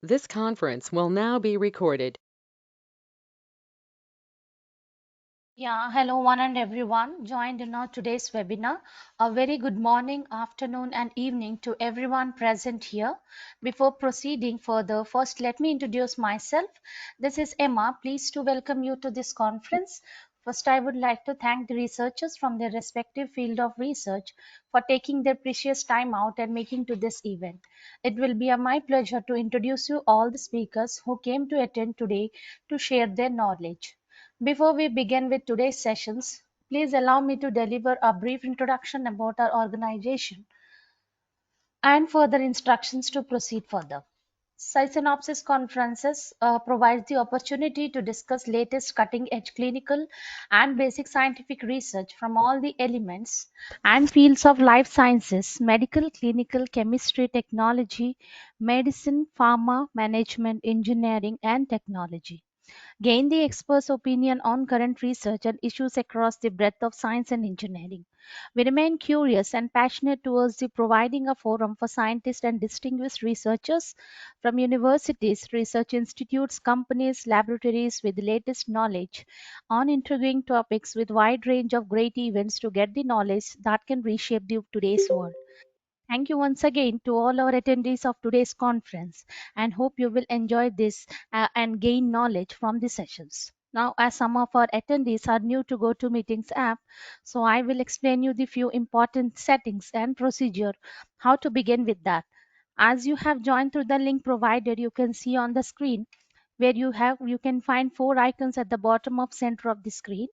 This conference will now be recorded. Yeah, hello one and everyone joined in our today's webinar. A very good morning, afternoon and evening to everyone present here. Before proceeding further, first let me introduce myself. This is Emma. Pleased to welcome you to this conference. First, I would like to thank the researchers from their respective field of research for taking their precious time out and making to this event. It will be my pleasure to introduce you all the speakers who came to attend today to share their knowledge. Before we begin with today's sessions, please allow me to deliver a brief introduction about our organization and further instructions to proceed further. Scisynopsis conferences provides the opportunity to discuss latest cutting-edge clinical and basic scientific research from all the elements and fields of life sciences, medical, clinical, chemistry, technology, medicine, pharma, management, engineering, and technology. Gain the expert's opinion on current research and issues across the breadth of science and engineering. We remain curious and passionate towards the providing a forum for scientists and distinguished researchers from universities, research institutes, companies, laboratories with the latest knowledge on intriguing topics with wide range of great events to get the knowledge that can reshape the today's world. Thank you once again to all our attendees of today's conference and hope you will enjoy this and gain knowledge from the sessions. Now, as some of our attendees are new to GoToMeetings app, so I will explain you the few important settings and procedure how to begin with that. As you have joined through the link provided, you can see on the screen where you can find four icons at the bottom of center of the screen.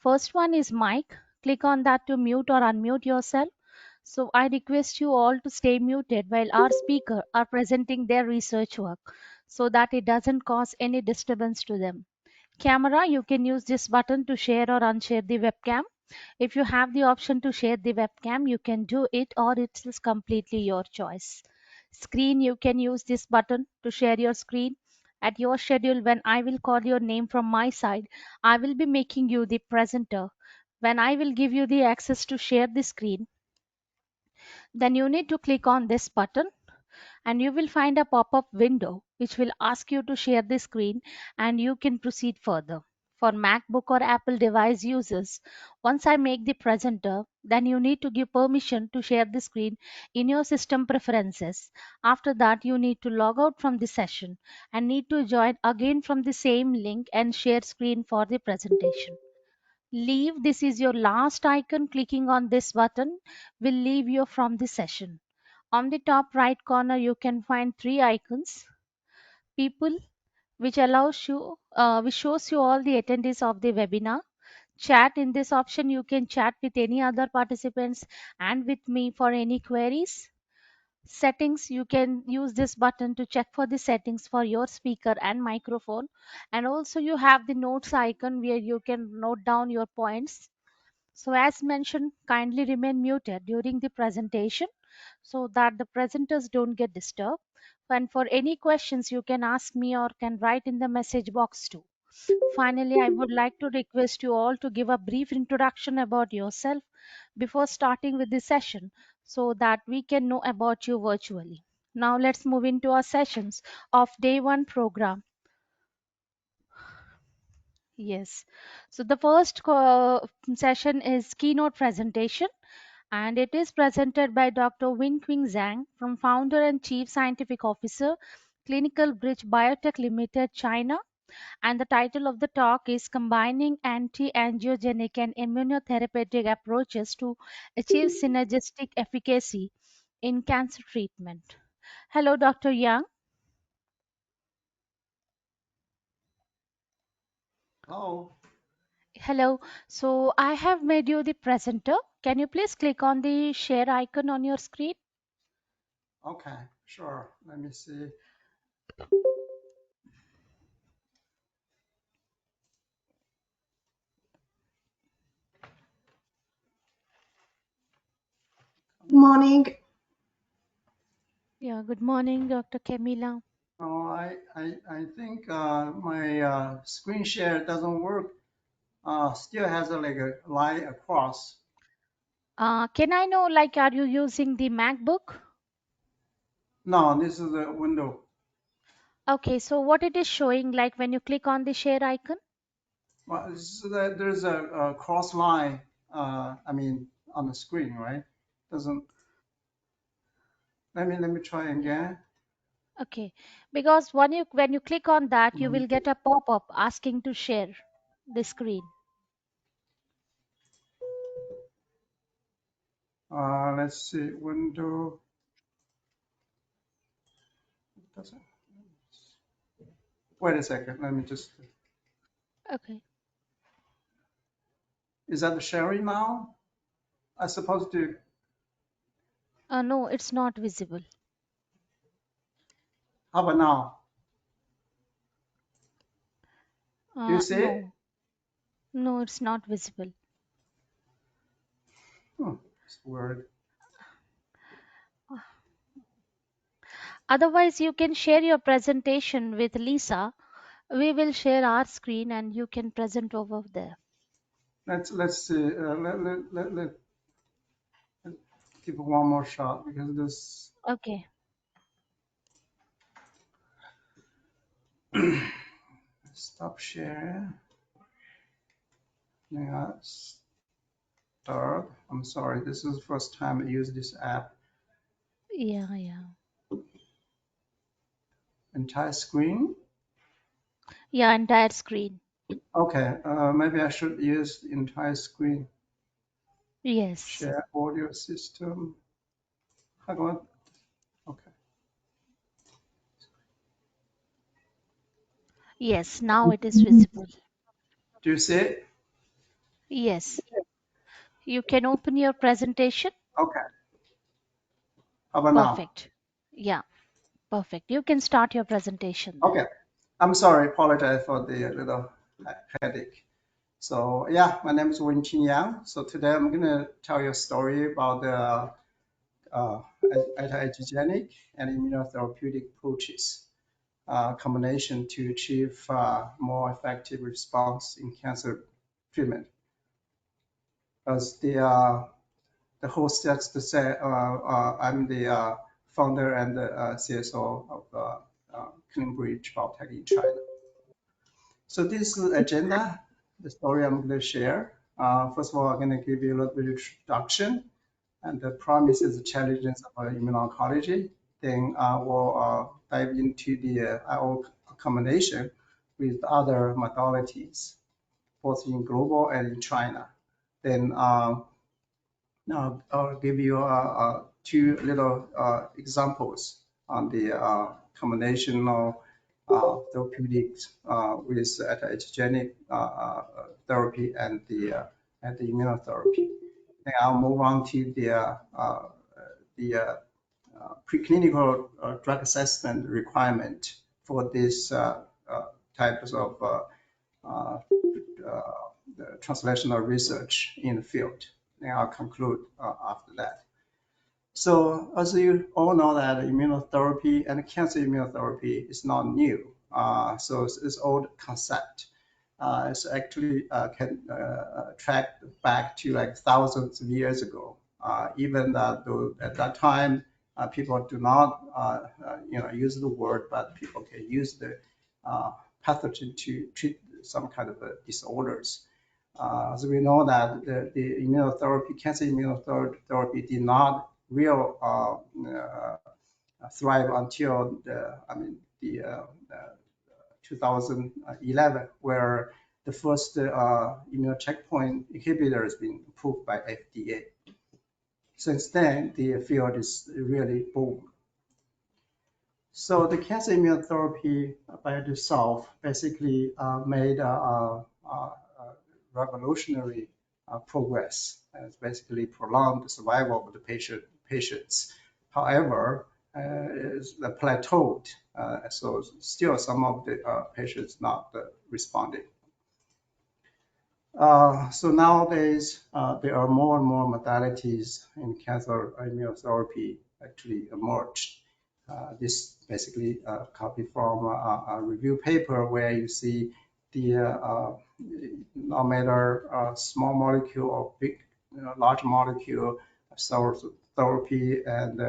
First one is mic. Click on that to mute or unmute yourself. So I request you all to stay muted while our speaker are presenting their research work so that it doesn't cause any disturbance to them. Camera, you can use this button to share or unshare the webcam. If you have the option to share the webcam, you can do it or it is completely your choice. Screen, you can use this button to share your screen. At your schedule, when I will call your name from my side, I will be making you the presenter. When I will give you the access to share the screen, then you need to click on this button and you will find a pop-up window which will ask you to share the screen and you can proceed further. For MacBook or Apple device users, once I make the presenter, then you need to give permission to share the screen in your system preferences. After that, you need to log out from the session and need to join again from the same link and share screen for the presentation. Leave, this is your last icon. Clicking on this button will leave you from the session. On the top right corner, you can find three icons. People, which shows you all the attendees of the webinar. Chat, in this option, you can chat with any other participants and with me for any queries. Settings, you can use this button to check for the settings for your speaker and microphone. And also you have the notes icon where you can note down your points. So as mentioned, kindly remain muted during the presentation so that the presenters don't get disturbed. And for any questions, you can ask me or can write in the message box too. Finally, I would like to request you all to give a brief introduction about yourself before starting with the session so that we can know about you virtually. Now let's move into our sessions of day one program. Yes. So the first session is keynote presentation and it is presented by Dr. Winqing Zhang from founder and chief scientific officer, Clinical Bridge Biotech Limited, China. And the title of the talk is Combining Anti-Angiogenic and Immunotherapeutic Approaches to Achieve Synergistic Efficacy in Cancer Treatment. Hello, Dr. Yang. Oh, Hello. So I have made you the presenter. Can you please click on the share icon on your screen? okay, sure. Let me see. Good morning. Yeah, good morning, Dr. Camila. Oh, I think my screen share doesn't work. Still has like a line across. Can I know, like, are you using the MacBook? No, this is a window. Okay, so what it is showing, like when you click on the share icon? Well, so that there's a cross line, I mean, on the screen, right? Doesn't, let me try again. Okay, because when you click on that, you will Um, get a pop-up asking to share the screen. let's see, window, doesn't, wait a second, let me just, Okay. is that the sharing now? I supposed to, No, it's not visible. how about now? Do you see it? No, no, it's not visible. It's weird. Otherwise, you can share your presentation with Lisa. We will share our screen and you can present over there. Let's see, let's give it one more shot because this, Okay. stop share. Yeah, start. I'm sorry, this is the first time I use this app. Yeah, yeah. Entire screen. Yeah, entire screen. Okay, maybe I should use the entire screen. Yes. Share audio system. How about, okay. Yes, now it is visible. Do you see it? Yes. You can open your presentation. Okay, how about now? Perfect. Yeah, perfect. You can start your presentation then. Okay, I'm sorry, apologize for the little headache. So yeah, my name is Wen Yang. So today I'm gonna tell you a story about the uh, anti-angiogenic and immunotherapeutic approaches combination to achieve more effective response in cancer treatment. As the host has to say, I'm the founder and the CSO of Cleanbridge Biotech in China. So this is the agenda, the story I'm going to share. First of all, I'm going to give you a little bit of introduction and the promises, challenges of immuno-oncology. Then we'll dive into the IO combination with other modalities, both in global and in China. Then now I'll give you two little examples on the combination of therapeutics with anti-angiogenic therapy and the immunotherapy. Then I'll move on to the preclinical drug assessment requirement for this types of uh, the translational research in the field. And I'll conclude after that. So as you all know that immunotherapy and cancer immunotherapy is not new. So it's old concept. It's actually can track back to like thousands of years ago. Even though at that time people do not use the word, but people can use the pathogen to treat some kind of disorders. As we know that the immunotherapy, cancer immunotherapy did not real thrive until the 2011, where the first immune checkpoint inhibitor has been approved by FDA. Since then, the field is really boom. So the cancer immunotherapy by itself basically made a revolutionary progress. And it's basically prolonged the survival of the patients. However, it's plateaued. So still some of the patients not responding. So nowadays, there are more and more modalities in cancer immunotherapy actually emerged. This basically copy from a review paper where you see the no matter small molecule or big, large molecule cell therapy and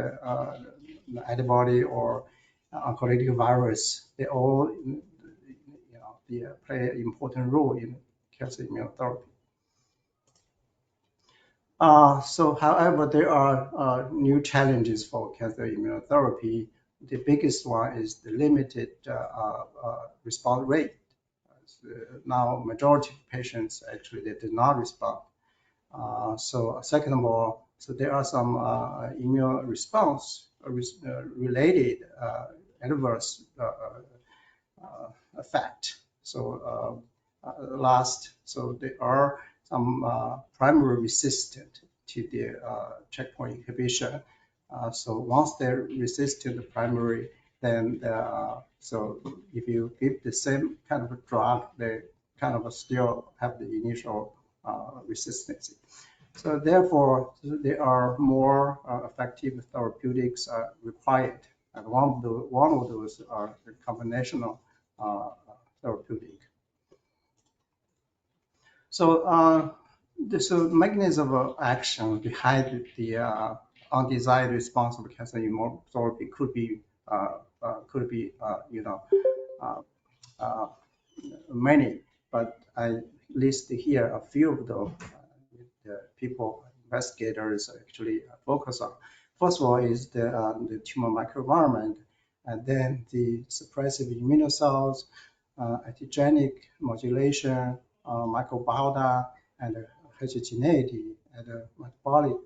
antibody or oncolytic virus, they all they play an important role in cancer immunotherapy. However, there are new challenges for cancer immunotherapy. The biggest one is the limited response rate. Now, majority of patients actually they did not respond. So second of all, so there are some immune response related adverse effect. So last, so there are some primary resistant to the checkpoint inhibition. So once they're resistant to the primary, then so if you give the same kind of a drug, they kind of still have the initial resistance. So therefore, there are more effective therapeutics required, and one of those are the combinational therapeutic. So the mechanism of action behind the undesired response of cancer immunotherapy could be many, but I list here a few of those investigators actually focus on. First of all is the tumor microenvironment, and then the suppressive immunocells, antigenic modulation, microbiota, and heterogeneity, and metabolic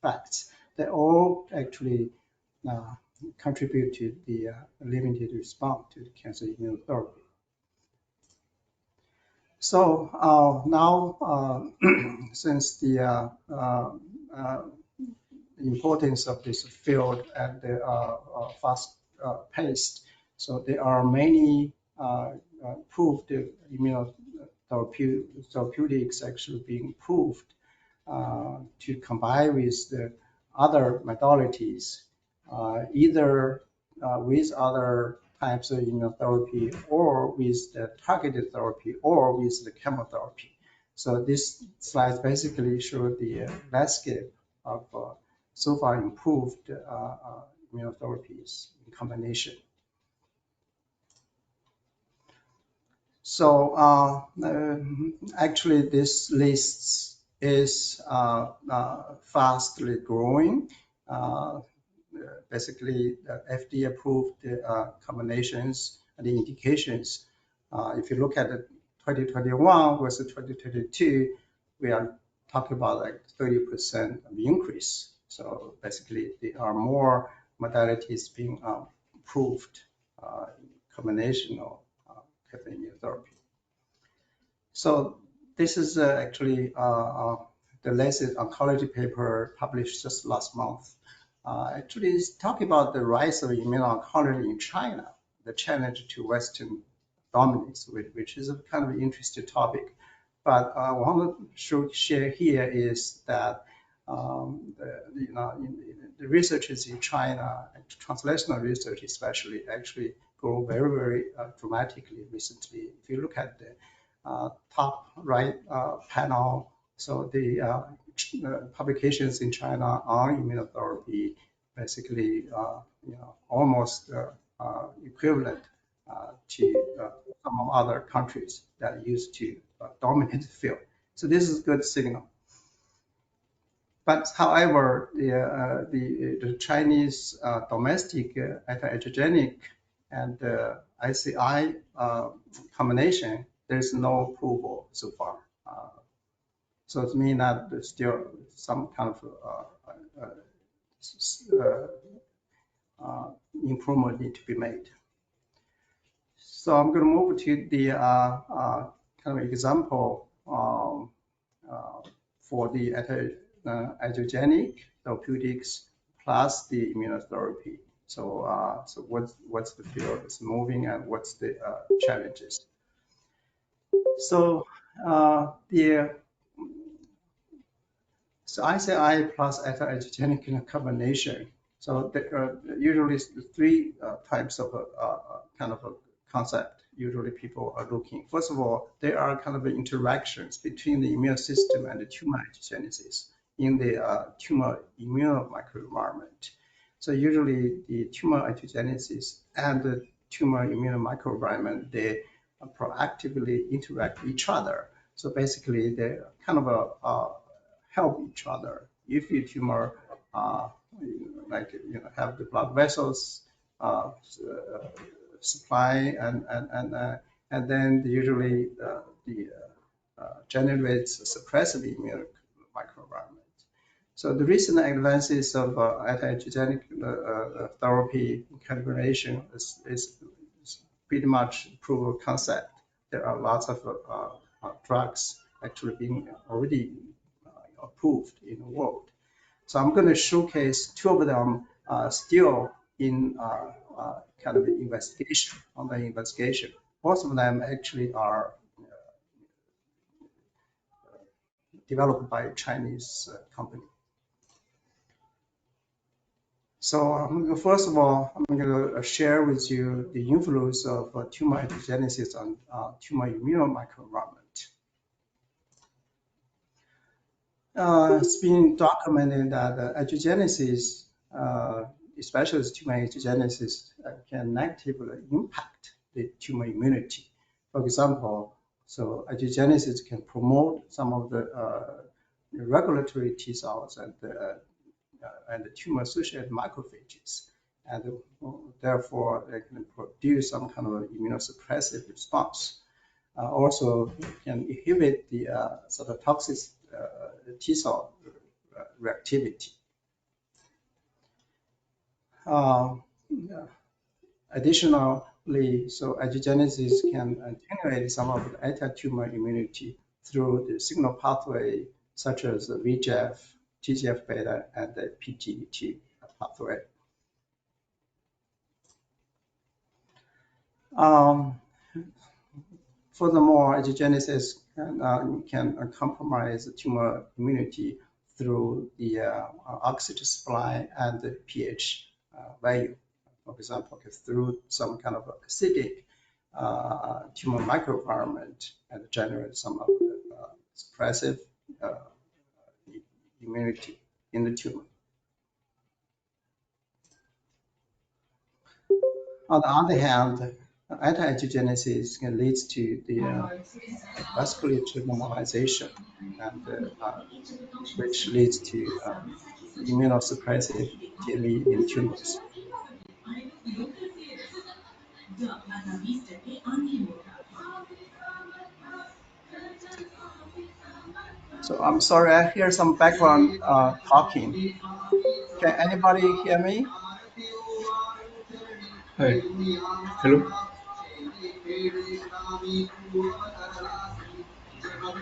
facts. They all actually contribute to the limited response to the cancer immunotherapy. So now, since the importance of this field and the fast paced, so there are many proved immunotherapeutics actually being proved to combine with the other modalities, either with other types of immunotherapy or with the targeted therapy or with the chemotherapy. So this slide basically shows the landscape of so far improved immunotherapies in combination. So actually this list is fastly growing. Basically, the FDA approved the combinations and the indications. If you look at the 2021 versus 2022, we are talking about like 30% of increase. So basically, there are more modalities being approved in combinational cancer immunotherapy. So this is actually the latest oncology paper published just last month. Actually, it's talking about the rise of immuno-oncology in China, the challenge to Western dominance, which is a kind of interesting topic. But I want to share here is that the researchers in China, translational research especially, actually grow very, very dramatically recently. If you look at the top right panel, so the publications in China on immunotherapy basically almost equivalent to some other countries that used to dominate the field. So this is a good signal. But however, the Chinese domestic anti-angiogenic and ICI combination, there's no approval so far. So it means that there's still some kind of improvement need to be made. So I'm going to move to the kind of example for the angiogenic therapeutics plus the immunotherapy. So so what's the field is moving and what's the challenges? So so ICI plus anti-angiogenic combination. So there are usually three types of kind of a concept. Usually people are looking. First of all, there are kind of interactions between the immune system and the tumor angiogenesis in the tumor immune microenvironment. So usually the tumor angiogenesis and the tumor immunomicroenvironment, they proactively interact with each other. So basically, they kind of help each other. If your tumor, have the blood vessels supply, and then usually the generates a suppressive immune microenvironment. So the recent advances of anti-angiogenic therapy in combination is pretty much proof of concept. There are lots of drugs actually being already approved in the world. So I'm going to showcase two of them still in kind of investigation, on the investigation. Most of them actually are developed by a Chinese company. So first of all, I'm going to share with you the influence of tumor angiogenesis on tumor immunomicroenvironment. It's been documented that angiogenesis, especially tumor angiogenesis, can negatively impact the tumor immunity. For example, so angiogenesis can promote some of the regulatory T cells and the tumor-associated macrophages, and therefore they can produce some kind of immunosuppressive response. Also can inhibit the sort of toxic T cell reactivity. Additionally, so angiogenesis can attenuate some of the anti-tumor immunity through the signal pathway such as the VEGF, TGF-beta, and the PGT pathway. Furthermore, angiogenesis can compromise the tumor immunity through the oxygen supply and the pH value. For example, through some kind of acidic tumor microenvironment and generate some of the suppressive immunity in the tumor. On the other hand, anti-angiogenesis can lead to the vasculature normalization, and which leads to immunosuppressive TME in tumors. So I'm sorry, I hear some background talking. Can anybody hear me? Hi. Hello.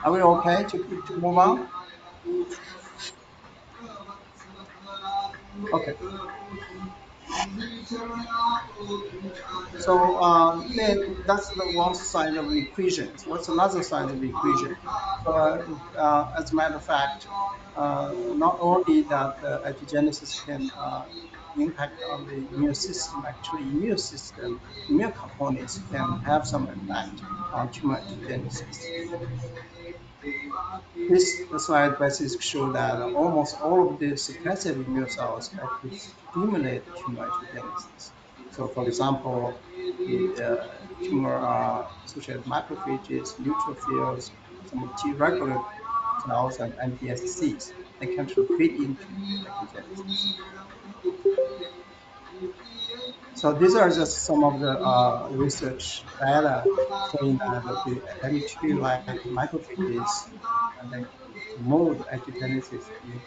Are we okay to move on? Okay. So then that's the one side of the equation. So what's another side of the equation? So as a matter of fact, not only that angiogenesis can impact on the immune system, actually immune components can have some effect on tumor angiogenesis. This slide basically shows that almost all of the suppressive immune cells actually stimulate tumor angiogenesis. So, for example, the tumor-associated macrophages, neutrophils, some T regulatory cells, and MDSCs, they can feed into angiogenesis. So these are just some of the research data showing that the M2-like macrophages they promote angiogenesis in.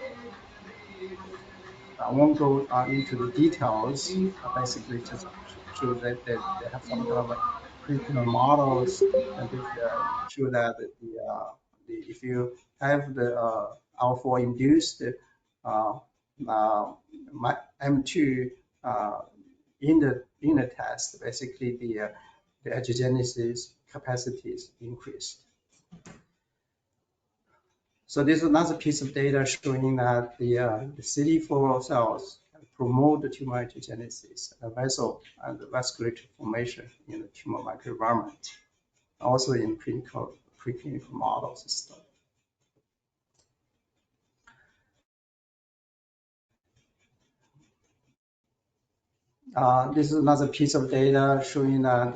I won't go into the details. Basically, just show that they have some kind of preclinical models, and they show that if you have the alpha induced M2 in the test, basically the angiogenesis capacities increased. So this is another piece of data showing that the CD4 cells promote the tumor angiogenesis, vessel and vasculature formation in the tumor microenvironment, also in preclinical models study. This is another piece of data showing that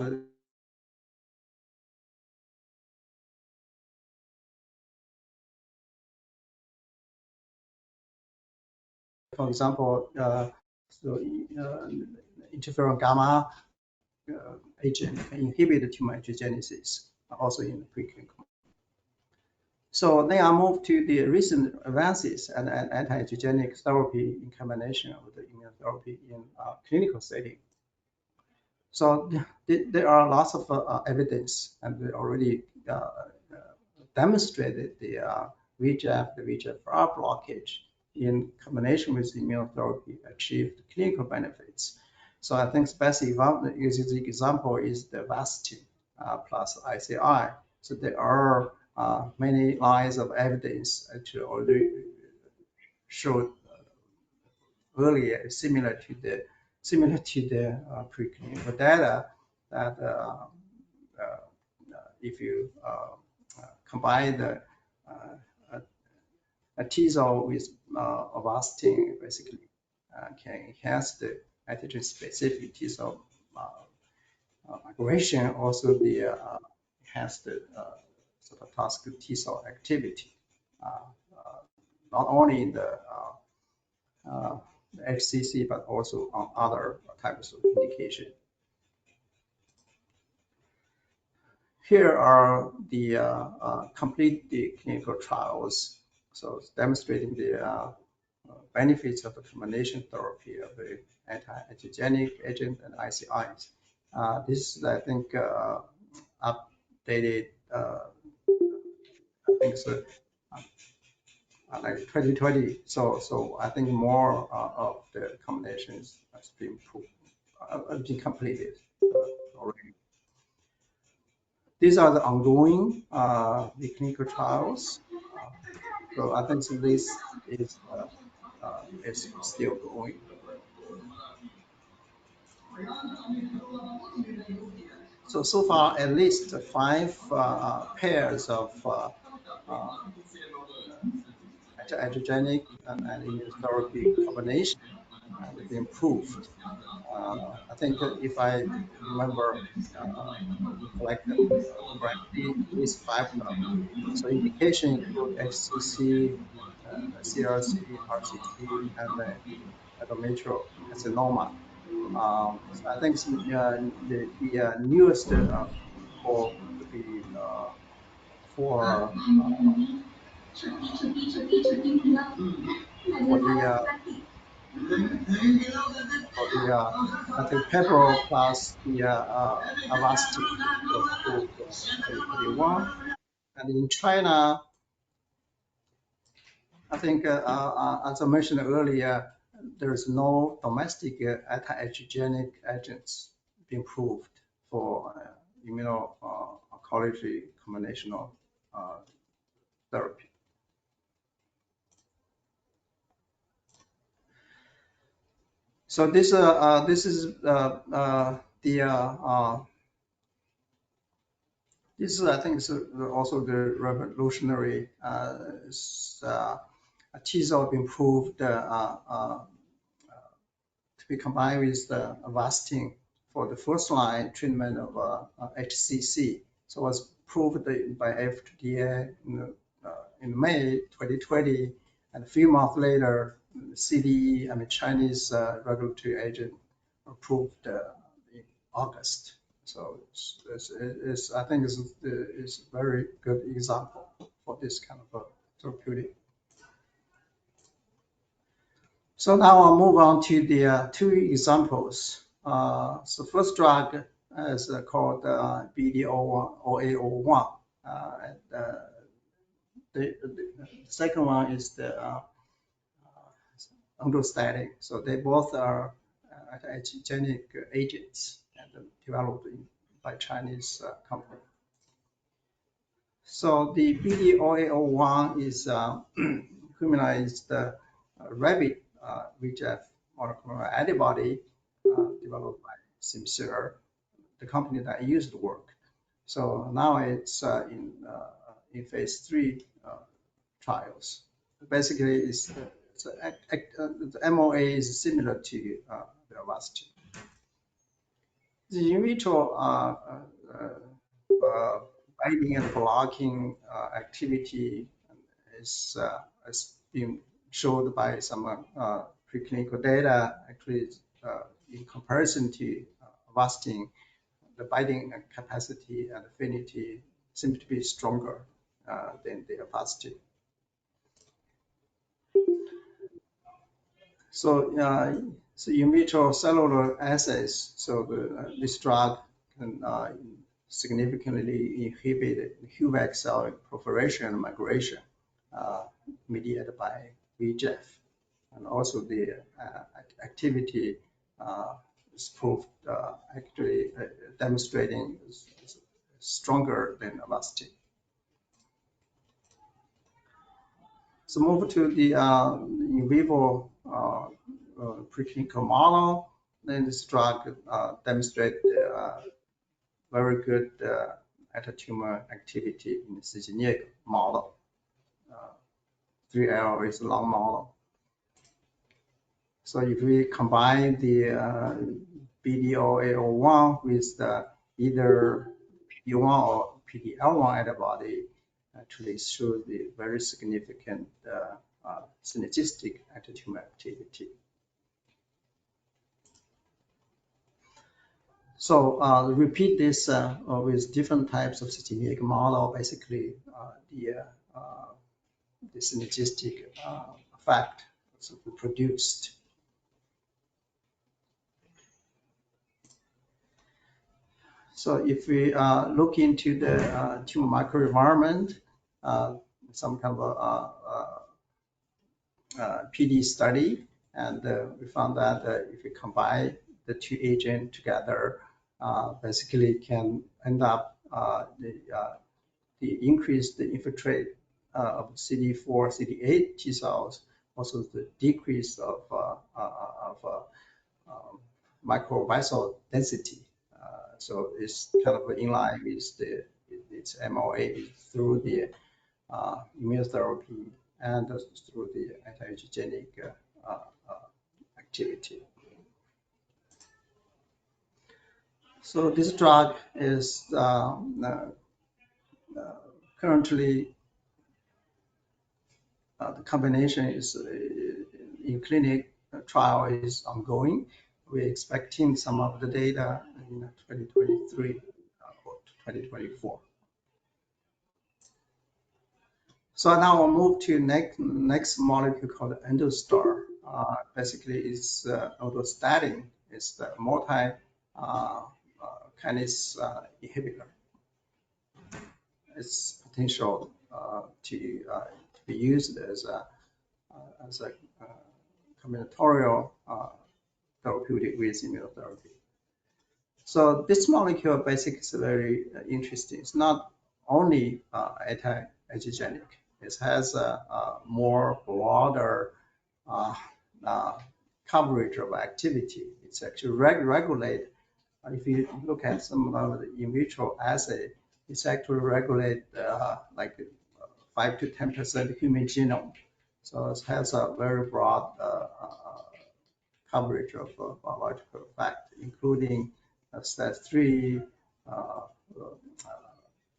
for example, interferon gamma agent can inhibit tumor angiogenesis, also in the preclinical. So then I move to the recent advances and anti-angiogenic therapy in combination with the immunotherapy in clinical setting. So there are lots of evidence, and we already demonstrated the VEGF, the VEGFR blockage in combination with immunotherapy achieved clinical benefits. So I think best example is the Avastin plus ICI. So there are many lines of evidence actually already showed earlier similar to the preclinical data that if you combine the a T cell with Avastin, basically can enhance the antigen-specific T cell migration, also the enhance the cytotoxic T cell activity, not only in the HCC but also on other types of indication. Here are the complete the clinical trials, so it's demonstrating the benefits of the combination therapy of the anti-angiogenic agent and ICIs. This is, I think, updated, I think so, like 2020. So I think more of the combinations has been completed already. These are the ongoing the clinical trials. So I think this is still going. So far, at least 5 pairs of anti-angiogenic and immunotherapy combination have been proved. I think if I remember correctly, at least 5 of them. So indication include HCC, CRC, RCC, and endometrial carcinoma. So I think the newest for the for for the I think pepro plus the Avastin was approved in 2021, and in China, I think as I mentioned earlier, there is no domestic anti-angiogenic agents being proved for immuno-oncology combinational therapy. So this is the this is, I think, is also the revolutionary T cell improved to be combined with the Avastin for the first line treatment of HCC. So it was proved by FDA in May 2020, and a few months later, CDE, I mean Chinese regulatory agent, approved in August. So I think it's a very good example for this kind of therapeutic. So now I'll move on to the 2 examples. So first drug is called BDO-0801. The second one is the androstatic. So they both are anti-angiogenic agents and developed by Chinese company. So the BDO-0801 is humanized rabbit VEGF monoclonal antibody developed by Simcere, the company that I used to work. So now it's in phase 3 trials. Basically, the MOA is similar to the Avastin. The in vitro binding and blocking activity is being showed by some preclinical data. Actually, in comparison to Avastin, the binding capacity and affinity seem to be stronger than the Avastin. So in vitro cellular assays, this drug can significantly inhibit HUVEC cell proliferation and migration mediated by VEGF. And also the activity is proved actually demonstrating stronger than Avastin. So move to the in vivo preclinical model. Then this drug demonstrated very good anti-tumor activity in the Scisynopsis model. 3L is a long model. So if we combine the BDO-801 with either PD-1 or PD-L1 antibody, actually show the very significant synergistic anti-tumor activity. So repeat this with different types of systemic model. Basically, the synergistic effect is produced. So if we look into the tumor microenvironment, some kind of PD study, and we found that if we combine the two agents together, basically can end up the increase the infiltrate of CD4, CD8 T cells, also the decrease of microvessel density. So it's kind of in line with its MOA through the immunotherapy and through the anti-angiogenic activity. So this drug is currently the combination is in clinic trial is ongoing. We're expecting some of the data in 2023 or 2024. So now I'll move to next molecule called endostar. Basically, it's aldostatin. It's the multi kinase inhibitor. Its potential to be used as a combinatorial therapeutic with immunotherapy. So this molecule basically is very interesting. It's not only anti-angiogenic. It has a more broader coverage of activity. It's actually regulate. If you look at some of the in vitro assay, it's actually regulate like 5 to 10% human genome. So it has a very broad coverage of biological effect, including STAT3,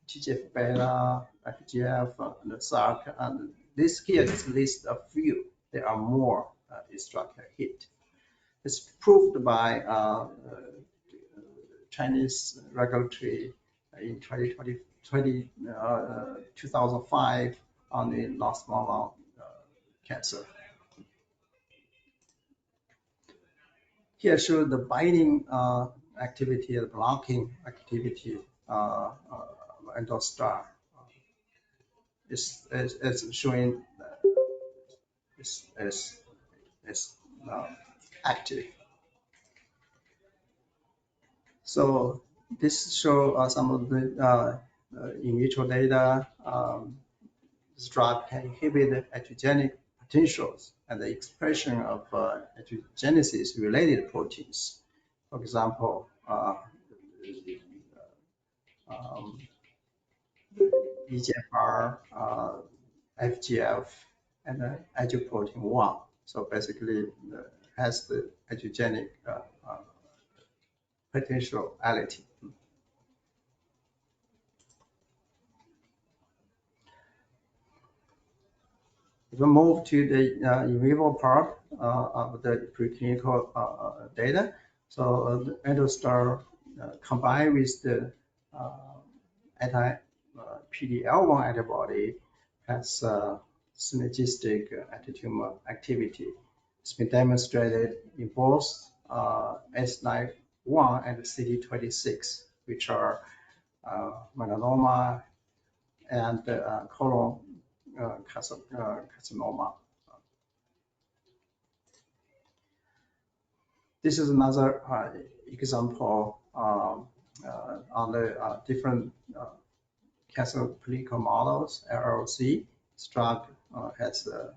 TGF-beta, FGF, and the SARC. And this here is a list of few. There are more this drug can hit. It's proved by Chinese regulatory in 2005 on the non-small cell cancer. Here shows the binding activity and blocking activity endostar is showing is active. So this shows some of the in vitro data. This drug can inhibit angiogenic potentials and the expression of angiogenesis-related proteins. For example, EGFR, FGF, and angioprotein 1. So basically, has the angiogenic potentiality. If we move to the in vivo part of the preclinical data, so the endostar combined with the anti-PD-L1 antibody has synergistic anti-tumor activity. It's been demonstrated in both S91 and CD26, which are melanoma and colon carcinoma. This is another example on the different cancer clinical models, LLC. This drug has a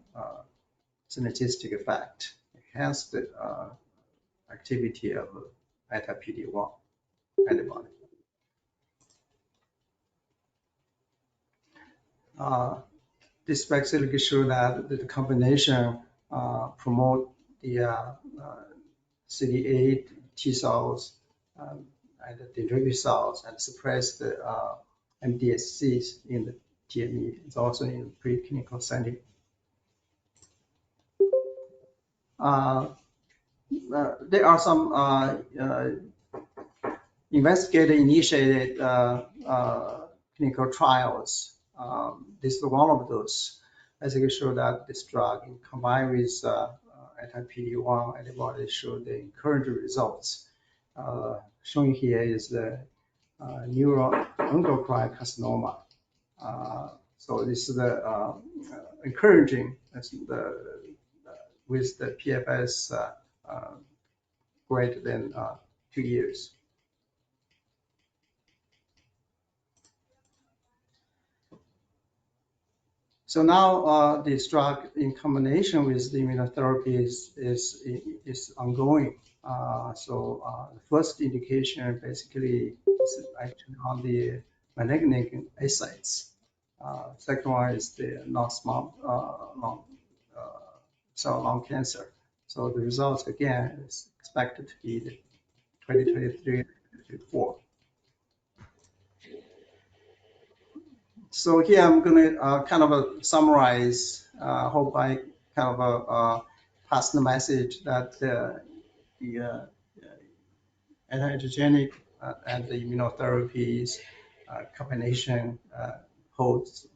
synergistic effect, enhance the activity of anti-PD-1 antibody. This basically shows that the combination promote the CD8 T cells and the dendritic cells and suppress the MDSCs in the TME. It's also in preclinical setting. There are some investigator-initiated clinical trials. This is one of those. Basically show that this drug combined with anti-PD-1 antibody show the encouraging results. Shown here is the neuroendocrine carcinoma. So this is the encouraging with the PFS greater than 2 years. So now this drug in combination with the immunotherapy is ongoing. The first indication basically is actually on the malignant assays. Second one is the non-small cell lung cancer. So the results again is expected to be the 2023-2024. So here I'm going to kind of summarize. Hope I kind of pass the message that the anti-angiogenic and the immunotherapies combination holds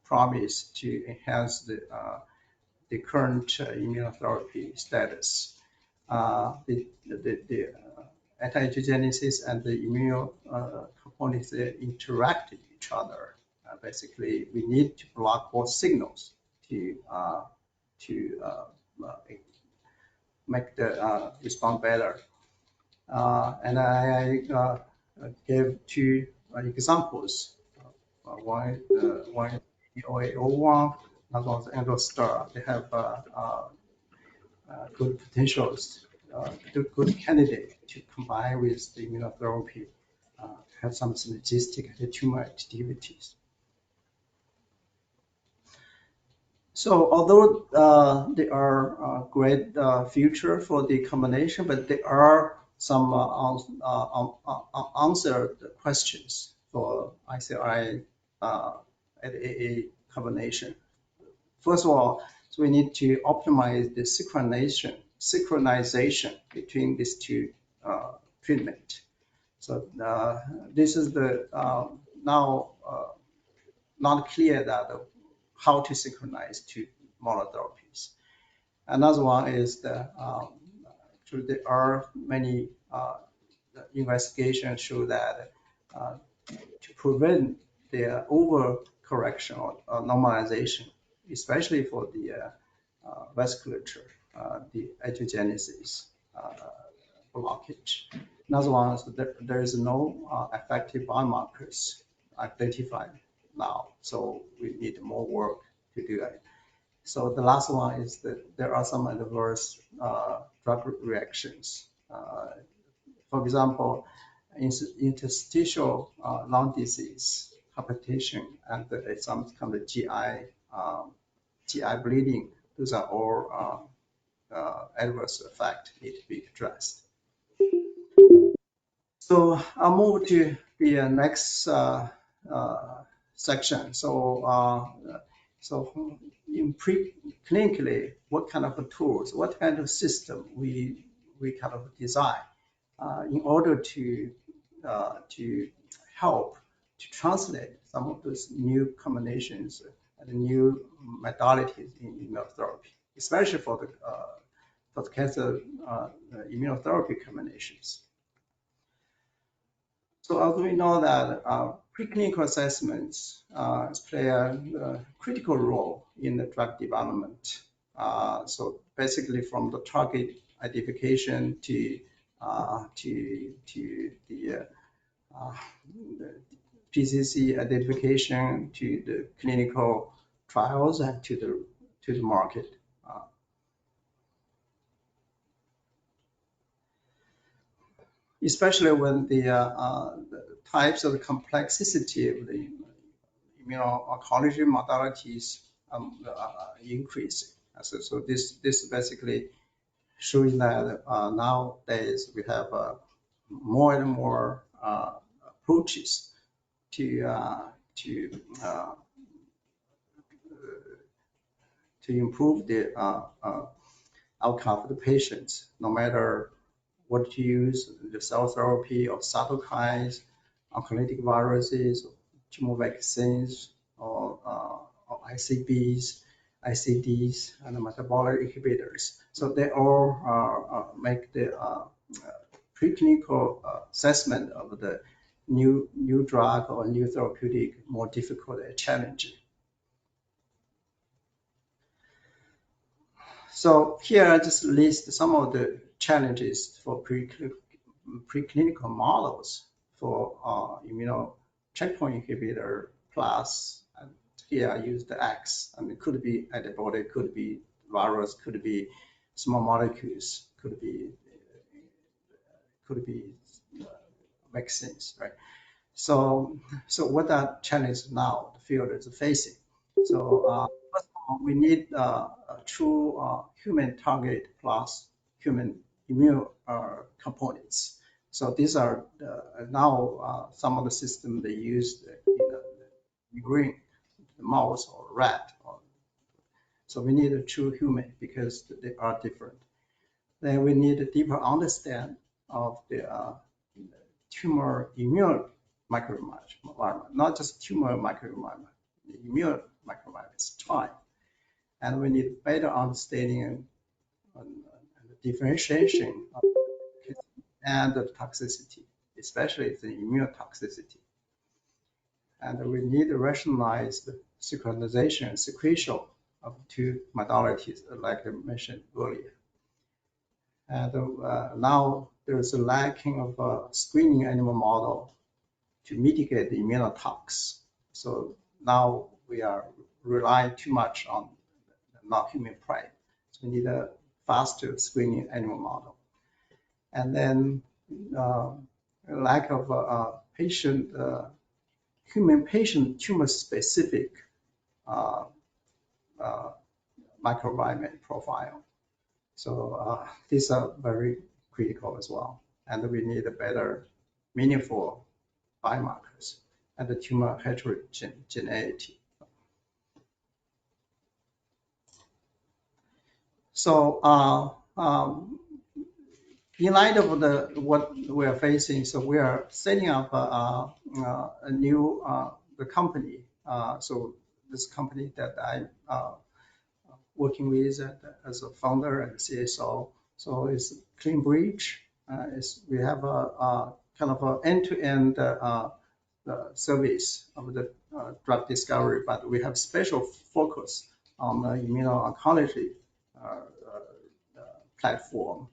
promise to enhance the current immunotherapy status. The anti-angiogenesis and the immune components interact with each other. Basically, we need to block both signals to make the response better. And I gave two examples. One OA01, another one is endostar. They have good potentials, good candidate to combine with the immunotherapy, have some synergistic tumor activities. So although there are great future for the combination, but there are some unanswered questions for ICI at AA combination. First of all, so we need to optimize the synchronization between these two treatment. So this is the now not clear that how to synchronize two monotherapies. Another one is the actually there are many investigations show that to prevent the overcorrection or normalization, especially for the vasculature, the angiogenesis blockage. Another one is that there is no effective biomarkers identified now, so we need more work to do it. So the last one is that there are some adverse drug reactions. For example, interstitial lung disease, hypertension, and some kind of GI bleeding. Those are all adverse effects need to be addressed. So I'll move to the next section. So in clinically, what kind of tools, what kind of system we kind of design in order to help to translate some of those new combinations and new modalities in immunotherapy, especially for the cancer immunotherapy combinations. So as we know that preclinical assessments play a critical role in the drug development. So basically from the target identification to the PCC identification to the clinical trials and to the market. Especially when the types of the complexity of the immuno-oncology modalities increase. So this basically showing that nowadays we have more and more approaches to improve the outcome for the patients, no matter what to use, the cell therapy or cytokines, oncolytic viruses, tumor vaccines, or ICBs, ICDs, and metabolic inhibitors. So they all make the preclinical assessment of the new drug or new therapeutic more difficult and challenging. So here I just list some of the challenges for preclinical models for checkpoint inhibitor plus, and here I use the X. I mean, it could be antibody, could be virus, could be small molecules, could be vaccines, right? So what are challenges now the field is facing? So first of all, we need a true human target plus human immune components. So these are now some of the systems they use in green, the mouse or rat. So we need a true human because they are different. Then we need a deeper understand of the tumor immune microenvironment, not just tumor microenvironment, the immune microenvironment is time. And we need better understanding and differentiation of and the toxicity, especially the immune toxicity. And we need to rationalize the synchronization and sequential of two modalities, like I mentioned earlier. And now there's a lacking of a screening animal model to mitigate the immunotox. So now we are relying too much on non-human prey. So we need a faster screening animal model. And then lack of human patient tumor specific microenvironment profile. So these are very critical as well. And we need a better, meaningful biomarkers and the tumor heterogeneity. So in light of what we are facing, so we are setting up a new the company. So this company that I'm working with as a founder and CSO. So it's CleanBridge. We have a kind of an end-to-end service of the drug discovery, but we have special focus on the immuno-oncology platform.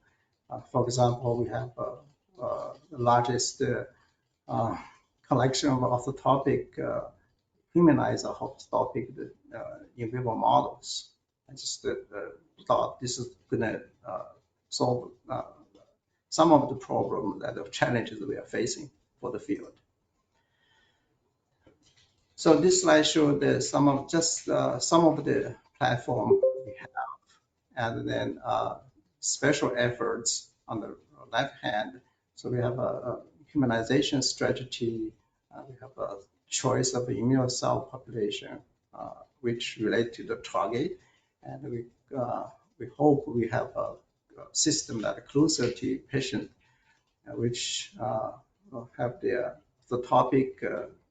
For example, we have the largest collection of orthotopic humanized orthotopic in vivo models. I just thought this is going to solve some of the problems that the challenges we are facing for the field. So this slide shows some of the platform we have, and then special efforts on the left hand. So we have humanization strategy. We have a choice of immune cell population, which relate to the target, and we hope we have a system that is closer to patient, which have the topic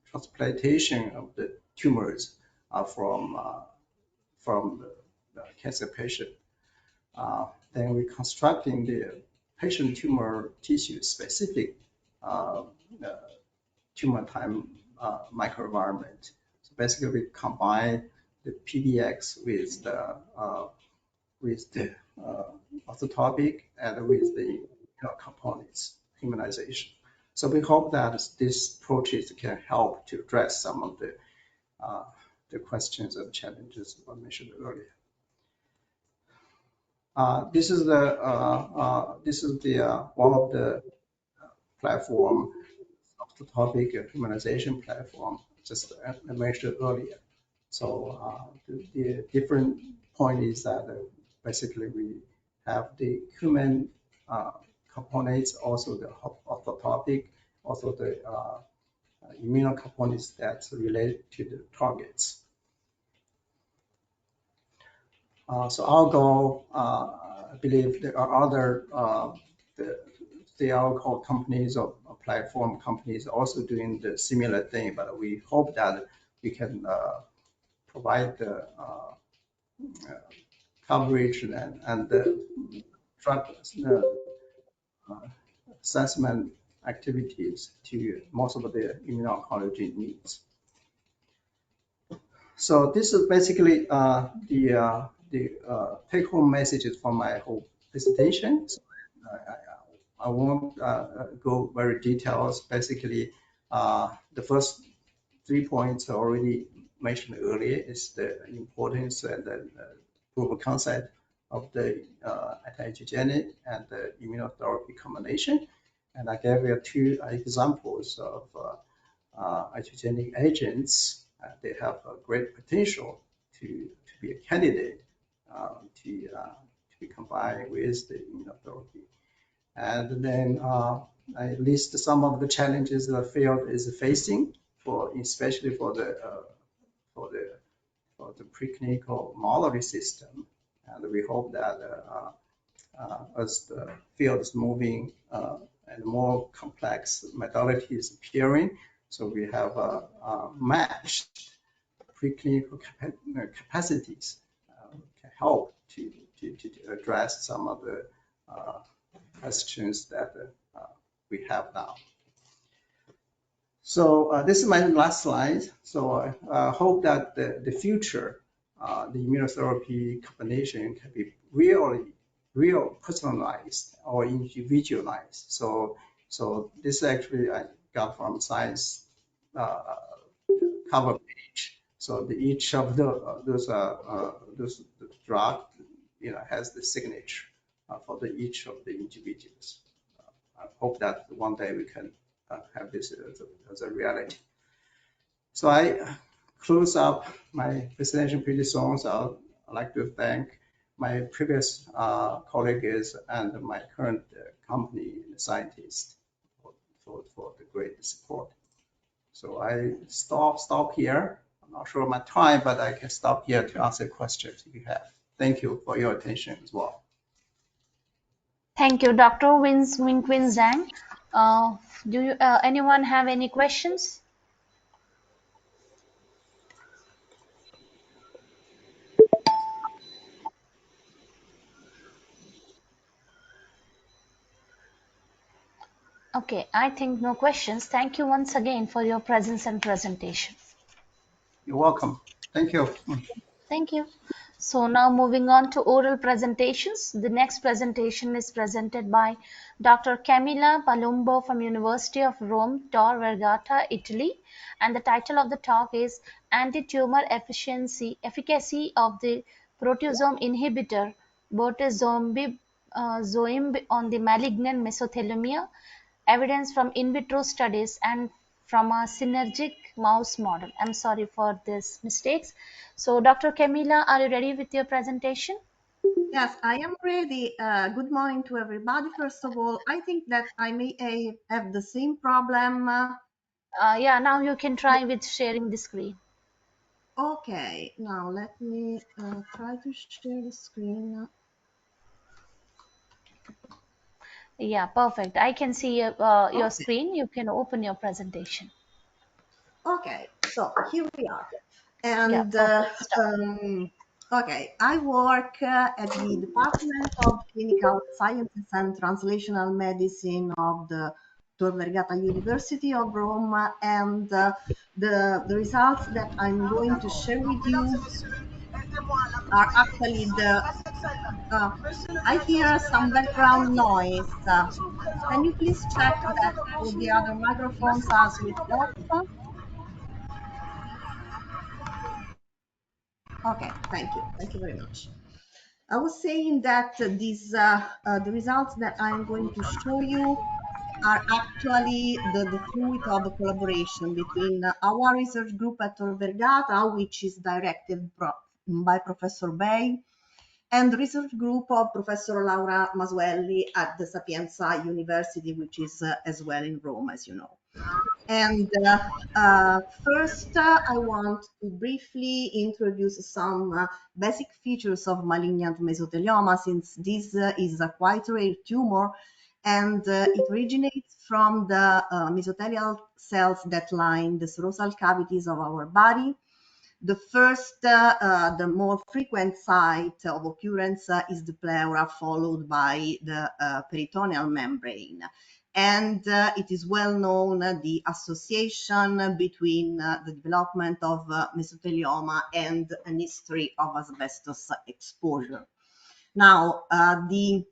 transplantation of the tumors from the cancer patient. Then we're constructing the patient tumor tissue specific tumor time microenvironment. So basically, we combine the PDX with the orthotopic and with the components humanization. So we hope that these approaches can help to address some of the questions and challenges I mentioned earlier. This is the one of the platform of the topic humanization platform, just I mentioned earlier. So the different point is that basically we have the human components, also the orthotopic, also the immunocomponents that relate to the targets. So our goal, I believe there are other they are called companies or platform companies also doing the similar thing, but we hope that we can provide the coverage and the drug assessment activities to most of the immuno-oncology needs. So this is basically the take-home messages from my whole presentation. So I won't go very details. Basically, the first 3 points already mentioned earlier is the importance and the proof of concept of the anti-angiogenic and the immunotherapy combination. And I gave you 2 examples of angiogenic agents. They have a great potential to be a candidate to be combined with the immunotherapy. And then I list some of the challenges the field is facing, especially for the preclinical modeling system. And we hope that as the field is moving and more complex modalities appearing, so we have matched preclinical capacities can help to address some of the questions that we have now. So this is my last slide. So I hope that the future, the immunotherapy combination can be real personalized or individualized. So this actually I got from Science cover page. So each of those drug, has the signature for each of the individuals. I hope that one day we can have this as a reality. So I close up my presentation pretty soon. So I'd like to thank my previous colleagues and my current company scientists for the great support. So I stop here. I'm not sure of my time, but I can stop here to answer questions if you have. Thank you for your attention as well. Thank you, Dr. Win-Quin Zhang. Do you, anyone have any questions? Okay, I think no questions. Thank you once again for your presence and presentation. You're welcome. Thank you. Thank you. So now moving on to oral presentations. The next presentation is presented by Dr. Camilla Palumbo from University of Rome, Tor Vergata, Italy. And the title of the talk is Anti-Tumor Efficacy of the Proteasome Inhibitor Bortezomib on the Malignant Mesothelioma, Evidence from In Vitro Studies and from a synergic mouse model. I'm sorry for these mistakes. So Dr. Camilla, are you ready with your presentation? Yes, I am ready. Good morning to everybody. First of all, I think that I may have the same problem. Yeah, now you can try with sharing the screen. Okay, now let me try to share the screen. Yeah, perfect. I can see your Okay, screen. You can open your presentation. okay, so here we are. Yeah, And perfect. Start. okay, I work at the Department of Clinical Sciences and Translational Medicine of the Tor Vergata University of Rome, and the results that I'm going to share with you are actually uh, I hear some background noise. Can you please check that all the other microphones are switched off? Okay, thank you. Thank you very much. I was saying that the results that I'm going to show you are actually the fruit of a collaboration between our research group at Tor Vergata, which is directed by Professor Bay, and the research group of Professor Laura Masuelli at the Sapienza University, which is as well in Rome, as you know. And first, I want to briefly introduce some basic features of malignant mesothelioma, since this is a quite rare tumor, and it originates from the mesothelial cells that line the serosal cavities of our body. The first, the more frequent site of occurrence is the pleura, followed by the peritoneal membrane. And it is well known the association between the development of mesothelioma and an history of asbestos exposure. Now, the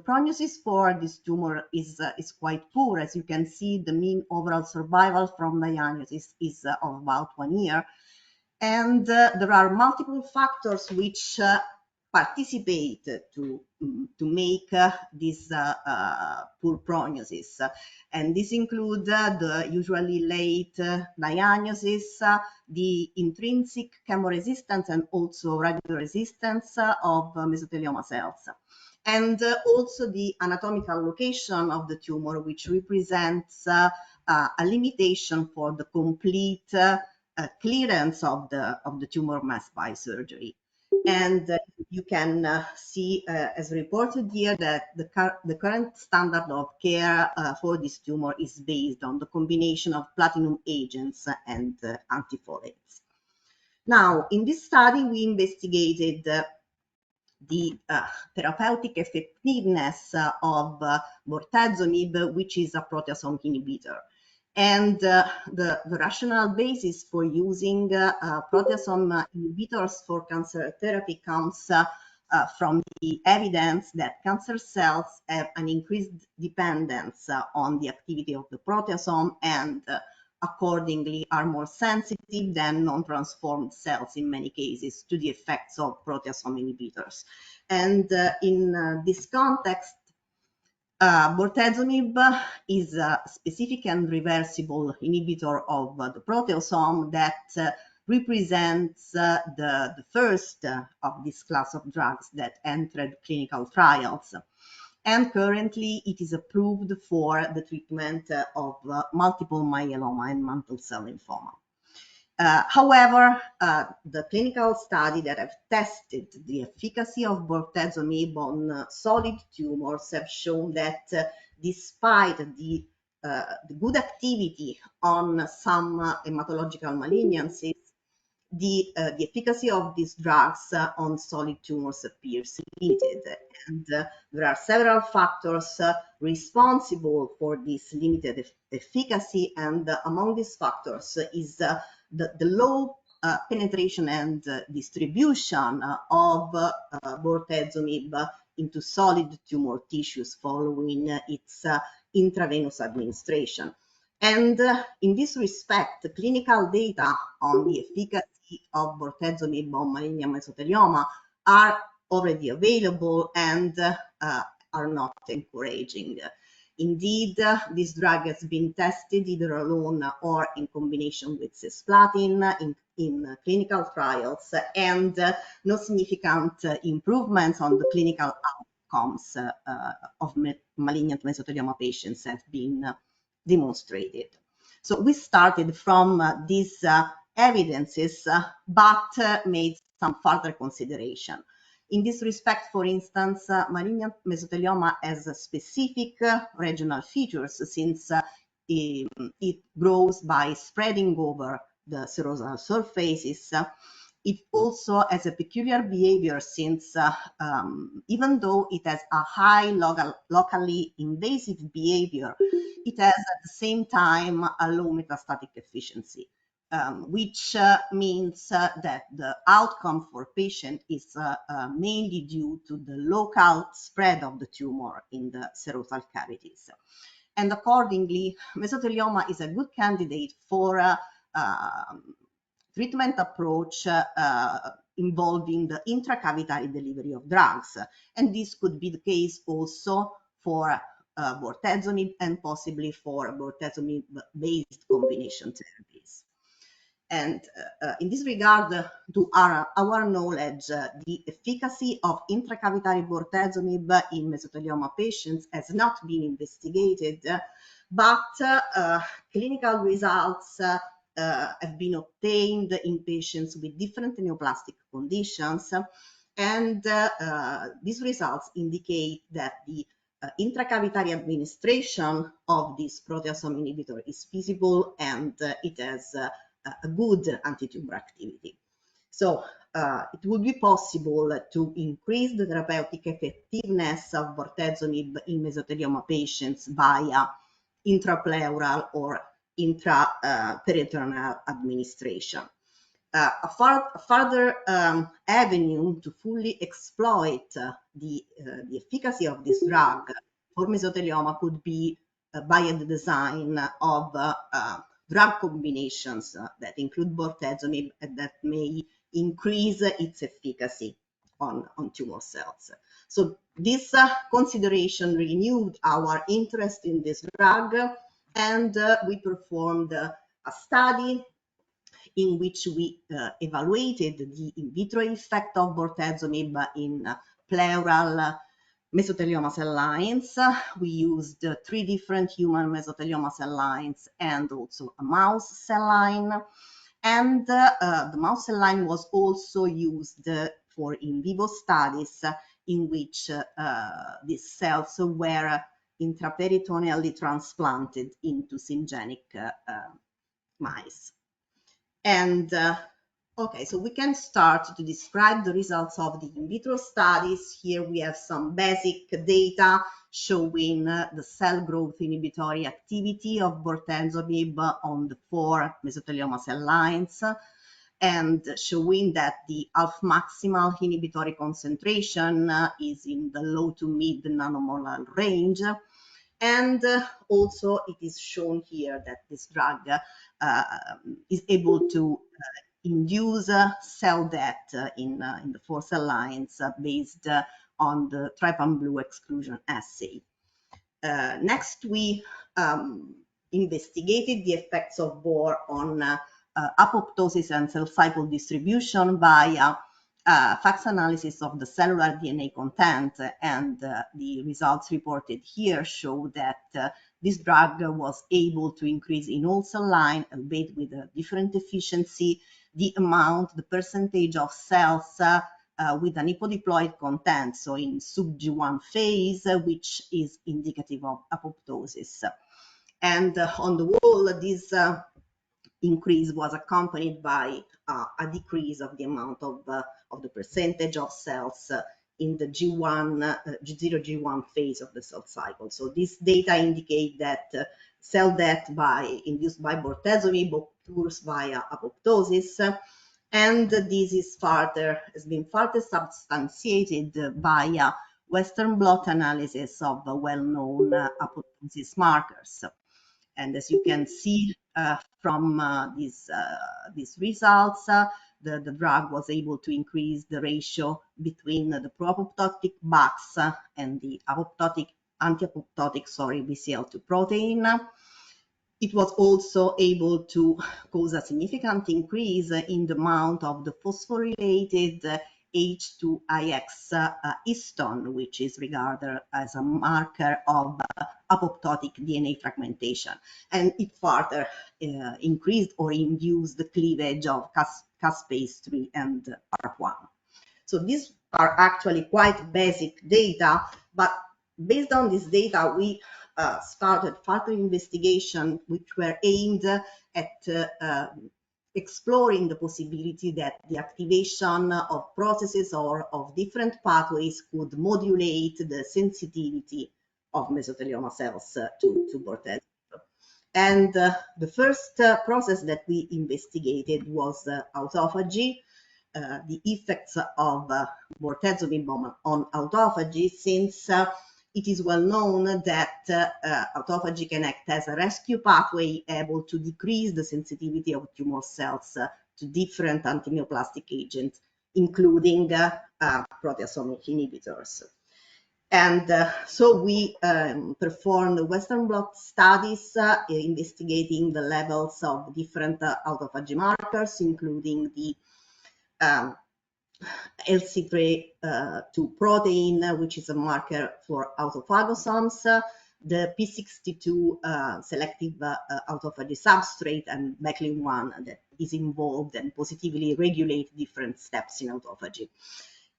prognosis for this tumor is quite poor. As you can see, the mean overall survival from diagnosis is of about 1 year. And there are multiple factors which participate to make this poor prognosis. And this include the usually late diagnosis, the intrinsic chemoresistance and also radioresistance of mesothelioma cells. And also the anatomical location of the tumor, which represents a limitation for the complete clearance of the tumor mass by surgery. And you can see, as reported here, that the current standard of care for this tumor is based on the combination of platinum agents and antifolates. Now, in this study, we investigated the therapeutic effectiveness of bortezomib, which is a proteasome inhibitor. And the rational basis for using proteasome inhibitors for cancer therapy comes from the evidence that cancer cells have an increased dependence on the activity of the proteasome and accordingly are more sensitive than non-transformed cells in many cases to the effects of proteasome inhibitors. And in this context, bortezomib is a specific and reversible inhibitor of the proteasome that represents the first of this class of drugs that entered clinical trials. And currently it is approved for the treatment of multiple myeloma and mantle cell lymphoma. However, the clinical study that have tested the efficacy of bortezomib on solid tumors have shown that despite the good activity on some hematological malignancies, the efficacy of these drugs on solid tumors appears limited. And there are several factors responsible for this limited efficacy. And among these factors is the low penetration and distribution of bortezomib into solid tumor tissues following its intravenous administration. And in this respect, clinical data on the efficacy of bortezomib on malignant mesothelioma are already available and are not encouraging. Indeed, this drug has been tested either alone or in combination with cisplatin in clinical trials, and no significant improvements on the clinical outcomes of malignant mesothelioma patients have been demonstrated. So we started from these evidences, but made some further consideration. In this respect, for instance, malignant mesothelioma has specific regional features since it grows by spreading over the serosal surfaces. It also has a peculiar behavior since even though it has a high locally invasive behavior, it has at the same time a low metastatic efficiency. Which means that the outcome for patient is mainly due to the local spread of the tumor in the serosal cavities. And accordingly, mesothelioma is a good candidate for treatment approach involving the intracavitary delivery of drugs. And this could be the case also for bortezomib and possibly for bortezomib-based combination therapies. And in this regard, to our knowledge, the efficacy of intracavitary bortezomib in mesothelioma patients has not been investigated, but clinical results have been obtained in patients with different neoplastic conditions, and these results indicate that the intracavitary administration of this proteasome inhibitor is feasible, and it has a good anti-tumor activity. So it would be possible to increase the therapeutic effectiveness of bortezomib in mesothelioma patients via intrapleural or intraperitoneal administration. A further avenue to fully exploit the efficacy of this drug for mesothelioma could be via the design of drug combinations that include bortezomib and that may increase its efficacy on tumor cells. So this consideration renewed our interest in this drug, and we performed a study in which we evaluated the in vitro effect of bortezomib in pleural mesothelioma cell lines. We used 3 different human mesothelioma cell lines and also a mouse cell line. And the mouse cell line was also used for in vivo studies in which these cells were intraperitoneally transplanted into syngeneic mice. And okay, so we can start to describe the results of the in vitro studies. Here we have some basic data showing the cell growth inhibitory activity of bortezomib on the 4 mesothelioma cell lines, and showing that the half maximal inhibitory concentration is in the low to mid nanomolar range. And also it is shown here that this drug is able to induce cell death in the 4 cell lines based on the trypan blue exclusion assay. Next, we investigated the effects of BOR on apoptosis and cell cycle distribution via FACS analysis of the cellular DNA content, and the results reported here show that this drug was able to increase in all cell line, albeit with a different efficiency, the amount, the percentage of cells with an hypodiploid content, so in sub-G1 phase, which is indicative of apoptosis. And on the whole, this increase was accompanied by a decrease of the amount of the percentage of cells in the G1, G0, G1 phase of the cell cycle. So this data indicate that cell death induced by bortezomib occurs via apoptosis, and this has been further substantiated via Western blot analysis of well-known apoptosis markers. And as you can see from these results, the drug was able to increase the ratio between the pro-apoptotic box and the apoptotic anti-apoptotic, BCL2 protein. It was also able to cause a significant increase in the amount of the phosphorylated H2IX histone, which is regarded as a marker of apoptotic DNA fragmentation. And it further increased or induced the cleavage of caspase 3 and ARP1. So these are actually quite basic data, but based on this data, we started further investigation which were aimed at exploring the possibility that the activation of processes or of different pathways could modulate the sensitivity of mesothelioma cells to bortezomib. And the first process that we investigated was autophagy. The effects of bortezomib on autophagy, since it is well known that autophagy can act as a rescue pathway able to decrease the sensitivity of tumor cells to different antineoplastic agents, including proteasomic inhibitors. And so we performed Western blot studies investigating the levels of different autophagy markers, including the LC2 protein, which is a marker for autophagosomes, the P62 selective autophagy substrate, and Becklin-1 that is involved and positively regulate different steps in autophagy.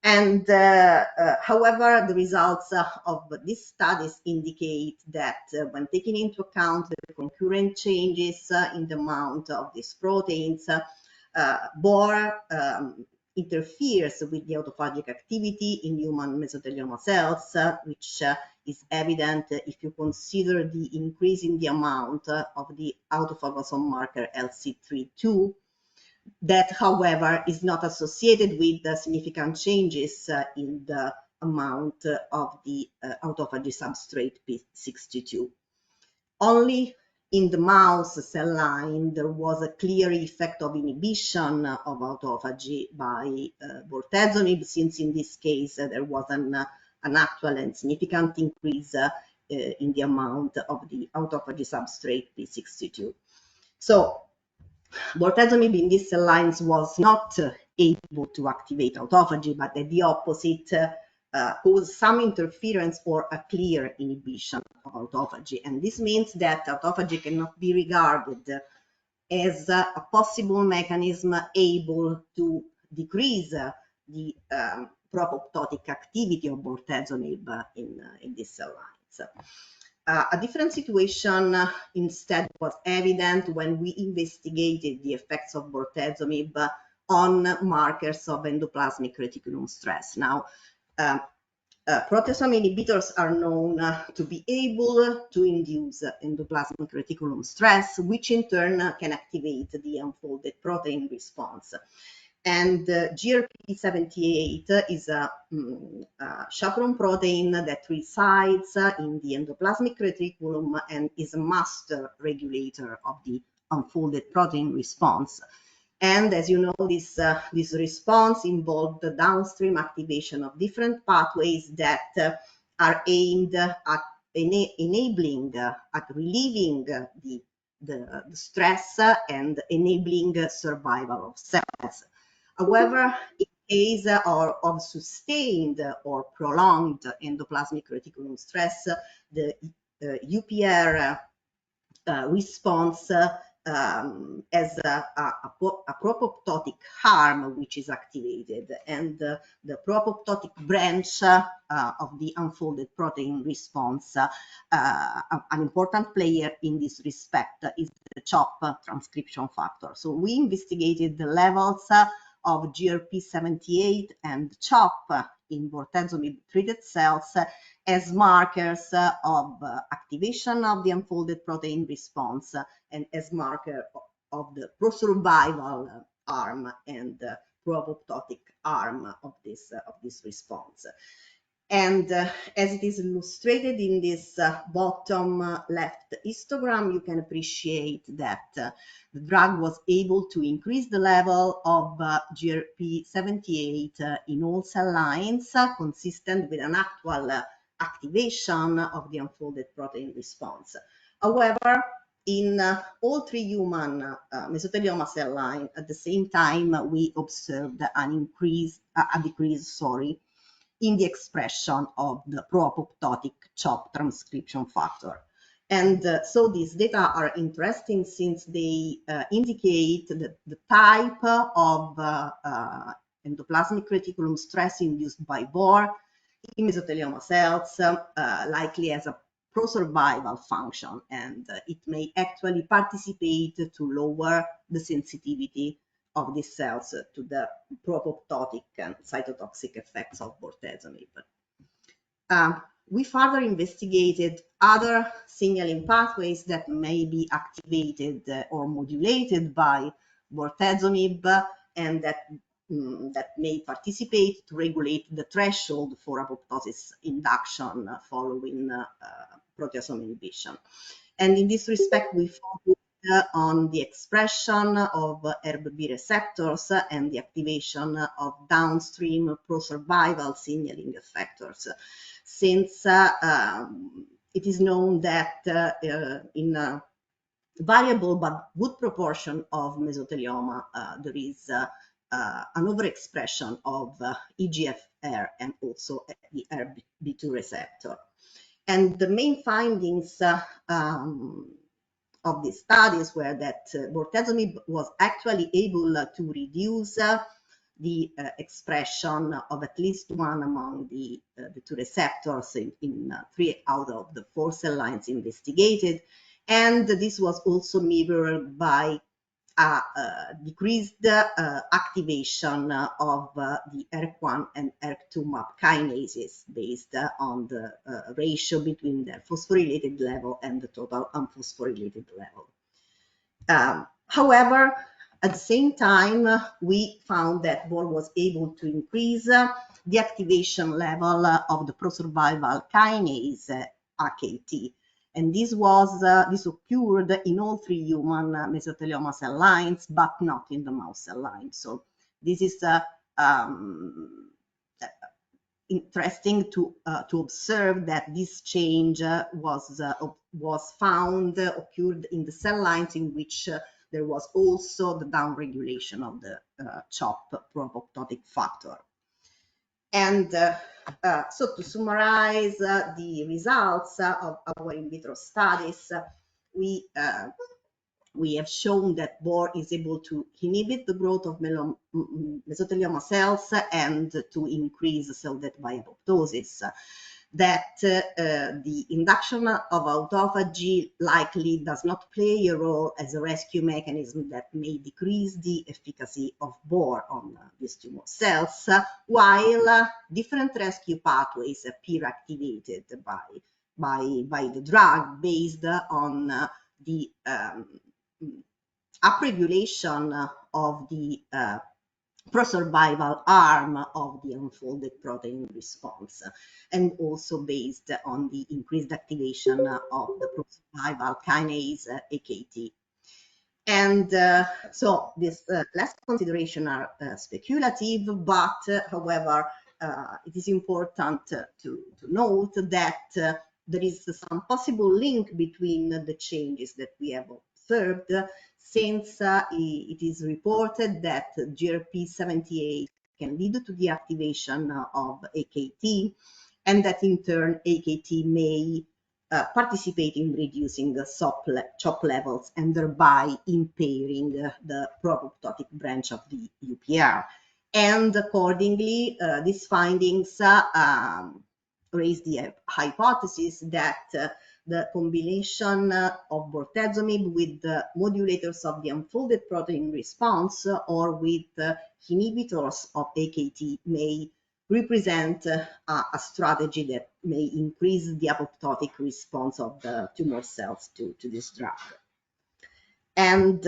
And however, the results of these studies indicate that when taking into account the concurrent changes in the amount of these proteins, BOR interferes with the autophagic activity in human mesothelioma cells, which is evident if you consider the increase in the amount of the autophagosome marker LC32, that, however, is not associated with significant changes in the amount of the autophagy substrate P62. Only in the mouse cell line, there was a clear effect of inhibition of autophagy by bortezomib, since in this case there was an actual and significant increase in the amount of the autophagy substrate P62. So bortezomib in these cell lines was not able to activate autophagy, but at the opposite, caused some interference or a clear inhibition of autophagy. And this means that autophagy cannot be regarded as a possible mechanism able to decrease the propoptotic activity of bortezomib in these cell lines. A different situation instead was evident when we investigated the effects of bortezomib on markers of endoplasmic reticulum stress. Now, proteasome inhibitors are known to be able to induce endoplasmic reticulum stress, which in turn can activate the unfolded protein response. And GRP78 is a chaperone protein that resides in the endoplasmic reticulum and is a master regulator of the unfolded protein response. And as you know, this response involved the downstream activation of different pathways that are aimed at enabling, at relieving the stress and enabling survival of cells. However, in case of sustained or prolonged endoplasmic reticulum stress, the UPR response as a propoptotic arm which is activated, and the propoptotic branch of the unfolded protein response, an important player in this respect is the CHOP transcription factor. So we investigated the levels of GRP78 and CHOP in bortezomib treated cells as markers of activation of the unfolded protein response and as marker of the pro-survival arm and propoptotic arm of this response. And as it is illustrated in this bottom left histogram, you can appreciate that the drug was able to increase the level of GRP78 in all cell lines, consistent with an actual activation of the unfolded protein response. However, in all three human mesothelioma cell lines, at the same time, we observed a decrease, in the expression of the pro-apoptotic CHOP transcription factor. And so these data are interesting since they indicate the type of endoplasmic reticulum stress induced by Bohr in mesothelioma cells likely has a pro-survival function, and it may actually participate to lower the sensitivity of these cells to the pro-apoptotic and cytotoxic effects of bortezomib. We further investigated other signaling pathways that may be activated or modulated by bortezomib and that may participate to regulate the threshold for apoptosis induction following proteasome inhibition. And in this respect, we focused on the expression of ERB receptors and the activation of downstream pro-survival signaling effectors, since it is known that in a variable but good proportion of mesothelioma, there is an overexpression of EGFR and also the ERB2 receptor. And the main findings of these studies were that bortezomib was actually able to reduce the expression of at least one among the two receptors in 3 out of the 4 cell lines investigated. And this was also mirrored by decreased activation of the ERK1 and ERK2 MAP kinases based on the ratio between their phosphorylated level and the total unphosphorylated level. However, at the same time, we found that Bohr was able to increase the activation level of the pro-survival kinase AKT. And this occurred in all 3 human mesothelioma cell lines, but not in the mouse cell line. So this is interesting to observe that this change occurred in the cell lines in which there was also the downregulation of the CHOP pro-apoptotic factor. And so to summarize the results of our in vitro studies, we have shown that Bohr is able to inhibit the growth of mesothelioma cells and to increase cell death by apoptosis. That the induction of autophagy likely does not play a role as a rescue mechanism that may decrease the efficacy of Bohr on these tumor cells, while different rescue pathways appear activated by the drug based on the upregulation of the pro-survival arm of the unfolded protein response, and also based on the increased activation of the pro-survival kinase AKT. And so these last considerations are speculative, but however, it is important to note that there is some possible link between the changes that we have observed, since it is reported that GRP78 can lead to the activation of AKT, and that in turn AKT may participate in reducing the CHOP levels and thereby impairing the pro-apoptotic branch of the UPR. And accordingly, these findings raise the hypothesis that the combination of bortezomib with the modulators of the unfolded protein response or with inhibitors of AKT may represent a strategy that may increase the apoptotic response of the tumor cells to this drug. And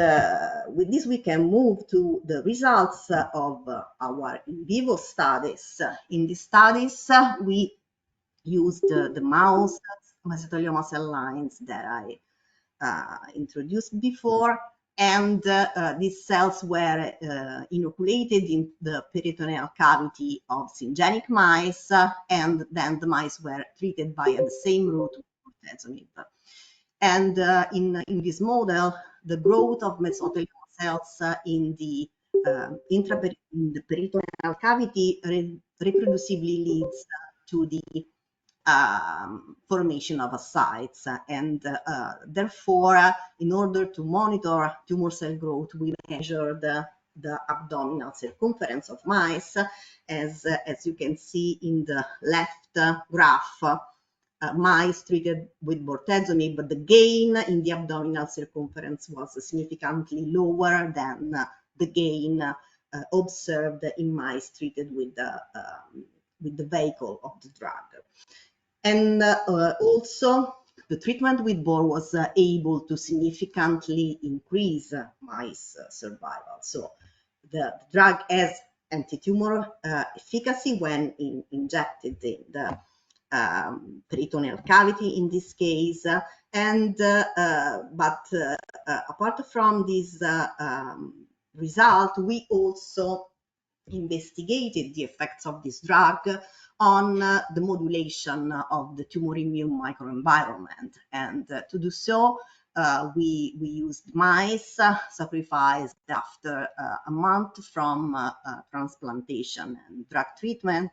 with this, we can move to the results of our in vivo studies. In these studies, we used the mouse mesothelioma cell lines that I introduced before, and these cells were inoculated in the peritoneal cavity of syngenic mice, and then the mice were treated via the same route with bortezomib. And in this model, the growth of mesothelioma cells in the peritoneal cavity reproducibly leads to the formation of ascites. And therefore, in order to monitor tumor cell growth, we measured the abdominal circumference of mice. As you can see in the left graph, mice treated with bortezomib, but the gain in the abdominal circumference was significantly lower than the gain observed in mice treated with the vehicle of the drug. And also, the treatment with BOR was able to significantly increase mice survival. So the drug has anti-tumor efficacy when injected in the peritoneal cavity in this case, but apart from this result, we also investigated the effects of this drug on the modulation of the tumor immune microenvironment. And to do so, we used mice sacrificed after a month from transplantation and drug treatment,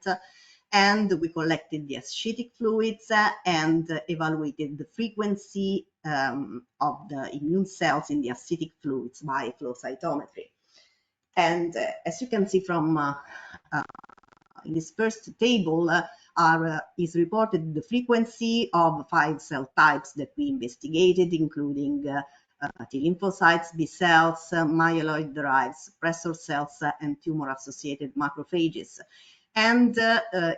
and we collected the ascitic fluids and evaluated the frequency of the immune cells in the ascitic fluids by flow cytometry. And as you can see from in this first table, is reported the frequency of 5 cell types that we investigated, including T lymphocytes, B cells, myeloid-derived suppressor cells, and tumor-associated macrophages. And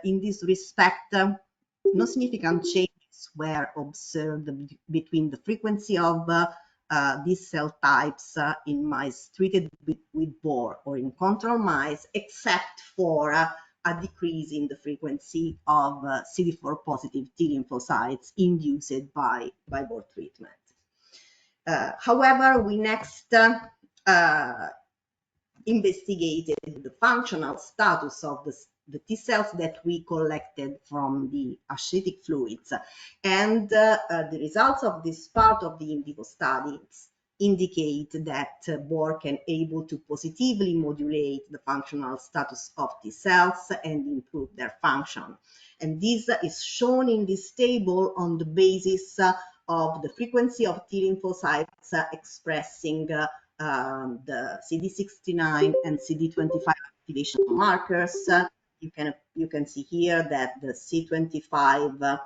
in this respect, no significant changes were observed between the frequency of these cell types in mice treated with BOR or in control mice, except for a decrease in the frequency of CD4 positive T lymphocytes induced by BOR treatment. However, we next investigated the functional status of the T cells that we collected from the ascitic fluids. And the results of this part of the in vivo studies indicate that BOR can able to positively modulate the functional status of T cells and improve their function. And this is shown in this table on the basis of the frequency of T lymphocytes expressing the CD69 and CD25 activation markers. You can see here that the C25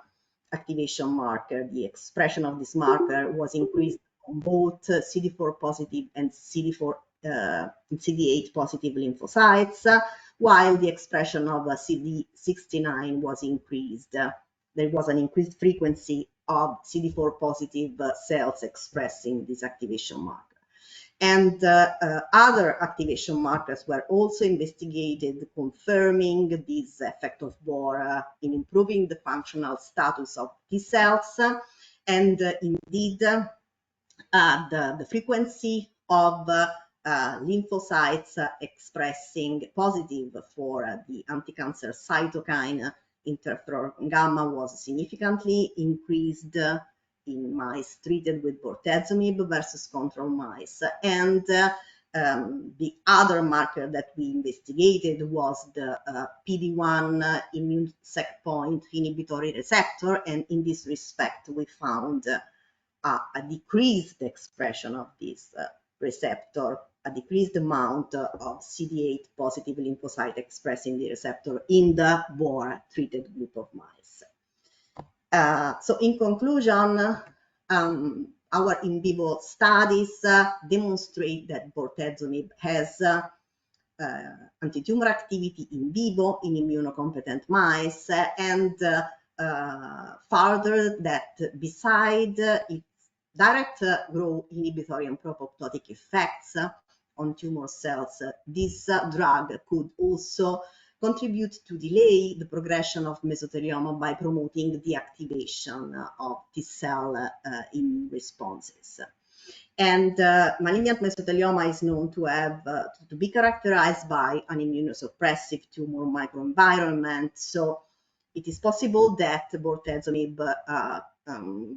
activation marker, the expression of this marker was increased on both CD4 positive and CD8 positive lymphocytes, while the expression of CD69 was increased. There was an increased frequency of CD4 positive cells expressing this activation marker. And other activation markers were also investigated, confirming this effect of BOR in improving the functional status of T cells. And indeed, the frequency of lymphocytes expressing positive for the anti-cancer cytokine interferon gamma was significantly increased in mice treated with bortezomib versus control mice. And the other marker that we investigated was the PD-1 immune checkpoint inhibitory receptor, and in this respect we found a decreased expression of this receptor, a decreased amount of CD8 positive lymphocyte expressing the receptor in the BOR treated group of mice. So in conclusion, our in vivo studies demonstrate that bortezomib has anti-tumor activity in vivo in immunocompetent mice, and further that beside its direct growth inhibitory and pro-apoptotic effects on tumor cells, this drug could also contribute to delay the progression of mesothelioma by promoting the activation of T cell immune responses. And malignant mesothelioma is known to have to be characterized by an immunosuppressive tumor microenvironment. So it is possible that bortezomib,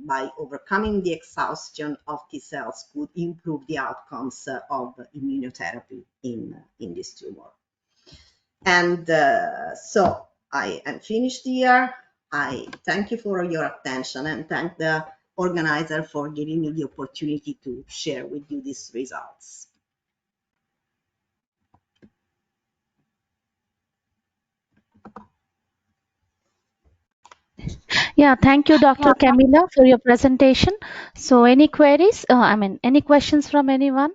by overcoming the exhaustion of T cells, could improve the outcomes of immunotherapy in this tumor. And so I am finished here. I thank you for your attention and thank the organizer for giving me the opportunity to share with you these results. Yeah, thank you, Dr. Camilla, for your presentation. So, any queries? Any questions from anyone?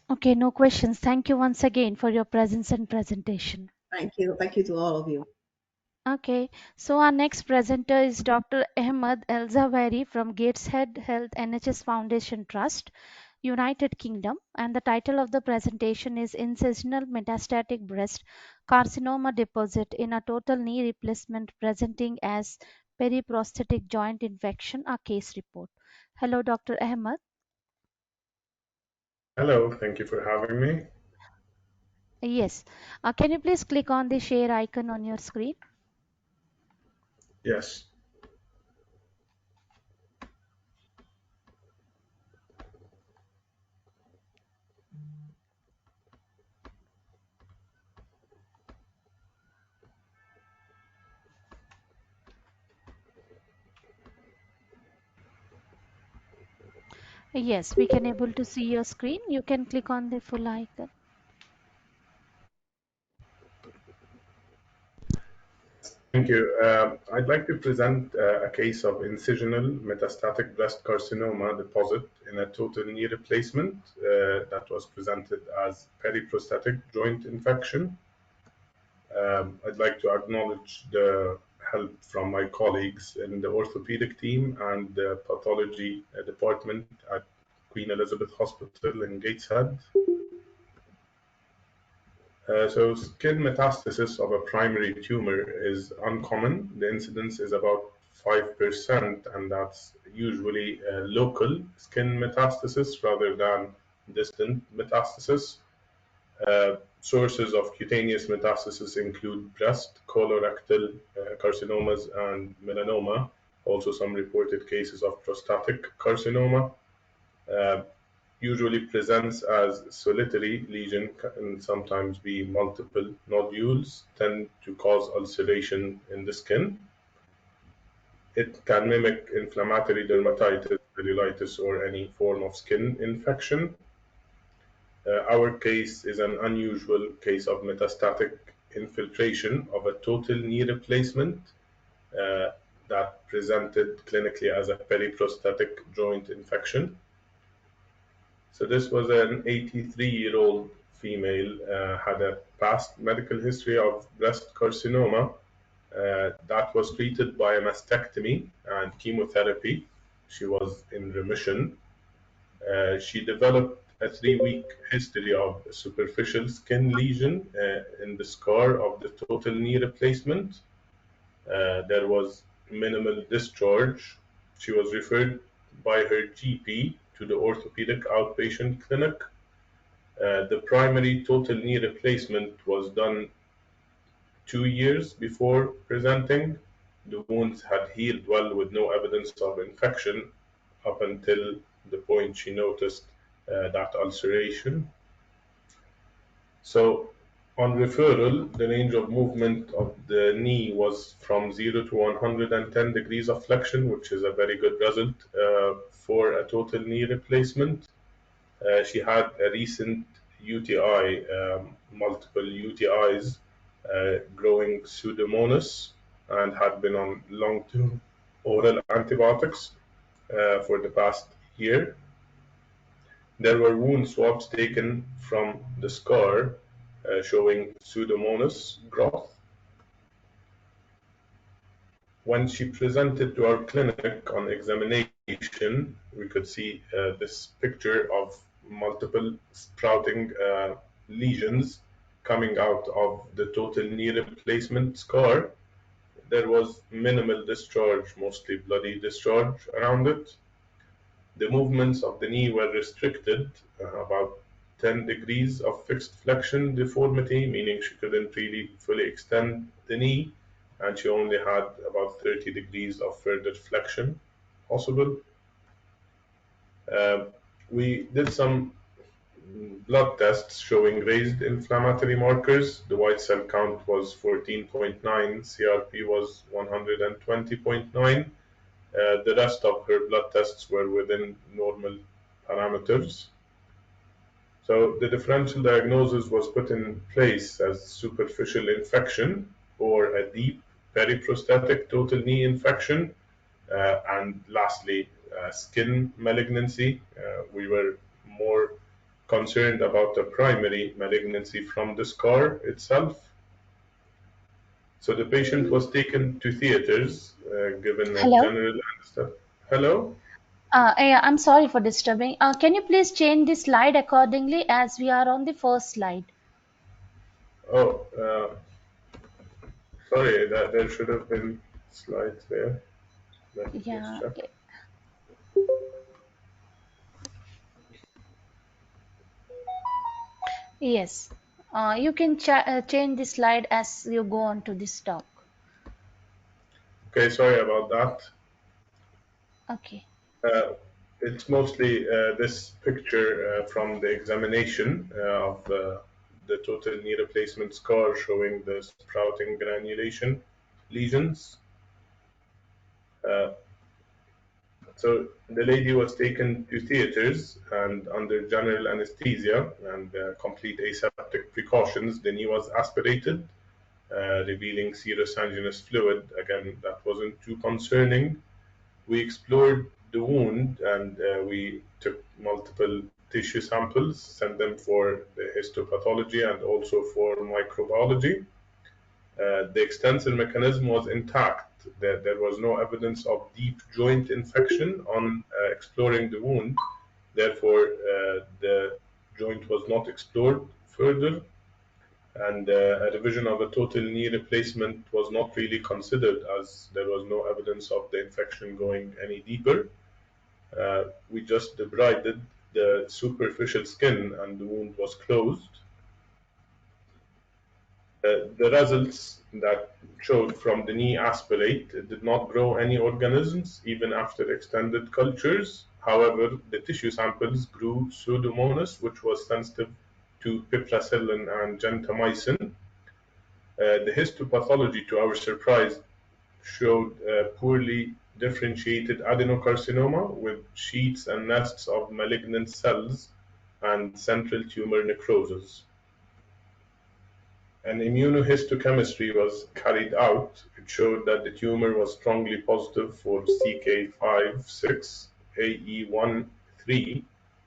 Okay, no questions. Thank you once again for your presence and presentation. Thank you. Thank you to all of you. Okay, so our next presenter is Dr. Ahmed El Zawahiri from Gateshead Health NHS Foundation Trust, United Kingdom, and the title of the presentation is Incisional Metastatic Breast Carcinoma Deposit in a Total Knee Replacement Presenting as Periprosthetic Joint Infection, a Case Report. Hello, Dr. Ahmed. Hello, thank you for having me. Yes, can you please click on the share icon on your screen? Yes. Yes, we can able to see your screen. You can click on the full icon. Thank you. I'd like to present a case of incisional metastatic breast carcinoma deposit in a total knee replacement that was presented as periprosthetic joint infection. I'd like to acknowledge the help from my colleagues in the orthopedic team and the pathology department at Queen Elizabeth Hospital in Gateshead. So skin metastasis of a primary tumor is uncommon. The incidence is about 5%, and that's usually local skin metastasis rather than distant metastasis. Sources of cutaneous metastasis include breast, colorectal carcinomas, and melanoma. Also, some reported cases of prostatic carcinoma. Uh, Usually presents as solitary lesion and sometimes be multiple nodules, tend to cause ulceration in the skin. It can mimic inflammatory dermatitis, cellulitis, or any form of skin infection. Our case is an unusual case of metastatic infiltration of a total knee replacement uh, that presented clinically as a periprosthetic joint infection. So this was an 83-year-old female, had a past medical history of breast carcinoma that was treated by a mastectomy and chemotherapy. She was in remission. She developed a 3-week history of superficial skin lesion in the scar of the total knee replacement. There was minimal discharge. She was referred by her GP to the orthopedic outpatient clinic. The primary total knee replacement was done 2 years before presenting. The wounds had healed well with no evidence of infection up until the point she noticed that ulceration. So, on referral, the range of movement of the knee was from 0 to 110 degrees of flexion, which is a very good result for a total knee replacement. She had a recent UTI, multiple UTIs, growing pseudomonas, and had been on long-term oral antibiotics for the past year. There were wound swabs taken from the scar showing pseudomonas growth. When she presented to our clinic on examination, we could see this picture of multiple sprouting lesions coming out of the total knee replacement scar. There was minimal discharge, mostly bloody discharge around it. The movements of the knee were restricted, about 10 degrees of fixed flexion deformity, meaning she couldn't really fully extend the knee, and she only had about 30 degrees of further flexion possible. We did some blood tests showing raised inflammatory markers. The white cell count was 14.9, CRP was 120.9. The rest of her blood tests were within normal parameters. So the differential diagnosis was put in place as superficial infection or a deep periprostatic total knee infection, and lastly, skin malignancy. We were more concerned about the primary malignancy from the scar itself. So the patient was taken to theaters, given a Hello. general anesthesia. Hello? Yeah, I'm sorry for disturbing. Can you please change the slide accordingly as we are on the first slide? Oh, sorry, that there should have been slides there. Let me just Yeah. check. Yes. You can change the slide as you go on to this talk. Okay, sorry about that. Okay. It's mostly this picture from the examination of the total knee replacement scar showing the sprouting granulation lesions. Uh, so the lady was taken to theaters and under general anesthesia and complete aseptic precautions. The knee was aspirated, revealing serous sanguineous fluid. Again, that wasn't too concerning. We explored the wound and we took multiple tissue samples, sent them for the histopathology and also for microbiology. The extensor mechanism was intact. There was no evidence of deep joint infection on exploring the wound. Therefore, the joint was not explored further, and a revision of a total knee replacement was not really considered as there was no evidence of the infection going any deeper. We just debrided the superficial skin and the wound was closed. The results that showed from the knee aspirate did not grow any organisms even after extended cultures. However, the tissue samples grew Pseudomonas, which was sensitive to piperacillin and gentamicin. The histopathology, to our surprise, showed poorly differentiated adenocarcinoma with sheets and nests of malignant cells and central tumor necrosis. An immunohistochemistry was carried out. It showed that the tumor was strongly positive for CK5-6, AE1-3,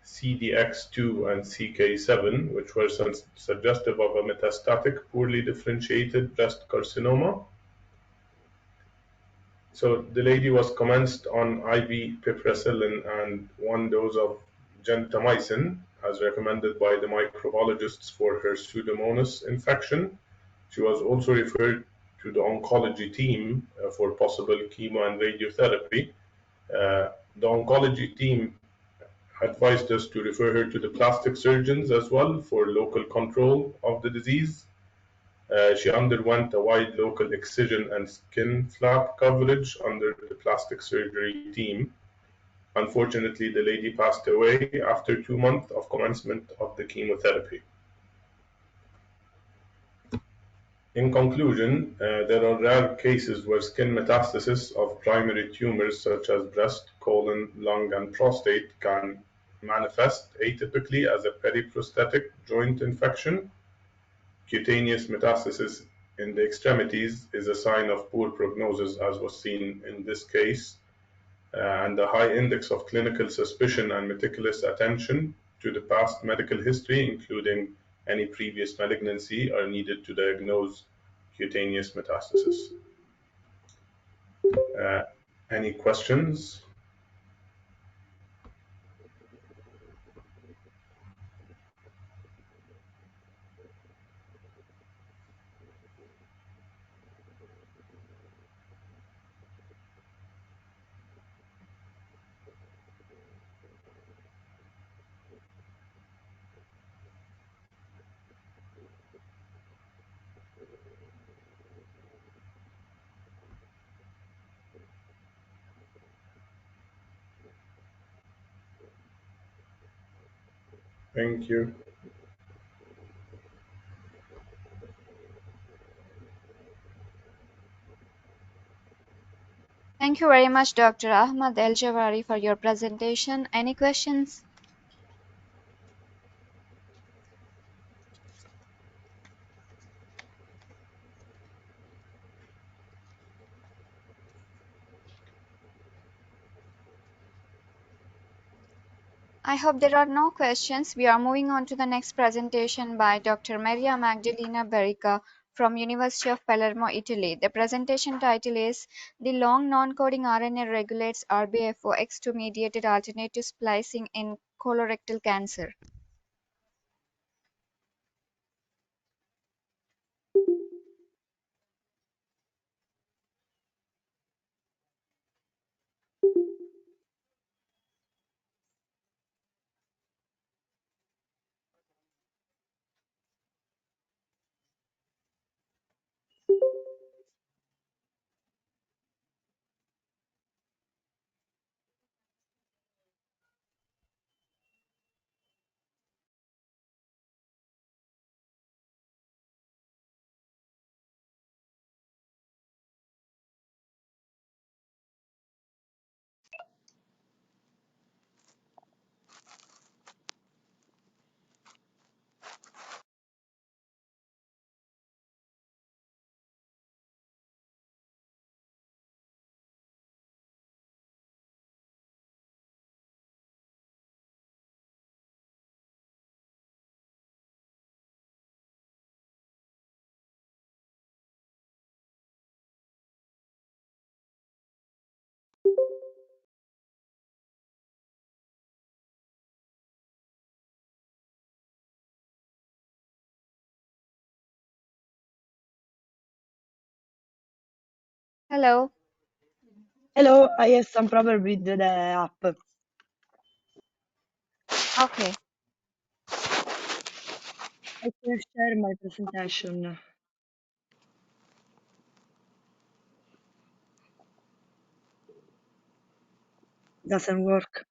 CDX2, and CK7, which were suggestive of a metastatic, poorly differentiated breast carcinoma. So the lady was commenced on IV piperacillin and 1 dose of gentamicin as recommended by the microbiologists for her Pseudomonas infection. She was also referred to the oncology team for possible chemo and radiotherapy. The oncology team advised us to refer her to the plastic surgeons as well for local control of the disease. She underwent a wide local excision and skin flap coverage under the plastic surgery team. Unfortunately, the lady passed away after 2 months of commencement of the chemotherapy. In conclusion, there are rare cases where skin metastasis of primary tumors such as breast, colon, lung, and prostate can manifest atypically as a periprostatic joint infection. Cutaneous metastasis in the extremities is a sign of poor prognosis, as was seen in this case, and a high index of clinical suspicion and meticulous attention to the past medical history, including any previous malignancy, are needed to diagnose cutaneous metastasis. Any questions? Thank you. Thank you very much, Dr. Ahmad El-Jawari, for your presentation. Any questions? I hope there are no questions. We are moving on to the next presentation by Dr. Maria Magdalena Berica from University of Palermo, Italy. The presentation title is The Long Non-Coding RNA Regulates RBFOX2-Mediated Alternative Splicing in Colorectal Cancer. Hello. Hello, I have some problem with the app. Okay. I can share my presentation. Doesn't work.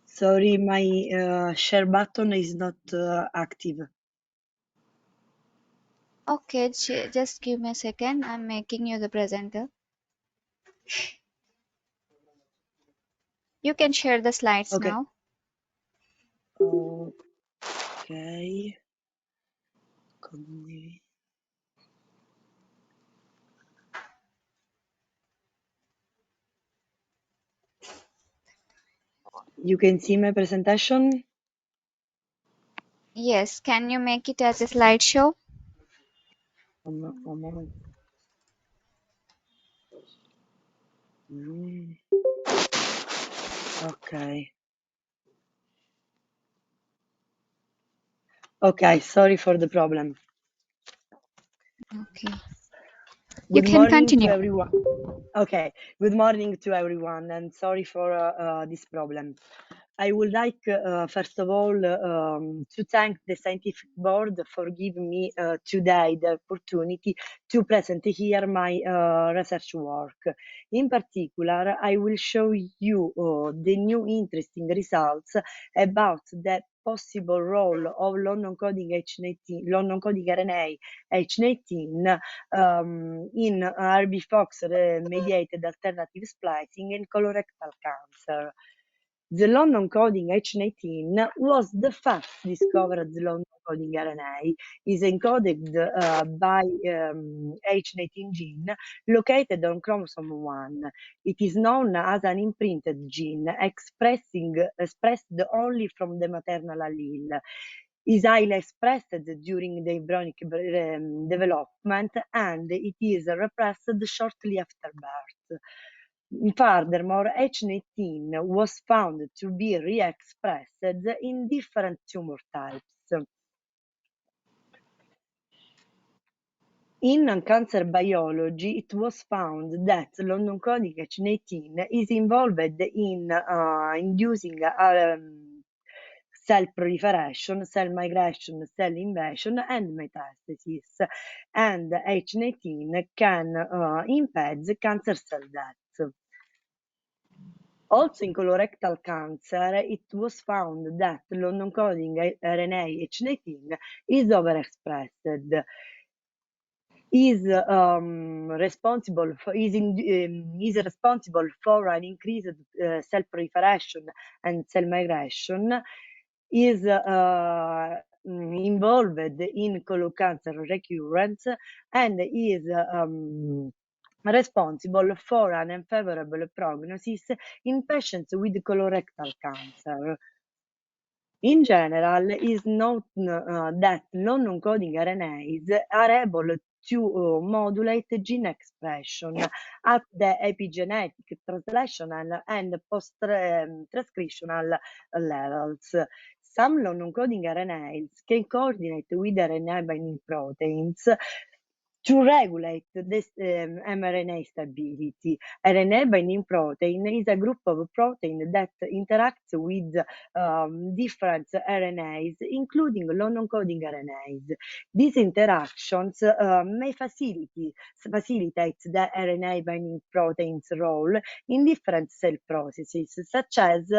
Sorry, my share button is not active. Okay, just give me a second. I'm making you the presenter. You can share the slides Okay. now. Okay. You can see my presentation? Yes, can you make it as a slideshow? One moment. Okay. Okay, sorry for the problem. Okay. You Good can morning to continue. everyone. Okay, good morning to everyone, and sorry for this problem. I would like, first of all, to thank the scientific board for giving me today the opportunity to present here my research work. In particular, I will show you the new interesting results about the possible role of long non-coding RNA H19 in RB-Fox mediated alternative splicing in colorectal cancer. The long non-coding H19 was the first discovered long non-coding RNA, is encoded by H19 gene located on chromosome 1. It is known as an imprinted gene expressed only from the maternal allele. Is highly expressed during the embryonic development, and it is repressed shortly after birth. Furthermore, H19 was found to be re-expressed in different tumor types. In cancer biology, it was found that long non-coding H19 is involved in inducing cell proliferation, cell migration, cell invasion, and metastasis. And H19 can impede cancer cell death. Also in colorectal cancer, it was found that long-encoding RNA H19 is overexpressed. Is responsible for an increased cell proliferation and cell migration, is involved in colon cancer recurrence, and is responsible for an unfavorable prognosis in patients with colorectal cancer. In general, it is known that non-encoding RNAs are able to modulate gene expression at the epigenetic, translational, and post-transcriptional levels. Some non-encoding RNAs can coordinate with RNA binding proteins to regulate this mRNA stability. RNA binding protein is a group of protein that interacts with different RNAs, including long-encoding RNAs. These interactions may facilitate the RNA binding protein's role in different cell processes, such as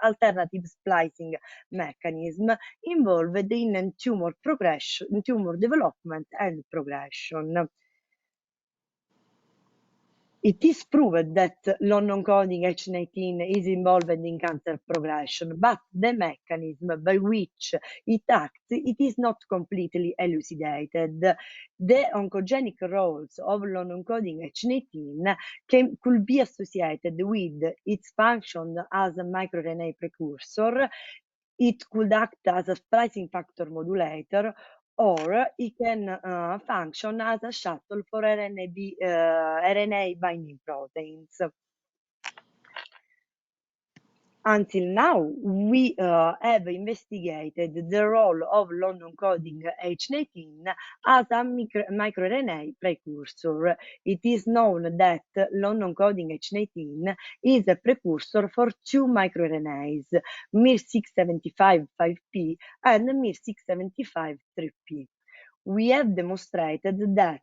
alternative splicing mechanism involved in tumor progression, tumor development and progression. It is proved that non-encoding H19 is involved in cancer progression, but the mechanism by which it acts, it is not completely elucidated. The oncogenic roles of non-encoding H19 could be associated with its function as a microRNA precursor. It could act as a splicing factor modulator, or it can function as a shuttle for RNA binding proteins. Until now, we have investigated the role of long-encoding H19 as a microRNA precursor. It is known that long-encoding H19 is a precursor for two microRNAs, miR675-5P and miR675-3P. We have demonstrated that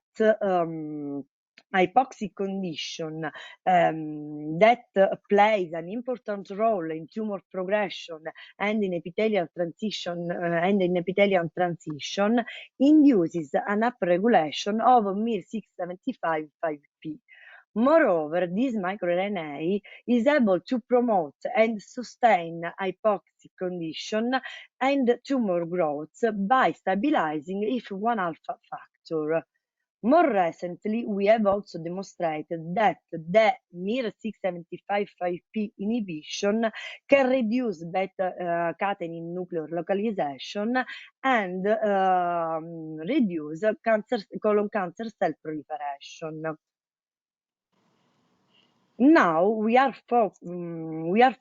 hypoxic condition that plays an important role in tumor progression and in epithelial transition induces an upregulation of miR675-5P. Moreover, this microRNA is able to promote and sustain hypoxic condition and tumor growth by stabilizing IF1 alpha factor. More recently, we have also demonstrated that the miR675-5P inhibition can reduce beta-catenin nuclear localization and reduce colon cancer cell proliferation. Now we are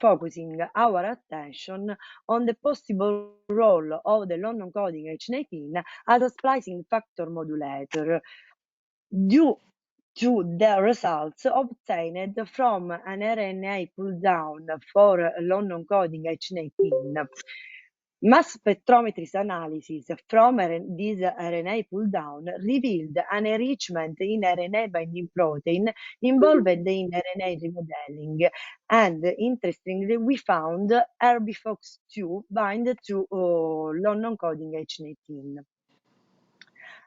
focusing our attention on the possible role of the long-encoding H19 as a splicing factor modulator, due to the results obtained from an RNA pull-down for long-encoding H19. Mass spectrometry analysis from this RNA pull-down revealed an enrichment in RNA binding protein involved in RNA remodeling, and interestingly, we found RBFOX2 bind to long-encoding H19.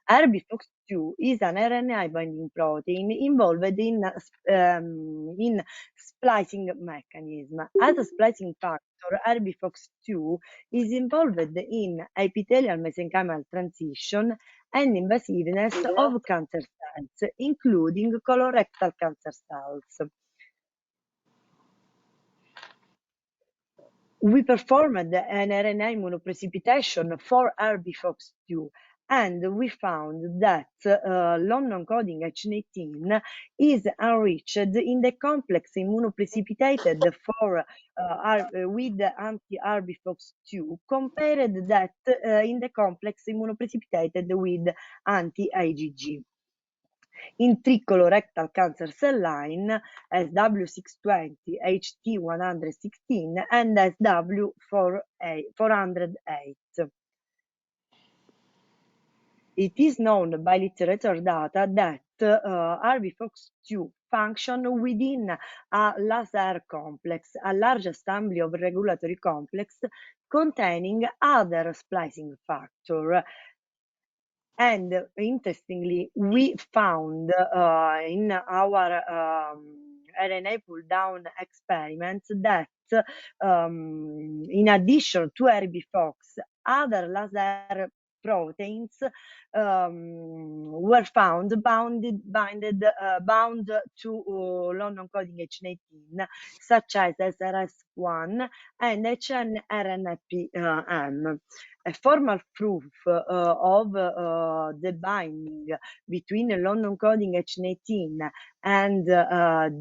RBFOX2 is an RNA binding protein involved in splicing mechanism. As a splicing factor, RBFOX2 is involved in epithelial mesenchymal transition and invasiveness of cancer cells, including colorectal cancer cells. We performed an RNA immunoprecipitation for RBFOX2, and we found that long-encoding H19 is enriched in the complex immunoprecipitated with anti-RBFOX2 compared that in the complex immunoprecipitated with anti-IgG. in colorectal cancer cell line SW620, HT116, and SW408. It is known by literature data that RBFOX2 function within a laser complex, a large assembly of regulatory complex containing other splicing factor. And interestingly, we found in our RNA pull-down experiments that in addition to RBFOX, other laser proteins were found bound to long-non-coding H18, such as SRS1 and HNRNP-M. A formal proof of the binding between long-non-coding H18 and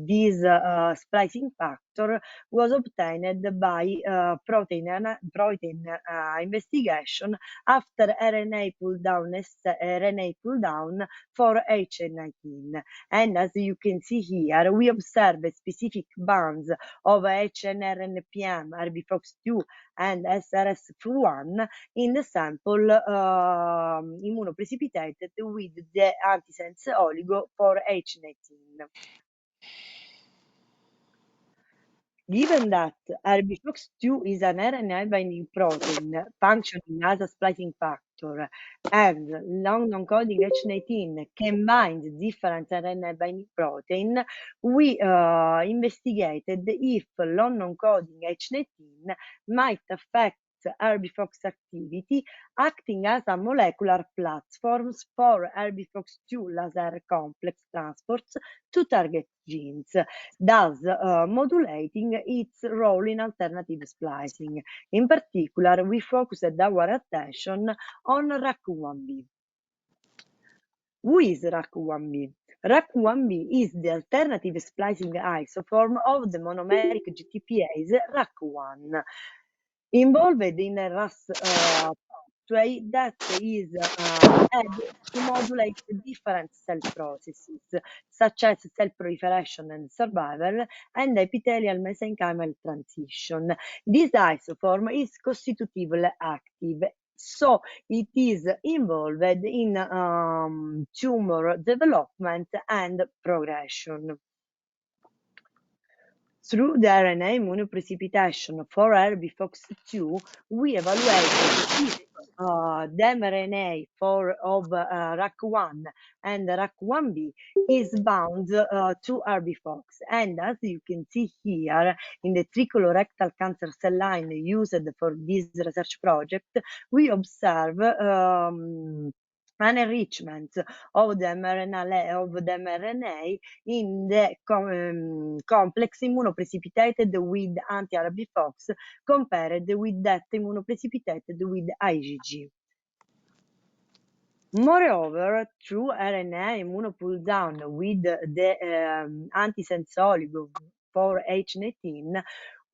this splicing factor was obtained by protein investigation after RNA pull-down for H19. And as you can see here, we observe specific bands of HNRNPM, RBFOX2, and SRS1 in the sample immunoprecipitated with the antisense oligo for H19. Given that RBFOX2 is an RNA binding protein functioning as a splicing factor and long-non-coding H19 can bind different RNA binding protein, we investigated if long-non-coding H19 might affect RBFOX activity, acting as a molecular platform for RBFOX2 laser complex transports to target genes, thus modulating its role in alternative splicing. In particular, we focused our attention on RAC1b. Who is RAC1b? RAC1b is the alternative splicing isoform of the monomeric GTPase RAC1, involved in a RAS pathway that is able to modulate different cell processes, such as cell proliferation and survival, and epithelial mesenchymal transition. This isoform is constitutively active, so it is involved in tumor development and progression. Through the RNA immunoprecipitation for RBFOX2, we evaluated if the mRNA of RAC1 and RAC1b is bound to RBFOX. And as you can see here in the colorectal cancer cell line used for this research project, we observe an enrichment of the mRNA in the complex immunoprecipitated with anti-RBFOX compared with that immunoprecipitated with IgG. Moreover, through RNA immunopull-down with the antisense oligo for H19,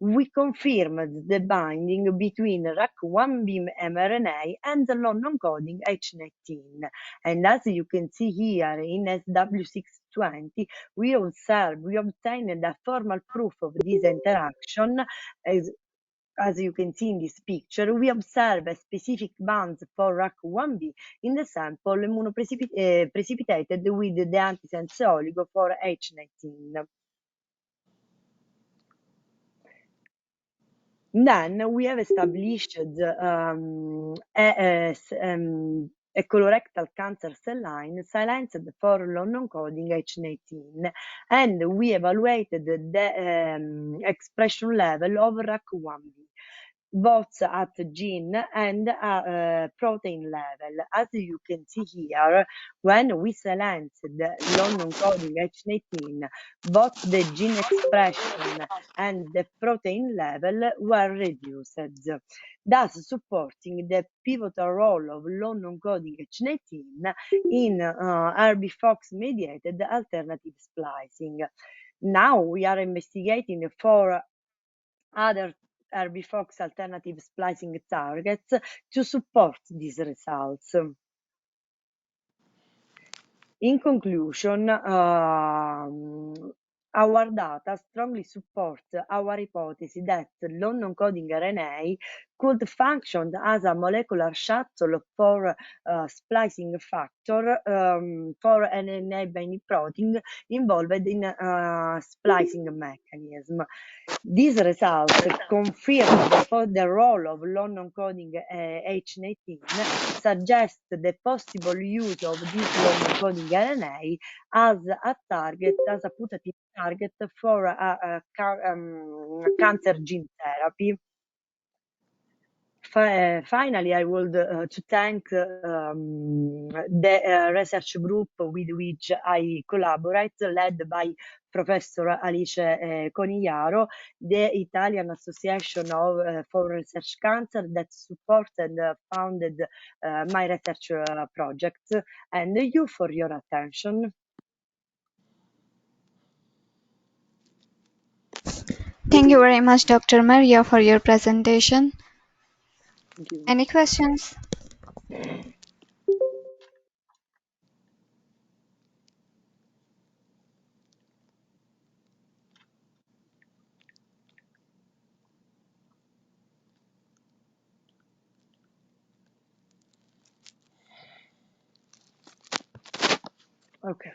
we confirmed the binding between RAC1b mRNA and the non-coding H19. And as you can see here in SW620, we obtained a formal proof of this interaction. As you can see in this picture, we observe a specific bands for RAC1b in the sample precipitated with the antisense oligo for H19. Then we have established a colorectal cancer cell line silenced for non-coding H19, and we evaluated the expression level of RAC1b, both at gene and protein level. As you can see here, when we silenced the non-coding H19, both the gene expression and the protein level were reduced, thus supporting the pivotal role of non-coding H19 in RBFOX-mediated alternative splicing. Now we are investigating for other RBFOX alternative splicing targets to support these results. In conclusion, our data strongly support our hypothesis that long-non-coding RNA could function as a molecular shuttle for splicing factor for an RNA binding protein involved in splicing mechanism. These results confirm the role of long non-coding H19, suggest the possible use of this long non-coding RNA as a putative target for cancer gene therapy. Finally, I would to thank the research group with which I collaborate, led by Professor Alice Conigliaro, the Italian Association for Research Cancer that supported founded my research project, and you for your attention. Thank you very much, Dr. Maria, for your presentation. Thank you. Any questions? Okay.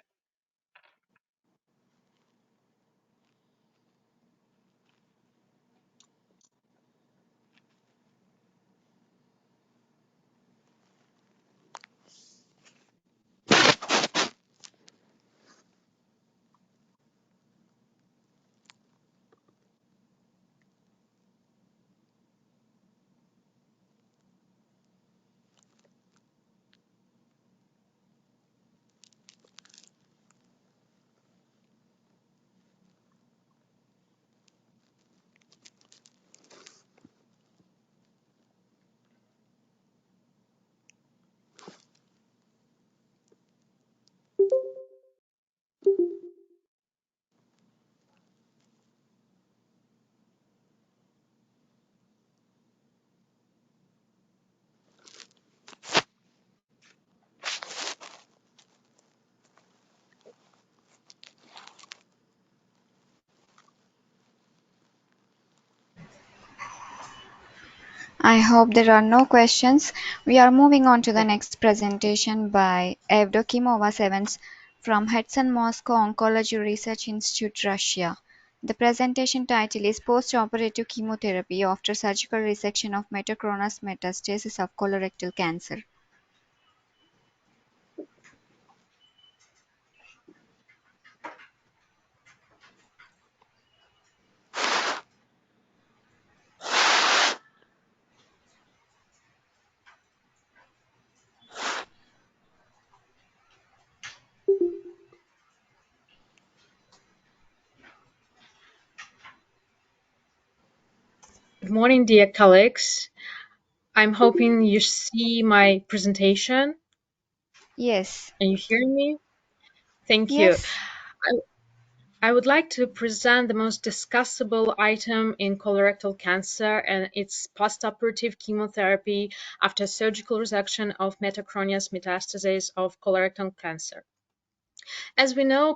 I hope there are no questions. We are moving on to the next presentation by Evdokimova Sevens from Hudson Moscow Oncology Research Institute, Russia. The presentation title is Post-Operative Chemotherapy After Surgical Resection of Metachronous Metastasis of Colorectal Cancer. Good morning, dear colleagues. I'm hoping you see my presentation Yes. and you hear me. Thank you. Yes. I would like to present the most discussable item in colorectal cancer and its postoperative chemotherapy after surgical resection of metachronous metastases of colorectal cancer. As we know,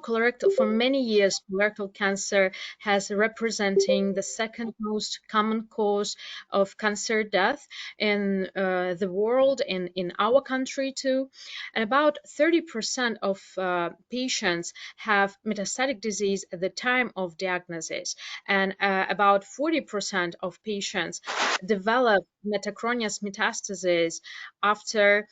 for many years, colorectal cancer has representing the second most common cause of cancer death in the world and in our country too. And about 30% of patients have metastatic disease at the time of diagnosis, and about 40% of patients develop metachronous metastases after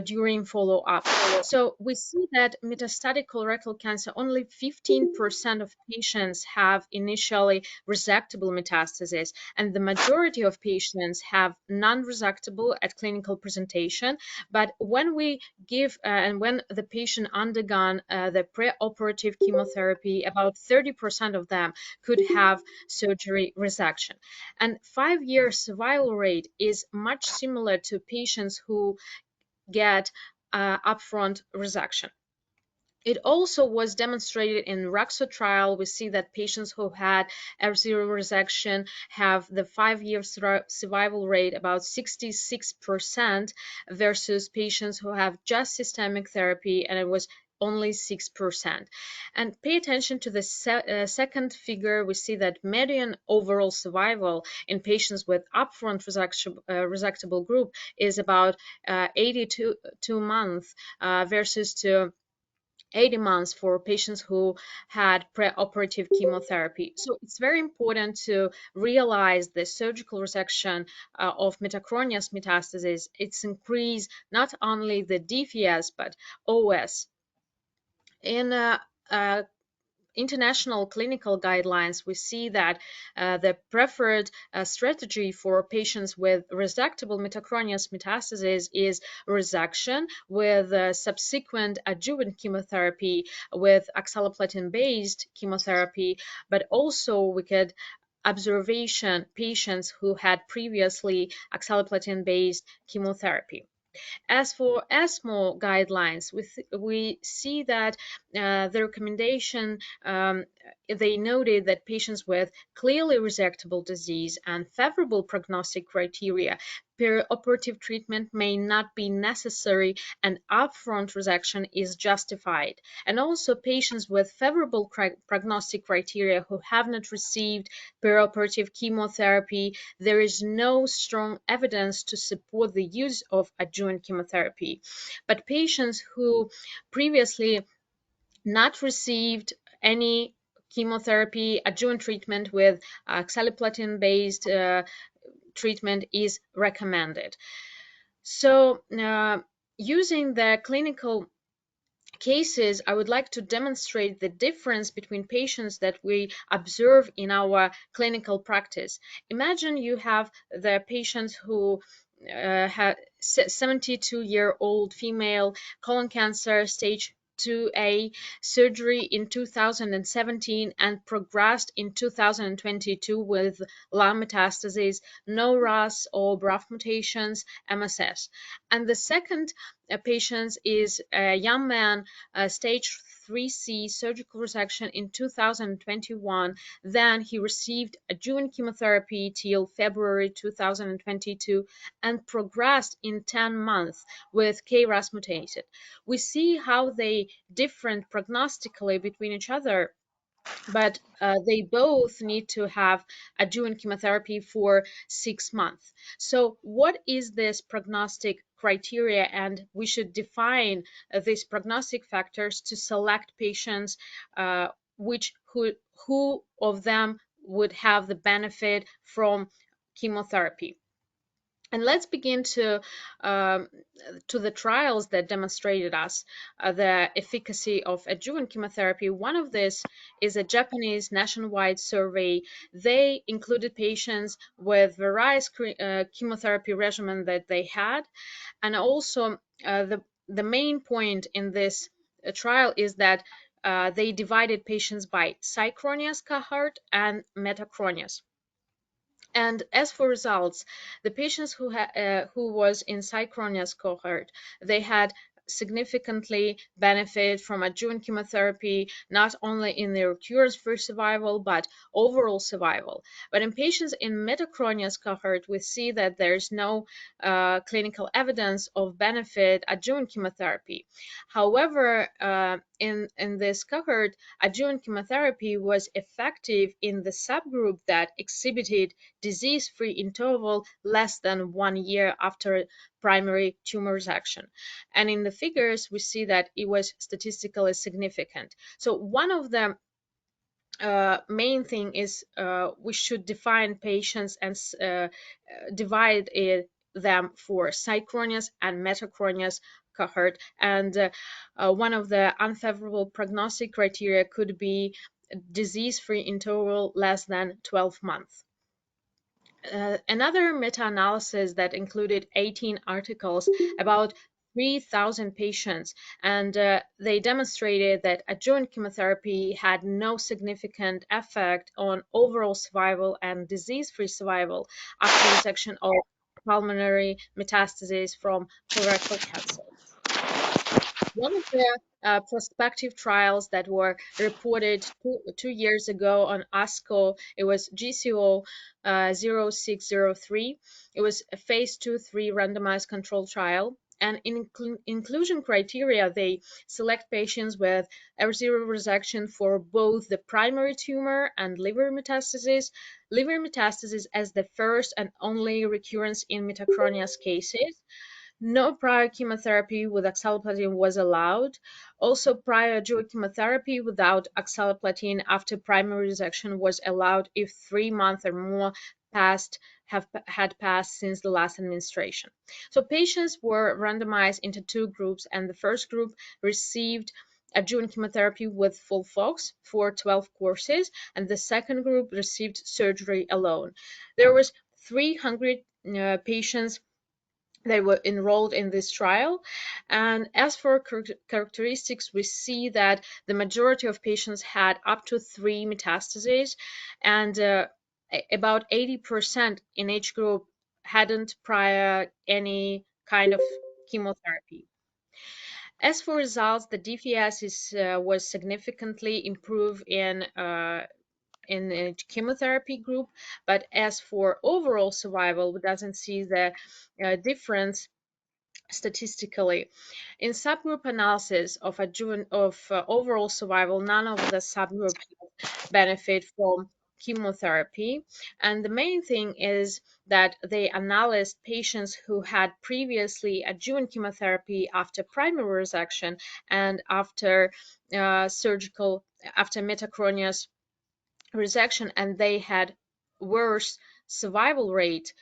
during follow-up. So we see that metastatic colorectal cancer, only 15% of patients have initially resectable metastases, and the majority of patients have non-resectable at clinical presentation. But when we give and when the patient undergone the preoperative chemotherapy, about 30% of them could have surgery resection. And 5-year survival rate is much similar to patients who get upfront resection. It also was demonstrated in RAXO trial. We see that patients who had F0 resection have the 5-year survival rate about 66% versus patients who have just systemic therapy, and it was only 6%. And pay attention to the second figure. We see that median overall survival in patients with upfront resectable group is about 82 months versus to 80 months for patients who had preoperative chemotherapy. So it's very important to realize the surgical resection of metacronius metastasis. It's increased not only the DPS but OS. In international clinical guidelines, we see that the preferred strategy for patients with resectable metacronius metastasis is resection with subsequent adjuvant chemotherapy with oxaliplatin-based chemotherapy, but also we could observation patients who had previously oxaliplatin-based chemotherapy. As for ESMO guidelines, we see that the recommendation, they noted that patients with clearly resectable disease and favorable prognostic criteria, perioperative treatment may not be necessary and upfront resection is justified. And also patients with favorable prognostic criteria who have not received perioperative chemotherapy, there is no strong evidence to support the use of adjuvant chemotherapy. But patients who previously not received any chemotherapy, adjuvant treatment with oxaliplatin-based treatment is recommended. So using the clinical cases, I would like to demonstrate the difference between patients that we observe in our clinical practice. Imagine you have the patients who had 72-year-old female, colon cancer, stage 2A, surgery in 2017 and progressed in 2022 with lung metastases, no RAS or BRAF mutations, MSS. And the second patient is a young man, stage 3C, surgical resection in 2021. Then he received adjuvant chemotherapy till February 2022 and progressed in 10 months with KRAS mutated. We see how they different prognostically between each other, but they both need to have adjuvant chemotherapy for 6 months. So what is this prognostic criteria? And we should define these prognostic factors to select patients who of them would have the benefit from chemotherapy. And let's begin to the trials that demonstrated us the efficacy of adjuvant chemotherapy. One of this is a Japanese nationwide survey. They included patients with various chemotherapy regimen that they had, and also the main point in this trial is that they divided patients by synchronious cohort and metacronious. And as for results, the patients who was in synchronious cohort, they had significantly benefit from adjuvant chemotherapy, not only in their recurrence-free survival, but overall survival. But in patients in metacronious cohort, we see that there's no clinical evidence of benefit adjuvant chemotherapy. However, in this cohort, adjuvant chemotherapy was effective in the subgroup that exhibited disease-free interval less than 1 year after primary tumor resection. And in the figures, we see that it was statistically significant. So one of the main thing is we should define patients and divide them for synchronious and metacronious cohort. And one of the unfavorable prognostic criteria could be disease-free interval less than 12 months. Another meta-analysis that included 18 articles about 3,000 patients, and they demonstrated that adjuvant chemotherapy had no significant effect on overall survival and disease-free survival after resection of pulmonary metastases from colorectal cancer. One of the prospective trials that were reported 2 years ago on ASCO, it was GCO 0603. It was a phase 2/3 randomized control trial. And in inclusion criteria, they select patients with R0 resection for both the primary tumor and liver metastasis as the first and only recurrence in metacronias cases. No prior chemotherapy with oxaliplatin was allowed. Also, prior adjuvant chemotherapy without oxaliplatin after primary resection was allowed if 3 months or more had passed since the last administration. So patients were randomized into two groups, and the first group received adjuvant chemotherapy with FOLFOX for 12 courses, and the second group received surgery alone. There was 300 patients they were enrolled in this trial. And as for characteristics, we see that the majority of patients had up to 3 metastases, and about 80% in each group hadn't prior any kind of chemotherapy. As for results, the DPS was significantly improved in a chemotherapy group, but as for overall survival, we doesn't see the difference statistically. In subgroup analysis of overall survival, none of the subgroups benefit from chemotherapy. And the main thing is that they analyzed patients who had previously adjuvant chemotherapy after primary resection and after metacronius resection, and they had worse survival rate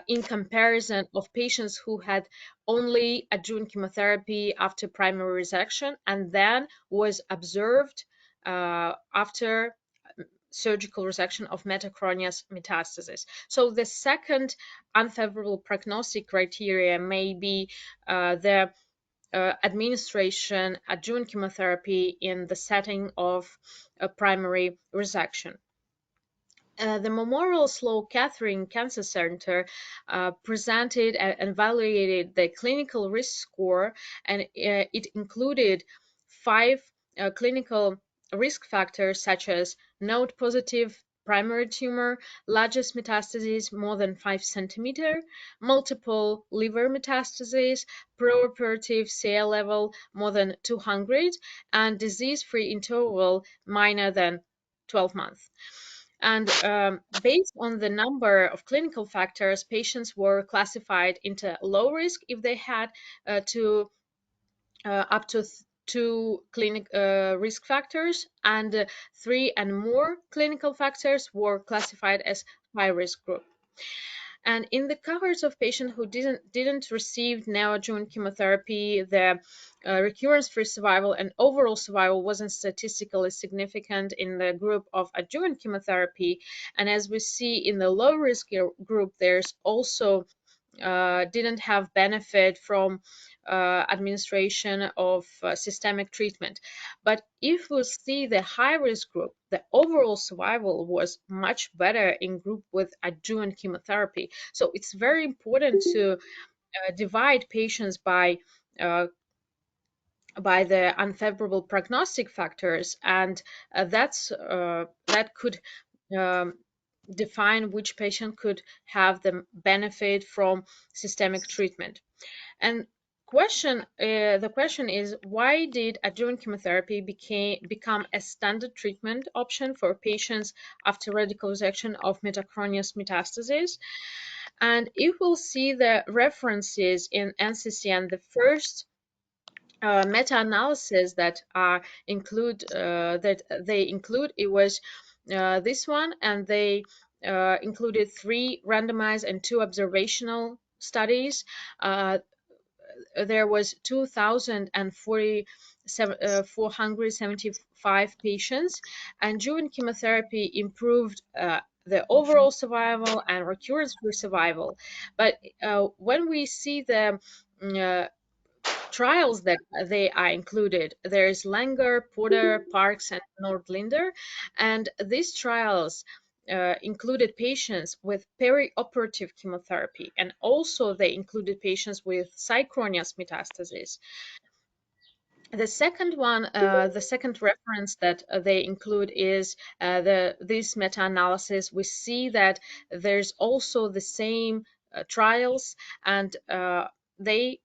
in comparison of patients who had only adjuvant chemotherapy after primary resection and then was observed after surgical resection of metacronius metastasis. So the second unfavorable prognostic criteria may be the administration adjuvant chemotherapy in the setting of a primary resection. The Memorial Sloan Kettering Cancer Center presented and evaluated the clinical risk score, and it included 5 clinical risk factors such as node-positive primary tumor, largest metastases more than 5 centimeter, multiple liver metastases, pro-operative CA level more than 200, and disease-free interval minor than 12 months. And based on the number of clinical factors, patients were classified into low risk if they had up to 2 risk factors, and 3 and more clinical factors were classified as high risk group. And in the cohorts of patients who didn't receive neoadjuvant chemotherapy, the recurrence-free survival and overall survival wasn't statistically significant in the group of adjuvant chemotherapy. And as we see in the low-risk group, there's also didn't have benefit from administration of systemic treatment. But if we see the high-risk group, the overall survival was much better in group with adjuvant chemotherapy. So it's very important to divide patients by the unfavorable prognostic factors, and that could define which patient could have the benefit from systemic treatment. And the question is, why did adjuvant chemotherapy become a standard treatment option for patients after radical resection of metacronius metastases? And if we'll see the references in NCCN, the first meta-analysis that include it was this one, and they included 3 randomized and 2 observational studies. There was 475 patients, and adjuvant chemotherapy improved the overall survival and recurrence-free survival. But when we see the trials that they are included, there's Langer, Porter, Parks, and Nordlinder, and these trials included patients with perioperative chemotherapy, and also they included patients with synchronious metastases. The second reference that they include is this meta-analysis. We see that there's also the same trials, and they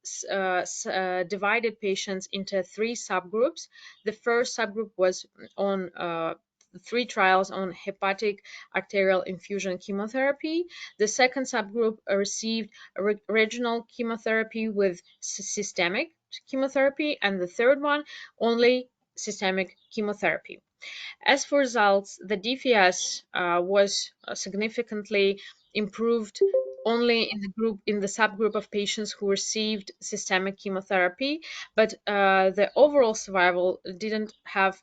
divided patients into three subgroups. The first subgroup was on 3 trials on hepatic arterial infusion chemotherapy. The second subgroup received regional chemotherapy with systemic chemotherapy, and the third one only systemic chemotherapy. As for results, the DPS was significantly improved only in the subgroup of patients who received systemic chemotherapy, but the overall survival didn't have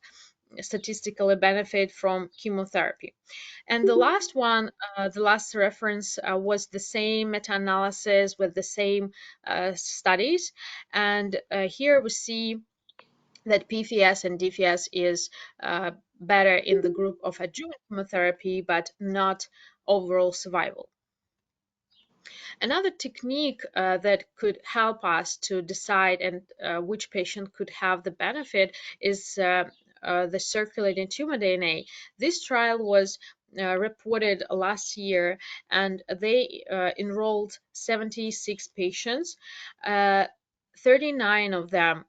statistical benefit from chemotherapy. And the last one, the last reference was the same meta-analysis with the same studies. And here we see that PFS and DFS is better in the group of adjuvant chemotherapy, but not overall survival. Another technique that could help us to decide which patient could have the benefit is the circulating tumor DNA. This trial was reported last year, and they enrolled 76 patients. 39 of them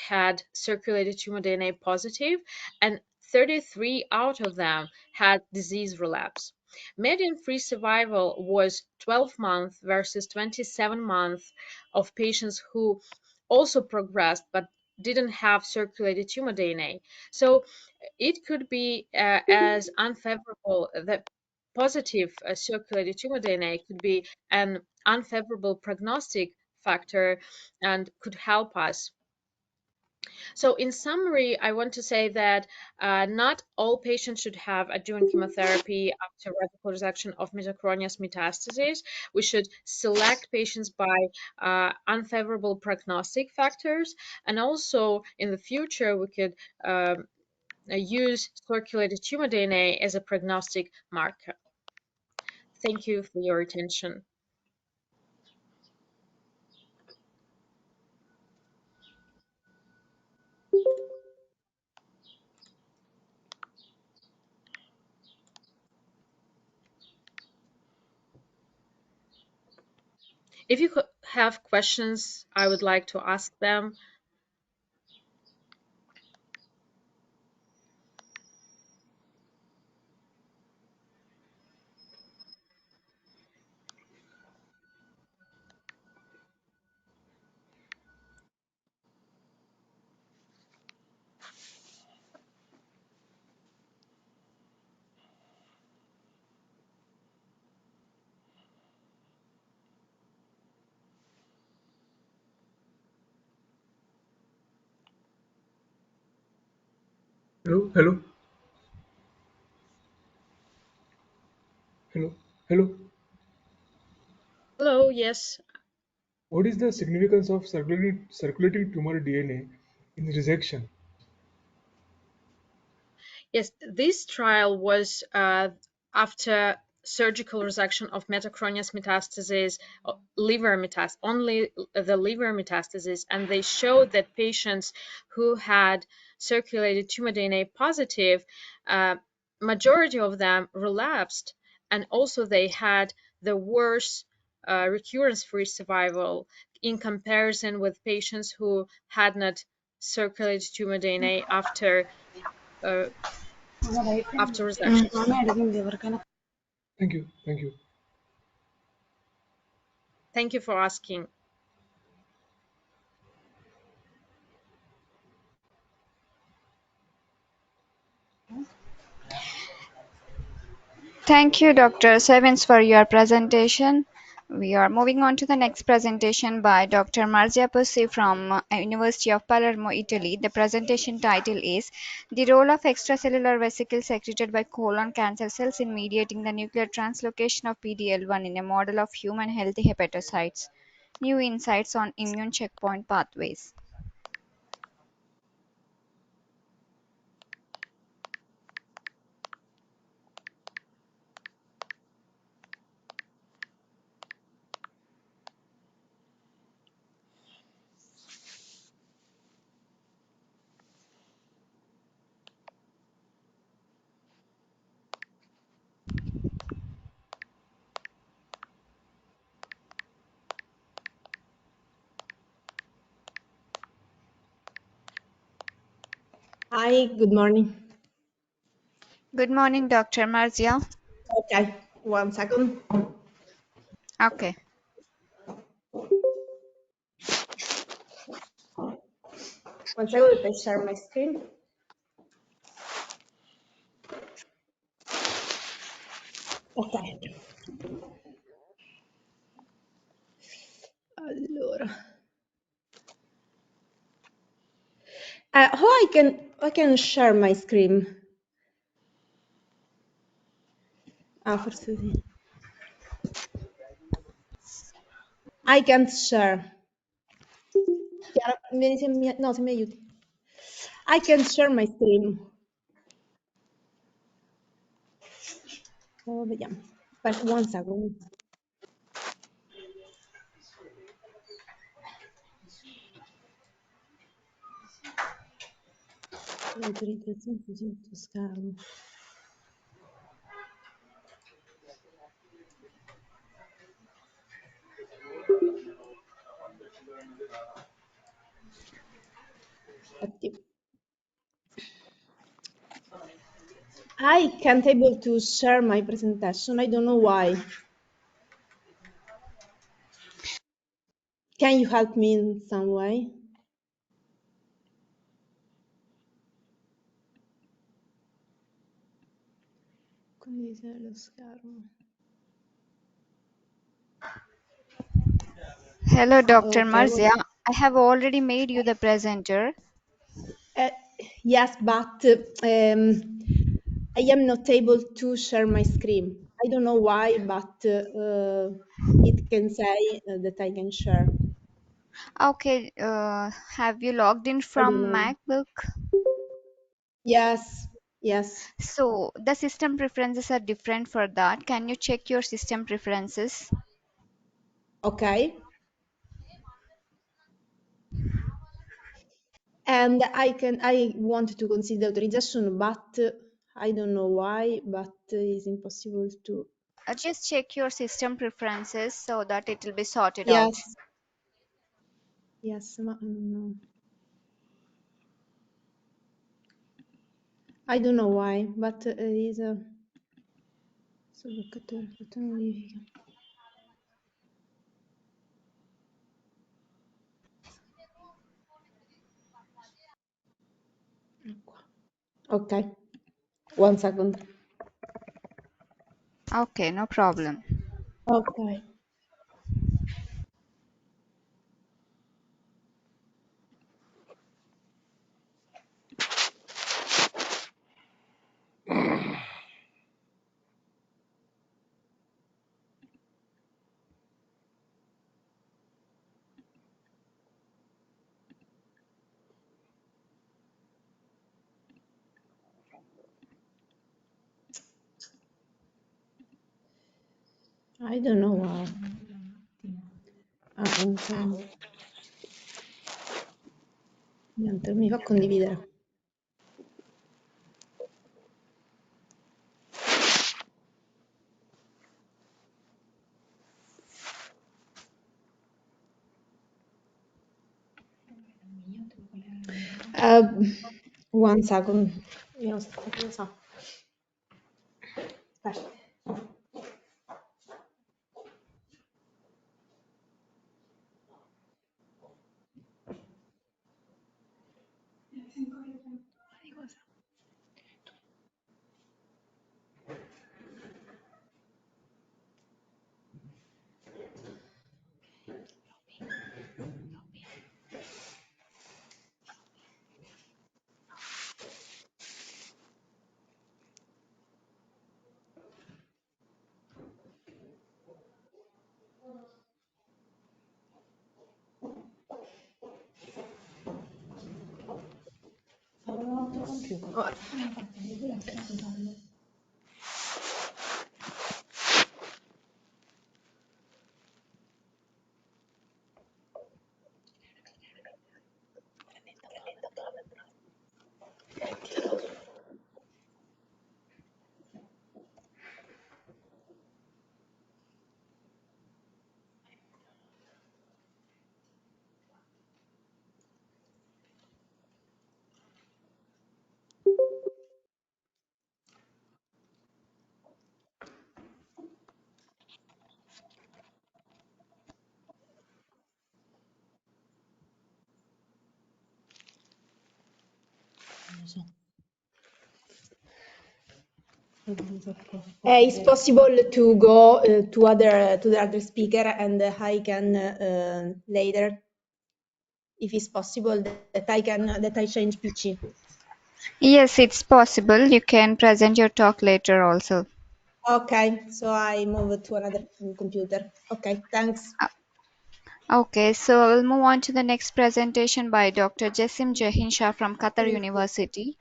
had circulated tumor DNA positive, and 33 out of them had disease relapse. Median free survival was 12 months versus 27 months of patients who also progressed but didn't have circulated tumor DNA. So it could be as unfavorable. The positive circulated tumor DNA could be an unfavorable prognostic factor and could help us. So in summary, I want to say that not all patients should have adjuvant chemotherapy after radical resection of metachronous metastases. We should select patients by unfavorable prognostic factors, and also in the future we could use circulated tumor DNA as a prognostic marker. Thank you for your attention. If you have questions, I would like to ask them. Hello, hello, hello, hello. Hello, yes. What is the significance of circulating tumor DNA in resection? Yes, this trial was after surgical resection of metachronous metastases, liver metastasis, only the liver metastasis, and they showed that patients who had circulated tumor DNA positive, majority of them relapsed, and also they had the worst recurrence-free survival in comparison with patients who had not circulated tumor DNA uh, after resection. Thank you, thank you. Thank you for asking. Thank you, Dr. Sevens, for your presentation. We are moving on to the next presentation by Dr. Marzia Pussi from University of Palermo, Italy. The presentation title is The Role of Extracellular Vesicles Secreted by Colon Cancer Cells in Mediating the Nuclear Translocation of PD-L1 in a Model of Human Healthy Hepatocytes. New Insights on Immune Checkpoint Pathways. Hi, good morning. Good morning, Dr. Marzia. Okay, 1 second. Okay. 1 second that I share my screen. Ok. Allora. How I can share my screen? Ah, forse sì. I can't share. Chiara, vedi se mi, no, se mi aiuti. I can share my screen. Vediamo. Aspetta, 1 second. L'autorizzazione sullo schermo. Aspetti. I can't able to share my presentation. I don't know why. Can you help me in some way? Condividere lo schermo. Hello, Dr. Okay. Marzia. I have already made you the presenter. Uh, yes, but I am not able to share my screen. I don't know why, but it can say that I can share. Okay, have you logged in I don't from know. MacBook? Yes, yes. So the system preferences are different for that. Can you check your system preferences? Okay. And I want to consider authorization, but I don't know why, but it's impossible to. Just check your system preferences so that it will be sorted out. Yes, yes, ma, no. I don't know why, but is a bloccatore, fatto una modifica. Qua. Ok, 1 second. Okay, no problem. Ok. I don't know why. Ah, niente, non mi fa condividere. Uh, 1 second. Vediamo se sta cosa. Aspetta. It's possible to go to the other speaker, and I can later, if it's possible, that I change PC. Yes, it's possible. You can present your talk later also. Okay, so I move to another computer. Okay, thanks. Okay, so we'll move on to the next presentation by Dr. Jessim Jahinsha from Qatar Thank you. University.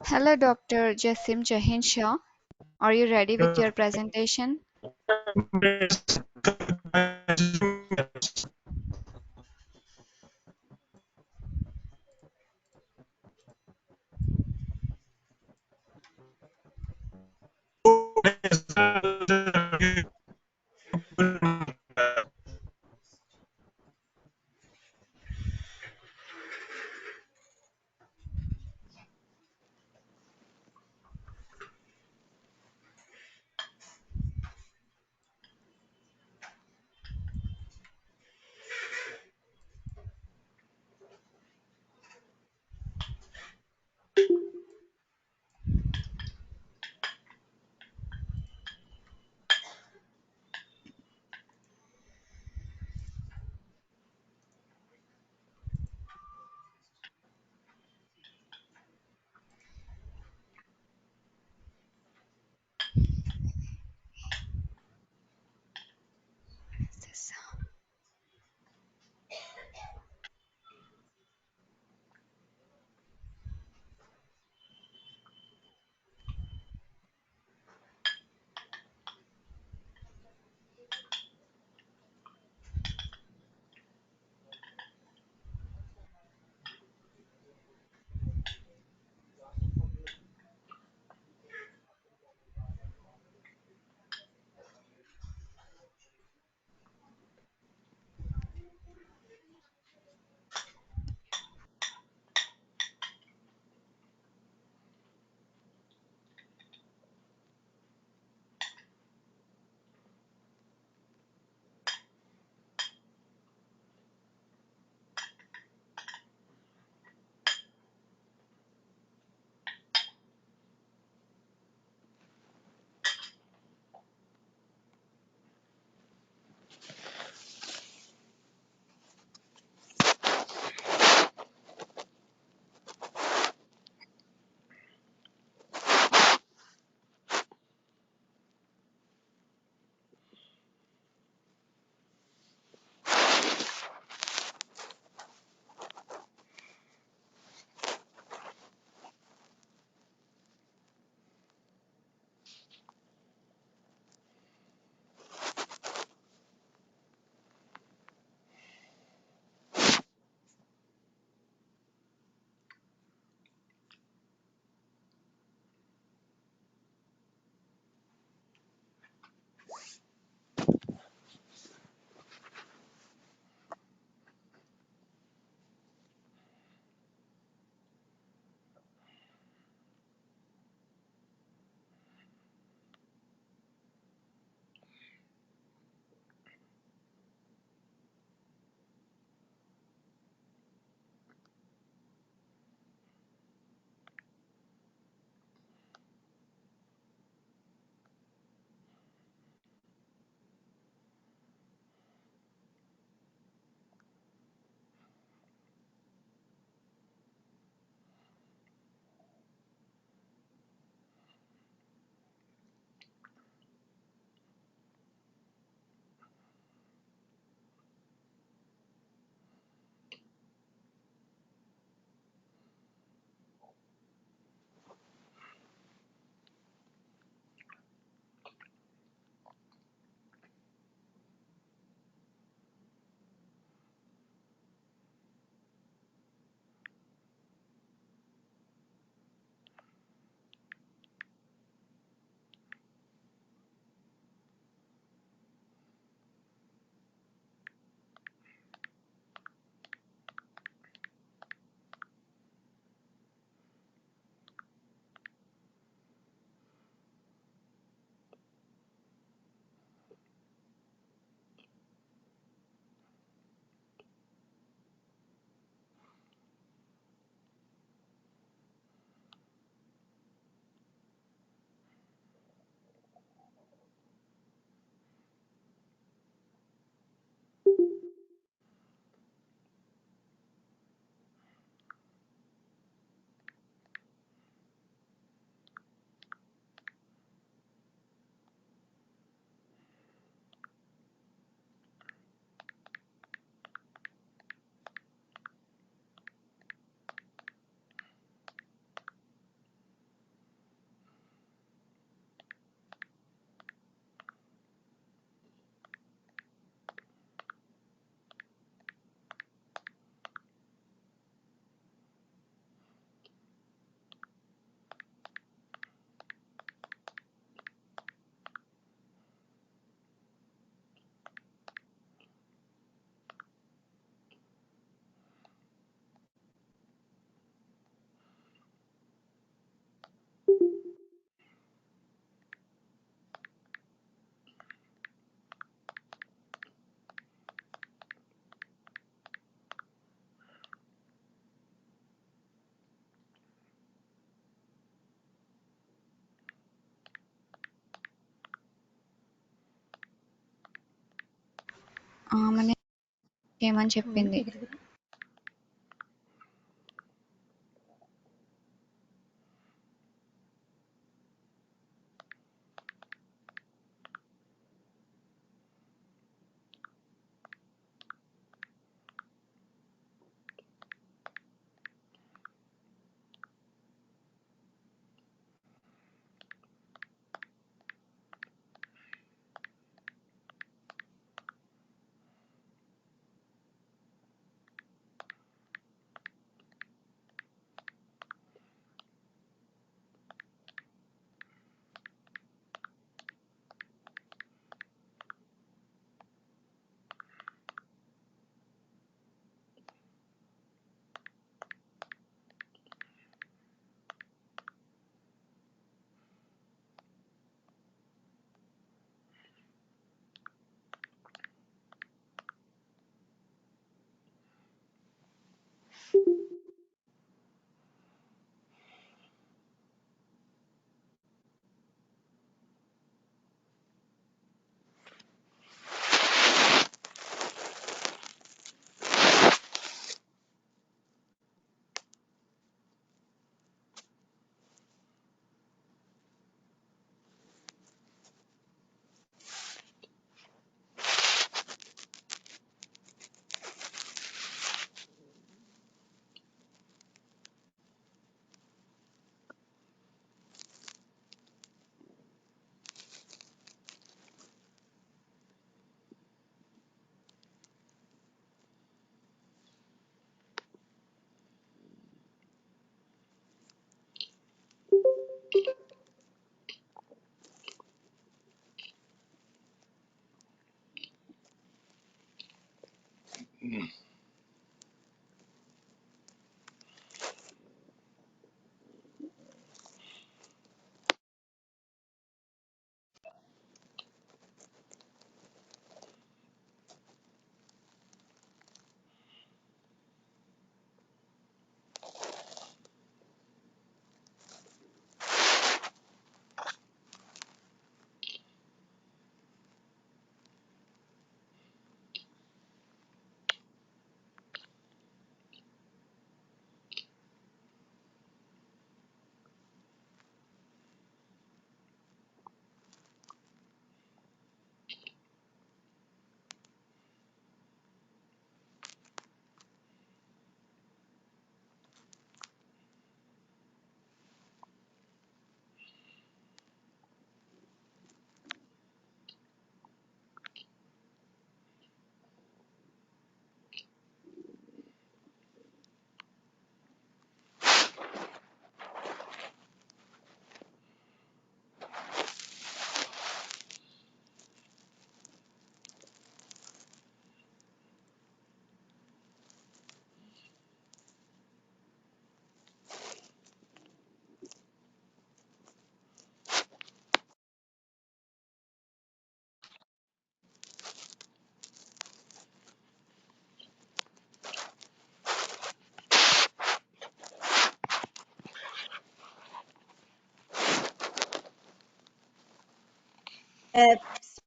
Hello, Dr. Jessim Jahinsha. Are you ready with your presentation? ఆమెనే చేయమని చెప్పింది.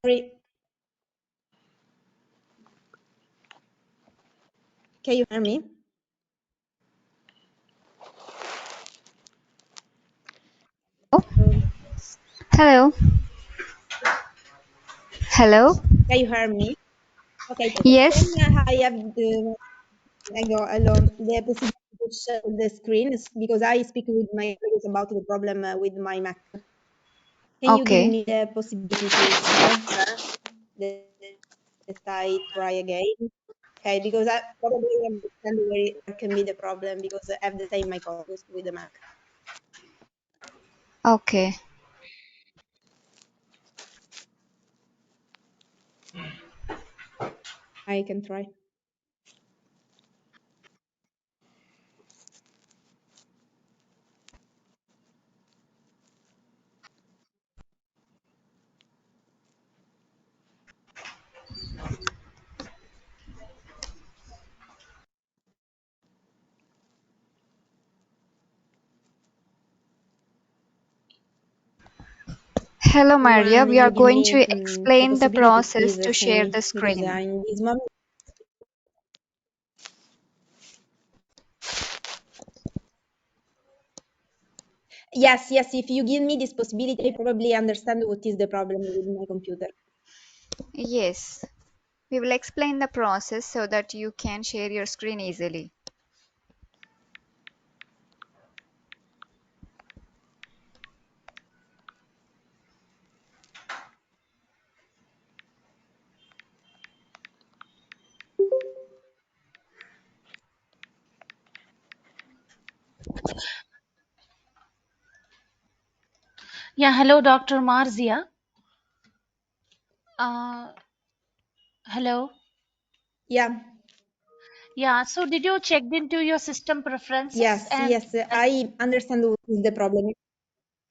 Sorry, can you hear me? Oh, Um, hello. Hello. can you hear me? Okay, Yes. then I have the possibility to share the screen because I speak with my colleagues about the problem with my Mac. Can you give Okay. me the possibility to share that I try again? Okay, because I probably understand where can be the problem because I have the same my colleagues with the Mac. Okay. I can try. Hello, Maria. when We you are give going me to the explain the possibility, process please to send share me, the because screen. in this moment. Yes, yes, if you give me this possibility, I probably understand what is the problem with my computer. Yes, we will explain the process so that you can share your screen easily. Yeah, hello, Dr. Marzia. Uh, Hello. Yeah, Yeah, so did you checked into your system preferences yes, and yes, I understand what is the problem.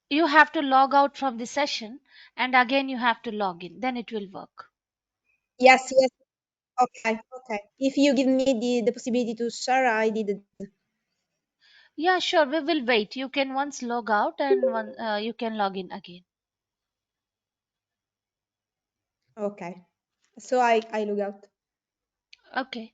you have to log out from the session and again you have to log in, then it will work. Yes, yes, okay, okay. If you give me the possibility to share, I did it. Yeah, sure, we will wait. You can once log out and you can log in again. Okay. So I log out. Okay.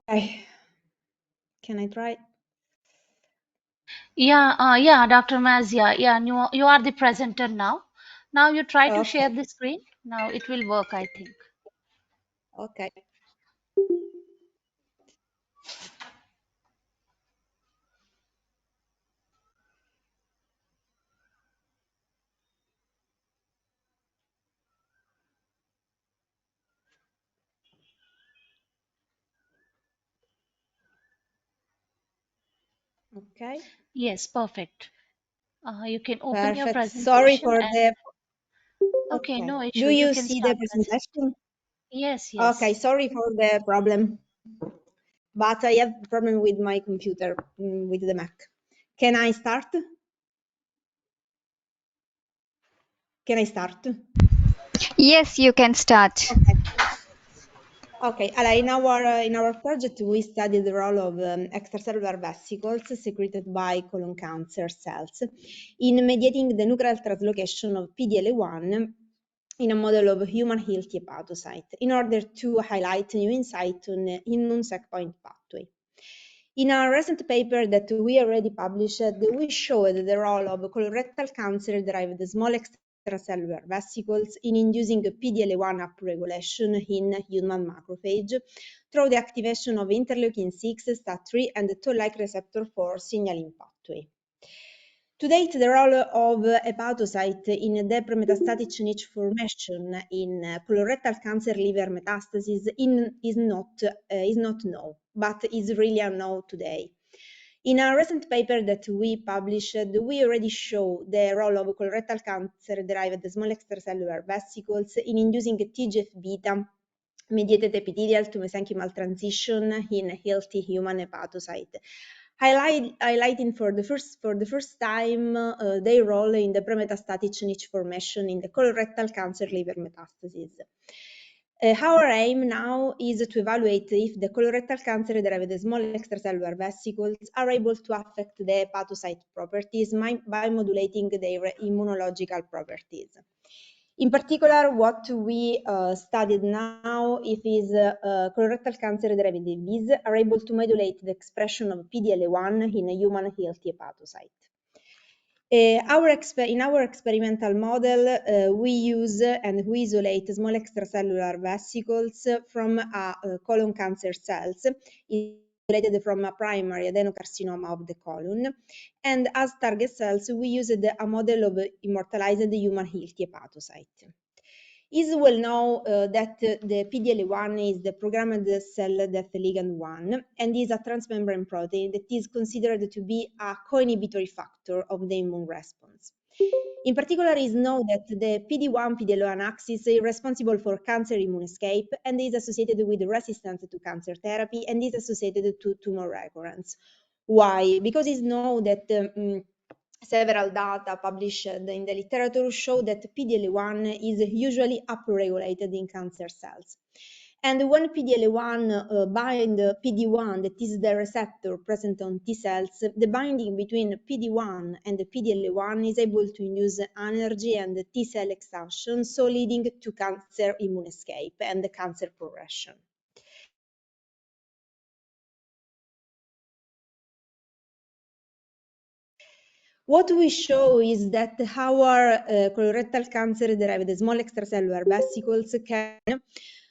Okay. Can I try? Yeah, yeah, Dr. Mazia. Yeah, you are the presenter now. Now you try to share Okay. the screen. Now it will work, I think. Okay. Okay. Yes, perfect. You can open your Perfect. Sorry presentation for and the. okay, Okay. no Do issue. You you can see the start presenting. presentation? Yes, Okay. yes. Sorry for the problem, but I have problem with my computer, with the Mac. Can I start? Can I start? Yes, you can start. Okay. Okay, in our project, we studied the role of extracellular vesicles secreted by colon cancer cells in mediating the nuclear translocation of PDL1 in a model of human healthy hepatocyte in order to highlight new insight on immune checkpoint pathway. In a recent paper that we already published, we showed the role of colorectal cancer-derived small extracellular vesicles in inducing PDL1 upregulation in human macrophage through the activation of interleukin-6, STAT3, and the toll-like receptor 4 signaling pathway. To date, the role of hepatocyte in the premetastatic niche formation in colorectal cancer liver metastasis is not known, but is really unknown today. In a recent paper that we published, we already show the role of colorectal cancer-derived small extracellular vesicles in inducing TGF-beta mediated epithelial to mesenchymal transition in healthy human hepatocyte, highlighting for the first time their role in the premetastatic niche formation in the colorectal cancer liver metastasis. Our aim now is to evaluate if the colorectal cancer-derived small extracellular vesicles are able to affect the hepatocyte properties by modulating their immunological properties. In particular, what we studied now is colorectal cancer-derived disease are able to modulate the expression of PDL1 in a human healthy hepatocyte. In our experimental model, we use and we isolate small extracellular vesicles from colon cancer cells isolated from a primary adenocarcinoma of the colon. And as target cells, we used a model of immortalized human healthy hepatocyte. It is well known that the PDL1 is the programmed cell death ligand 1 and is a transmembrane protein that is considered to be a co-inhibitory factor of the immune response. In particular, it is known that the PD1-PDL1 axis is responsible for cancer immune escape and is associated with resistance to cancer therapy and is associated to tumor recurrence. Why? Because it's known that several data published in the literature show that PDL1 is usually upregulated in cancer cells. And when PDL1 bind PD1, that is the receptor present on T cells, the binding between PD1 and the PDL1 is able to induce energy and T cell exhaustion, so leading to cancer immune escape and cancer progression. What we show is that our colorectal cancer-derived small extracellular vesicles can.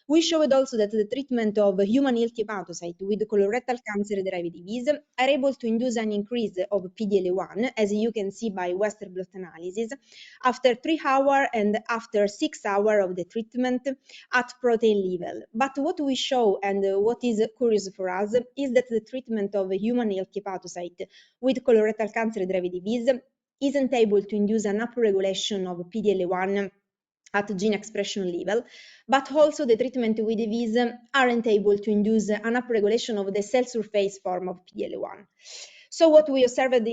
We showed also that the treatment of human healthy hepatocyte with colorectal cancer-derived disease are able to induce an increase of PDL1, as you can see by Western blot analysis, after 3 hours and after 6 hours of the treatment at protein level. But what we show and what is curious for us is that the treatment of human healthy hepatocyte with colorectal cancer-derived disease isn't able to induce an upregulation of PDL1 at gene expression level, but also the treatment with disease aren't able to induce an upregulation of the cell surface form of PDL1. So what we observed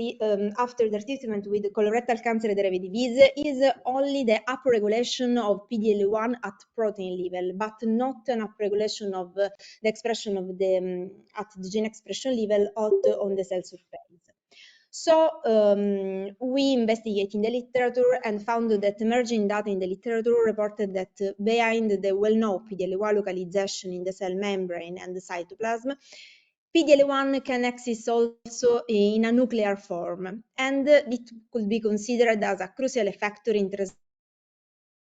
after the treatment with colorectal cancer-derived disease is only the upregulation of PDL1 at protein level, but not an upregulation of the expression of the at the gene expression level on the cell surface. So we investigated in the literature and found that emerging data in the literature reported that behind the well-known PDL1 localization in the cell membrane and the cytoplasm, PDL1 can exist also in a nuclear form, and it could be considered as a crucial factor in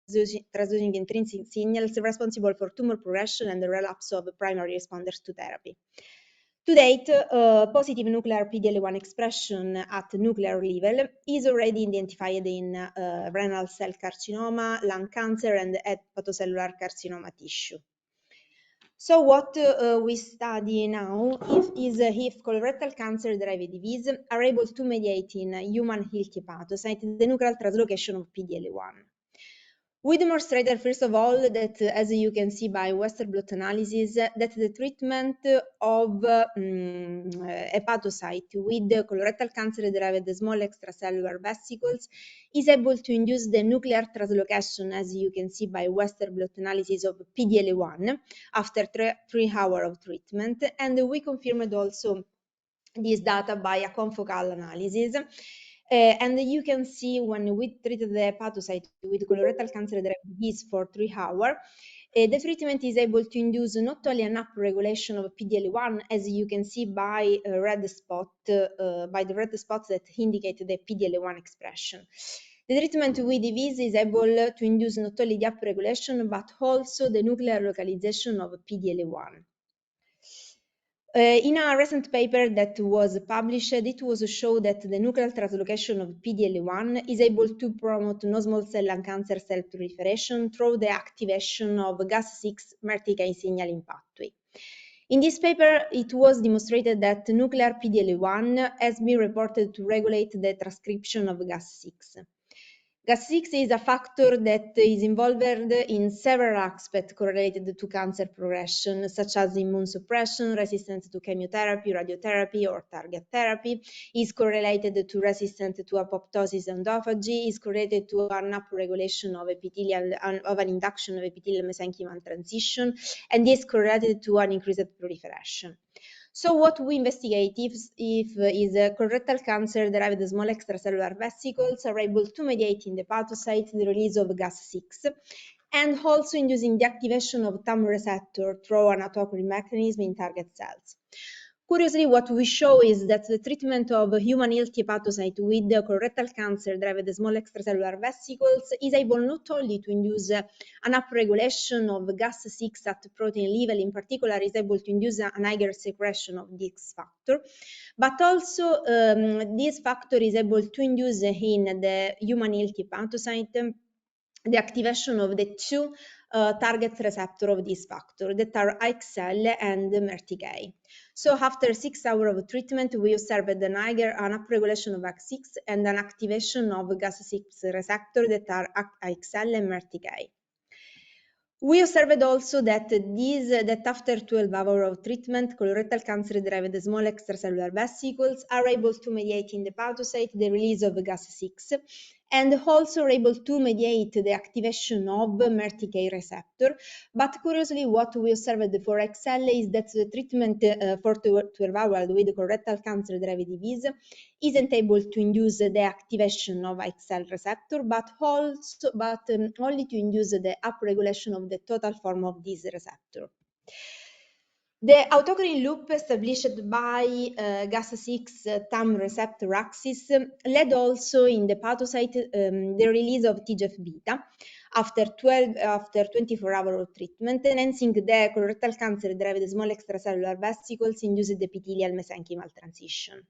transducing intrinsic signals responsible for tumor progression and the relapse of primary responders to therapy. To date, positive nuclear PDL1 expression at nuclear level is already identified in renal cell carcinoma, lung cancer, and hepatocellular carcinoma tissue. So what we study now is if colorectal cancer-derived disease are able to mediate in human healthy hepatocyte the nuclear translocation of PDL1. We demonstrated, first of all, that as you can see by Western blot analysis, that the treatment of hepatocyte with colorectal cancer-derived small extracellular vesicles is able to induce the nuclear translocation, as you can see by Western blot analysis of PDL1 after 3 hours of treatment. And we confirmed also this data by a confocal analysis. And you can see when we treated the hepatocyte with colorectal cancer-derived disease for 3 hours, the treatment is able to induce not only an upregulation of PDL1, as you can see by by the red spots that indicate the PDL1 expression. The treatment with EVs is able to induce not only the upregulation but also the nuclear localization of PDL1. In a recent paper that was published, it was shown that the nuclear translocation of PDL1 is able to promote non-small cell lung cancer cell proliferation through the activation of Gas6 merticase signaling pathway. In this paper, it was demonstrated that nuclear PDL1 has been reported to regulate the transcription of Gas6. Gas6 is a factor that is involved in several aspects correlated to cancer progression, such as immune suppression, resistance to chemotherapy, radiotherapy, or target therapy, is correlated to resistance to apoptosis and autophagy, is correlated to an upregulation of epithelial, of an induction of epithelial mesenchymal transition, and is correlated to an increased proliferation. So what we investigate if is colorectal cancer-derived small extracellular vesicles are able to mediate in the hepatocyte the release of Gas6 and also inducing the activation of TAM receptor through an autocrine mechanism in target cells. Curiously, what we show is that the treatment of human healthy hepatocyte with colorectal cancer-derived small extracellular vesicles is able not only to induce an upregulation of Gas6 at protein level, in particular is able to induce an higher secretion of this factor, but also this factor is able to induce in the human healthy hepatocyte the activation of the two target receptor of this factor that are AXL and MERTK. So after 6 hours of treatment, we observed an upregulation of AX6 and an activation of Gas6 receptor that are AXL and MERTK. We observed also that after 12 hours of treatment, colorectal cancer-derived small extracellular vesicles are able to mediate in the hepatocyte the release of Gas6 and also are able to mediate the activation of MERTK receptor. But curiously, what we observed for XL is that the treatment for 12 hours with colorectal cancer-derived disease isn't able to induce the activation of XL receptor, but only to induce the upregulation of the total form of this receptor. The autocrine loop established by Gas6 TAM receptor axis led also in the hepatocyte the release of TGF-beta after 24 hours of treatment, enhancing the colorectal cancer-derived small extracellular vesicles induced epithelial mesenchymal transition.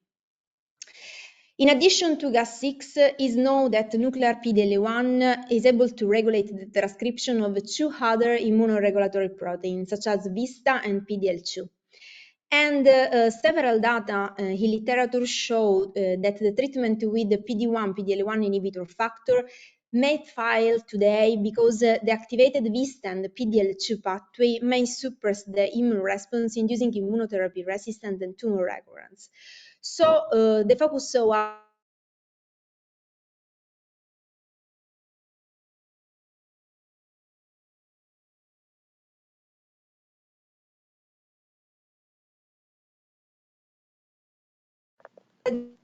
In addition to Gas6, is known that nuclear PDL1 is able to regulate the transcription of two other immunoregulatory proteins, such as VISTA and PDL2. And several data in literature show that the treatment with the PD-1, PDL1 inhibitor factor may fail today because the activated VISTA and the PDL2 pathway may suppress the immune response, inducing immunotherapy resistance and tumor recurrence. So the focus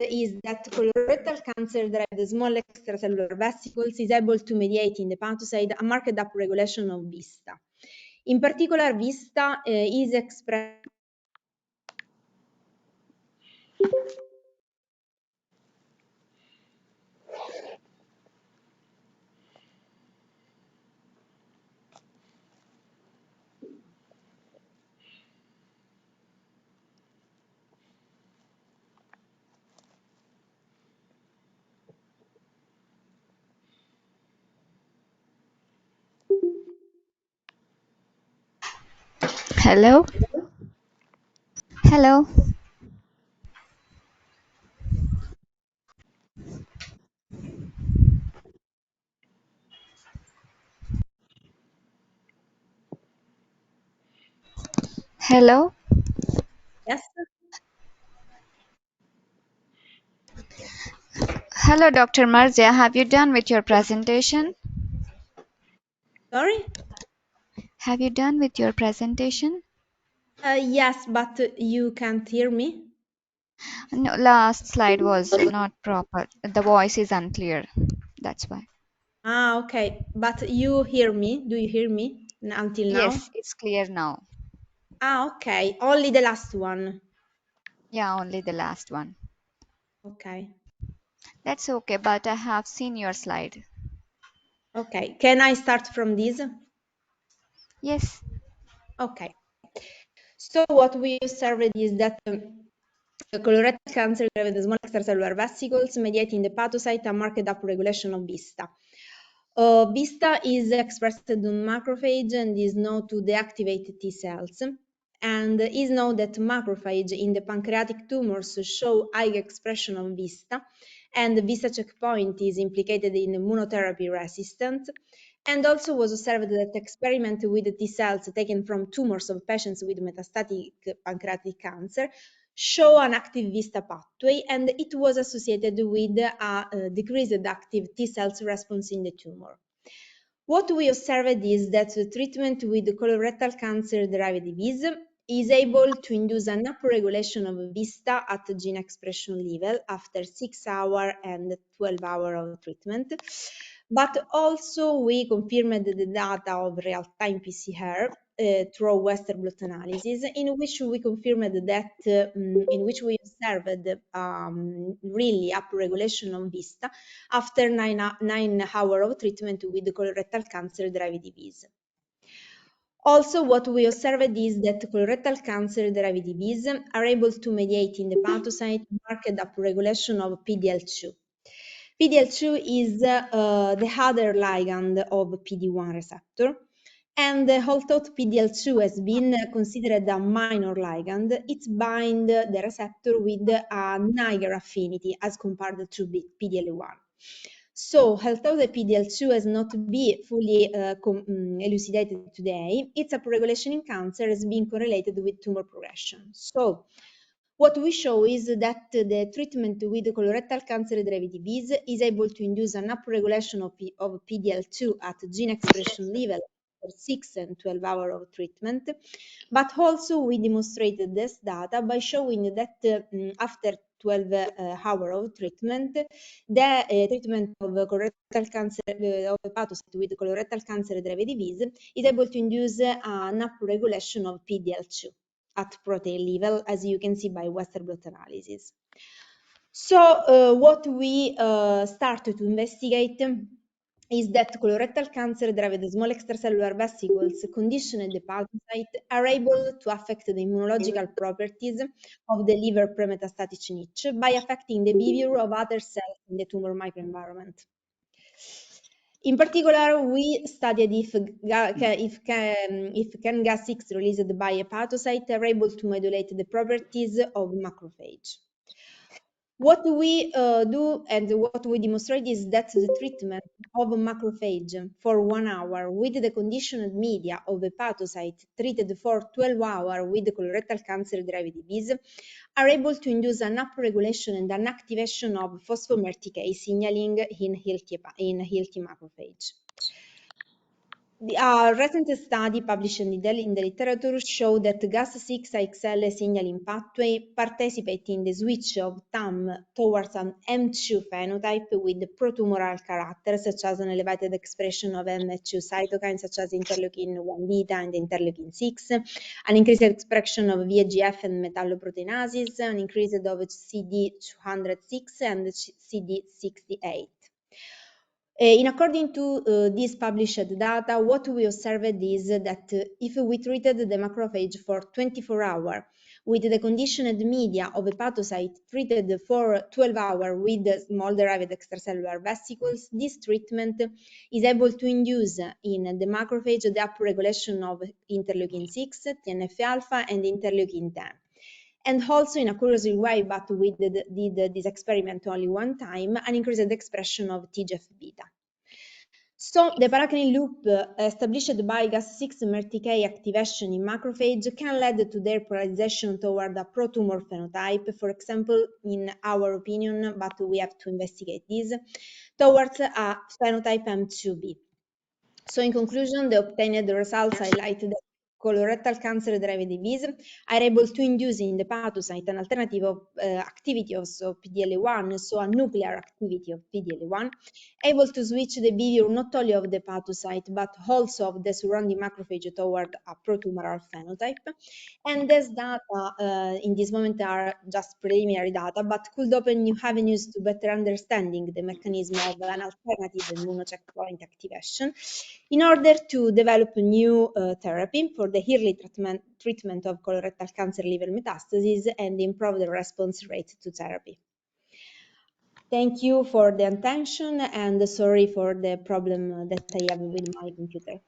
is that colorectal cancer-derived small extracellular vesicles is able to mediate in the hepatocyte a marked upregulation of VISTA. In particular, VISTA is expressed. Hello? Hello? Hello? Yes, Hello, Dr. Marzia. Have you done with your presentation? sorry? Have you done with your presentation? Yes, but you can't hear me? No, last slide was not proper. The voice is unclear. That's why. Ah, okay. But you hear me? Do you hear me until now? Yes, it's clear now. Ah, okay. Only the last one. Yeah, only the last one. Okay. That's okay, but I have seen your slide. Okay, can I start from this? Yes. Okay. So what we observed is that colorectal cancer driven small extracellular vesicles mediating the hepatocyte and marked upregulation of VISTA. VISTA is expressed on macrophage and is known to deactivate T cells. And is known that macrophage in the pancreatic tumors show high expression of VISTA, and the VISTA checkpoint is implicated in immunotherapy resistance. And also was observed that experiment with T cells taken from tumors of patients with metastatic pancreatic cancer show an active VISTA pathway, and it was associated with a decreased active T cells response in the tumor. What we observed is that the treatment with colorectal cancer-derived disease is able to induce an upregulation of VISTA at gene expression level after 6 hours and 12 hours of treatment. But also we confirmed the data of real-time PCR through Western blot analysis, in which we confirmed that, in which we observed really upregulation of VISTA after 9 hours of treatment with colorectal cancer-derived disease. Also, what we observed is that colorectal cancer-derived disease are able to mediate in the hepatocyte marked upregulation of PDL2. PDL2 is the other ligand of PD-1 receptor. And although PDL2 has been considered a minor ligand, it binds the receptor with a higher affinity as compared to PDL1. So, although the PDL2 has not been fully elucidated today, its upregulation in cancer has been correlated with tumor progression. So, what we show is that the treatment with colorectal cancer-derived disease is able to induce an upregulation of PDL2 at gene expression level for 6 and 12 hours of treatment. But also we demonstrated this data by showing that after 12 hours of treatment, the treatment of colorectal cancer of hepatocyte with colorectal cancer-derived disease is able to induce an upregulation of PDL2 at protein level, as you can see by Western blot analysis. So what we started to investigate is that colorectal cancer-derived small extracellular vesicles conditioned hepatocyte are able to affect the immunological properties of the liver pre-metastatic niche by affecting the behavior of other cells in the tumor microenvironment. In particular, we studied if CAN-GAS6 released by hepatocyte are able to modulate the properties of macrophage. What we do and what we demonstrate is that the treatment of macrophage for 1 hour with the conditioned media of hepatocyte treated for 12 hours with colorectal cancer-derived disease are able to induce an upregulation and an activation of phosphomerticase signaling in healthy macrophage. A recent study published in the literature showed that GAS6-XL signaling pathway participates in the switch of TAM towards an M2 phenotype with pro-tumoral characters, such as an elevated expression of M2 cytokines, such as interleukin-1 beta and interleukin-6, an increased expression of VEGF and metalloproteinases, an increase of CD206 and CD68. In according to this published data, what we observed is that if we treated the macrophage for 24 hours with the conditioned media of hepatocyte treated for 12 hours with small derived extracellular vesicles, this treatment is able to induce in the macrophage the upregulation of interleukin-6, TNF-alpha, and interleukin-10. And also in a curious way, but we did this experiment only one time, an increased expression of TGF-beta. So the paracrine loop established by GAS6 MERTK activation in macrophage can lead to their polarization toward a pro-tumor phenotype, for example, in our opinion, but we have to investigate this, towards a phenotype M2B. So in conclusion, the obtained results highlight that colorectal cancer derived disease are able to induce in the hepatocyte an alternative of, activity of so PDL1, so a nuclear activity of PDL1, able to switch the behavior not only of the hepatocyte but also of the surrounding macrophage toward a protumoral phenotype. And this data in this moment are just preliminary data, but could open new avenues to better understanding the mechanism of an alternative immunocheckpoint activation in order to develop a new therapy for the early treatment of colorectal cancer liver metastases and improve the response rate to therapy. Thank you for the attention and sorry for the problem that I have with my computer.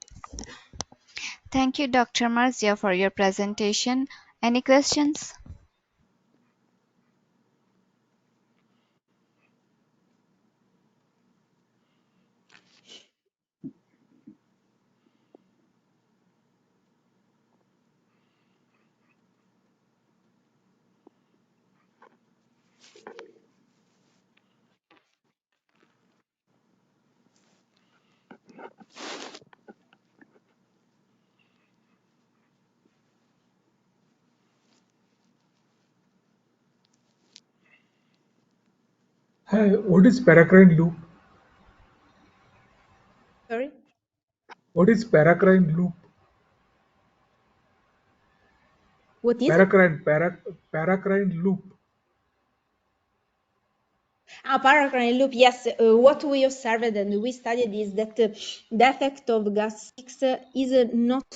Thank you, Dr. Marzia, for your presentation. Any questions? Hi, what is paracrine loop? Sorry? What is paracrine loop? What is? Paracrine loop. Paracrine loop, yes. What we observed and we studied is that the effect of gas-6 is not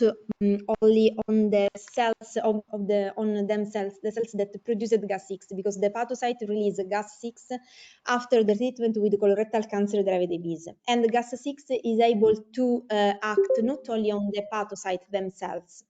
only on the cells of the on themselves, the cells that produced gas-6, because the hepatocyte release gas-6 after the treatment with colorectal cancer derived disease, and gas-6 is able to act not only on the hepatocyte themselves,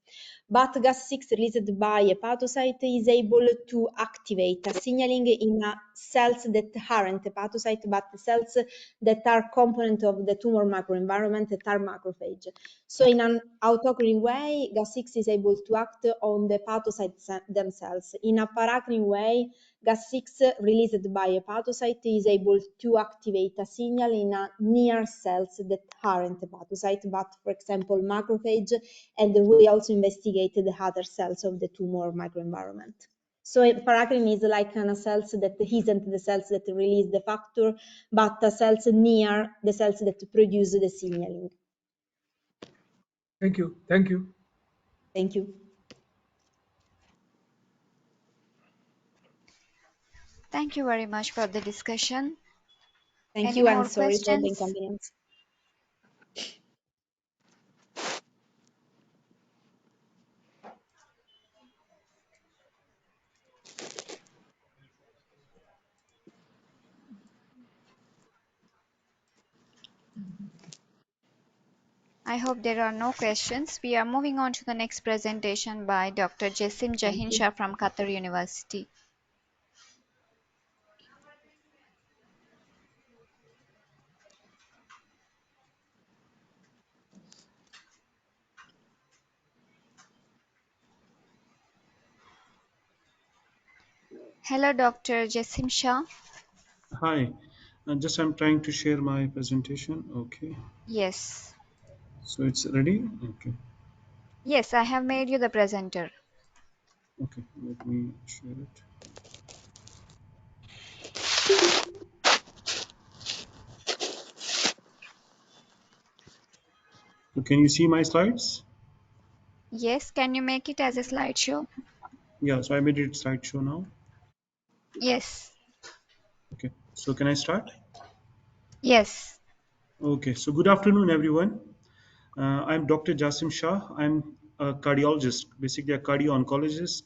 but gas6 released by hepatocyte is able to activate a signaling in cells that aren't hepatocyte, but cells that are component of the tumor microenvironment that are macrophage. So in an autocrine way, gas6 is able to act on the hepatocytes themselves. In a paracrine way, gas6 released by hepatocyte is able to activate a signal in a near cells that aren't hepatocyte, but for example, macrophage, and we also investigated the other cells of the tumor microenvironment. So paracrine is like a cells that isn't the cells that release the factor, but the cells near the cells that produce the signaling. Thank you. Thank you. Thank you. Thank you very much for the discussion. Thank Any you, and more sorry for the questions? inconvenience. I hope there are no questions. We are moving on to the next presentation by Dr. Jessim Thank Jahin you. Shah from Qatar University. Hello, Dr. Jessim Shah. Hi, just I'm trying to share my presentation. Okay, Yes. so it's ready. Okay, Yes, I have made you the presenter. okay, let me share it. So can you see my slides? Yes, can you make it as a slideshow? Yeah, so I made it slideshow now. Yes. Okay, so can I start? Yes. Okay, so good afternoon, everyone. I'm Dr. Jasim Shah. I'm a cardiologist, basically a cardio-oncologist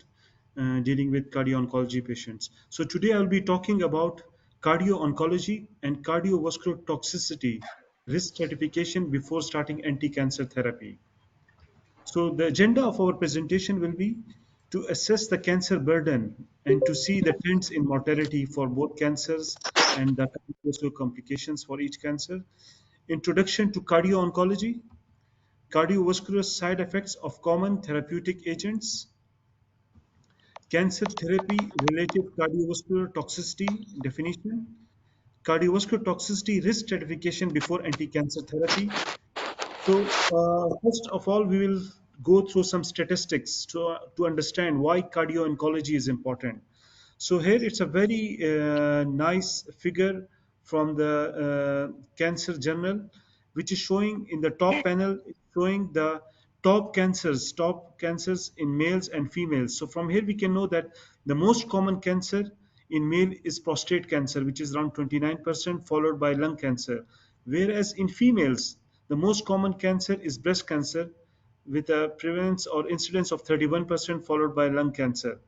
dealing with cardio-oncology patients. So today I'll be talking about cardio-oncology and cardiovascular toxicity risk stratification before starting anti-cancer therapy. So the agenda of our presentation will be to assess the cancer burden and to see the trends in mortality for both cancers and the cardiovascular complications for each cancer. Introduction to cardio-oncology, cardiovascular side effects of common therapeutic agents, cancer therapy related cardiovascular toxicity definition, cardiovascular toxicity risk stratification before anti-cancer therapy. So first of all, we will go through some statistics to understand why cardio-oncology is important. So here it's a very nice figure from the Cancer Journal, which is showing in the top panel, it's showing the top cancers in males and females. So from here we can know that the most common cancer in male is prostate cancer, which is around 29%, followed by lung cancer. Whereas in females, the most common cancer is breast cancer, with a prevalence or incidence of 31%, followed by lung cancer.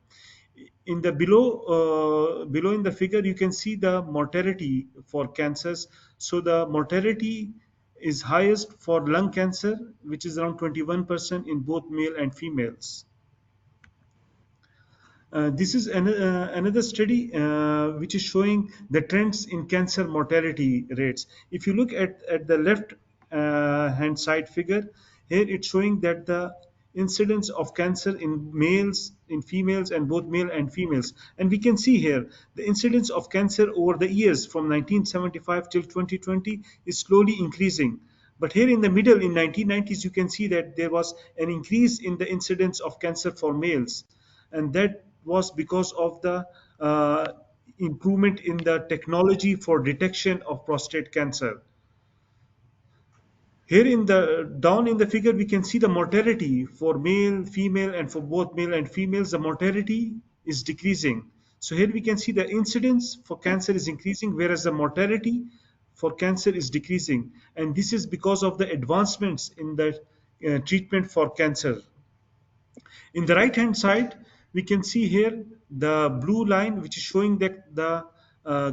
In the below in the figure, you can see the mortality for cancers. So the mortality is highest for lung cancer, which is around 21% in both male and females. This is another study which is showing the trends in cancer mortality rates. If you look at the left hand side figure, here it's showing that the incidence of cancer in males, in females, and both male and females. And we can see here the incidence of cancer over the years from 1975 till 2020 is slowly increasing. But here in the middle, in 1990s, you can see that there was an increase in the incidence of cancer for males, and that was because of the improvement in the technology for detection of prostate cancer. Here in the down in the figure, we can see the mortality for male, female, and for both male and females, the mortality is decreasing. So here we can see the incidence for cancer is increasing, whereas the mortality for cancer is decreasing. And this is because of the advancements in the treatment for cancer. In the right hand side, we can see here the blue line, which is showing that the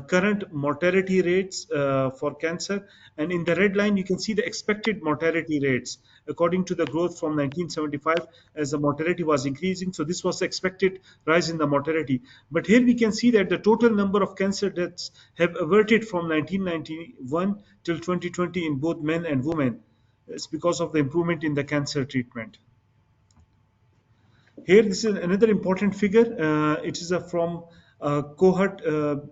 current mortality rates for cancer, and in the red line you can see the expected mortality rates according to the growth from 1975, as the mortality was increasing. So this was the expected rise in the mortality. But here we can see that the total number of cancer deaths have averted from 1991 till 2020 in both men and women. It's because of the improvement in the cancer treatment. Here, this is another important figure. It is from a cohort,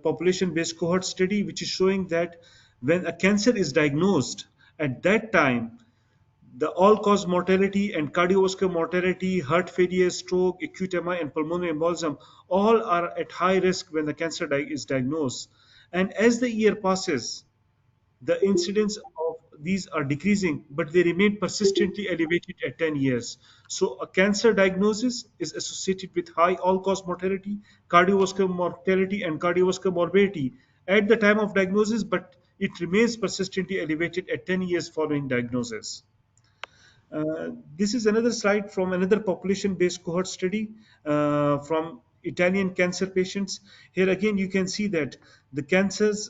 population-based cohort study, which is showing that when a cancer is diagnosed, at that time, the all-cause mortality and cardiovascular mortality, heart failure, stroke, acute MI, and pulmonary embolism, all are at high risk when the cancer is diagnosed. And as the year passes, the incidence of these are decreasing, but they remain persistently elevated at 10 years. So a cancer diagnosis is associated with high all-cause mortality, cardiovascular mortality, and cardiovascular morbidity at the time of diagnosis, but it remains persistently elevated at 10 years following diagnosis. This is another slide from another population-based cohort study from Italian cancer patients. Here again, you can see that the cancer's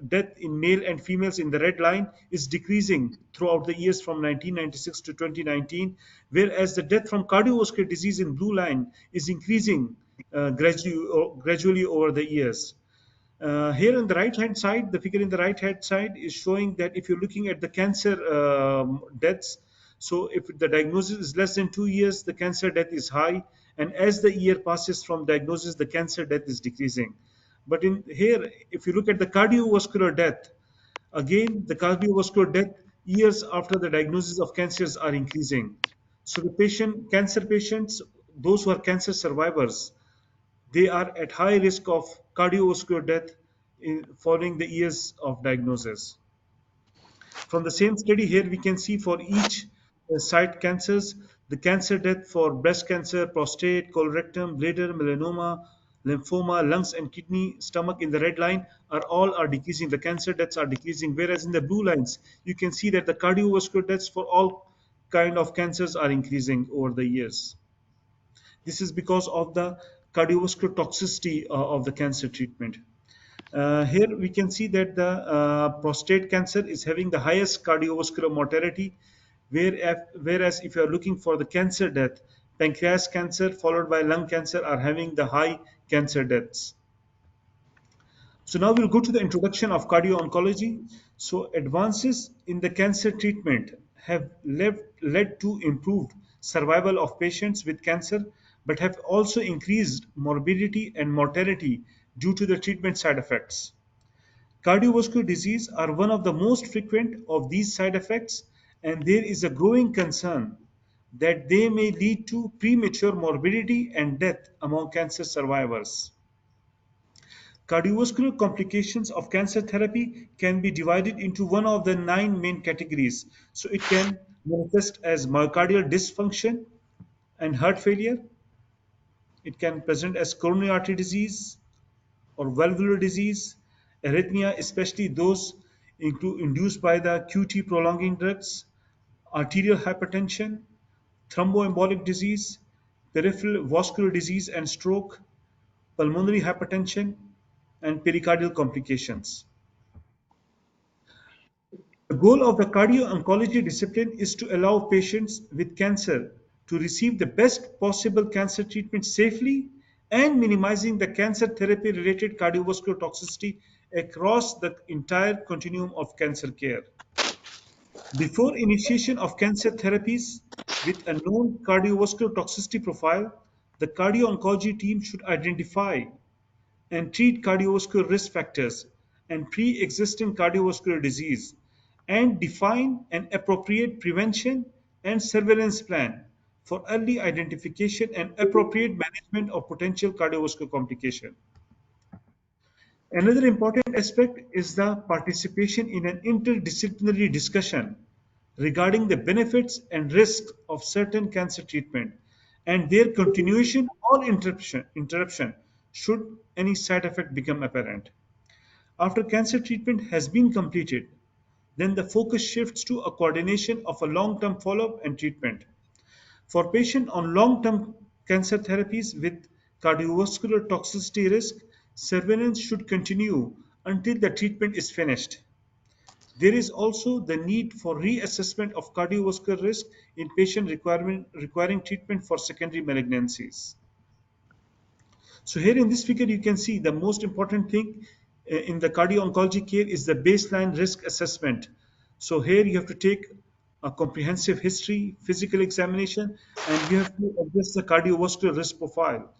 death in male and females in the red line is decreasing throughout the years from 1996 to 2019, whereas the death from cardiovascular disease in blue line is increasing gradually over the years. Here on the right hand side, the figure in the right hand side is showing that if you're looking at the cancer deaths, so if the diagnosis is less than 2 years, the cancer death is high, and as the year passes from diagnosis, the cancer death is decreasing. But in here, if you look at the cardiovascular death, again, the cardiovascular death years after the diagnosis of cancers are increasing. So the cancer patients, those who are cancer survivors, they are at high risk of cardiovascular death following the years of diagnosis. From the same study here, we can see for each site cancers, the cancer death for breast cancer, prostate, colorectal, bladder, melanoma, lymphoma, lungs, and kidney, stomach in the red line are decreasing. The cancer deaths are decreasing, whereas in the blue lines, you can see that the cardiovascular deaths for all kind of cancers are increasing over the years. This is because of the cardiovascular toxicity of the cancer treatment. Here we can see that the prostate cancer is having the highest cardiovascular mortality, whereas if you are looking for the cancer death, pancreas cancer followed by lung cancer are having the high cancer deaths. So now we'll go to the introduction of cardio-oncology. So advances in the cancer treatment have led to improved survival of patients with cancer, but have also increased morbidity and mortality due to the treatment side effects. Cardiovascular disease are one of the most frequent of these side effects, and there is a growing concern that they may lead to premature morbidity and death among cancer survivors. Cardiovascular complications of cancer therapy can be divided into one of the 9 main categories. So it can manifest as myocardial dysfunction and heart failure. It can present as coronary artery disease or valvular disease, arrhythmia, especially those induced by the QT prolonging drugs, arterial hypertension, thromboembolic disease, peripheral vascular disease and stroke, pulmonary hypertension, and pericardial complications. The goal of the cardio-oncology discipline is to allow patients with cancer to receive the best possible cancer treatment safely and minimizing the cancer therapy-related cardiovascular toxicity across the entire continuum of cancer care. Before initiation of cancer therapies with a known cardiovascular toxicity profile, the cardio-oncology team should identify and treat cardiovascular risk factors and pre-existing cardiovascular disease and define an appropriate prevention and surveillance plan for early identification and appropriate management of potential cardiovascular complication. Another important aspect is the participation in an interdisciplinary discussion regarding the benefits and risks of certain cancer treatment and their continuation or interruption should any side effect become apparent. After cancer treatment has been completed, then the focus shifts to a coordination of a long-term follow-up and treatment. For patients on long-term cancer therapies with cardiovascular toxicity risk, surveillance should continue until the treatment is finished. There is also the need for reassessment of cardiovascular risk in patients requiring treatment for secondary malignancies. So here in this figure, you can see the most important thing in the cardio-oncology care is the baseline risk assessment. So here you have to take a comprehensive history, physical examination, and you have to address the cardiovascular risk profile.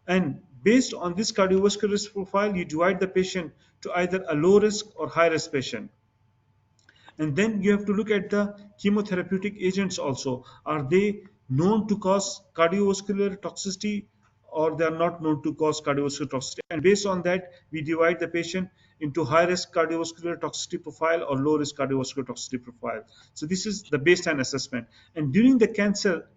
And based on this cardiovascular risk profile, you divide the patient to either a low risk or high risk patient. And then you have to look at the chemotherapeutic agents also. Are they known to cause cardiovascular toxicity or they are not known to cause cardiovascular toxicity? And based on that, we divide the patient into high risk cardiovascular toxicity profile or low risk cardiovascular toxicity profile. So this is the baseline assessment. And during the cancer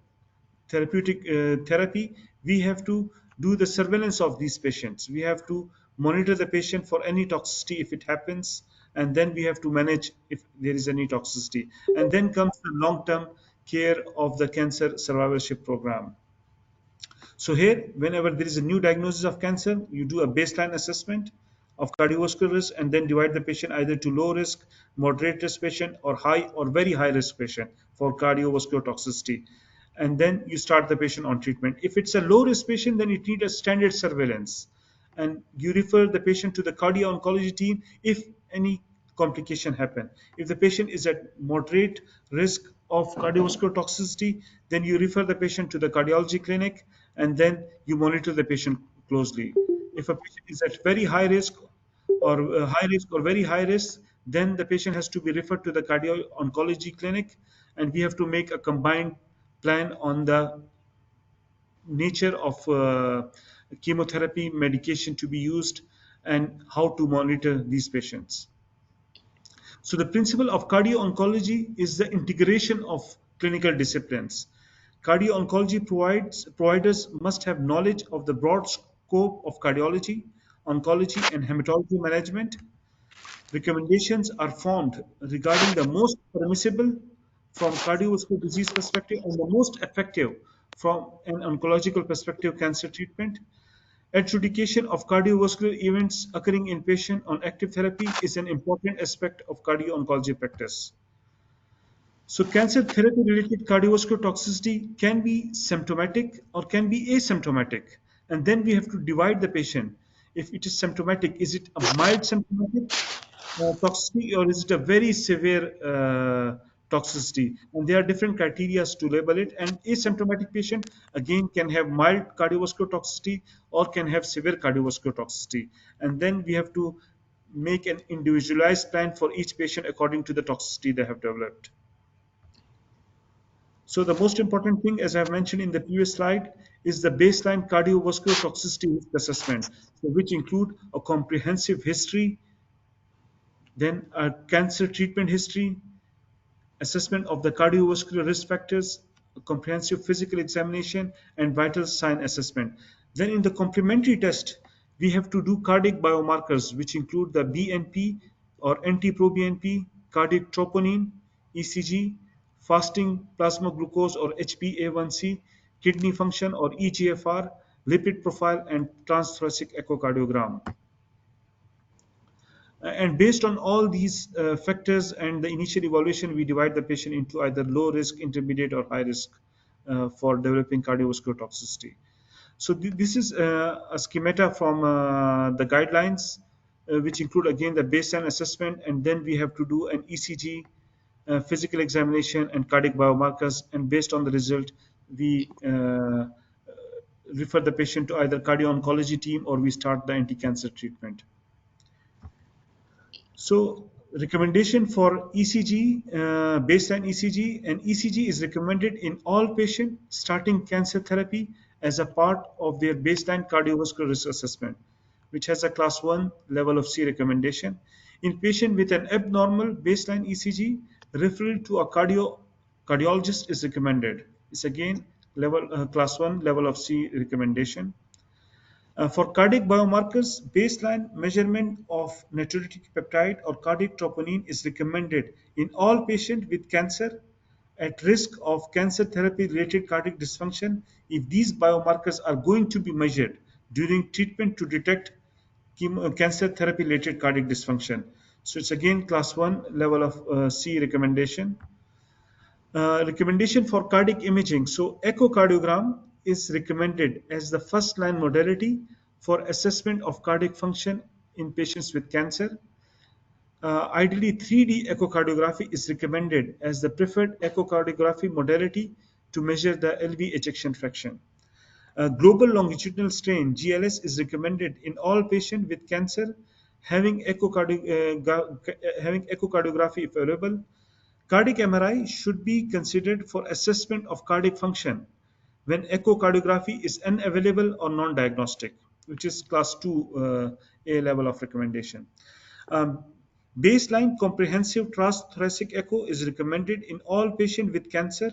therapy, we have to do the surveillance of these patients. We have to monitor the patient for any toxicity if it happens, and then we have to manage if there is any toxicity. And then comes the long-term care of the cancer survivorship program. So here, whenever there is a new diagnosis of cancer, you do a baseline assessment of cardiovascular risk and then divide the patient either to low risk, moderate risk patient, or high or very high risk patient for cardiovascular toxicity. And then you start the patient on treatment. If it's a low risk patient, then it needs a standard surveillance. And you refer the patient to the cardio oncology team if any complication happen. If the patient is at moderate risk of cardiovascular toxicity, then you refer the patient to the cardiology clinic and then you monitor the patient closely. If a patient is at very high risk or high risk or very high risk, then the patient has to be referred to the cardio oncology clinic and we have to make a combined plan on the nature of chemotherapy medication to be used and how to monitor these patients. So the principle of cardio-oncology is the integration of clinical disciplines. Cardio-oncology providers must have knowledge of the broad scope of cardiology, oncology, and hematology management. Recommendations are formed regarding the most permissible from cardiovascular disease perspective and the most effective from an oncological perspective cancer treatment. Adjudication of cardiovascular events occurring in patient on active therapy is an important aspect of cardio-oncology practice. So cancer therapy related cardiovascular toxicity can be symptomatic or can be asymptomatic. And then we have to divide the patient. If it is symptomatic, is it a mild symptomatic toxicity or is it a very severe toxicity? And there are different criteria to label it. And asymptomatic patient again can have mild cardiovascular toxicity or can have severe cardiovascular toxicity. And then we have to make an individualized plan for each patient according to the toxicity they have developed. So the most important thing, as I've mentioned in the previous slide, is the baseline cardiovascular toxicity risk assessment, so which include a comprehensive history, then a cancer treatment history, assessment of the cardiovascular risk factors, a comprehensive physical examination, and vital sign assessment. Then in the complementary test, we have to do cardiac biomarkers, which include the BNP or NT-proBNP, cardiac troponin, ECG, fasting plasma glucose or HbA1c, kidney function or eGFR, lipid profile, and transthoracic echocardiogram. And based on all these factors and the initial evaluation, we divide the patient into either low risk, intermediate, or high risk for developing cardiovascular toxicity. So this is a schemata from the guidelines, which include again the baseline assessment, and then we have to do an ECG, physical examination, and cardiac biomarkers. And based on the result, we refer the patient to either cardio-oncology team or we start the anti-cancer treatment. So recommendation for ECG, baseline ECG, and ECG is recommended in all patients starting cancer therapy as a part of their baseline cardiovascular risk assessment, which has a class 1 level of C recommendation. In patient with an abnormal baseline ECG, referral to a cardiologist is recommended. It's again class 1 level of C recommendation. For cardiac biomarkers, baseline measurement of natriuretic peptide or cardiac troponin is recommended in all patients with cancer at risk of cancer therapy related cardiac dysfunction if these biomarkers are going to be measured during treatment to detect cancer therapy related cardiac dysfunction. So it's again class 1 level of C recommendation. Recommendation for cardiac imaging. So echocardiogram is recommended as the first line modality for assessment of cardiac function in patients with cancer. Ideally, 3D echocardiography is recommended as the preferred echocardiography modality to measure the LV ejection fraction. Global longitudinal strain GLS is recommended in all patients with cancer having echocardiography if available. Cardiac MRI should be considered for assessment of cardiac function when echocardiography is unavailable or non-diagnostic, which is class 2 A level of recommendation. Um, Baseline comprehensive transthoracic echo is recommended in all patients with cancer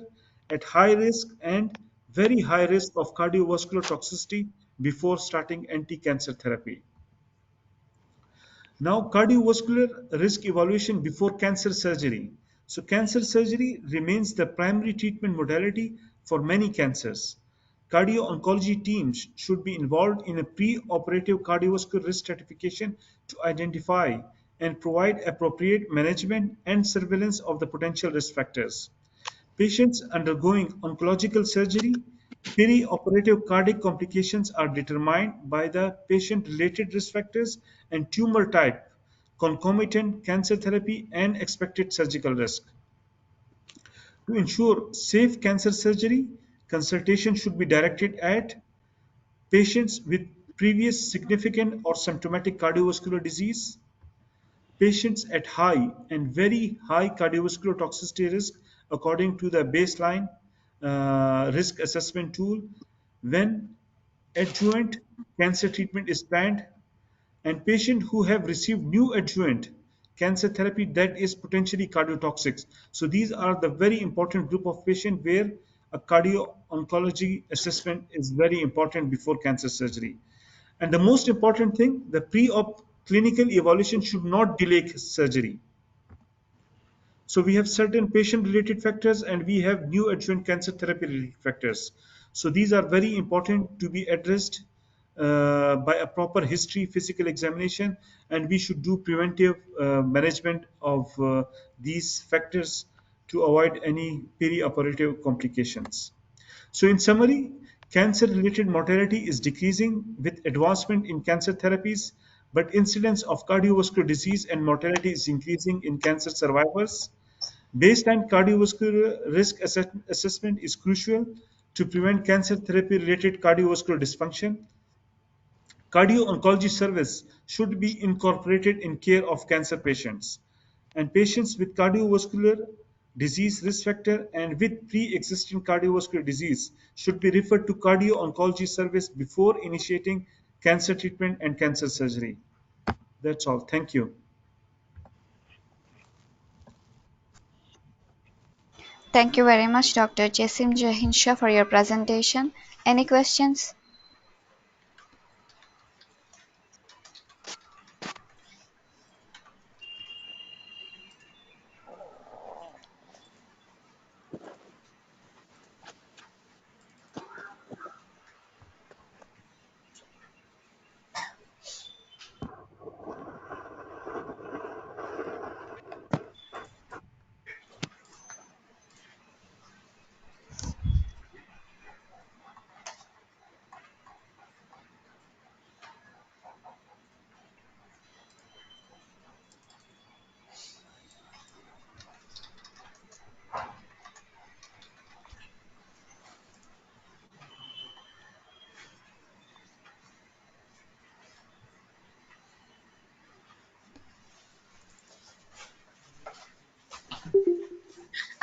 at high risk and very high risk of cardiovascular toxicity before starting anti-cancer therapy. Now, cardiovascular risk evaluation before cancer surgery. So, cancer surgery remains the primary treatment modality for many cancers. Cardio-oncology teams should be involved in a pre-operative cardiovascular risk stratification to identify and provide appropriate management and surveillance of the potential risk factors. Patients undergoing oncological surgery, perioperative cardiac complications are determined by the patient-related risk factors and tumor type, concomitant cancer therapy, and expected surgical risk. To ensure safe cancer surgery, consultation should be directed at patients with previous significant or symptomatic cardiovascular disease, patients at high and very high cardiovascular toxicity risk according to the baseline risk assessment tool when adjuvant cancer treatment is planned, and patients who have received new adjuvant cancer therapy that is potentially cardiotoxic. So these are the very important group of patients where a cardio oncology assessment is very important before cancer surgery. And the most important thing, the pre-op clinical evaluation should not delay surgery. So we have certain patient-related factors and we have new adjuvant cancer therapy-related factors. So these are very important to be addressed by a proper history, physical examination, and we should do preventive management of these factors to avoid any perioperative complications. So in summary, cancer-related mortality is decreasing with advancement in cancer therapies, but incidence of cardiovascular disease and mortality is increasing in cancer survivors. Baseline cardiovascular risk assessment is crucial to prevent cancer therapy-related cardiovascular dysfunction. Cardio-oncology service should be incorporated in care of cancer patients. And patients with cardiovascular disease risk factor, and with pre-existing cardiovascular disease should be referred to cardio-oncology service before initiating cancer treatment and cancer surgery. That's all. Thank you. Thank you very much, Dr. Jasim Jahinsha, for your presentation. Any questions?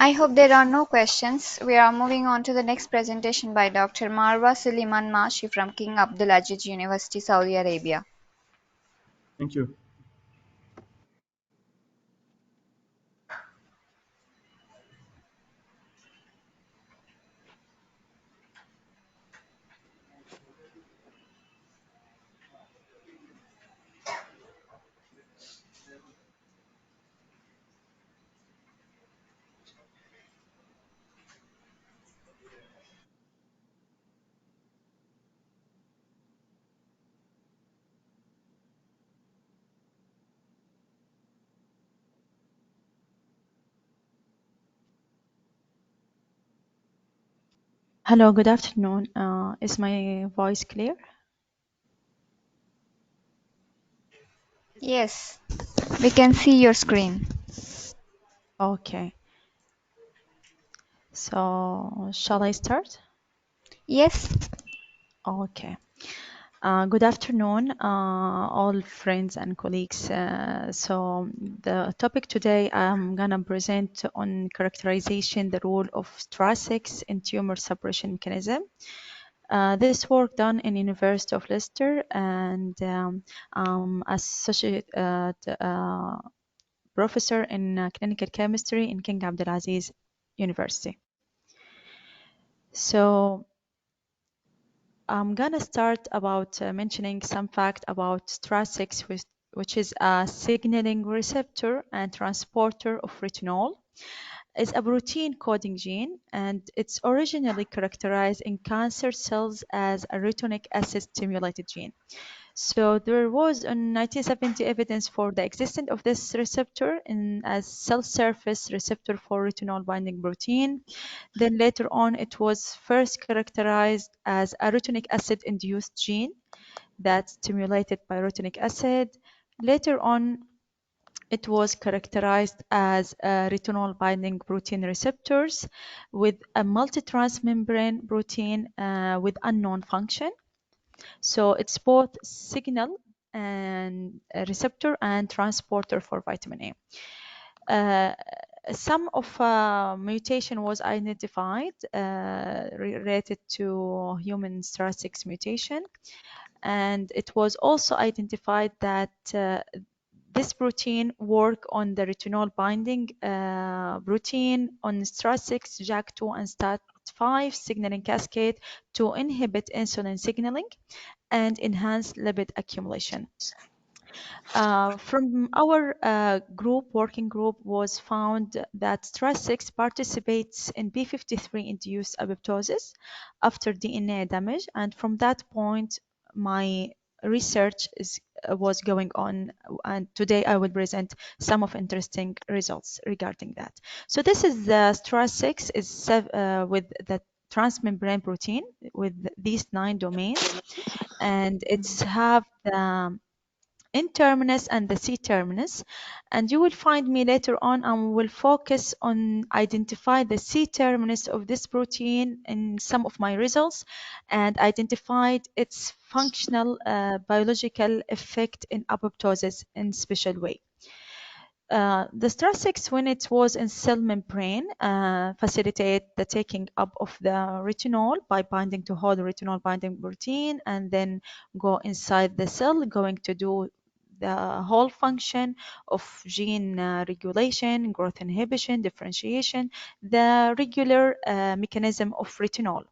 I hope there are no questions. We are moving on to the next presentation by Dr. Marwa Suleiman Mashi from King Abdulaziz University, Saudi Arabia. Thank you. Hello, good afternoon. Is my voice clear? Yes, we can see your screen. Okay. So, shall I start? Yes. Okay. Good afternoon, all friends and colleagues. So, the topic today I'm gonna present on characterization the role of STRA6 in tumor suppression mechanism. This work done in University of Leicester and associate professor in clinical chemistry in King Abdulaziz University. So I'm gonna start about mentioning some fact about STRA6, which is a signaling receptor and transporter of retinol. It's a protein coding gene, and it's originally characterized in cancer cells as a retinic acid stimulated gene. So there was in 1970 evidence for the existence of this receptor in as cell surface receptor for retinol binding protein. Then later on, it was first characterized as a retinic acid induced gene that's stimulated by retinic acid. Later on, it was characterized as retinol binding protein receptors with a multi-transmembrane protein with unknown function. So it's both signal and a receptor and transporter for vitamin A. Some of mutation was identified related to human STRA6 mutation, and it was also identified that this protein work on the retinol binding protein on STRA6, JAK2, and STAT5 signaling cascade to inhibit insulin signaling and enhance lipid accumulation. From our working group was found that STRA6 participates in p53 induced apoptosis after DNA damage, and from that point my research was going on, and today I will present some of interesting results regarding that. So this is the STRA6 is with the transmembrane protein with these 9 domains, and it's have the N terminus and the C terminus, and you will find me later on and will focus on identify the C terminus of this protein in some of my results and identified its functional biological effect in apoptosis in special way. The STRA6, when it was in cell membrane, facilitate the taking up of the retinol by binding to whole retinol binding protein, and then go inside the cell, going to do the whole function of gene regulation, growth inhibition, differentiation, the regular mechanism of retinol.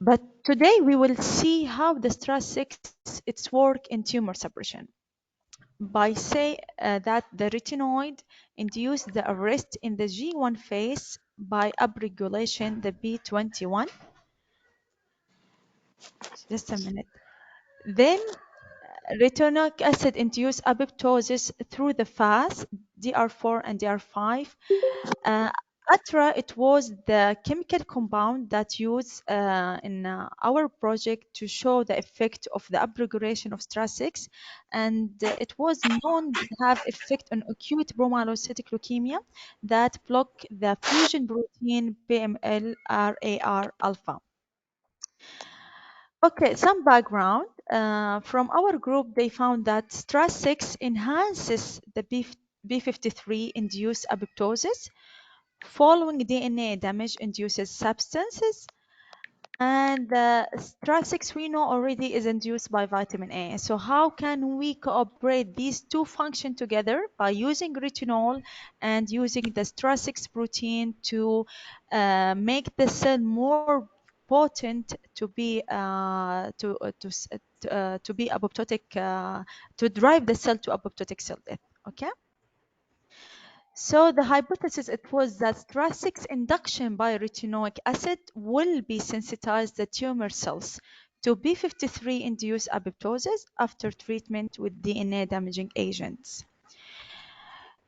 But today we will see how the STRA6 its work in tumor suppression by say that the retinoid induce the arrest in the G1 phase by upregulation the B21. Just a minute. Then retinoic acid induce apoptosis through the FAS, DR4 and DR5. Uh, Atra, it was the chemical compound that used in our project to show the effect of the upregulation of STRA6, and it was known to have effect on acute promyelocytic leukemia that block the fusion protein PML-RAR alpha. Okay, some background. From our group, they found that STRA6 enhances the B53 induced apoptosis. Following DNA damage induces substances, and STRA6 we know already is induced by vitamin A. So how can we cooperate these two function together by using retinol and using the STRA6 protein to make the cell more potent to be to be apoptotic to drive the cell to apoptotic cell death. Okay. So the hypothesis it was that STRA6 induction by retinoic acid will be sensitize the tumor cells to B53 induced apoptosis after treatment with DNA damaging agents.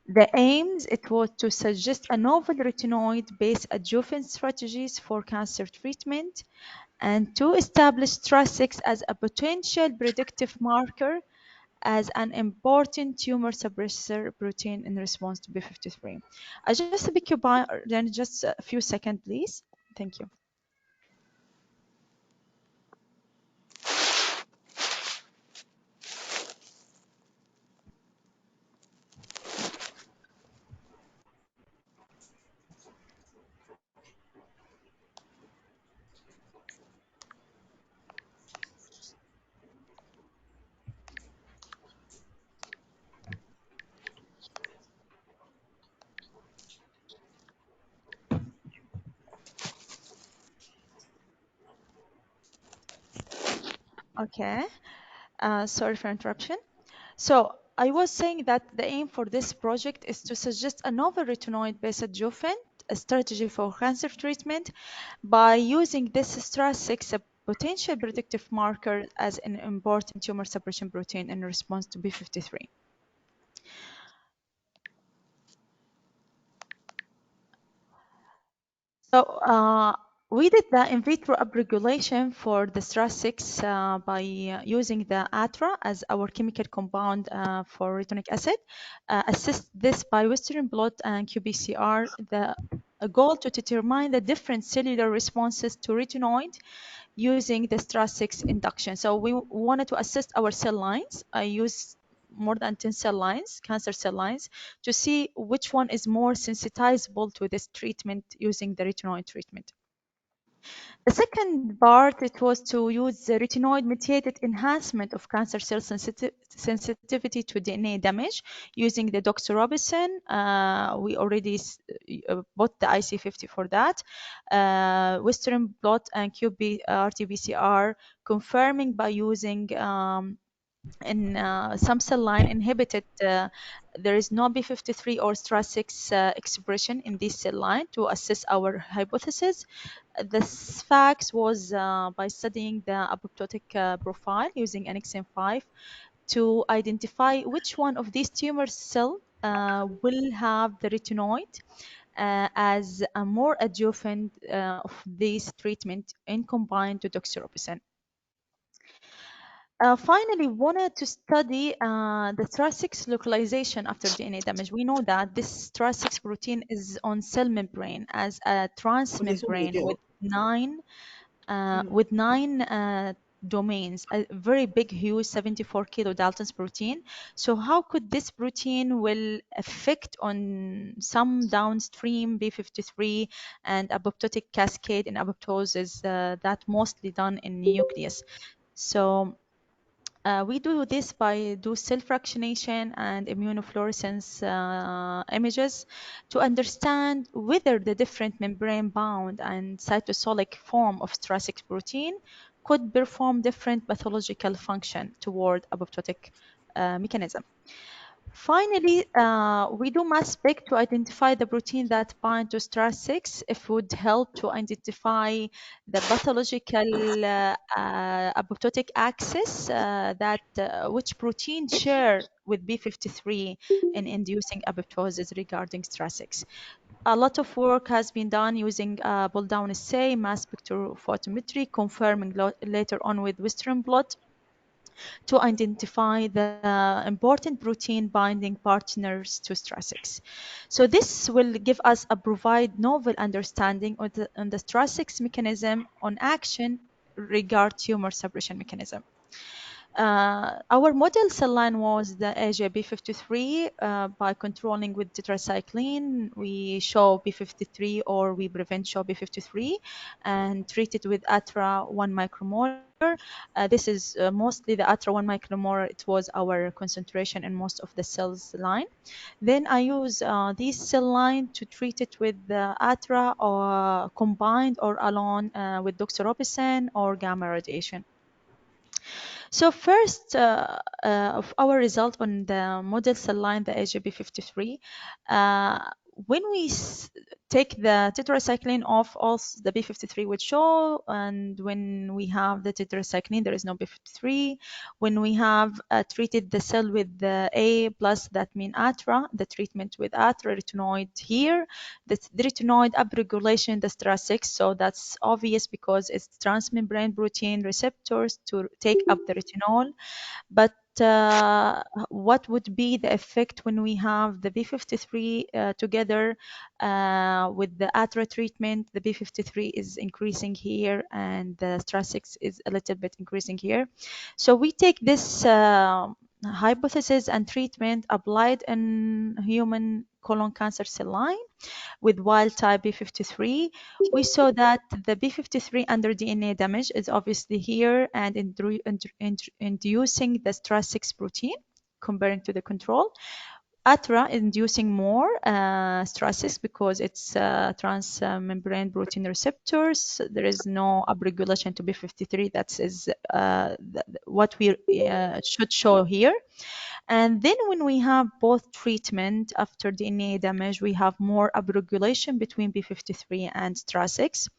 The aims it was to suggest a novel retinoid-based adjuvant strategies for cancer treatment and to establish STRA6 as a potential predictive marker as an important tumor suppressor protein in response to B53. I just pick your then just a few seconds, please. Thank you. Okay. Sorry for interruption. So I was saying that the aim for this project is to suggest a novel retinoid-based adjuvant a strategy for cancer treatment by using this STRA6, a potential predictive marker, as an important tumor suppression protein in response to B53. So we did the in vitro upregulation for the STRA6 by using the ATRA as our chemical compound for retinoic acid. Assist this by Western blot and qPCR. The a goal to determine the different cellular responses to retinoid using the STRA6 induction. So we wanted to assist our cell lines. I used more than 10 cell lines, cancer cell lines, to see which one is more sensitizable to this treatment using the retinoid treatment. The second part, it was to use the retinoid-mediated enhancement of cancer cell sensitivity to DNA damage using the doxorubicin. We already bought the IC50 for that. Western blot and RT-PCR confirming by using in some cell line inhibited, there is no B53 or STRA6 expression in this cell line to assess our hypothesis. This fact was by studying the apoptotic profile using NXM5 to identify which one of these tumor cells will have the retinoid as a more adjuvant of this treatment in combined to doxorubicin. Finally, wanted to study the STRA6 localization after DNA damage. We know that this STRA6 protein is on cell membrane as a transmembrane with nine domains, a very big, huge 74 kilodaltons protein. So how could this protein will affect on some downstream B53 and apoptotic cascade in apoptosis that mostly done in nucleus? So we do this by do cell fractionation and immunofluorescence images to understand whether the different membrane bound and cytosolic form of stress protein could perform different pathological function toward apoptotic mechanism. Finally, we do mass spec to identify the protein that bind to STRA6 if would help to identify the pathological apoptotic axis that which protein share with B53 in inducing apoptosis regarding STRA6. A lot of work has been done using pull down assay, mass spectrophotometry, confirming later on with Western blot to identify the important protein binding partners to STRA6. So this will give us a provide novel understanding on the STRA6 mechanism on action regard tumor suppression mechanism. Our model cell line was the AJB53 by controlling with tetracycline. We show B53 or we prevent show B53 and treat it with ATRA 1 micromolar. This is mostly the ATRA 1 micromolar. It was our concentration in most of the cells line. Then I use this cell line to treat it with the ATRA or combined or alone with doxorubicin or gamma radiation. So first, of our result on the model cell line, the AGB53, when we take the tetracycline off, also the B53 would show, and when we have the tetracycline, there is no B53. When we have treated the cell with the A plus, that mean ATRA, the treatment with ATRA retinoid here, the retinoid upregulation the STRA6, so that's obvious because it's transmembrane protein receptors to take up the retinol. But what would be the effect when we have the B53 together with the ATRA treatment? The B53 is increasing here and the STRA6 is a little bit increasing here. So we take this hypothesis and treatment applied in human colon cancer cell line with wild type B53, we saw that the B53 under DNA damage is obviously here and inducing the STRA6 protein comparing to the control. ATRA inducing more STRA6 because it's transmembrane protein receptors. There is no upregulation to B53. That is what we should show here. And then when we have both treatment after DNA damage, we have more upregulation between B53 and STRA6.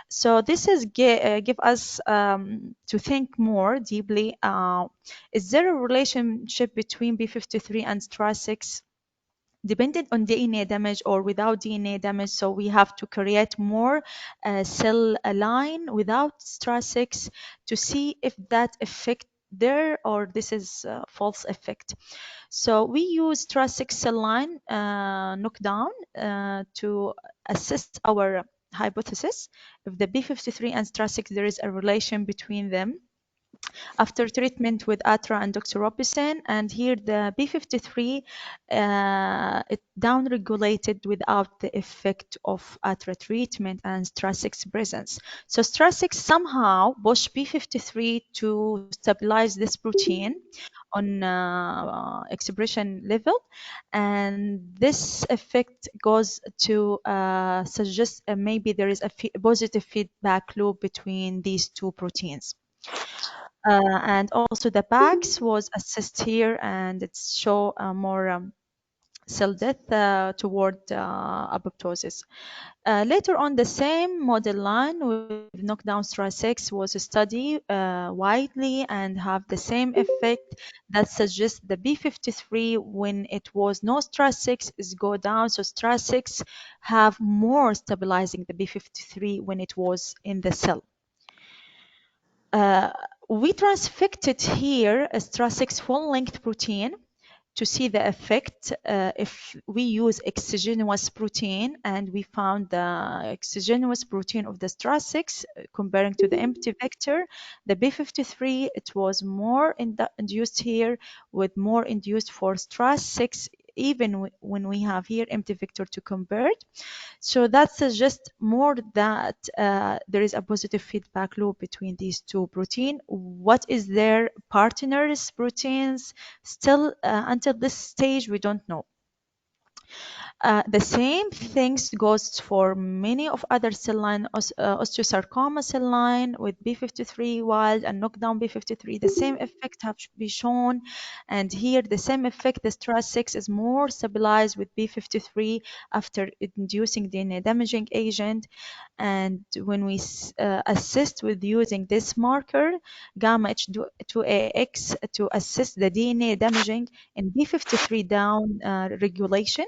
So this is give us to think more deeply. Is there a relationship between B53 and STRA6? Dependent on DNA damage or without DNA damage, so we have to create more cell line without STRA6 to see if that effect there or this is a false effect. So we use STRA6 cell line knockdown to assist our hypothesis. If the B53 and STRA6 there is a relation between them after treatment with ATRA and doxorubicin, and here the B53 it downregulated without the effect of ATRA treatment and STRA6 presence. So STRA6 somehow push B53 to stabilize this protein on expression level, and this effect goes to suggest maybe there is a positive feedback loop between these two proteins. And also the PAX was assessed here and it show more cell death toward apoptosis. Later on, the same model line with knockdown STRA6 was studied widely and have the same effect that suggests the B53 when it was no STRA6 is go down. So STRA6 have more stabilizing the B53 when it was in the cell. We transfected here a STRA6 full-length protein to see the effect if we use exogenous protein, and we found the exogenous protein of the STRA6 comparing to the empty vector. The B53, it was more induced here, with more induced for STRA6, even when we have here empty vector to convert. So that suggests more that there is a positive feedback loop between these two proteins. What is their partners proteins? Still, until this stage, we don't know. The same things goes for many of other cell line, osteosarcoma cell line with B53 wild and knockdown B53. The same effect have been shown, and here the same effect. The STRA6 is more stabilized with B53 after inducing DNA damaging agent. And when we assist with using this marker, gamma H2AX, to assist the DNA damaging in B53 down regulation,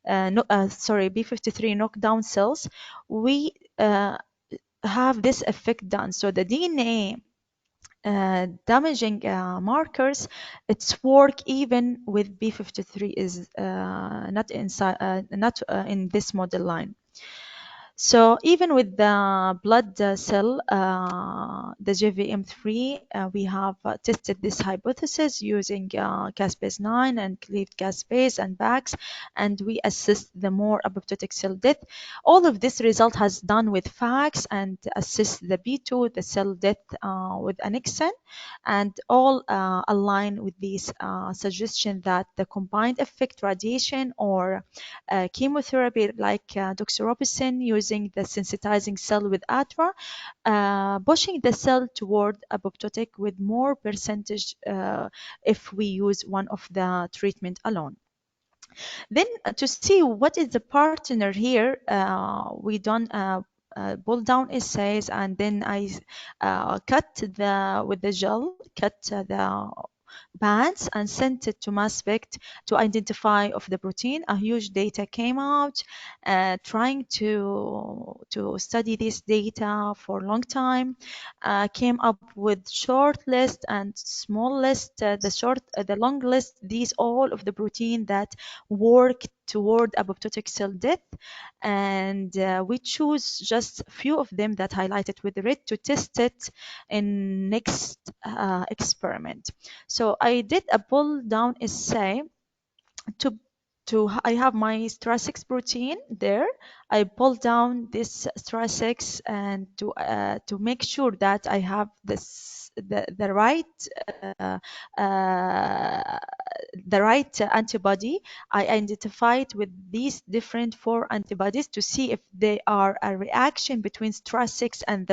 B53 knockdown cells, we have this effect done. So the DNA damaging markers, its work even with B53 is not in this model line. So even with the blood cell, the JVM3, we have tested this hypothesis using caspase-9 and cleaved caspase and BAX, and we assist the more apoptotic cell death. All of this result has done with FACS and assist the B2, the cell death with annexin, and all align with this suggestion that the combined effect radiation or chemotherapy like doxorubicin using the sensitizing cell with ATRA, pushing the cell toward apoptotic with more percentage if we use one of the treatment alone. Then to see what is the partner here, we done pull down assays, and then I cut with the gel, cut the bands and sent it to mass spec to identify of the protein. A huge data came out, trying to study this data for a long time, came up with short list and small list. The long list, these all of the protein that work toward apoptotic cell death, and we choose just a few of them that highlighted with red to test it in next experiment. So I did a pull down assay to I have my STRA6 protein there. I pull down this STRA6 and to make sure that I have the right antibody. I identified with these different 4 antibodies to see if they are a reaction between STRA6 and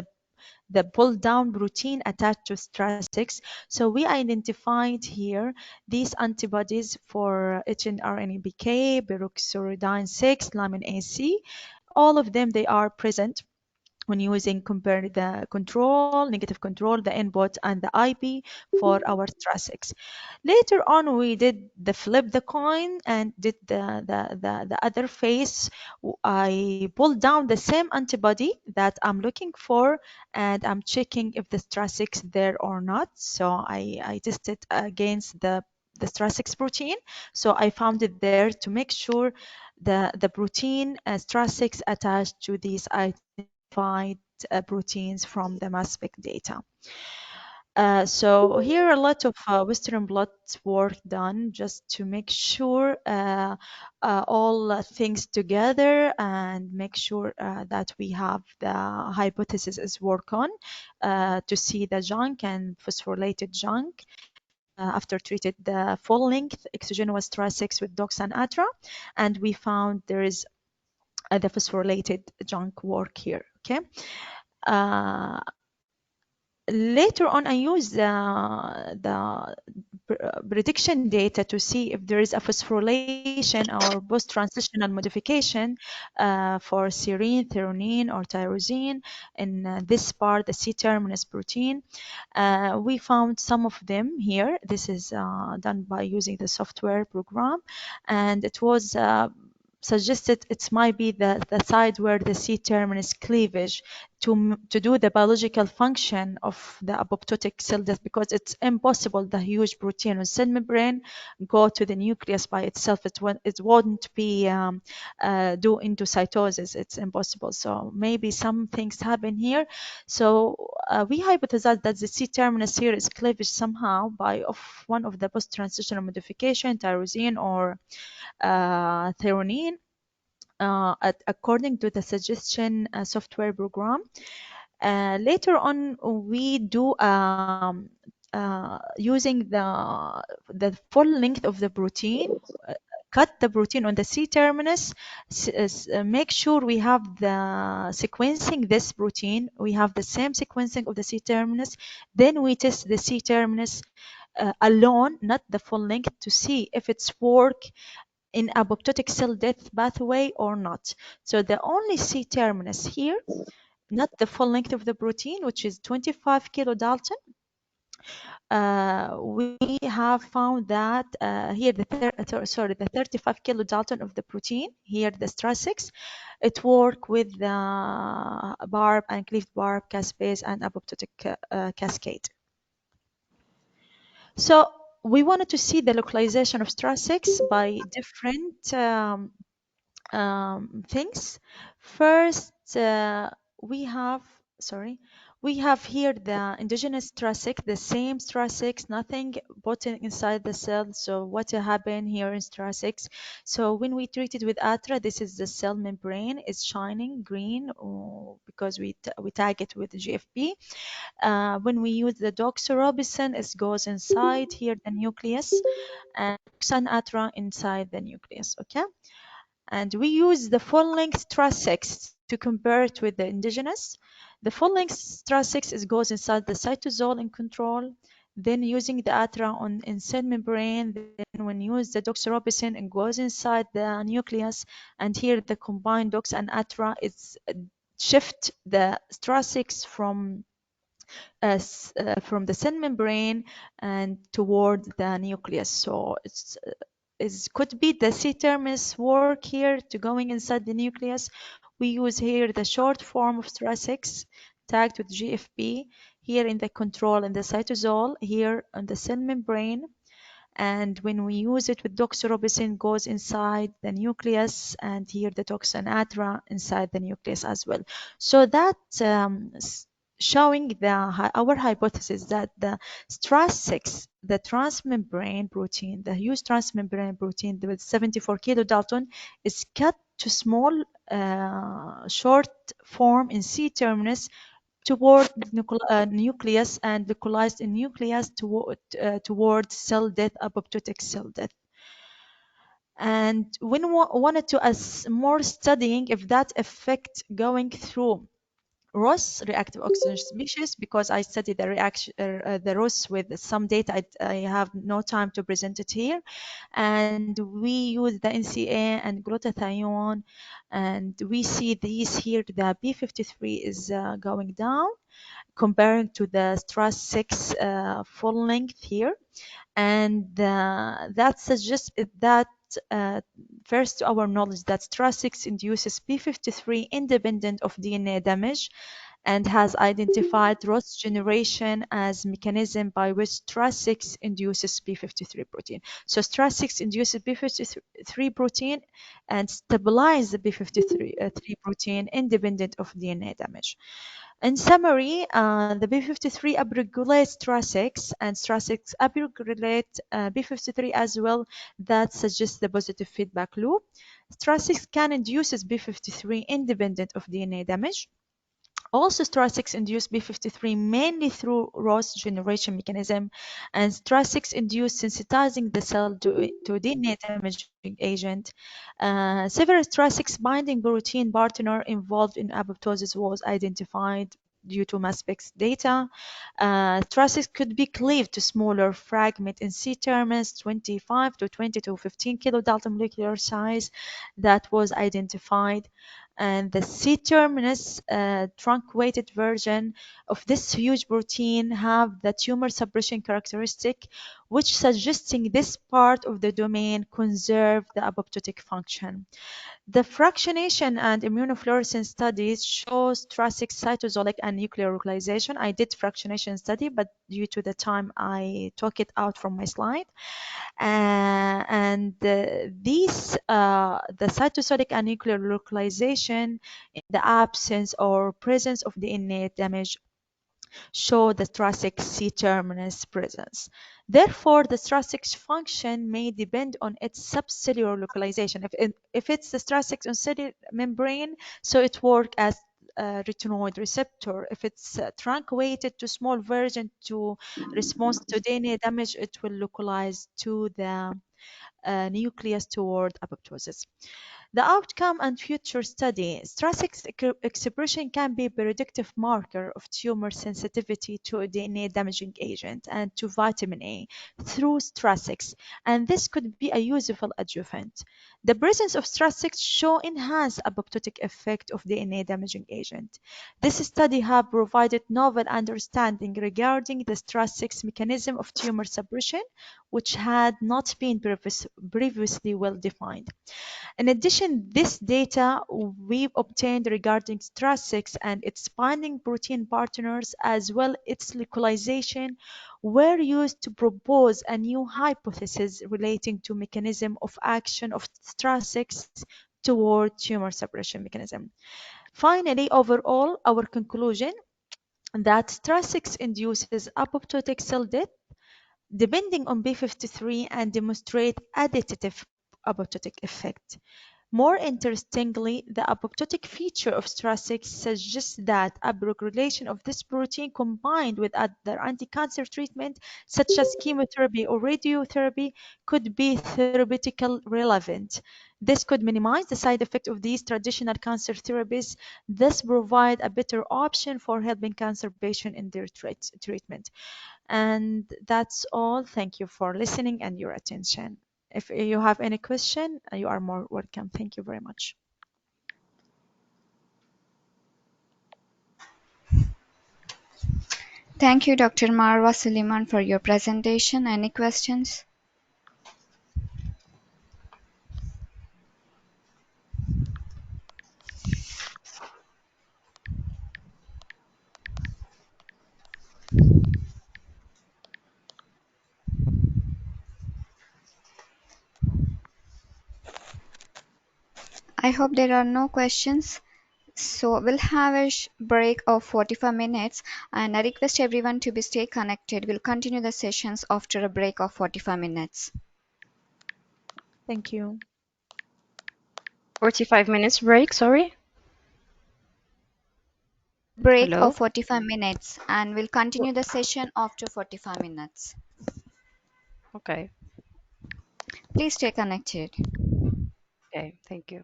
the pull down protein attached to STRA6. So we identified here these antibodies for HNRNBK, peroxyuridine 6, lamin AC. All of them, they are present when using compare the control, negative control, the input, and the IP for our STRA6. Later on, we did the flip the coin and did the other phase. I pulled down the same antibody that I'm looking for, and I'm checking if the STRA6 there or not. So I tested against the STRA6 protein. So I found it there to make sure the protein STRA6 attached to these proteins from the mass spec data. So here a lot of Western blot work done just to make sure all things together and make sure that we have the hypothesis is work on to see the junk and phosphorylated junk after treated the full length exogenous STRA6 with dox and atra, and we found there is the phosphorylated junk work here. Okay. Later on, I used the prediction data to see if there is a phosphorylation or post-transitional modification for serine, threonine, or tyrosine in this part, the C-terminus protein. We found some of them here. This is done by using the software program, and it was suggested it might be the side where the C-terminus cleavage to do the biological function of the apoptotic cell death, because it's impossible the huge protein on cell membrane go to the nucleus by itself. It won't be do endocytosis. It's impossible. So maybe some things happen here. So we hypothesize that the C terminus here is cleavage somehow by one of the post-transitional modification, tyrosine or threonine, according to the suggestion software program. Later on, we do using the full length of the protein, cut the protein on the C terminus, make sure we have the sequencing this protein, we have the same sequencing of the C terminus, then we test the C terminus alone, not the full length, to see if it's work in apoptotic cell death pathway or not. So the only C terminus here, not the full length of the protein, which is 25 kilodalton, we have found that here the 35 kilodalton of the protein, here the STRA6, it work with the barb and cleaved barb caspase and apoptotic cascade. So we wanted to see the localization of STRA6 by different things. First, we have, we have here the endogenous STRA6, the same STRA6, nothing put inside the cell. So what happened here in STRA6? So when we treat it with ATRA, this is the cell membrane, is shining green because we tag it with GFP. When we use the doxorubicin, it goes inside here the nucleus, and ATRA inside the nucleus. Okay. And we use the full-length STRA6 to compare it with the indigenous. The full-length STRA6 goes inside the cytosol in control. Then using the ATRA in cell membrane, then when you use the doxorubicin, it goes inside the nucleus. And here the combined dox and ATRA is shift the STRA6 from the cell membrane and toward the nucleus. So could be the C terminus work here to going inside the nucleus. We use here the short form of STRA6 tagged with GFP here in the control in the cytosol, here on the cell membrane. And when we use it with doxorubicin, goes inside the nucleus, and here the toxin ATRA inside the nucleus as well. So that showing our hypothesis that the STRA6, the transmembrane protein, the huge transmembrane protein with 74 kilodalton, is cut to small short form in C terminus toward nucleus and localized in nucleus toward cell death, apoptotic cell death. And when we wanted to more studying if that effect going through ROS, reactive oxygen species, because I studied the reaction, the ROS with some data. I have no time to present it here. And we use the NCA and glutathione, and we see these here. The P53 is going down comparing to the STRA6 full length here, and that suggests that first to our knowledge that STRA6 induces P53 independent of DNA damage, and has identified ROS generation as mechanism by which STRA6 induces P53 protein. So STRA6 induces P53 protein and stabilize the P53 protein independent of DNA damage. In summary, the P53 upregulates STRA6 and STRA6 upregulate P53 as well. That suggests the positive feedback loop. STRA6 can induce P53 independent of DNA damage. Also, STRA6 induced P53 mainly through ROS generation mechanism, and STRA6 induced sensitizing the cell to DNA damaging agent. Several STRA6 binding protein partner involved in apoptosis was identified due to mass spec data. STRA6 could be cleaved to smaller fragment in C terminus 25 to 20 to 15 kilodalton molecular size that was identified. And the C terminus truncated version of this huge protein have the tumor suppression characteristic, which suggesting this part of the domain conserve the apoptotic function. The fractionation and immunofluorescence studies shows thoracic cytosolic and nuclear localization. I did fractionation study, but due to the time, I took it out from my slide. The cytosolic and nuclear localization in the absence or presence of DNA damage show the thoracic C-terminus presence. Therefore, the thoracic function may depend on its subcellular localization. If it's the thoracic on cellular membrane, so it works as a retinoid receptor. If it's truncated to small version to response to DNA damage, it will localize to the nucleus toward apoptosis. The outcome and future study. Thoracic expression can be a predictive marker of tumor sensitivity to a DNA damaging agent and to vitamin A through thoracics, and this could be a useful adjuvant. The presence of thoracics show enhanced apoptotic effect of DNA damaging agent. This study have provided novel understanding regarding the thoracics mechanism of tumor suppression, which had not been previously well defined. In addition, this data we've obtained regarding STRA6 and its binding protein partners as well its localization were used to propose a new hypothesis relating to mechanism of action of STRA6 toward tumor suppression mechanism. Finally, overall, our conclusion that STRA6 induces apoptotic cell death depending on P53 and demonstrate additive apoptotic effect. More interestingly, the apoptotic feature of STRA6 suggests that upregulation of this protein combined with other anti-cancer treatment such as chemotherapy or radiotherapy could be therapeutically relevant. This could minimize the side effect of these traditional cancer therapies, thus provide a better option for helping cancer patients in their treatment. And that's all. Thank you for listening and your attention. If you have any question, you are more welcome. Thank you very much. Thank you, Dr. Marwa Suleiman, for your presentation. Any questions? I hope there are no questions. So we'll have a break of 45 minutes and I request everyone to be stay connected. We'll continue the sessions after a break of 45 minutes. Thank you. 45 minutes break, sorry. Break Hello? of 45 minutes and we'll continue the session after 45 minutes. Okay. Please stay connected. Okay, thank you.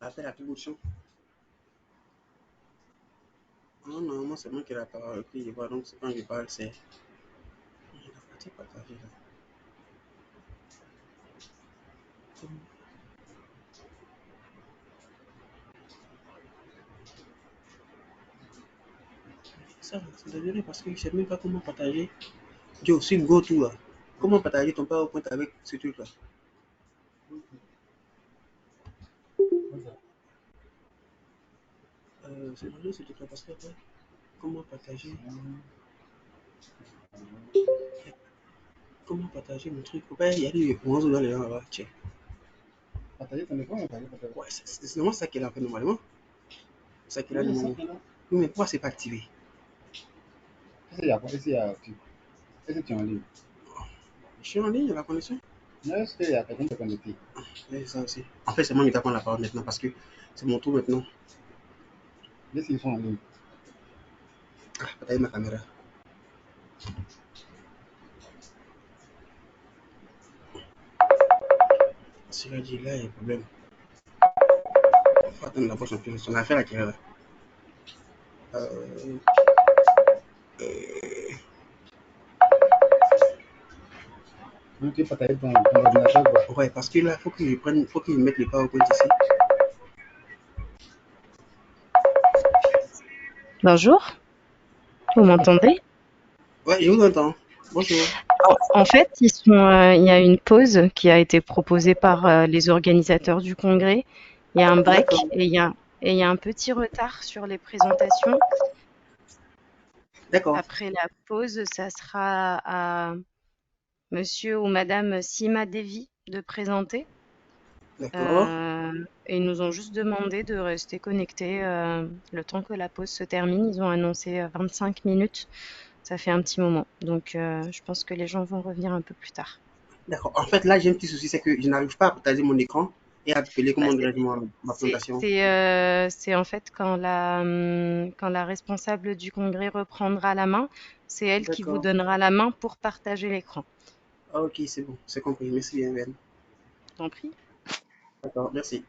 Appelle à tout bout de champ. Non, non, moi c'est moi qui la parole, et puis je vois donc quand je parle, c'est la partie partagée là. Ça, c'est désolé parce que je sais même pas comment partager. Joe, sur GoTo là, comment partager ton PowerPoint avec ce truc là? C'est désolé ce truc là parce que comment partager? Comment partager mon truc? Faut pas y aller au dans les gens là-bas, tiens. Partager ton écran ou partager? Ouais, c'est vraiment ça qu'il a fait normalement. C'est ça qu'il a normalement. Oui, mais pourquoi c'est pas activé? Est-ce que tu es en ligne? Je suis en ligne, il y a la connexion. Non, est-ce qu'il y a quelqu'un qui est connecté? Oui, ça aussi. En fait, c'est moi qui t'apprends la parole maintenant parce que c'est mon tour maintenant. Est-ce qu'ils sont en ligne? Ah, peut-être ma caméra. Celui-là dit là, il y a un problème. Faut attendre la prochaine chose. On a affaire à qui là? Euh, tu partages ton ordinateur quoi? Ouais, parce que là, faut que faut que je mette le PowerPoint ici. Bonjour, vous m'entendez? Ouais, je vous entends. Bonjour. En fait, il y a une pause qui a été proposée par les organisateurs du congrès. Il y a un break D'accord. et il y a un petit retard sur les présentations. D'accord. Après la pause, ça sera à monsieur ou madame Sima Devi de présenter. D'accord. Et ils nous ont juste demandé de rester connectés le temps que la pause se termine. Ils ont annoncé 25 minutes. Ça fait un petit moment. Donc, je pense que les gens vont revenir un peu plus tard. D'accord. En fait, là, j'ai un petit souci, c'est que je n'arrive pas à partager mon écran et à appeler Bah, comment dirais-je ma présentation. c'est en fait quand la responsable du congrès reprendra la main, c'est elle qui vous D'accord. donnera la main pour partager l'écran. Ah, ok, c'est bon, c'est compris. Merci bien, Ben. T'en prie. D'accord, merci.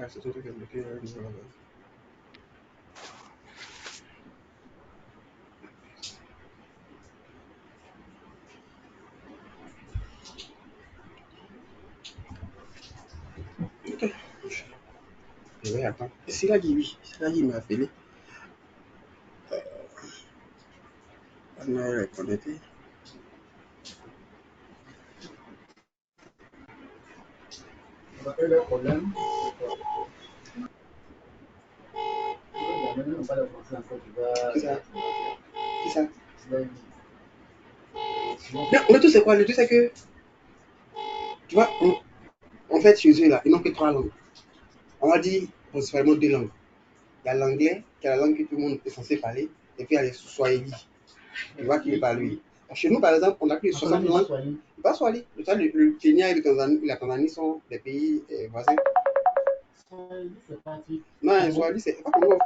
Ah, c'est ton truc à bloquer, Ok. Je vais attendre. C'est là qui oui, c'est là qui m'a appelé. On est connecté. On a le problème. Qui ça? Qui ça? Non, le tout c'est quoi? Le tout c'est que, tu vois, en fait, chez eux là, ils n'ont que trois langues. On va dire principalement deux langues. Il y a l'anglais, qui est la langue que tout le monde est censé parler, et puis il y a les Swahili. Tu vois qui ne parle lui. Chez nous, par exemple, on a plus de 60 langues. Pas Swahili. Le Kenya et la Tanzanie sont des pays voisins. Non, Swahili, c'est pas Congo.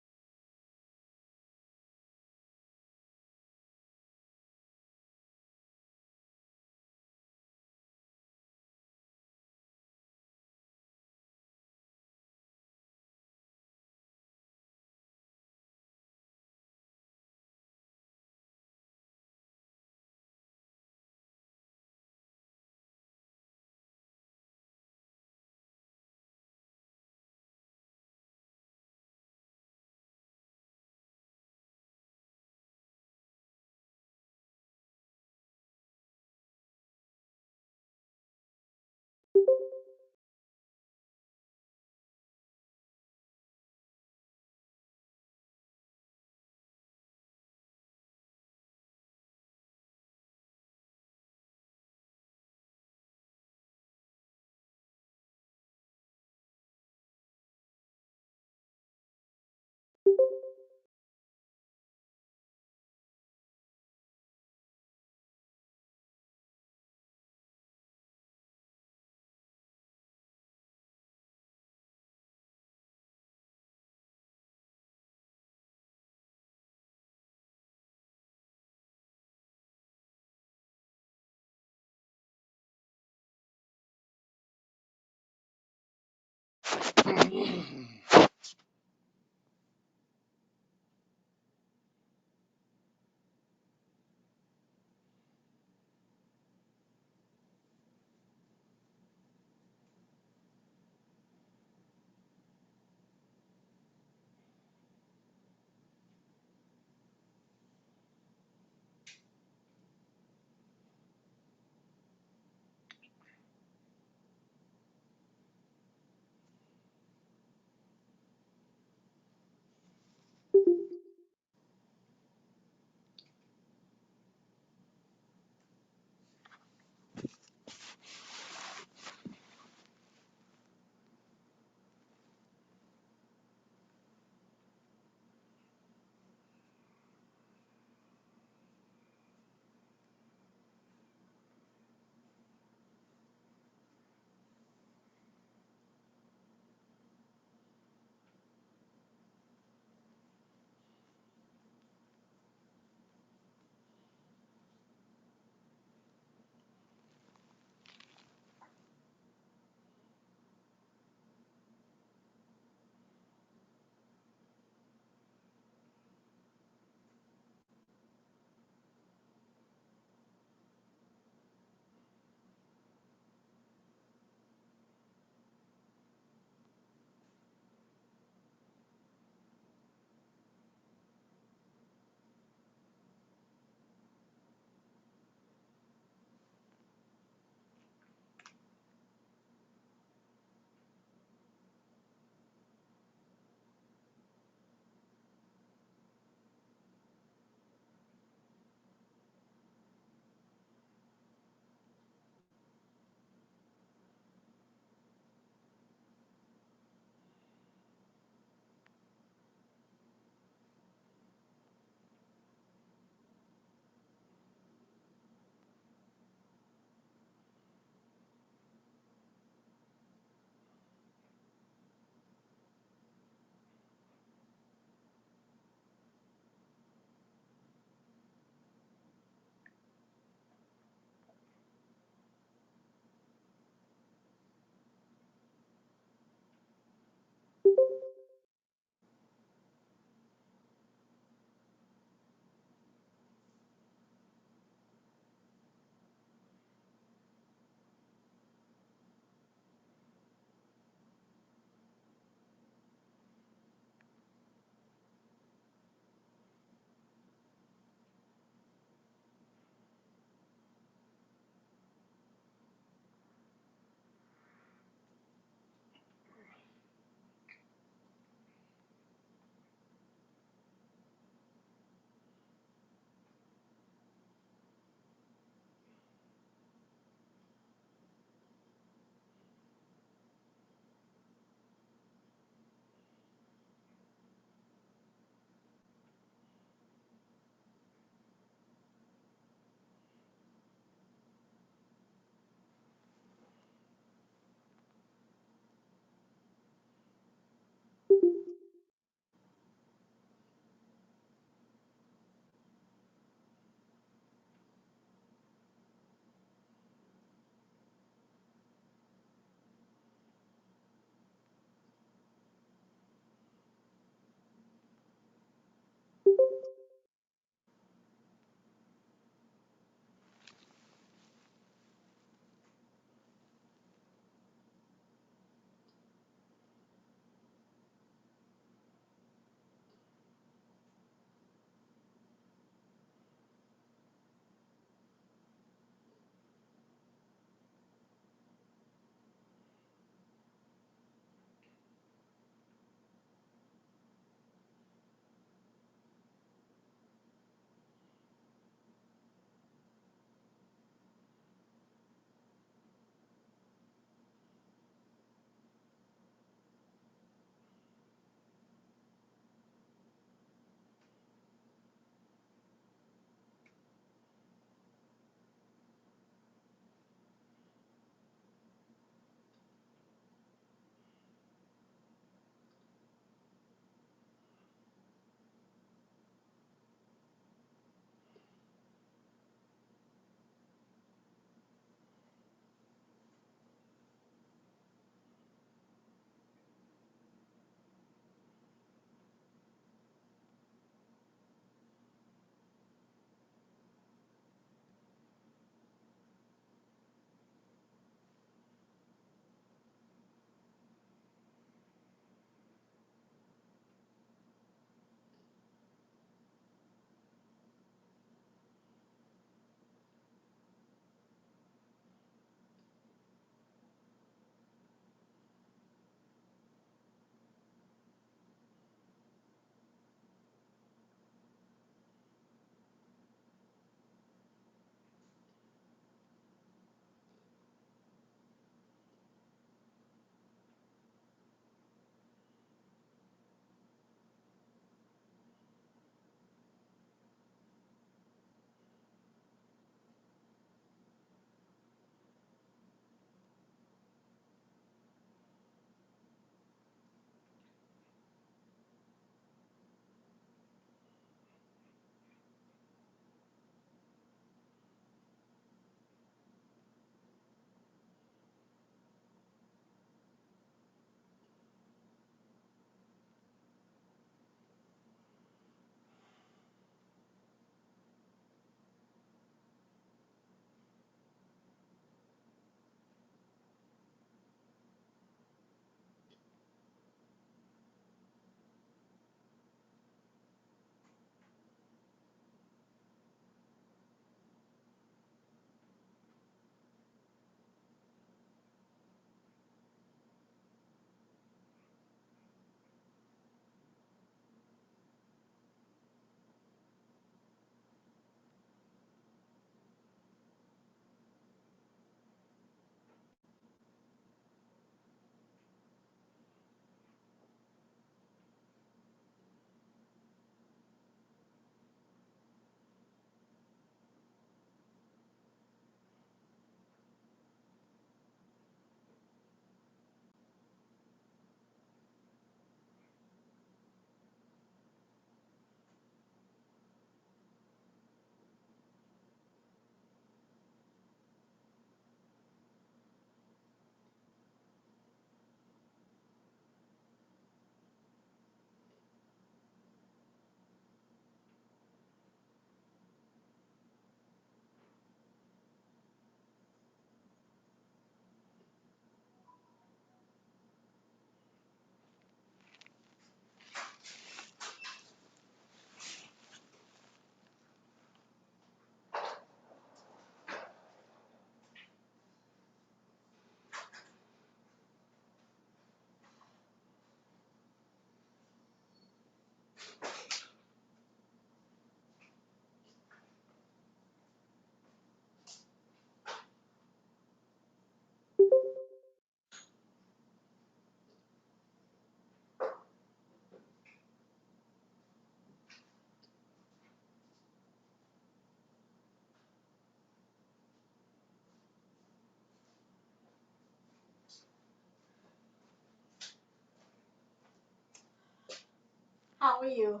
How are you?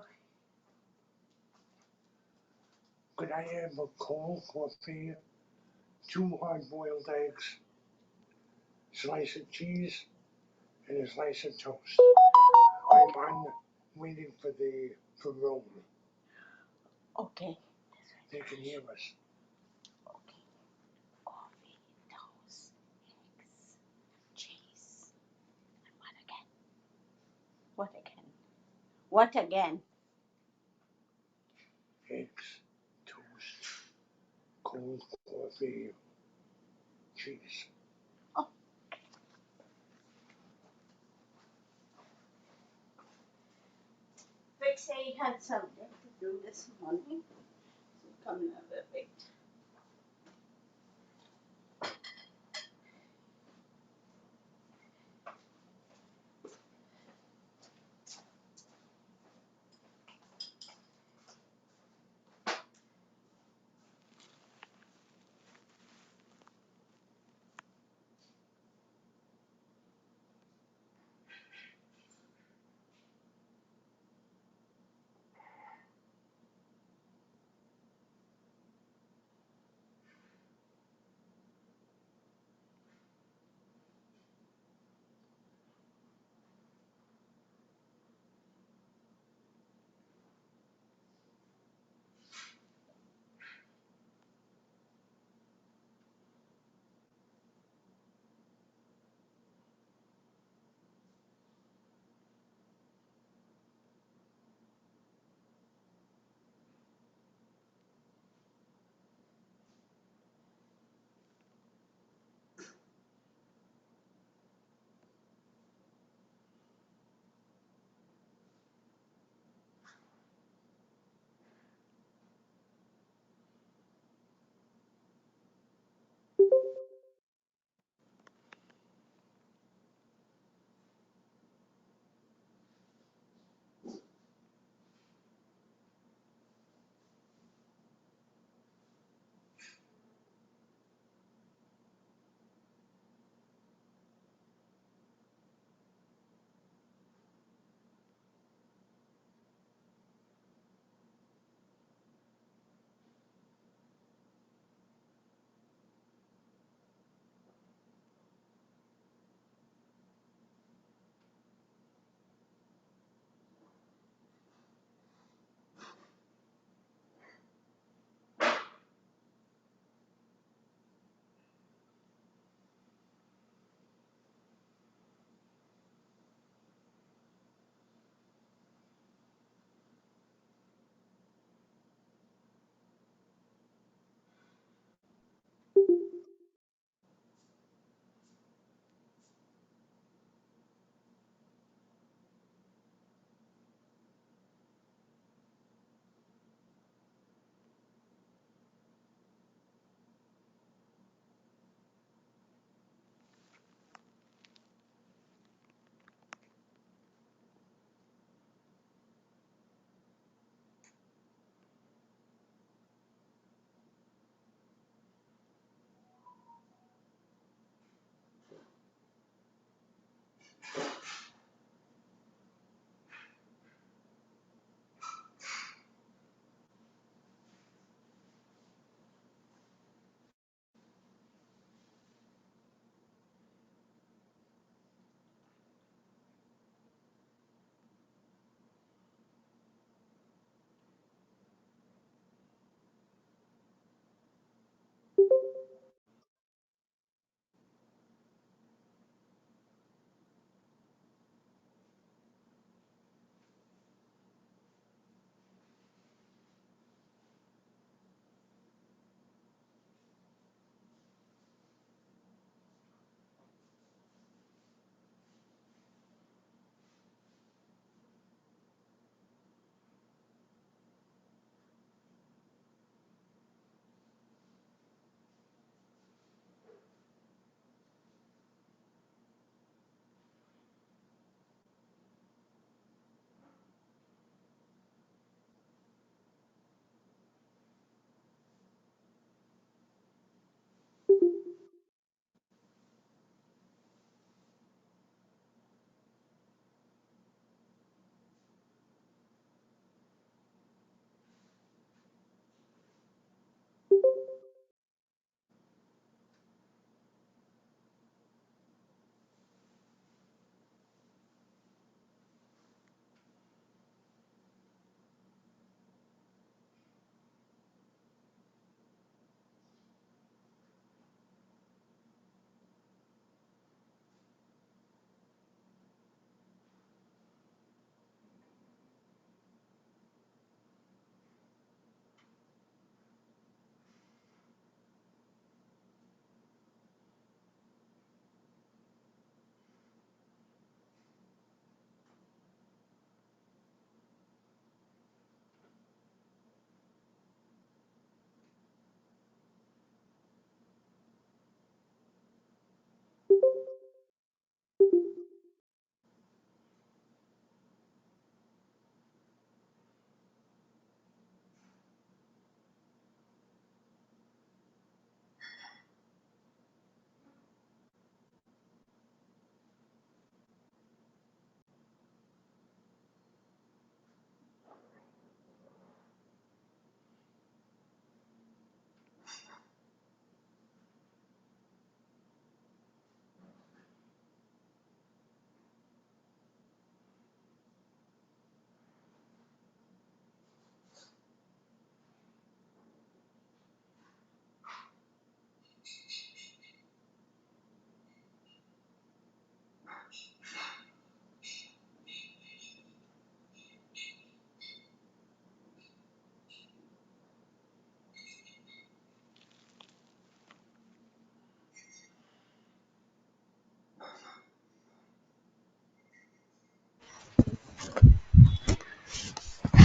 Could I have a cold coffee, 2 hard-boiled eggs, slice of cheese, and a slice of toast? I'm on waiting for Rome. Okay. They can hear us. Okay. Coffee, toast, eggs, cheese. And what again? What again? What again? Eggs, toast, cold coffee, cheese. Oh, Fixate had something to do this morning. So come and have a bit.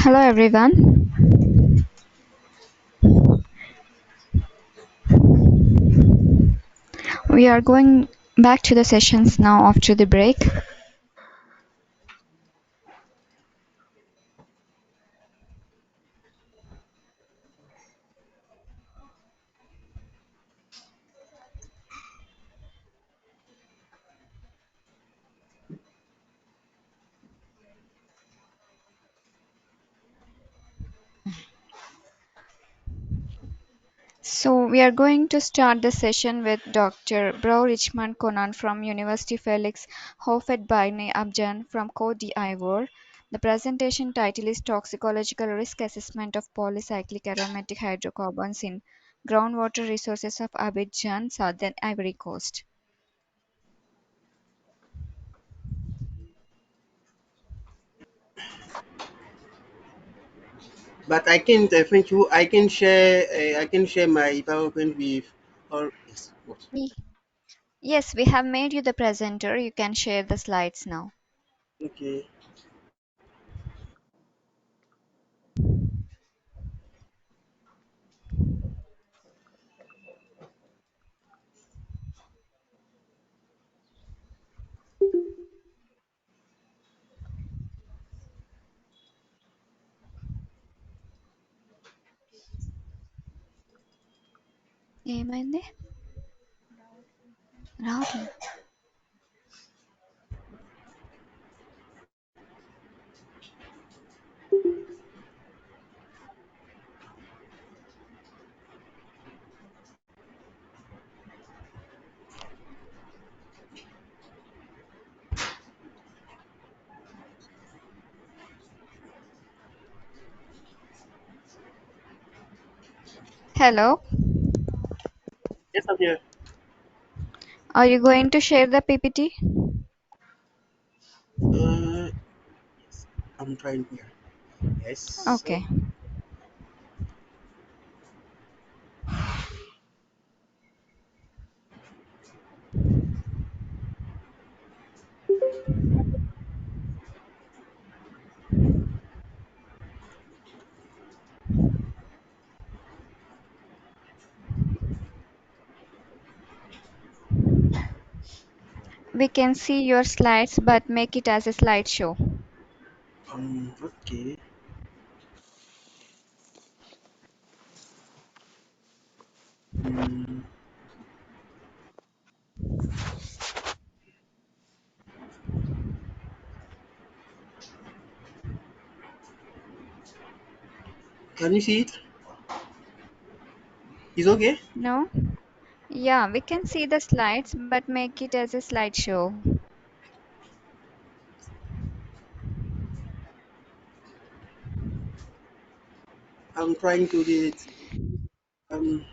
Hello everyone. We are going back to the sessions now after the break. So we are going to start the session with Dr. Bro Richmond Conan from University Felix Houphouët-Boigny Abidjan from Côte d'Ivoire. The presentation title is Toxicological Risk Assessment of Polycyclic Aromatic Hydrocarbons in Groundwater Resources of Abidjan, Southern Ivory Coast. But I can't. Thank you. I can share. I can share my PowerPoint with. Or yes. What? Yes, we have made you the presenter. You can share the slides now. Okay. ఏమైంది రావట్లేదు. Hello, Yes, I'm here. are you going to share the PPT? Yes, I'm trying here. Yes. So Okay. We can see your slides, but make it as a slideshow. Okay. Mm, can you see it? Is okay? No? Yeah, we can see the slides, but make it as a slideshow. I'm trying to do it. Um.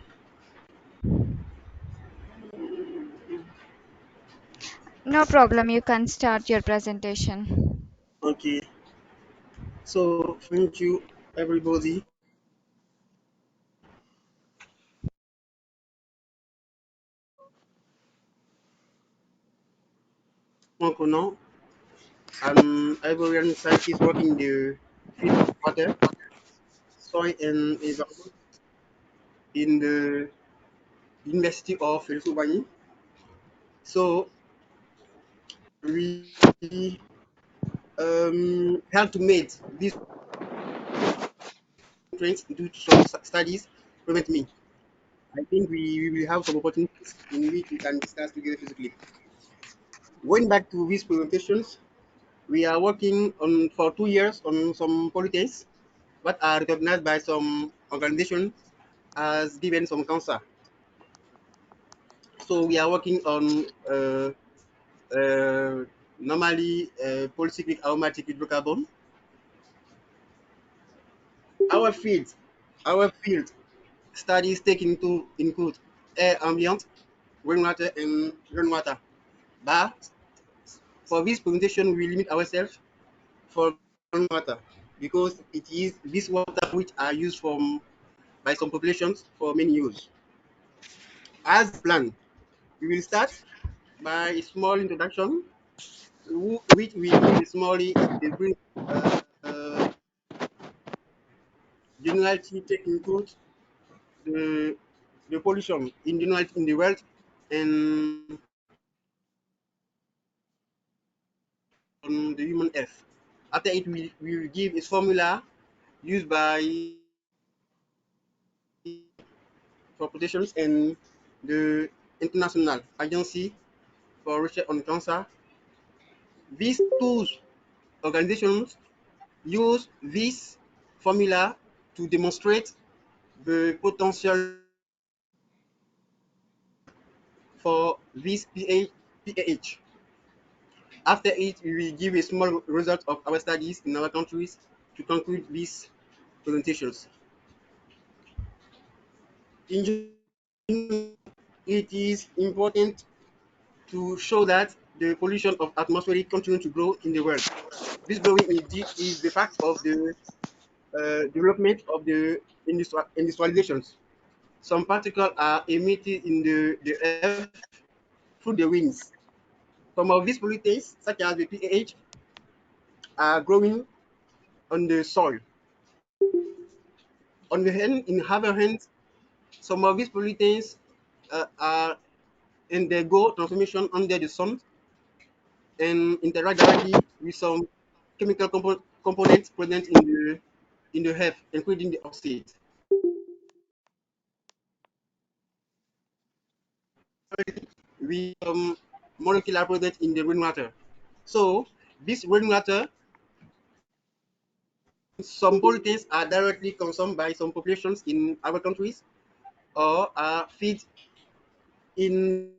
No problem, you can start your presentation. Okay. So thank you, everybody. Mokono, I'm Ivorian scientist working in the field of water, soil, and environment in the University of Pennsylvania. So we have to make these trains do some studies prevent me. I think we will have some opportunities in which we can discuss together physically. Going back to these presentations, we are working on for 2 years on some polythene that are recognized by some organizations as given some cancer. So we are working on normally polycyclic aromatic hydrocarbon. Our field, our field studies take into include air ambient, rainwater, and groundwater. But for this presentation, we limit ourselves for groundwater because it is this water which are used from by some populations for many use. As planned, we will start by a small introduction, which we give smallly a brief uh, generality take into the the pollution in general in the world, and on the human earth. After it, we will give its formula used by for protections and the International Agency for Research on Cancer. These two organizations use this formula to demonstrate the potential for this PAH. After it, we will give a small result of our studies in our countries to conclude these presentations. In general, it is important to show that the pollution of atmosphere continues to grow in the world. This growing is the fact of the development of the industrializations. Some particles are emitted in the earth through the winds. Some of these pollutants, such as the PAH, are growing on the soil. On the hand, in other hand, some of these pollutants are undergo transformation under the sun and interact directly with some chemical components present in the earth, including the oxide. With molecular present in the rainwater. So this rainwater, some pollutants are directly consumed by some populations in our countries or are feed in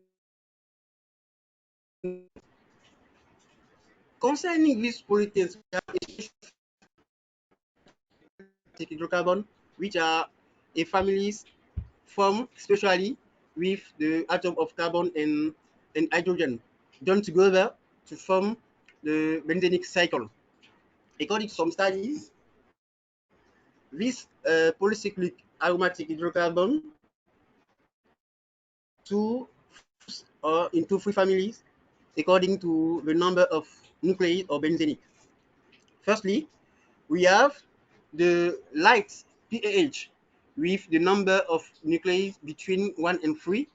concerning these pollutants. We have hydrocarbon, which are a families formed especially with the atom of carbon and hydrogen joined together to form the benzenic cycle. According to some studies, this polycyclic aromatic hydrocarbon two or into three families according to the number of nuclei or benzenic. Firstly, we have the light PAH with the number of nuclei between 1 and 3.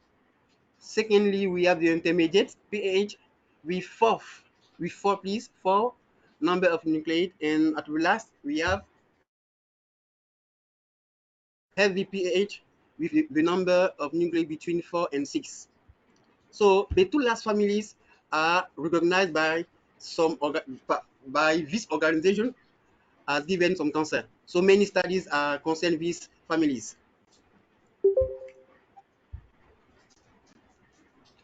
Secondly, we have the intermediate PAH with four number of nuclei, and at the last we have heavy PAH with the number of nuclei between 4 and 6. So the two last families are recognized by by this organization as given some cancer. So many studies are concerned these families.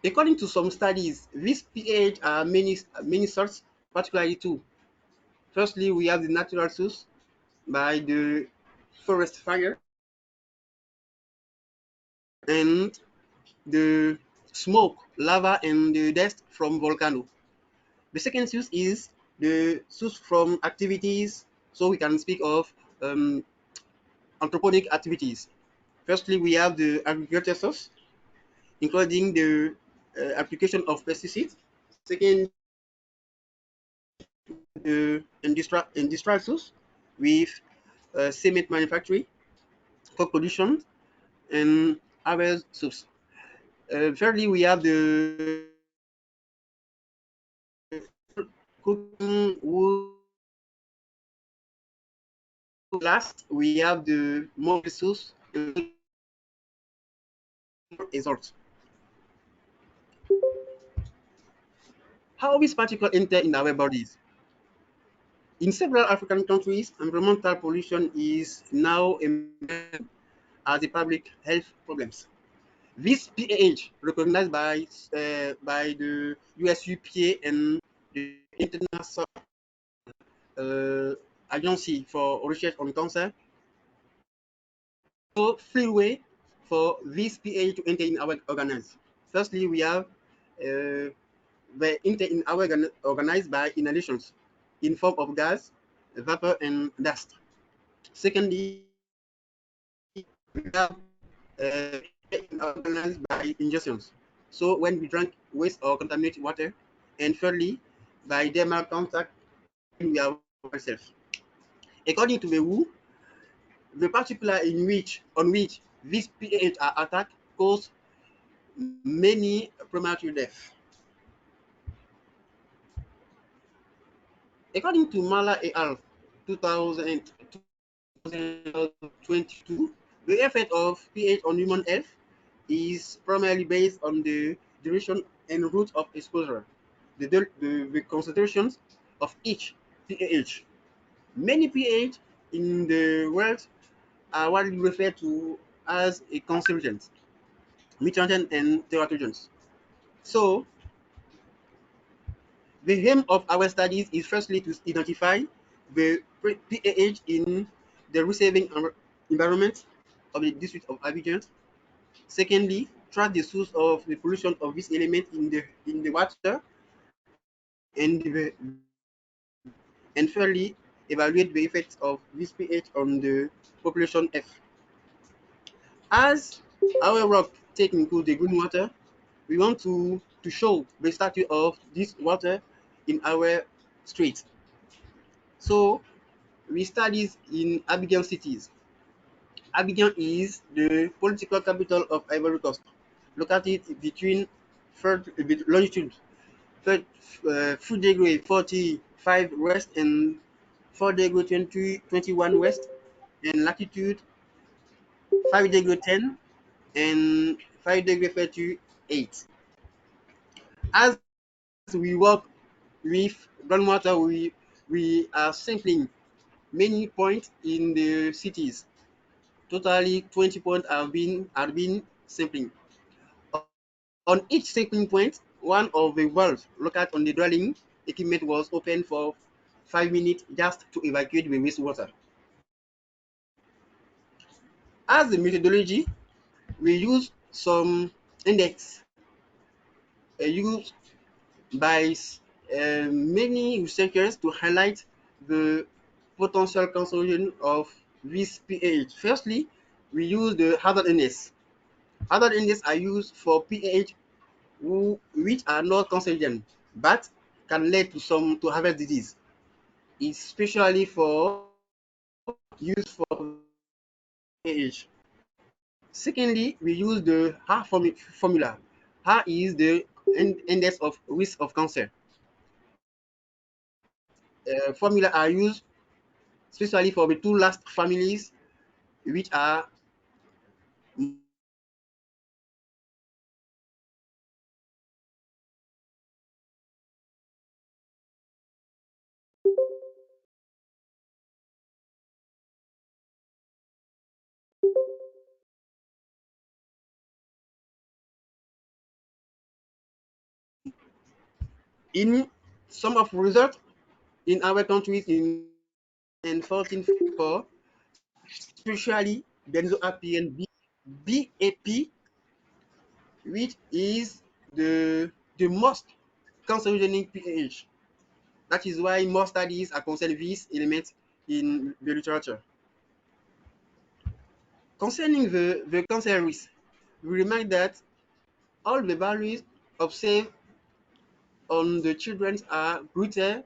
According to some studies, these pH are many sorts, particularly two. Firstly, we have the natural source by the forest fire and the smoke, lava, and the dust from volcano. The second source is the source from activities. So we can speak of anthroponic activities. Firstly, we have the agriculture source, including the application of pesticides. Second, the industrial source with cement manufacturing, coke production, and other source. Thirdly, we have the cooking wood. Last, we have the mobile source and results. How these particles enter in our bodies? In several African countries, environmental pollution is now emerging as a public health problems. This PAH, recognized by the USUPA and the International Agency for Research on Cancer, so three ways for this PAH to enter in our organisms. Firstly, we have they enter in our organisms by inhalations in form of gas, vapor, and dust. Secondly, we have in our organisms by ingestions. So when we drink waste or contaminated water, and thirdly, by dermal contact when we are ourselves. According to the WHO, the particular on which these pH are attacked cause many premature deaths. According to Mala et al. 2022, the effect of pH on human health is primarily based on the duration and route of exposure, the concentrations of each pH. Many pH in the world are widely referred to as a cancerogens, mutagens, and teratogens. So, the aim of our studies is firstly to identify the pH in the receiving environment of the district of Abidjan. Secondly, track the source of the pollution of this element in the water and the and thirdly, evaluate the effects of this pH on the population F. As our work take include the green water, we want to show the status of this water in our streets. So we studied in Abidjan cities. Abidjan is the political capital of Ivory Coast, located between longitude 3 degree 45 west and 4 degree 21 west, and latitude 5 degree 10 and 5 degree 38. As we work with groundwater, we are sampling many points in the cities. Totally 20 points are being sampling. On each sampling point, one of the valves located on the dwelling equipment was open for 5 minutes just to evacuate the wastewater. As the methodology, we use some index used by many researchers to highlight the potential consumption of this pH. Firstly, we use the hazard index. Hazard index are used for pH which are not cancerogenic but can lead to harvest disease, especially for use for pH. Secondly, we use the R formula. R is the index of risk of cancer. Formula are used especially for the two last families, which are in some of results in our countries in 1454, especially benzoapiene BAP, which is the most cancerogenic pH. That is why more studies are concerned these elements in the literature. Concerning the cancer risk, we remind that all the values observed on the children are greater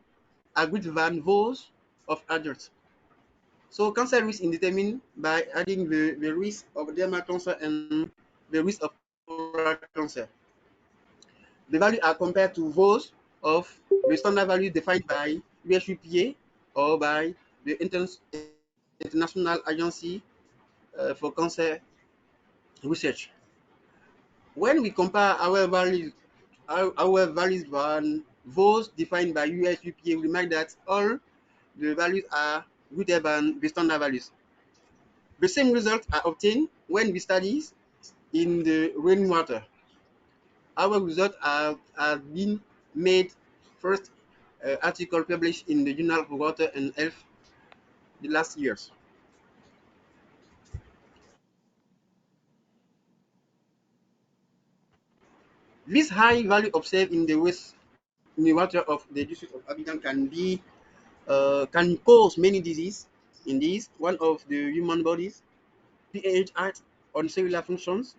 than those of adults. So cancer risk is determined by adding the risk of dermal cancer and the risk of oral cancer. The values are compared to those of the standard values defined by USUPA or by the International Agency for Cancer Research. When we compare our values than those defined by USUPA, we remind that all the values are greater than the standard values. The same results are obtained when we study in the rainwater. Our results have been made first article published in the Journal of Water and Health the last years. This high value observed in the water of the district of Abidjan can cause many diseases. In this, one of the human bodies, pH acts on cellular functions,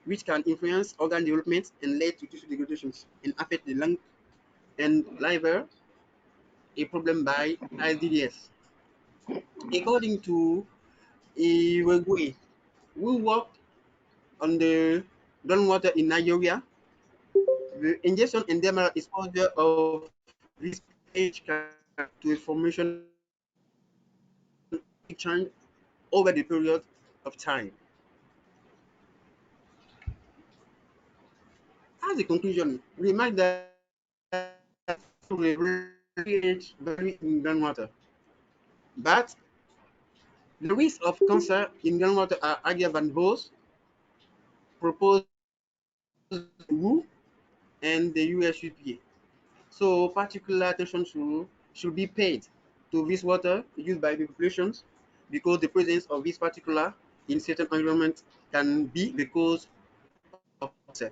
which can influence organ development and lead to tissue degradation and affect the lung and liver, a problem by IDDS. According to Iwegue, who worked on the groundwater in Nigeria. The ingestion and dermal exposure of this pH to a formation change over the period of time. As a conclusion, remark that pH vary in groundwater, but the risks of cancer in groundwater are higher than both proposed WHO and the US EPA. So particular attention should be paid to this water used by the populations because the presence of this particular in certain environments can be the cause of cancer.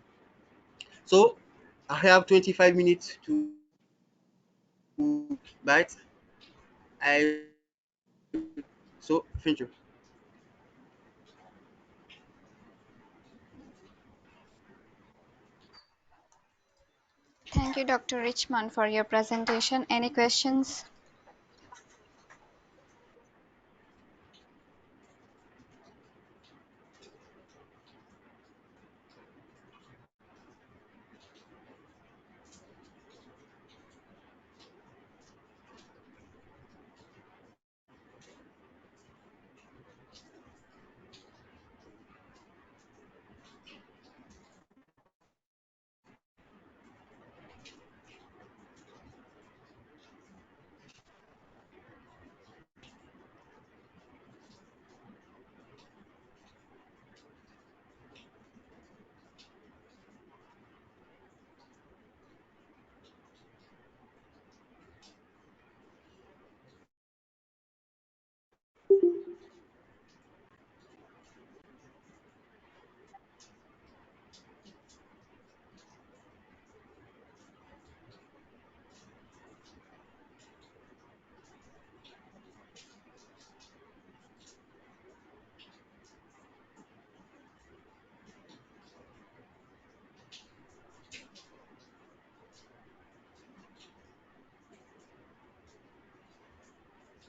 So I have 25 minutes to bite. I so thank you. Thank you, Dr. Richmond, for your presentation. Any questions?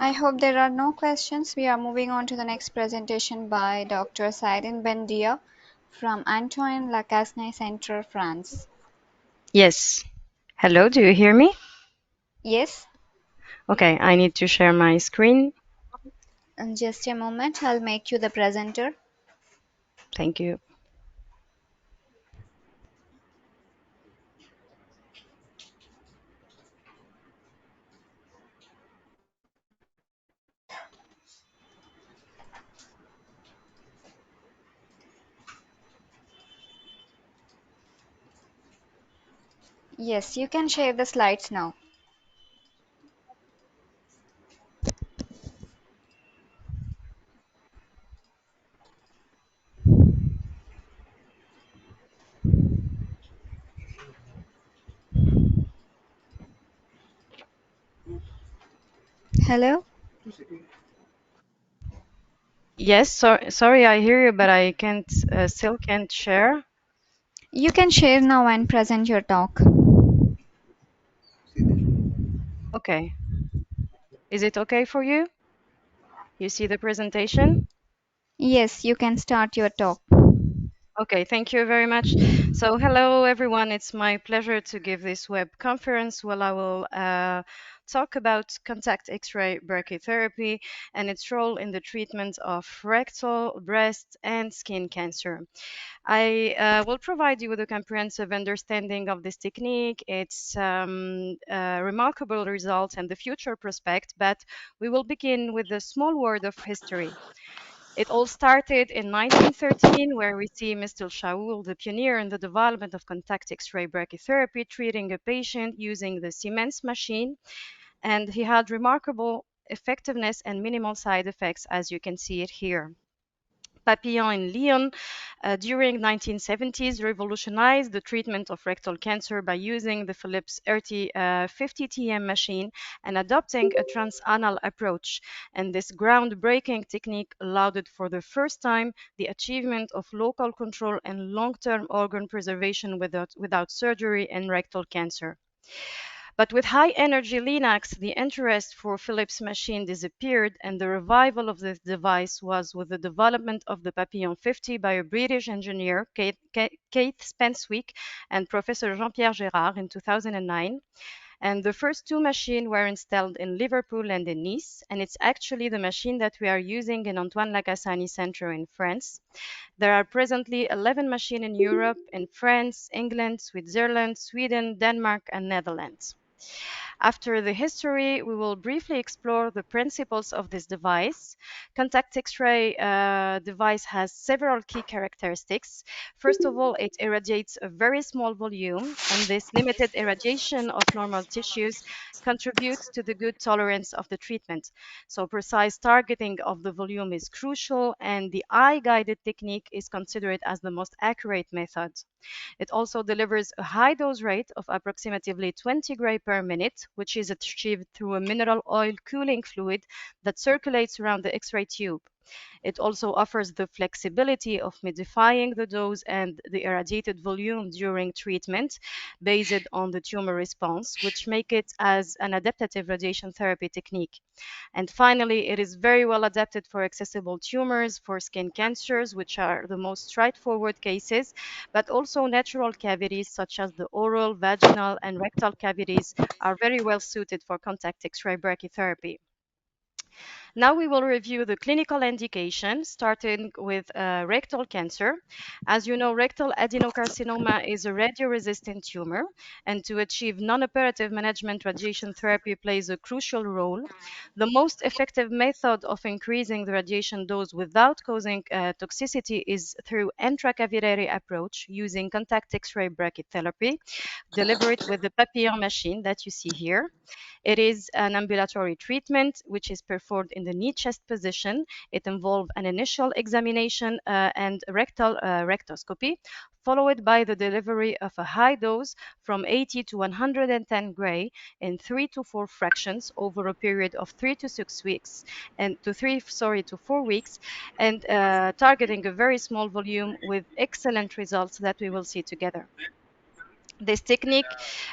I hope there are no questions. We are moving on to the next presentation by Dr. Saidin Bendia from Antoine Lacasse Center, France. Yes. Hello, do you hear me? Yes, Okay, I need to share my screen. in just a moment, I'll make you the presenter. Thank you. Yes, you can share the slides now. Hello? Yes, sorry, I hear you, but I can't still can't share. You can share now and present your talk. Okay. Is it okay for you? You see the presentation? Yes, you can start your talk. Okay, thank you very much. So, hello everyone. It's my pleasure to give this web conference where I will talk about contact X-ray brachytherapy and its role in the treatment of rectal, breast, and skin cancer. I will provide you with a comprehensive understanding of this technique, its remarkable results, and the future prospect. But we will begin with a small word of history. It all started in 1913, where we see Mr. Shaul, the pioneer in the development of contact X-ray brachytherapy, treating a patient using the Siemens machine, and he had remarkable effectiveness and minimal side effects, as you can see it here. Papillon in Lyon during 1970s revolutionized the treatment of rectal cancer by using the Philips RT 50TM machine and adopting a transanal approach. And this groundbreaking technique allowed it for the first time the achievement of local control and long-term organ preservation without surgery in rectal cancer. But with high energy Linux, the interest for Philips machine disappeared, and the revival of this device was with the development of the Papillon 50 by a British engineer, Keith Spenswick, and Professor Jean-Pierre Gérard in 2009. And the first two machines were installed in Liverpool and in Nice, and it's actually the machine that we are using in Antoine Lacassani Center in France. There are presently 11 machines in Europe, in France, England, Switzerland, Sweden, Denmark, and Netherlands. After the history, we will briefly explore the principles of this device. Contact X-ray device has several key characteristics. First of all, it irradiates a very small volume, and this limited irradiation of normal tissues contributes to the good tolerance of the treatment. So precise targeting of the volume is crucial, and the eye-guided technique is considered as the most accurate method. It also delivers a high dose rate of approximately 20 gray per minute, which is achieved through a mineral oil cooling fluid that circulates around the X-ray tube. It also offers the flexibility of modifying the dose and the irradiated volume during treatment based on the tumor response, which make it as an adaptive radiation therapy technique. And finally, it is very well adapted for accessible tumors, for skin cancers, which are the most straightforward cases, but also natural cavities such as the oral, vaginal, and rectal cavities are very well suited for contact X-ray brachytherapy. Now we will review the clinical indication, starting with rectal cancer. As you know, rectal adenocarcinoma is a radio-resistant tumor, and to achieve non-operative management, radiation therapy plays a crucial role. The most effective method of increasing the radiation dose without causing toxicity is through intracavitary approach using contact X-ray brachytherapy, delivered with the Papillon machine that you see here. It is an ambulatory treatment which is performed in the knee chest position. It involves an initial examination and rectal rectoscopy, followed by the delivery of a high dose from 80 to 110 gray in 3 to 4 fractions over a period of 3 to 6 weeks and to 4 weeks, and targeting a very small volume with excellent results that we will see together. This technique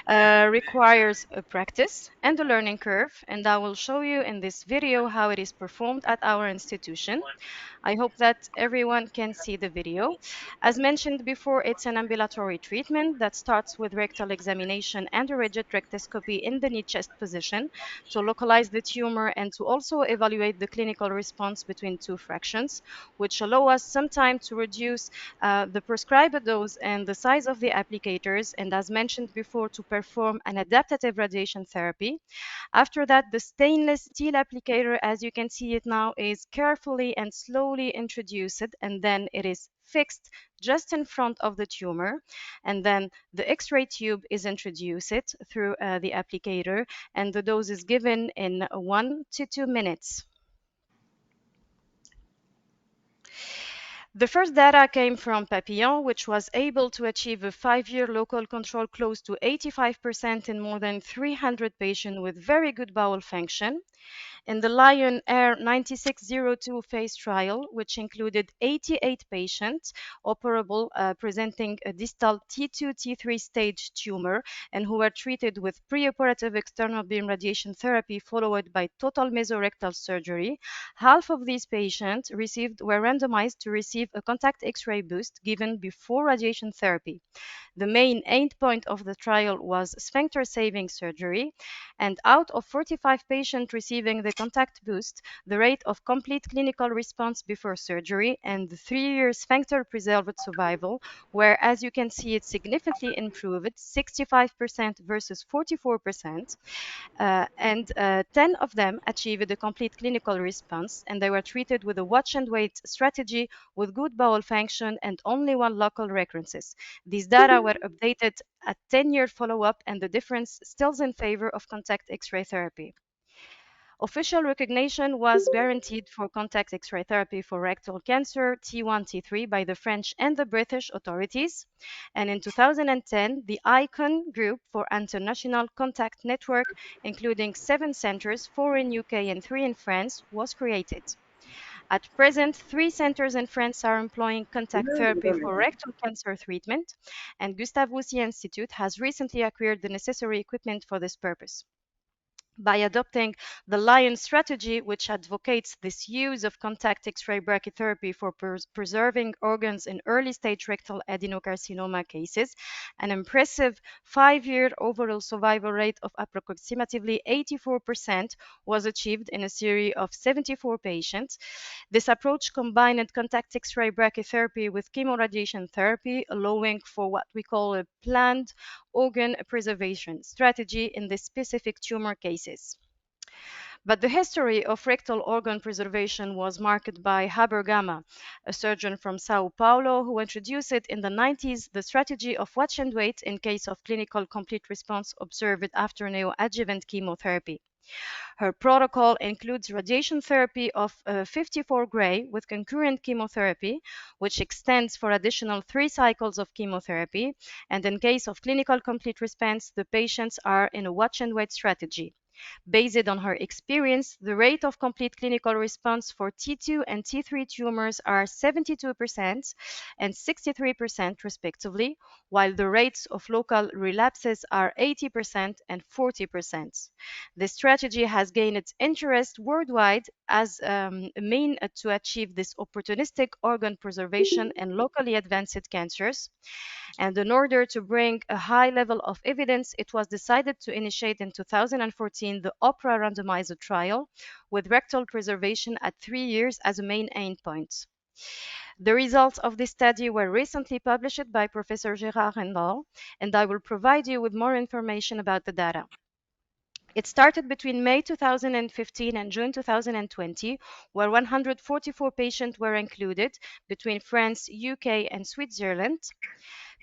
requires a practice and a learning curve, and I will show you in this video how it is performed at our institution. I hope that everyone can see the video. As mentioned before, it's an ambulatory treatment that starts with rectal examination and a rigid rectoscopy in the knee chest position to localize the tumor and to also evaluate the clinical response between two fractions, which allow us some time to reduce the prescribed dose and the size of the applicators, and as mentioned before, to perform an adaptive radiation therapy. After that, the stainless steel applicator, as you can see it now, is carefully and slowly introduced, and then it is fixed just in front of the tumor. And then the X-ray tube is introduced through the applicator, and the dose is given in 1 to 2 minutes. The first data came from Papillon, which was able to achieve a 5-year local control close to 85% in more than 300 patients with very good bowel function. In the Lion Air 9602 phase trial, which included 88 patients operable presenting a distal T2, T3 stage tumor and who were treated with preoperative external beam radiation therapy followed by total mesorectal surgery, half of these patients were randomized to receive a contact X-ray boost given before radiation therapy. The main endpoint of the trial was sphincter saving surgery, and out of 45 patients receiving the contact boost, the rate of complete clinical response before surgery and the 3-year sphincter preserved survival were, as you can see, it significantly improved, 65% versus 44%, and 10 of them achieved a complete clinical response, and they were treated with a watch and wait strategy with good bowel function and only 1 local recurrences. These data were updated at 10-year follow-up, and the difference still in favor of contact X-ray therapy. Official recognition was guaranteed for contact X-ray therapy for rectal cancer T1, T3 by the French and the British authorities. And in 2010, the ICON group for International Contact Network, including 7 centers, 4 in UK and 3 in France, was created. At present, 3 centers in France are employing contact therapy for rectal cancer treatment, and Gustave Roussy Institute has recently acquired the necessary equipment for this purpose. By adopting the Lion strategy, which advocates this use of contact X-ray brachytherapy for preserving organs in early-stage rectal adenocarcinoma cases, an impressive 5-year overall survival rate of approximately 84% was achieved in a series of 74 patients. This approach combined contact X-ray brachytherapy with chemoradiation therapy, allowing for what we call a planned organ preservation strategy in this specific tumor cases. But the history of rectal organ preservation was marked by Haber Gama, a surgeon from Sao Paulo who introduced it in the 90s, the strategy of watch and wait in case of clinical complete response observed after neoadjuvant chemotherapy. Her protocol includes radiation therapy of 54 gray with concurrent chemotherapy, which extends for additional 3 cycles of chemotherapy. And in case of clinical complete response, the patients are in a watch and wait strategy. Based on her experience, the rate of complete clinical response for T2 and T3 tumors are 72% and 63% respectively, while the rates of local relapses are 80% and 40%. This strategy has gained its interest worldwide as a mean to achieve this opportunistic organ preservation in locally advanced cancers. And in order to bring a high level of evidence, it was decided to initiate in 2014 the OPERA randomized trial with rectal preservation at 3 years as a main endpoint. The results of this study were recently published by Professor Gérard Rendal, and I will provide you with more information about the data. It started between May 2015 and June 2020, where 144 patients were included between France, UK, and Switzerland.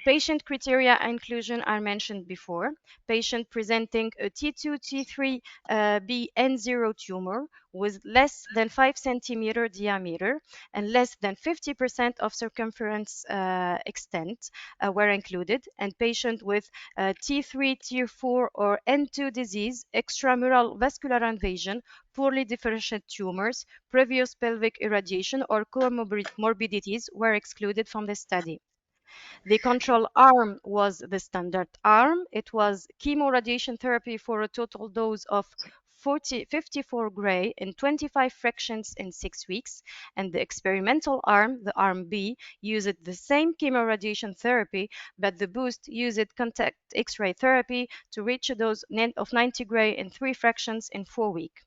Patient criteria inclusion are mentioned before. Patient presenting a T2, T3, B, N0 tumor with less than 5 centimeter diameter and less than 50% of circumference extent were included, and patient with T3, T4, or N2 disease, extramural vascular invasion, poorly differentiated tumors, previous pelvic irradiation, or comorbidities were excluded from the study. The control arm was the standard arm. It was chemoradiation therapy for a total dose of 54 gray in 25 fractions in 6 weeks. And the experimental arm, the arm B, used the same chemoradiation therapy, but the boost used contact X-ray therapy to reach a dose of 90 gray in 3 fractions in 4 weeks.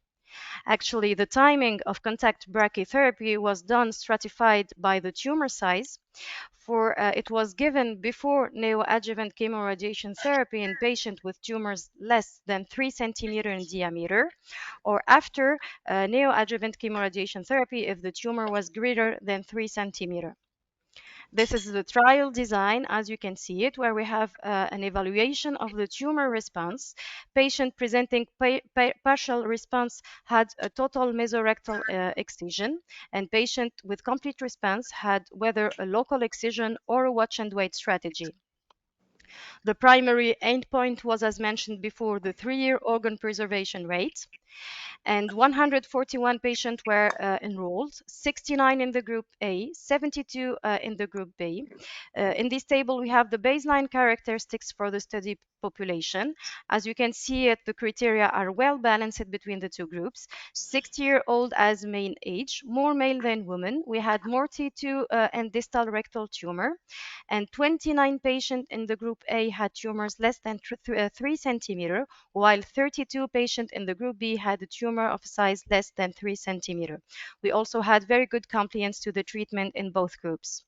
Actually, the timing of contact brachytherapy was done stratified by the tumor size. It was given before neoadjuvant chemoradiation therapy in patients with tumors less than 3 centimeter in diameter, or after neoadjuvant chemoradiation therapy if the tumor was greater than 3 centimeter. This is the trial design, as you can see it, where we have an evaluation of the tumor response. Patient presenting partial response had a total mesorectal excision, and patient with complete response had whether a local excision or a watch and wait strategy. The primary endpoint was, as mentioned before, the 3-year organ preservation rate. And 141 patients were enrolled, 69 in the group A, 72 in the group B. In this table, we have the baseline characteristics for the study population. As you can see, the criteria are well balanced between the two groups. 60-year-old as main age, more male than women. We had more T2 and distal rectal tumor. And 29 patients in the group A had tumors less than 3 centimeter, while 32 patients in the group B had a tumor of size less than 3 centimeter. We also had very good compliance to the treatment in both groups.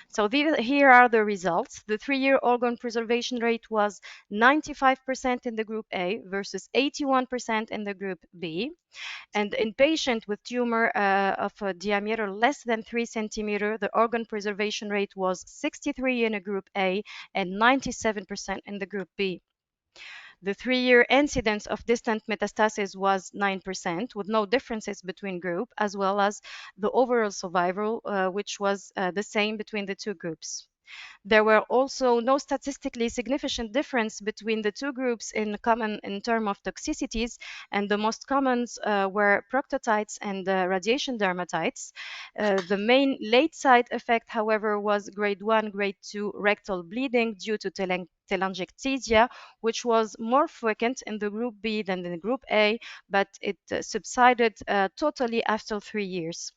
So here are the results. The 3-year organ preservation rate was 95% in the group A versus 81% in the group B. And in patients with tumor of a diameter less than 3 centimeter, the organ preservation rate was 63 in a group A and 97% in the group B. The 3-year incidence of distant metastasis was 9%, with no differences between groups, as well as the overall survival, which was the same between the two groups. There were also no statistically significant difference between the two groups in common in terms of toxicities, and the most common were proctotides and radiation dermatitis. The main late side effect, however, was grade 1, grade 2 rectal bleeding due to telangiectasia, which was more frequent in the group B than in the group A, but it subsided totally after 3 years.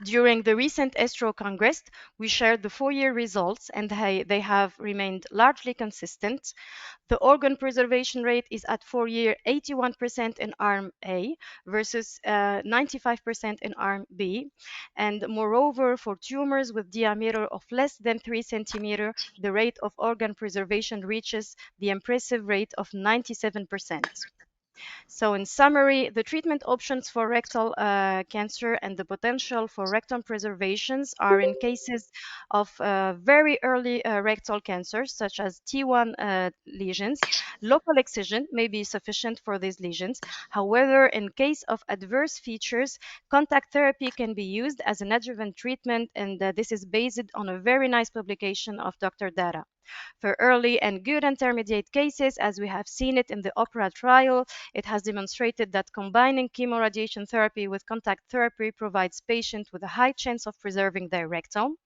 During the recent ESTRO Congress, we shared the 4-year results, and they have remained largely consistent. The organ preservation rate is at 4-year 81% in arm A versus 95% in arm B. And moreover, for tumors with diameter of less than 3 centimeter, the rate of organ preservation reaches the impressive rate of 97%. So in summary, the treatment options for rectal cancer and the potential for rectum preservations are in cases of very early rectal cancers, such as T1 lesions. Local excision may be sufficient for these lesions. However, in case of adverse features, contact therapy can be used as an adjuvant treatment, and this is based on a very nice publication of Dr. Dara. For early and good intermediate cases, as we have seen it in the OPERA trial, it has demonstrated that combining chemoradiation therapy with contact therapy provides patients with a high chance of preserving their rectum.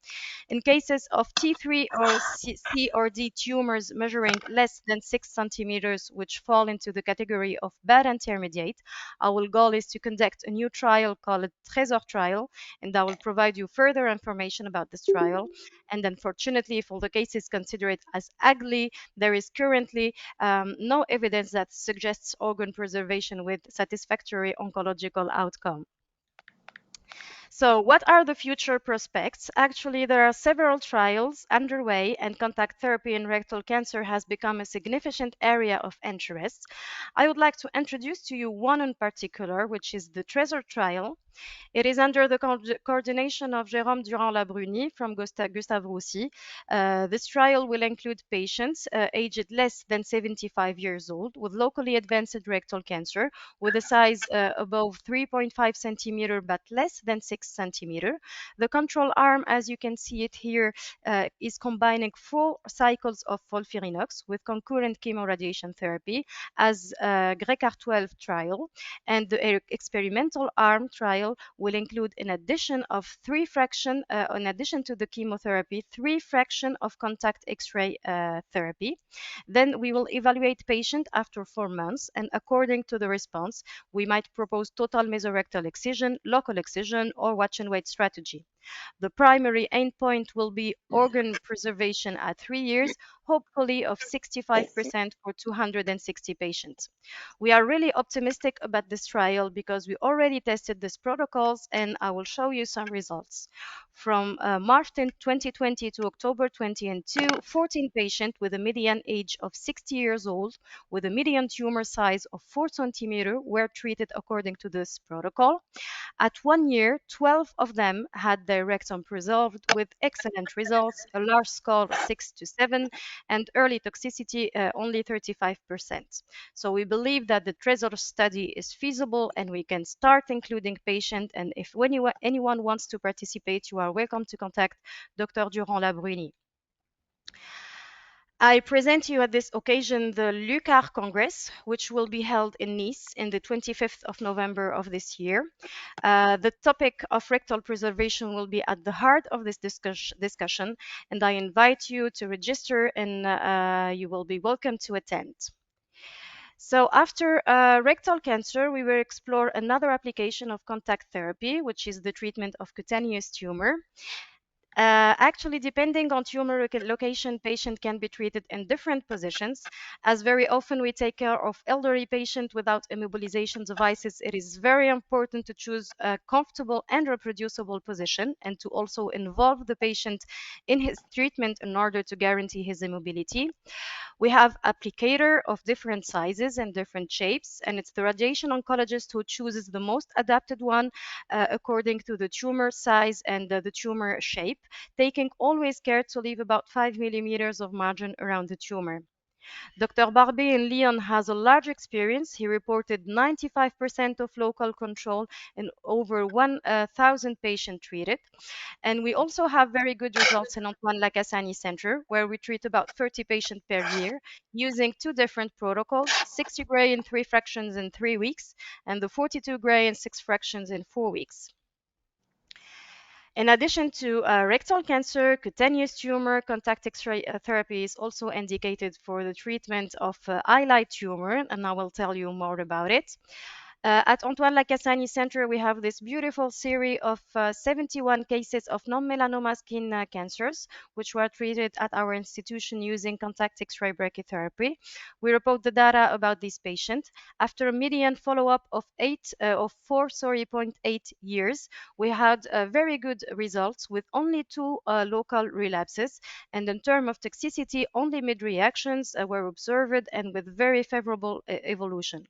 In cases of T3 or C or D tumors measuring less than 6 centimeters, which fall into the category of bad intermediate, our goal is to conduct a new trial called a TRESOR trial, and I will provide you further information about this trial. And unfortunately, if all the cases consider it as ugly, there is currently no evidence that suggests organ preservation with satisfactory oncological outcome. So what are the future prospects? Actually, there are several trials underway, and contact therapy in rectal cancer has become a significant area of interest. I would like to introduce to you one in particular, which is the TRESOR trial. It is under the coordination of Jérôme Durand-Labrunie from Gustave Roussy. This trial will include patients aged less than 75 years old with locally advanced rectal cancer with a size above 3.5 centimeter but less than 6 centimeter. The control arm, as you can see it here, is combining 4 cycles of FOLFIRINOX with concurrent chemoradiation therapy as GRECAR12 trial, and the experimental arm trial will include, in addition to the chemotherapy, 3 fraction of contact X-ray therapy. Then we will evaluate patient after 4 months, and according to the response, we might propose total mesorectal excision, local excision, or watch and wait strategy. The primary endpoint will be organ preservation at 3 years, hopefully of 65% for 260 patients. We are really optimistic about this trial because we already tested these protocols, and I will show you some results. From March 10, 2020 to October 2022, 14 patients with a median age of 60 years old with a median tumor size of 4 centimeters were treated according to this protocol. At 1 year, 12 of them had their rectum preserved with excellent results, a large score 6 to 7, and early toxicity only 35%. So we believe that the TRESOR study is feasible and we can start including patients. And if anyone wants to participate, you are welcome to contact Dr. Durand-Labrunie. I present you at this occasion the LUCAR Congress, which will be held in Nice in the 25th of November of this year. The topic of rectal preservation will be at the heart of this discussion, and I invite you to register, and you will be welcome to attend. So after rectal cancer, we will explore another application of contact therapy, which is the treatment of cutaneous tumor. Actually, depending on tumor location, patient can be treated in different positions. As very often we take care of elderly patients without immobilization devices, it is very important to choose a comfortable and reproducible position and to also involve the patient in his treatment in order to guarantee his immobility. We have applicator of different sizes and different shapes, and it's the radiation oncologist who chooses the most adapted one according to the tumor size and the tumor shape, taking always care to leave about 5 millimeters of margin around the tumor. Dr. Barbet in Lyon has a large experience. He reported 95% of local control in over 1,000 patients treated. And we also have very good results in Antoine Lacassagny Center, where we treat about 30 patients per year using two different protocols, 60 gray in 3 fractions in 3 weeks, and the 42 gray in 6 fractions in 4 weeks. In addition to rectal cancer, cutaneous tumor, contact X-ray therapy is also indicated for the treatment of eyelid tumor, and I will tell you more about it. At Antoine Lacassagny Center, we have this beautiful series of 71 cases of non-melanoma skin cancers, which were treated at our institution using contact X-ray brachytherapy. We report the data about these patients. After a median follow-up of 4.8 years, we had very good results with only 2 local relapses. And in terms of toxicity, only mid-reactions were observed and with very favorable evolution.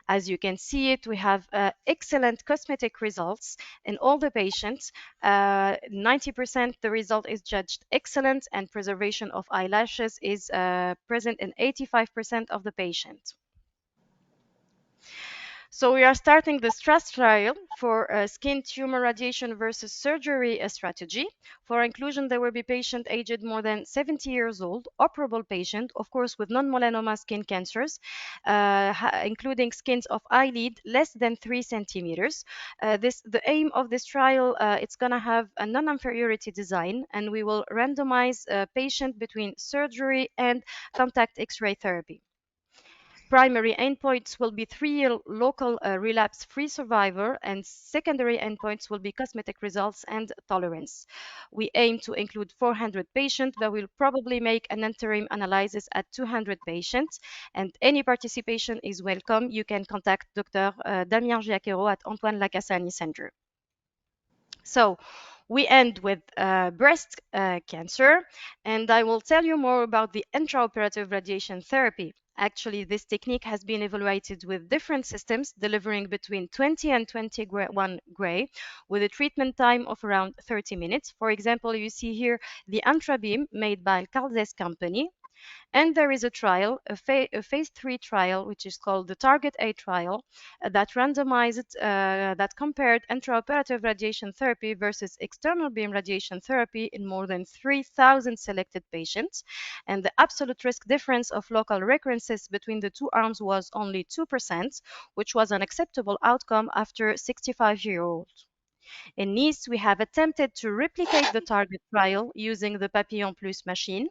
As you can see it, we have excellent cosmetic results in all the patients. 90% the result is judged excellent, and preservation of eyelashes is present in 85% of the patients. So we are starting the STRASS trial for skin tumor radiation versus surgery strategy. For inclusion, there will be patient aged more than 70 years old, operable patient, of course, with non-melanoma skin cancers, including skins of eyelid less than 3 centimeters. The aim of this trial, it's going to have a non-inferiority design, and we will randomize a patient between surgery and contact X-ray therapy. Primary endpoints will be 3-year local relapse-free survivor, and secondary endpoints will be cosmetic results and tolerance. We aim to include 400 patients, but we'll probably make an interim analysis at 200 patients, and any participation is welcome. You can contact Dr. Damien Giaquero at Antoine Lacassagny Center. So we end with breast cancer, and I will tell you more about the intraoperative radiation therapy. Actually, this technique has been evaluated with different systems, delivering between 20 and 21 gray, with a treatment time of around 30 minutes. For example, you see here the Antrabeam made by Calzes company. And there is a trial, a phase 3 trial, which is called the Target A trial, that randomized, that compared intraoperative radiation therapy versus external beam radiation therapy in more than 3,000 selected patients. And the absolute risk difference of local recurrences between the two arms was only 2%, which was an acceptable outcome after 65-year-olds. In Nice, we have attempted to replicate the Target trial using the Papillon Plus machine,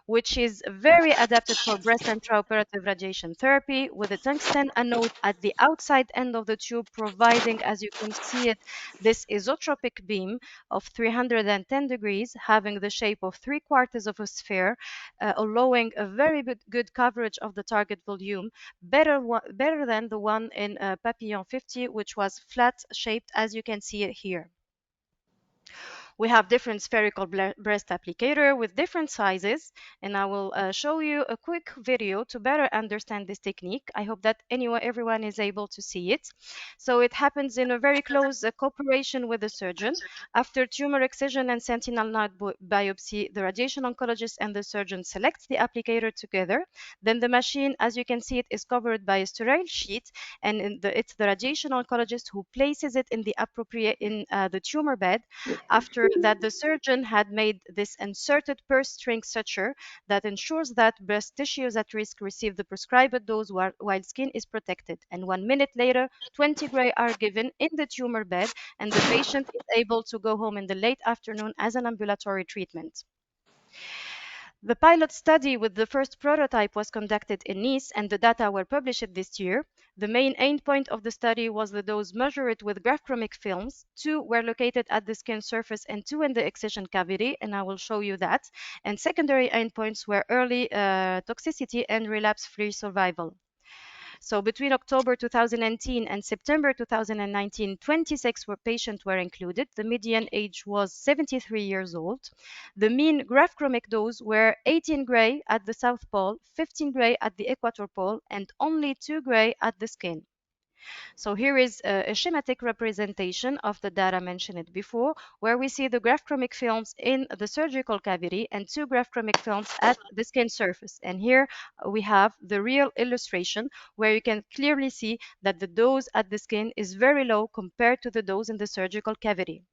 which is very adapted for breast intraoperative radiation therapy, with a tungsten anode at the outside end of the tube, providing, as you can see it, this isotropic beam of 310 degrees, having the shape of 3/4 of a sphere, allowing a very good coverage of the target volume, better than the one in Papillon 50, which was flat shaped, as you can see it here. We have different spherical breast applicator with different sizes, and I will show you a quick video to better understand this technique. I hope that everyone is able to see it. So it happens in a very close cooperation with the surgeon. After tumor excision and sentinel node biopsy, the radiation oncologist and the surgeon select the applicator together. Then the machine, as you can see, it is covered by a sterile sheet, and it's the radiation oncologist who places it in the appropriate the tumor bed. After that, the surgeon had made this inserted purse string suture that ensures that breast tissues at risk receive the prescribed dose while skin is protected. And 1 minute later, 20 gray are given in the tumor bed, and the patient is able to go home in the late afternoon as an ambulatory treatment. The pilot study with the first prototype was conducted in Nice, and the data were published this year. The main endpoint of the study was the dose measured with graphchromic films. 2 were located at the skin surface and 2 in the excision cavity, and I will show you that. And secondary endpoints were early toxicity and relapse-free survival. So between October 2019 and September 2019, 26 patients were included. The median age was 73 years old. The mean graphchromic dose were 18 gray at the South Pole, 15 gray at the Equator Pole, and only 2 gray at the skin. So here is a schematic representation of the data mentioned before, where we see the graphchromic films in the surgical cavity and two graphchromic films at the skin surface. And here we have the real illustration where you can clearly see that the dose at the skin is very low compared to the dose in the surgical cavity.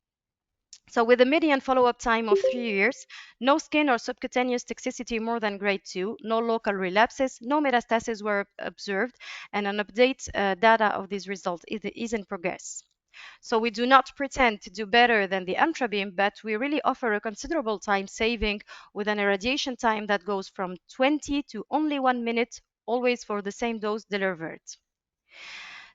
So with a median follow-up time of 3 years, no skin or subcutaneous toxicity more than grade 2, no local relapses, no metastases were observed, and an update data of these results is in progress. So we do not pretend to do better than the Antrabeam, but we really offer a considerable time saving with an irradiation time that goes from 20 to only 1 minute, always for the same dose delivered.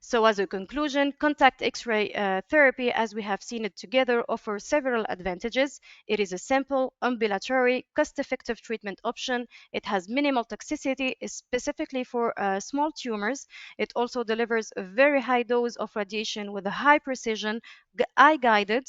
So as a conclusion, contact X-ray therapy, as we have seen it together, offers several advantages. It is a simple, ambulatory, cost-effective treatment option. It has minimal toxicity, specifically for small tumors. It also delivers a very high dose of radiation with a high precision, eye-guided.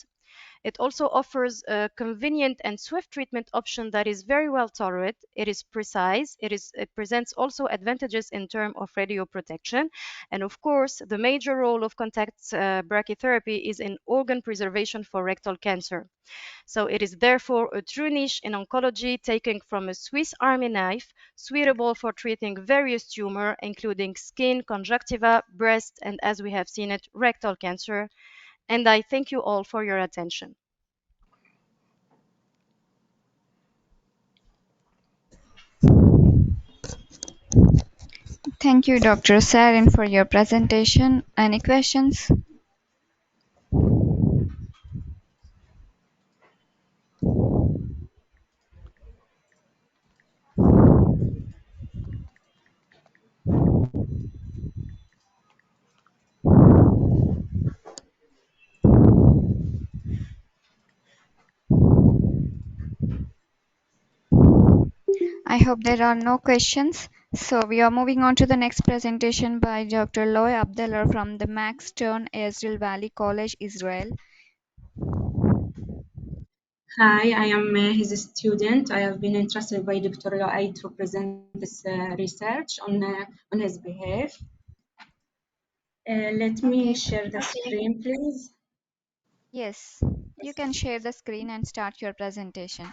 It also offers a convenient and swift treatment option that is very well tolerated. It is precise. It presents also advantages in terms of radio protection. And of course, the major role of contact brachytherapy is in organ preservation for rectal cancer. So it is therefore a true niche in oncology, taken from a Swiss Army knife, suitable for treating various tumors, including skin, conjunctiva, breast, and as we have seen it, rectal cancer. And I thank you all for your attention. Thank you, Dr. Sarin, for your presentation. Any questions? I hope there are no questions. So we are moving on to the next presentation by Dr. Loy Abdallah from the Max Stern Israel Valley College, Israel. Hi, I am his student. I have been entrusted by Dr. Loy to present this research on his behalf. Let me share the screen, please. Yes, you can share the screen and start your presentation.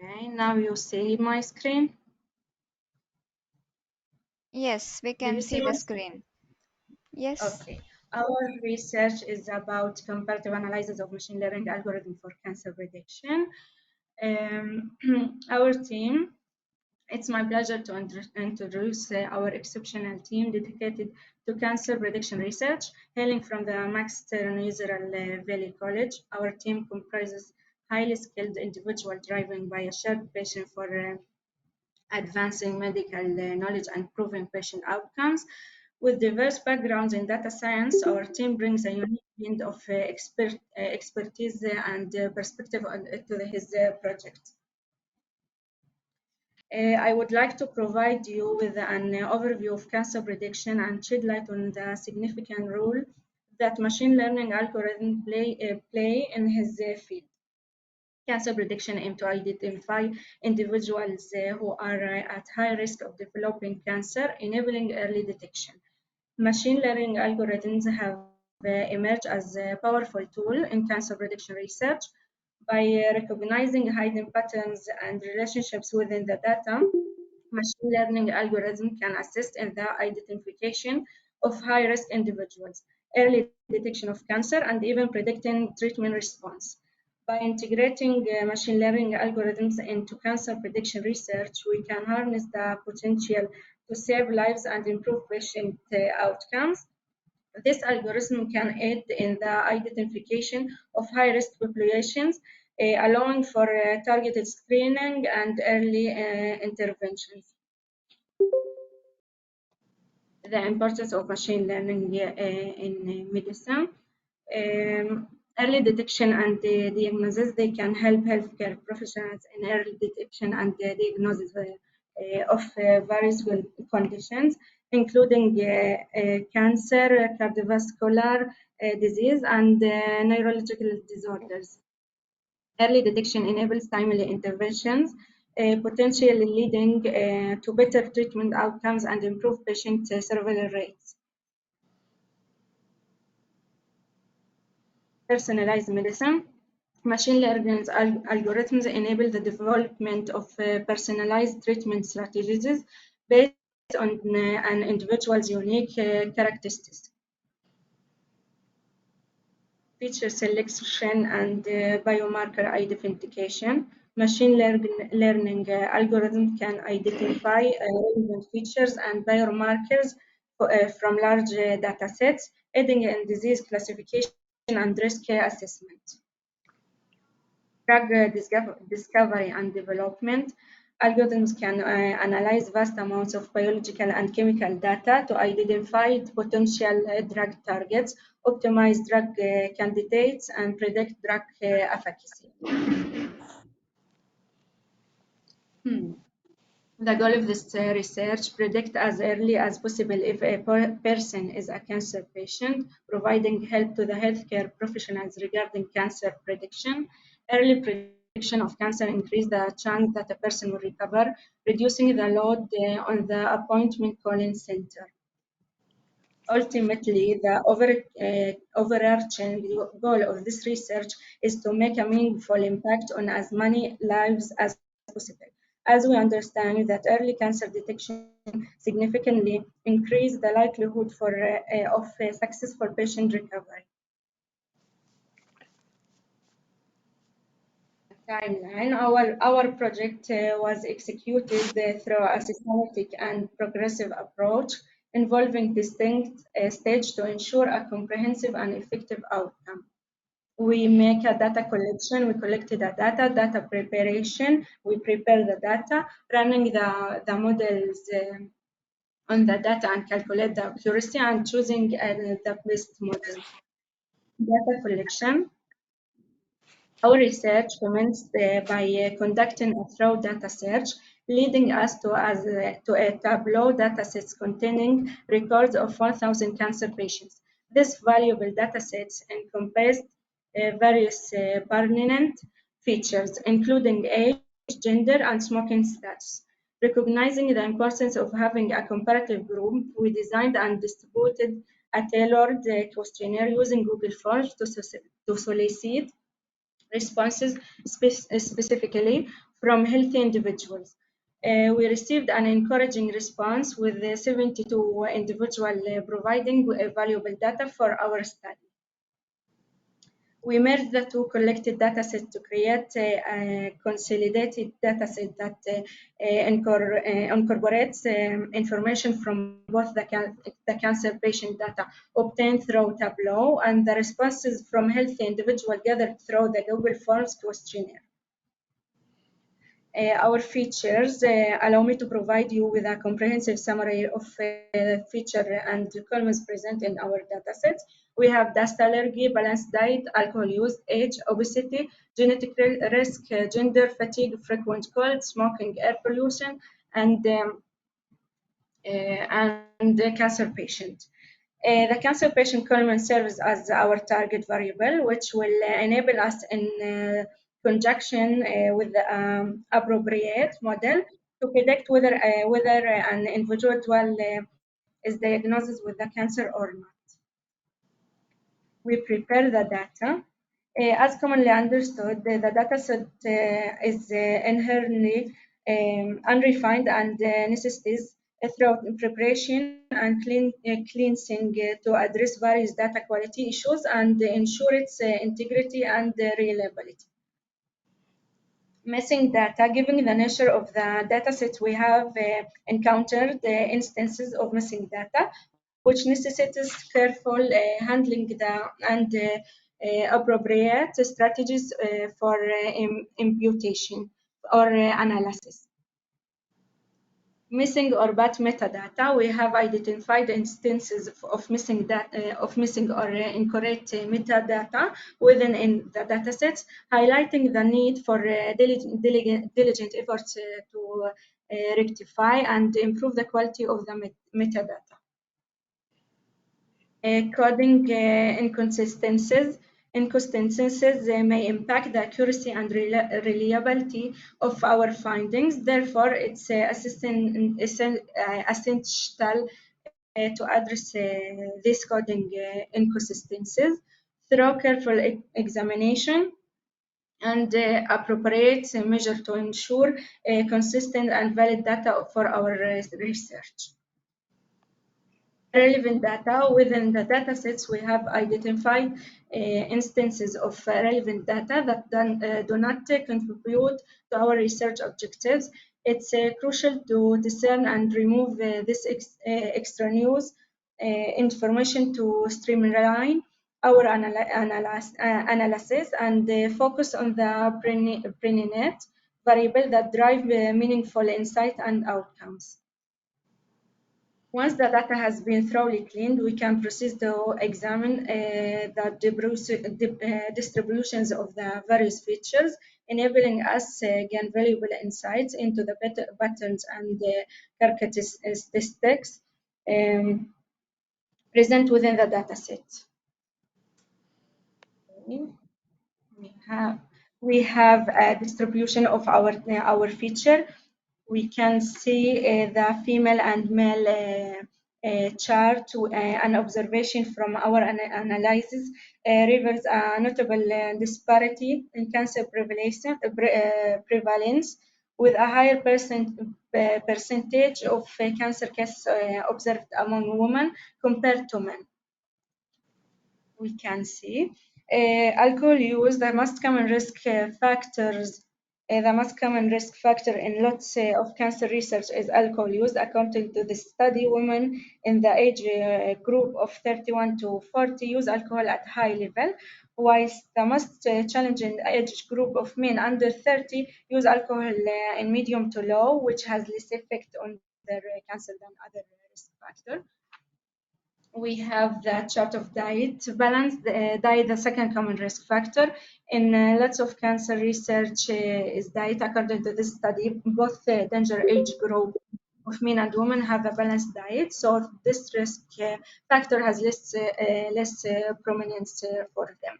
Okay, now you see my screen. Yes, we Do can you see see the my screen? screen. Yes. Okay. Our research is about comparative analysis of machine learning algorithm for cancer prediction. Our team, it's my pleasure to introduce our exceptional team dedicated to cancer prediction research, hailing from the Max Stern Israel Valley College. Our team comprises highly skilled individuals driven by a shared passion for advancing medical knowledge and improving patient outcomes. With diverse backgrounds in data science, our team brings a unique blend of expertise and perspective to his project. I would like to provide you with an overview of cancer prediction and shed light on the significant role that machine learning algorithms play in his field. Cancer prediction aim to identify individuals who are at high risk of developing cancer, enabling early detection. Machine learning algorithms have emerged as a powerful tool in cancer prediction research by recognizing hidden patterns and relationships within the data. Machine learning algorithms can assist in the identification of high-risk individuals, early detection of cancer, and even predicting treatment response. By integrating machine learning algorithms into cancer prediction research, we can harness the potential to save lives and improve patient outcomes. This algorithm can aid in the identification of high-risk populations, allowing for targeted screening and early interventions. The importance of machine learning in medicine. Early detection and diagnosis, they can help healthcare professionals in early detection and diagnosis of various conditions, including cancer, cardiovascular disease, and neurological disorders. Early detection enables timely interventions, potentially leading to better treatment outcomes and improved patient survival rates. Personalized medicine. Machine learning algorithms enable the development of personalized treatment strategies based on an individual's unique characteristics. Feature selection and biomarker identification. Machine learning algorithms can identify relevant features and biomarkers from large data sets, aiding in disease classification and risk assessment. Drug discovery and development. Algorithms can analyze vast amounts of biological and chemical data to identify potential drug targets, optimize drug candidates, and predict drug efficacy. The goal of this research: predict as early as possible if a person is a cancer patient, providing help to the healthcare professionals regarding cancer prediction. Early prediction of cancer increase the chance that a person will recover, reducing the load on the appointment calling center. Ultimately, the overarching goal of this research is to make a meaningful impact on as many lives as possible, as we understand that early cancer detection significantly increases the likelihood of successful patient recovery. Timeline. Our project was executed through a systematic and progressive approach involving distinct stages to ensure a comprehensive and effective outcome. We make a data collection, we collected the data preparation, we prepare the data, running the models on the data and calculate the accuracy and choosing the best model. Data collection. Our research commenced by conducting a thorough data search, leading us to a tableau datasets containing records of 1,000 cancer patients. These valuable datasets encompassed various pertinent features, including age, gender, and smoking status. Recognizing the importance of having a comparative group, we designed and distributed a tailored questionnaire using Google Forms to solicit responses specifically from healthy individuals. We received an encouraging response with 72 individuals providing valuable data for our study. We merged the two collected datasets to create a consolidated dataset that incorporates information from both the cancer patient data obtained through Tableau and the responses from healthy individuals gathered through the Google Forms questionnaire. Our features allow me to provide you with a comprehensive summary of feature and columns present in our datasets. We have dust allergy, balanced diet, alcohol use, age, obesity, genetic risk, gender, fatigue, frequent cold, smoking, air pollution, and the cancer patient. The cancer patient column serves as our target variable, which will enable us in conjunction with the appropriate model to predict whether an individual is diagnosed with the cancer or not. We prepare the data. As commonly understood, the dataset is inherently unrefined and necessitates through preparation and cleansing to address various data quality issues and ensure its integrity and reliability. Missing data. Given the nature of the dataset, we have encountered instances of missing data, which necessitates careful handling and appropriate strategies for imputation or analysis. Missing or bad metadata. We have identified instances of missing or incorrect metadata within the datasets, highlighting the need for diligent efforts to rectify and improve the quality of the metadata. Coding inconsistencies. Inconsistencies may impact the accuracy and reliability of our findings. Therefore, it's essential to address these coding inconsistencies through careful examination and appropriate measure to ensure consistent and valid data for our research. Relevant data. Within the data sets, we have identified instances of relevant data that do not contribute to our research objectives. It's crucial to discern and remove this extraneous information to streamline our analysis and focus on the preeminent variable that drive meaningful insight and outcomes. Once the data has been thoroughly cleaned, we can proceed to examine the distributions of the various features, enabling us to gain valuable insights into the patterns and characteristics present within the dataset. We have a distribution of our feature. We can see the female and male chart to an observation from our analysis reveals a notable disparity in cancer prevalence with a higher percentage of cancer cases observed among women compared to men. We can see alcohol use, the most common risk factors. The most common risk factor in lots of cancer research is alcohol use. According to the study, women in the age group of 31 to 40 use alcohol at high level, whilst the most challenging age group of men under 30 use alcohol in medium to low, which has less effect on their cancer than other risk factors. We have the chart of diet. Balanced diet, the second common risk factor. In lots of cancer research is diet. According to this study, both danger age group of men and women have a balanced diet. So this risk factor has less prominence for them.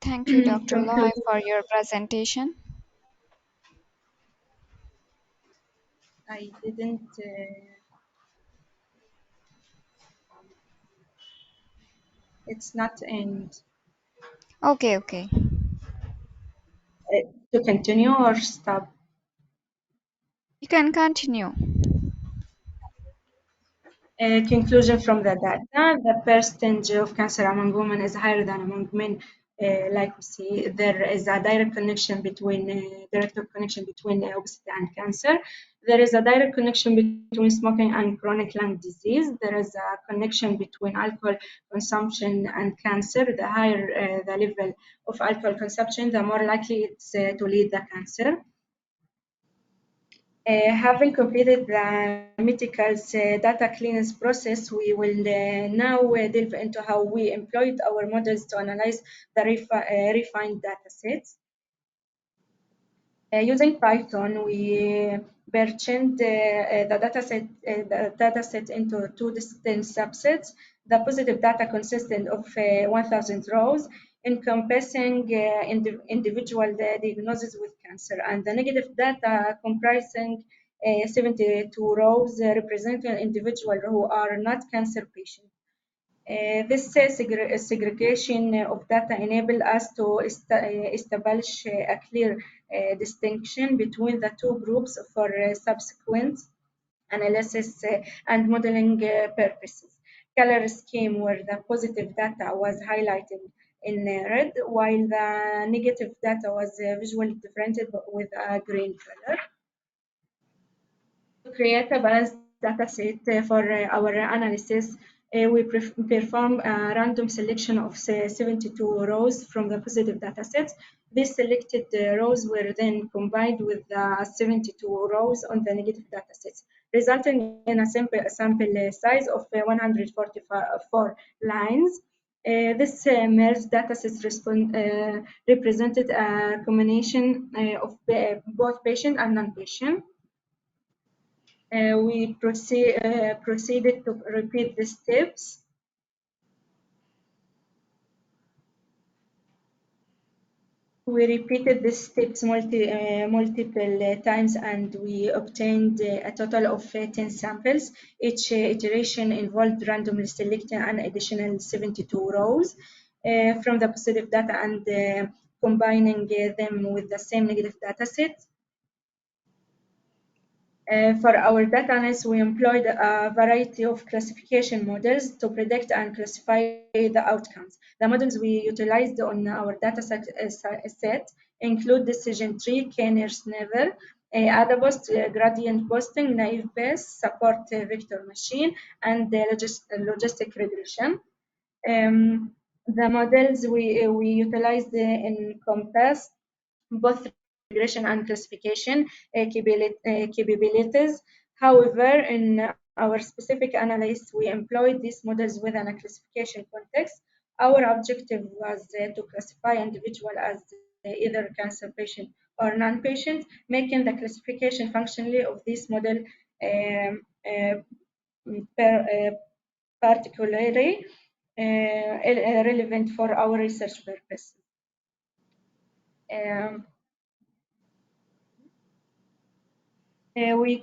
Thank you, Dr. Loy, for your presentation. I didn't. It's not end. Okay. To continue or stop? You can continue. Conclusion from the data, the percentage of cancer among women is higher than among men. Like we see, there is a direct connection between obesity and cancer. There is a direct connection between smoking and chronic lung disease. There is a connection between alcohol consumption and cancer. The higher the level of alcohol consumption, the more likely it's to lead the cancer. Having completed the Metical's data clearance process, we will now delve into how we employed our models to analyze the refined data sets. Using Python, we partitioned the data set into two distinct subsets. The positive data consisted of 1,000 rows encompassing individual diagnoses with cancer, and the negative data comprising 72 rows representing individuals who are not cancer patients. This segregation of data enable us to establish a clear distinction between the two groups for subsequent analysis and modeling purposes. Color scheme where the positive data was highlighted in red, while the negative data was visually differentiated with a green color. To create a balanced data set for our analysis, we perform a random selection of 72 rows from the positive data sets. These selected rows were then combined with the 72 rows on the negative data sets, resulting in a sample size of 144 lines. This merged datasets represented a combination of both patient and non-patient. We proceeded to repeat the steps. We repeated these steps multiple times, and we obtained a total of 10 samples. Each iteration involved randomly selecting an additional 72 rows from the positive data and combining them with the same negative data set. For our data analysis, we employed a variety of classification models to predict and classify the outcomes. The models we utilized on our data set include decision tree, K-nearest-neighbor, AdaPost, gradient posting, naive Bayes, support vector machine, and logistic regression. The models we utilized encompass both regression and classification capabilities. However, in our specific analysis, we employed these models within a classification context. Our objective was to classify individual as either cancer patient or non-patient, making the classification functionally of this model particularly relevant for our research purpose. We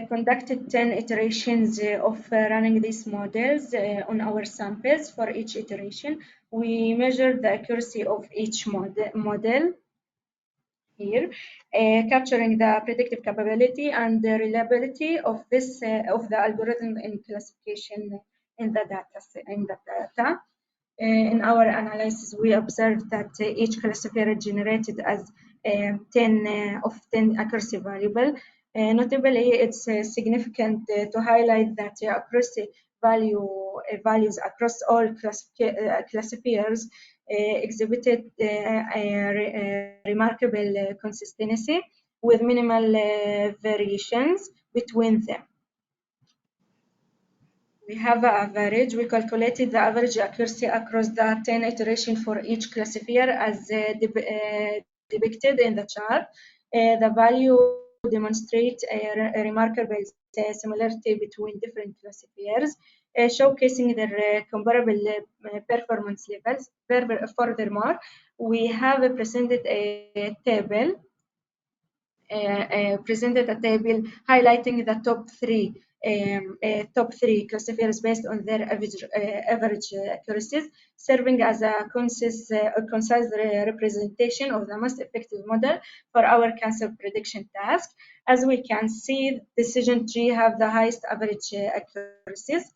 conducted 10 iterations of running these models on our samples. For each iteration, we measured the accuracy of each model here, capturing the predictive capability and the reliability of this of the algorithm in classification in the data. In our analysis, we observed that each classifier generated as 10 of 10 accuracy variable. Notably, it's significant to highlight that accuracy values across all classifiers exhibited remarkable consistency with minimal variations between them. We have an average. We calculated the average accuracy across the 10 iterations for each classifier as depicted in the chart. The value demonstrates a remarkable similarity between different classifiers, showcasing their comparable performance levels. Furthermore, we have presented a table highlighting the top three classifiers based on their average accuracies, serving as a concise representation of the most effective model for our cancer prediction task. As we can see, decision tree have the highest average accuracies.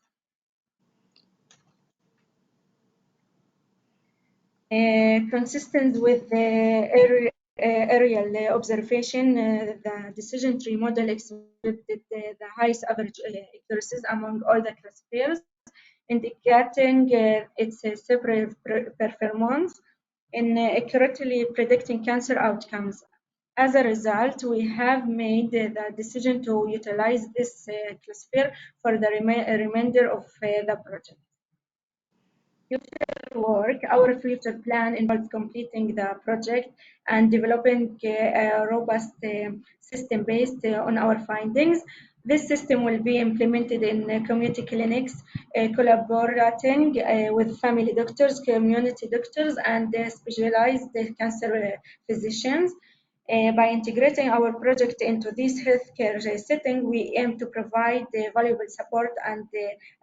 Consistent with the aerial observation, the decision tree model exhibited the highest average accuracies among all the classifiers, indicating its superior performance in accurately predicting cancer outcomes. As a result, we have made the decision to utilize this classifier for the remainder of the project. Our future plan involves completing the project and developing a robust system based on our findings. This system will be implemented in community clinics, collaborating with family doctors, community doctors, and specialized cancer physicians. By integrating our project into this healthcare setting, we aim to provide valuable support and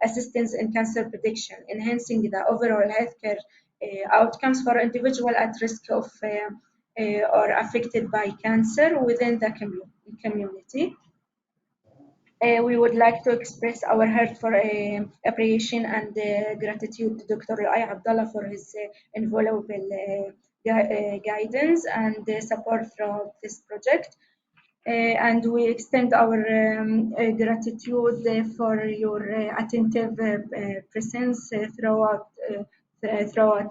assistance in cancer prediction, enhancing the overall healthcare outcomes for individuals at risk of or affected by cancer within the community. We would like to express our heartfelt appreciation and gratitude to Dr. Luay Abdallah for his invaluable guidance and support throughout this project. And we extend our gratitude for your attentive presence throughout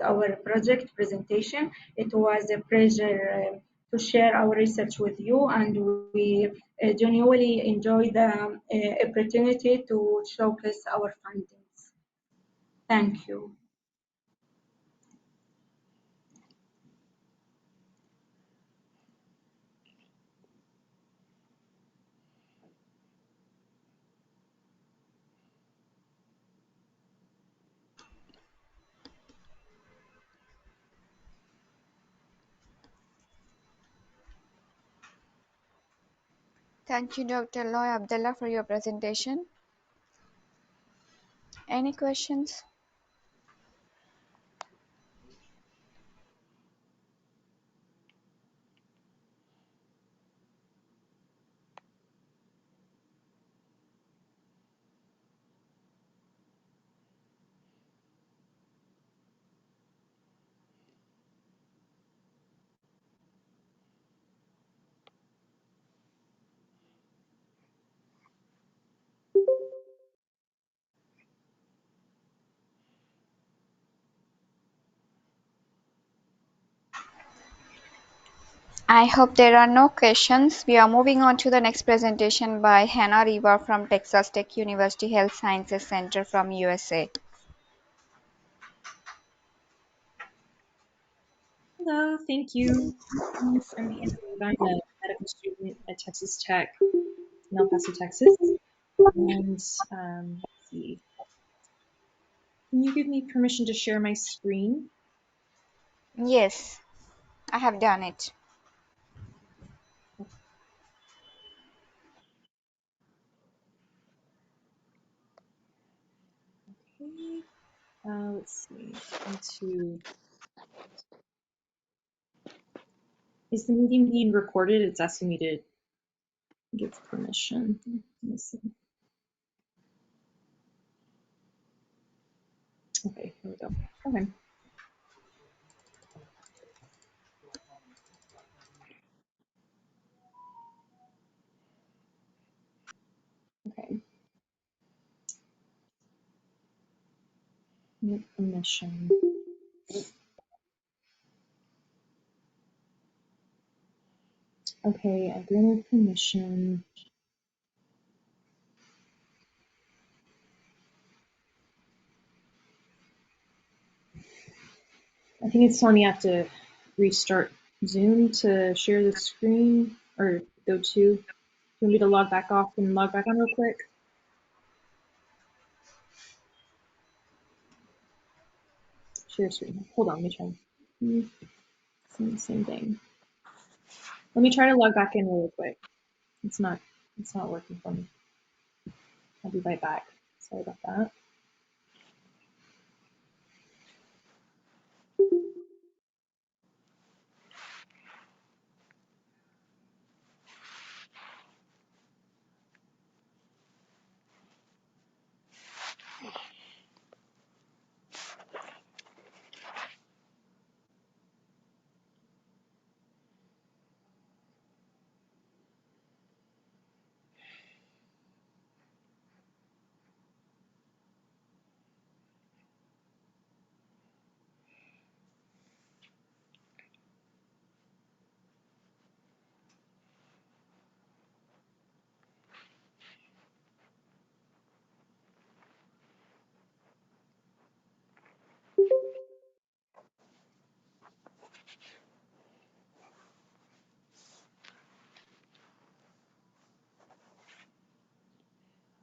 our project presentation. It was a pleasure to share our research with you, and we genuinely enjoy the opportunity to showcase our findings. Thank you. Thank you, Dr. Loy Abdullah, for your presentation. Any questions? I hope there are no questions. We are moving on to the next presentation by Hannah Riva from Texas Tech University Health Sciences Center from USA. Hello, thank you. I'm Hannah Riva. I'm a medical student at Texas Tech in El Paso, Texas. And let's see. Can you give me permission to share my screen? Yes, I have done it. Okay. Let's see. Is the meeting being recorded? It's asking me to give permission. Let me see. Okay, here we go. Okay. Okay. Give permission. Okay, I granted permission. I think it's telling me I have to restart Zoom to share the screen or go to. You want me to log back off and log back on real quick? Share screen. Hold on, let me try. Same thing. Let me try to log back in really quick. It's not working for me. I'll be right back. Sorry about that.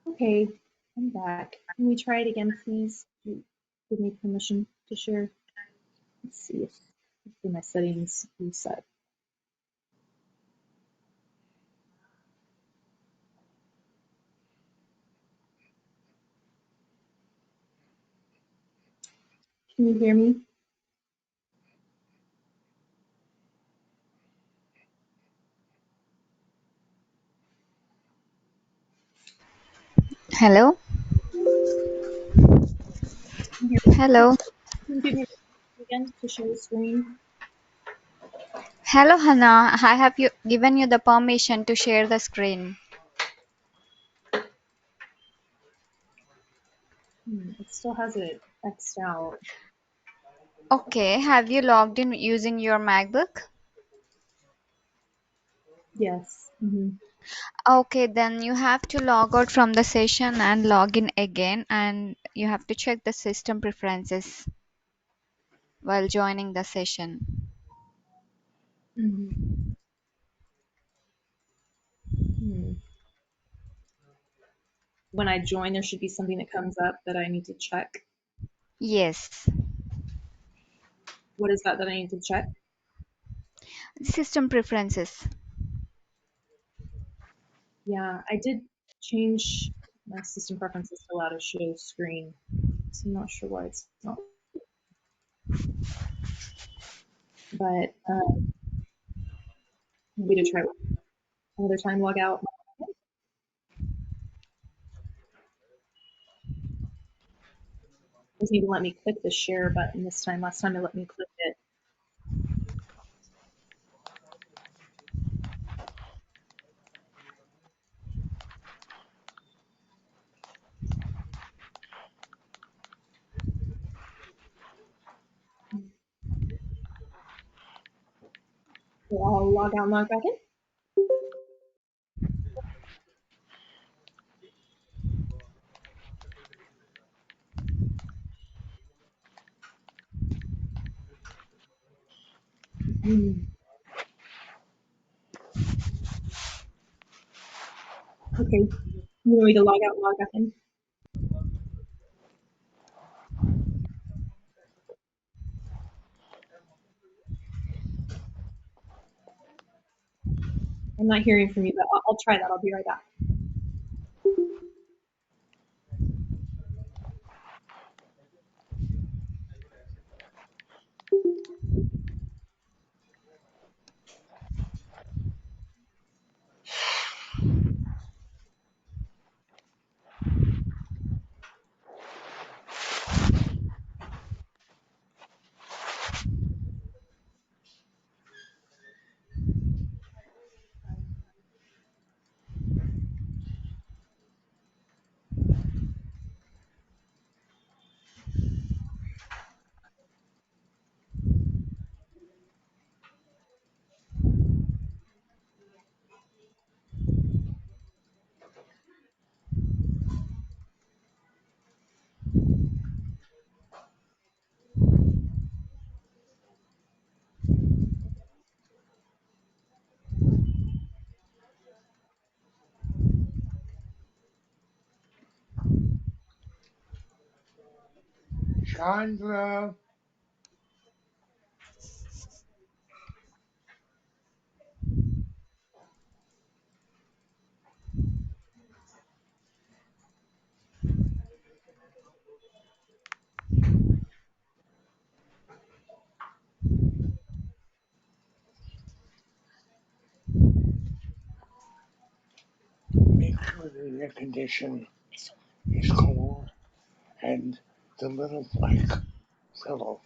Okay, I'm back. Can we try it again, please? Give me permission to share. Let's see if my settings reset. Can you hear me? Hello? Can you Hello? give me again to share the screen? Hello, Hannah. I have given you the permission to share the screen. It still has it X'd out. Okay, have you logged in using your MacBook? Yes. Okay, then you have to log out from the session and log in again, and you have to check the system preferences while joining the session. When I join, there should be something that comes up that I need to check. Yes. What is that I need to check? System preferences. Yeah, I did change my system preferences to allow to show screen, so I'm not sure why it's not. But maybe to try another time, log out. Just need to let me click the share button this time. Last time it let me click it. So I'll log out and log back in. Okay, you want me to log out and log back in? I'm not hearing from you, but I'll try that. I'll be right back. Chandra. Make sure the air condition is cold and the little black pillow.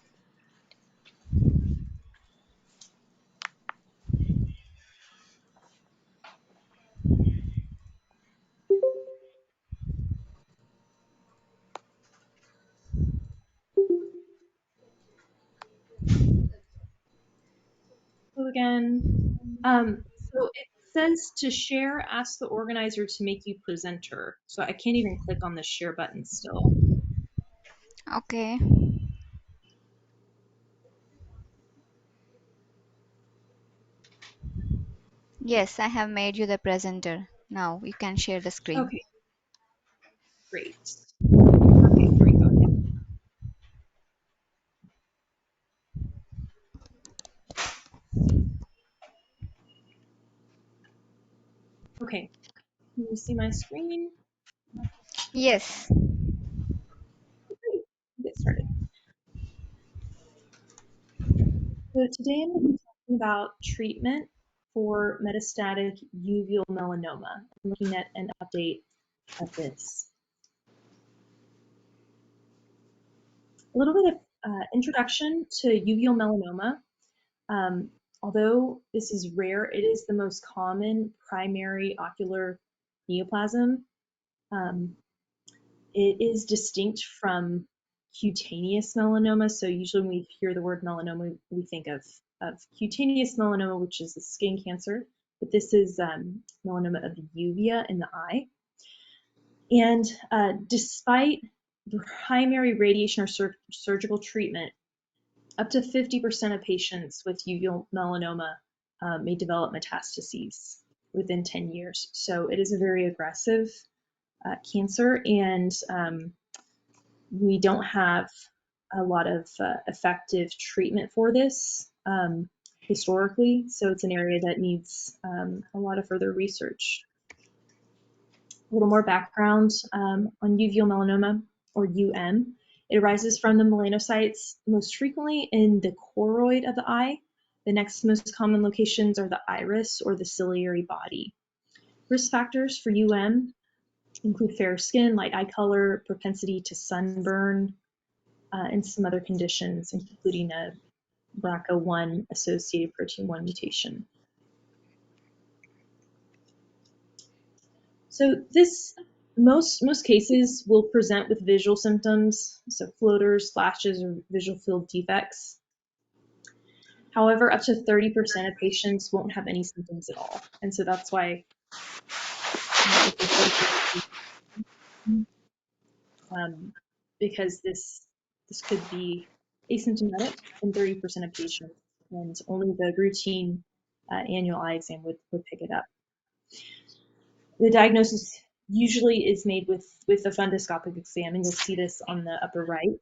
So again, so it says to share, ask the organizer to make you presenter. So I can't even click on the share button still. Okay. Yes, I have made you the presenter. Now you can share the screen. Okay, great. Okay, here we go. Okay, can you see my screen? Yes. Great, get started. So today I'm going to be talking about treatment for metastatic uveal melanoma. I'm looking at an update of this. A little bit of introduction to uveal melanoma. Although this is rare, it is the most common primary ocular neoplasm. It is distinct from cutaneous melanoma. So usually when we hear the word melanoma, we think of cutaneous melanoma, which is a skin cancer, but this is melanoma of the uvea in the eye. And despite primary radiation or surgical treatment, up to 50% of patients with uveal melanoma may develop metastases within 10 years. So it is a very aggressive cancer, and we don't have a lot of effective treatment for this historically. So it's an area that needs a lot of further research. A little more background on uveal melanoma, or UM. It arises from the melanocytes most frequently in the choroid of the eye. The next most common locations are the iris or the ciliary body. Risk factors for UM include fair skin, light eye color, propensity to sunburn, and some other conditions, including a BRCA1 associated protein 1 mutation. So most cases will present with visual symptoms, so floaters, flashes, or visual field defects. However, up to 30% of patients won't have any symptoms at all. And so that's why because this could be asymptomatic in 30% of patients, and only the routine annual eye exam would pick it up. The diagnosis usually is made with a fundoscopic exam, and you'll see this on the upper right.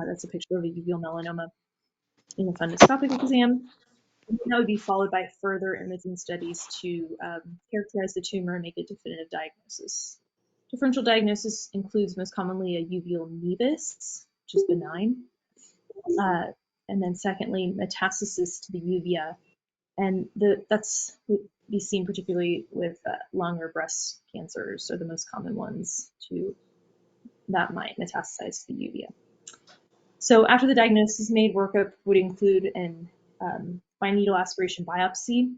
That's a picture of a uveal melanoma in a fundoscopic exam. And that would be followed by further imaging studies to characterize the tumor and make a definitive diagnosis. Differential diagnosis includes most commonly a uveal nevus, which is benign, and then secondly, metastasis to the uvea, and that's be seen particularly with lung or breast cancers are the most common ones that might metastasize to the uvea. So after the diagnosis is made, workup would include an fine needle aspiration biopsy,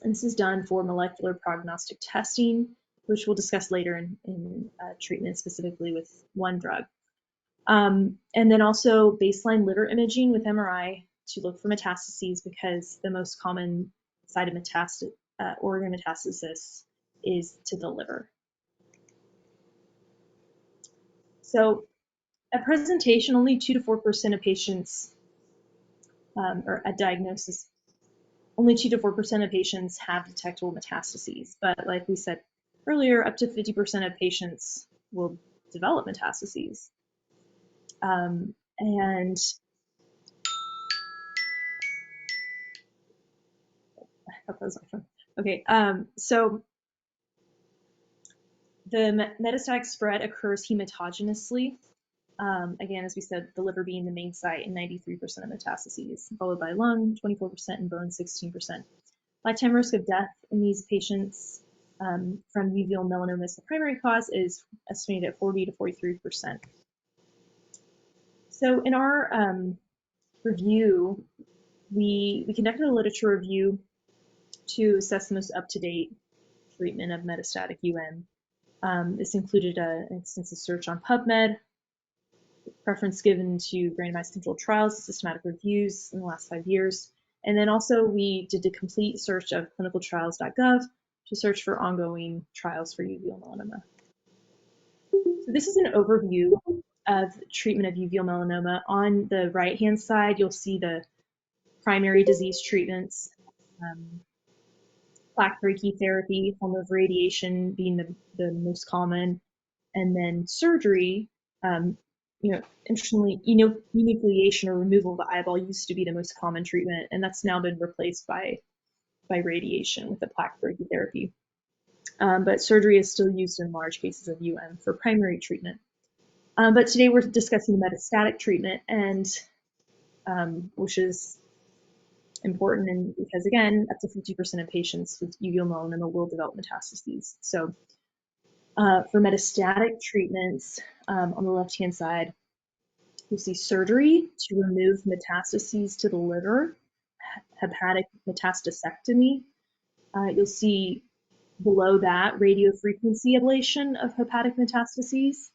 and this is done for molecular prognostic testing, which we'll discuss later in treatment, specifically with one drug. And then also baseline liver imaging with MRI to look for metastases, because the most common site of organ metastasis is to the liver. So at presentation, only 2 to 4% of patients, or at diagnosis, only 2 to 4% of patients have detectable metastases. But like we said earlier, up to 50% of patients will develop metastases. And okay, so the metastatic spread occurs hematogenously. Again, as we said, the liver being the main site in 93% of metastases, followed by lung, 24%, and bone, 16%. Lifetime risk of death in these patients from uveal melanoma as the primary cause is estimated at 40 to 43%. So in our review, we conducted a literature review to assess the most up-to-date treatment of metastatic this included an extensive search on PubMed, preference given to randomized controlled trials, systematic reviews in the last 5 years. And then also we did a complete search of clinicaltrials.gov to search for ongoing trials for uveal melanoma. So this is an overview of treatment of uveal melanoma. On the right-hand side, you'll see the primary disease treatments, plaque brachytherapy, form of radiation being the most common, and then surgery. Interestingly, enucleation or removal of the eyeball used to be the most common treatment, and that's now been replaced by radiation with the plaque brachytherapy. But surgery is still used in large cases of for primary treatment. But today we're discussing metastatic treatment, and which is important, and because again, up to 50% of patients with uveal melanoma will develop metastases. So for metastatic treatments, on the left-hand side, you'll see surgery to remove metastases to the liver, hepatic metastasectomy. You'll see below that radiofrequency ablation of hepatic metastases.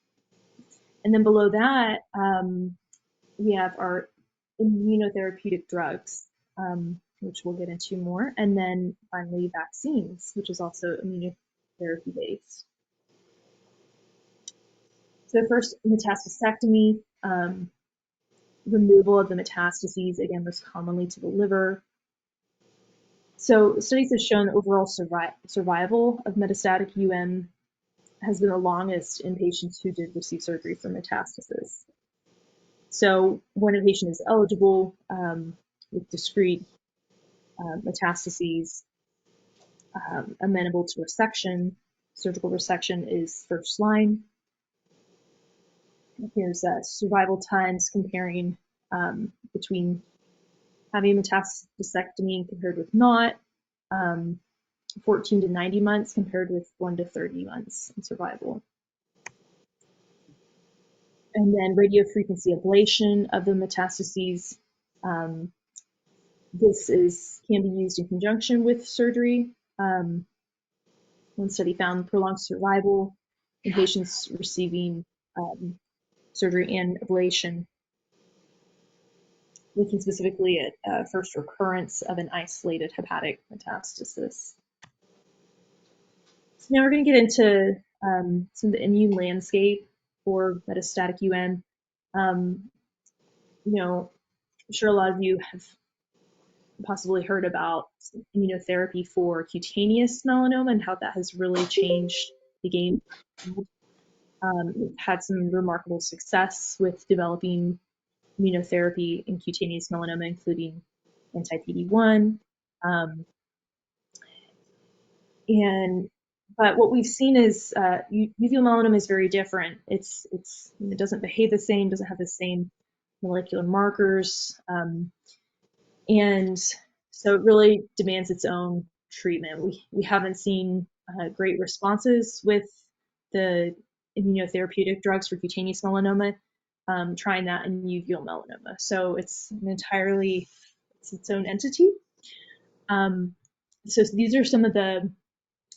And then below that, we have our immunotherapeutic drugs, which we'll get into more. And then finally, vaccines, which is also immunotherapy based. So first, metastasectomy, removal of the metastases, again, most commonly to the liver. So studies have shown overall survival of metastatic has been the longest in patients who did receive surgery for metastasis. So when a patient is eligible with discrete metastases, amenable to resection, surgical resection is first line. Here's survival times comparing between having metastasectomy compared with not, 14 to 90 months compared with 1 to 30 months in survival. And then radiofrequency ablation of the metastases. This can be used in conjunction with surgery. One study found prolonged survival in patients receiving surgery and ablation, looking specifically at first recurrence of an isolated hepatic metastasis. So now we're going to get into some of the immune landscape for metastatic UM. I'm sure a lot of you have possibly heard about immunotherapy for cutaneous melanoma and how that has really changed the game. We've had some remarkable success with developing immunotherapy in cutaneous melanoma, including anti-PD-1. But what we've seen is uveal melanoma is very different. It doesn't behave the same, doesn't have the same molecular markers, and so it really demands its own treatment. We haven't seen great responses with the immunotherapeutic drugs for cutaneous melanoma, trying that in uveal melanoma. So it's its own entity. So these are some of the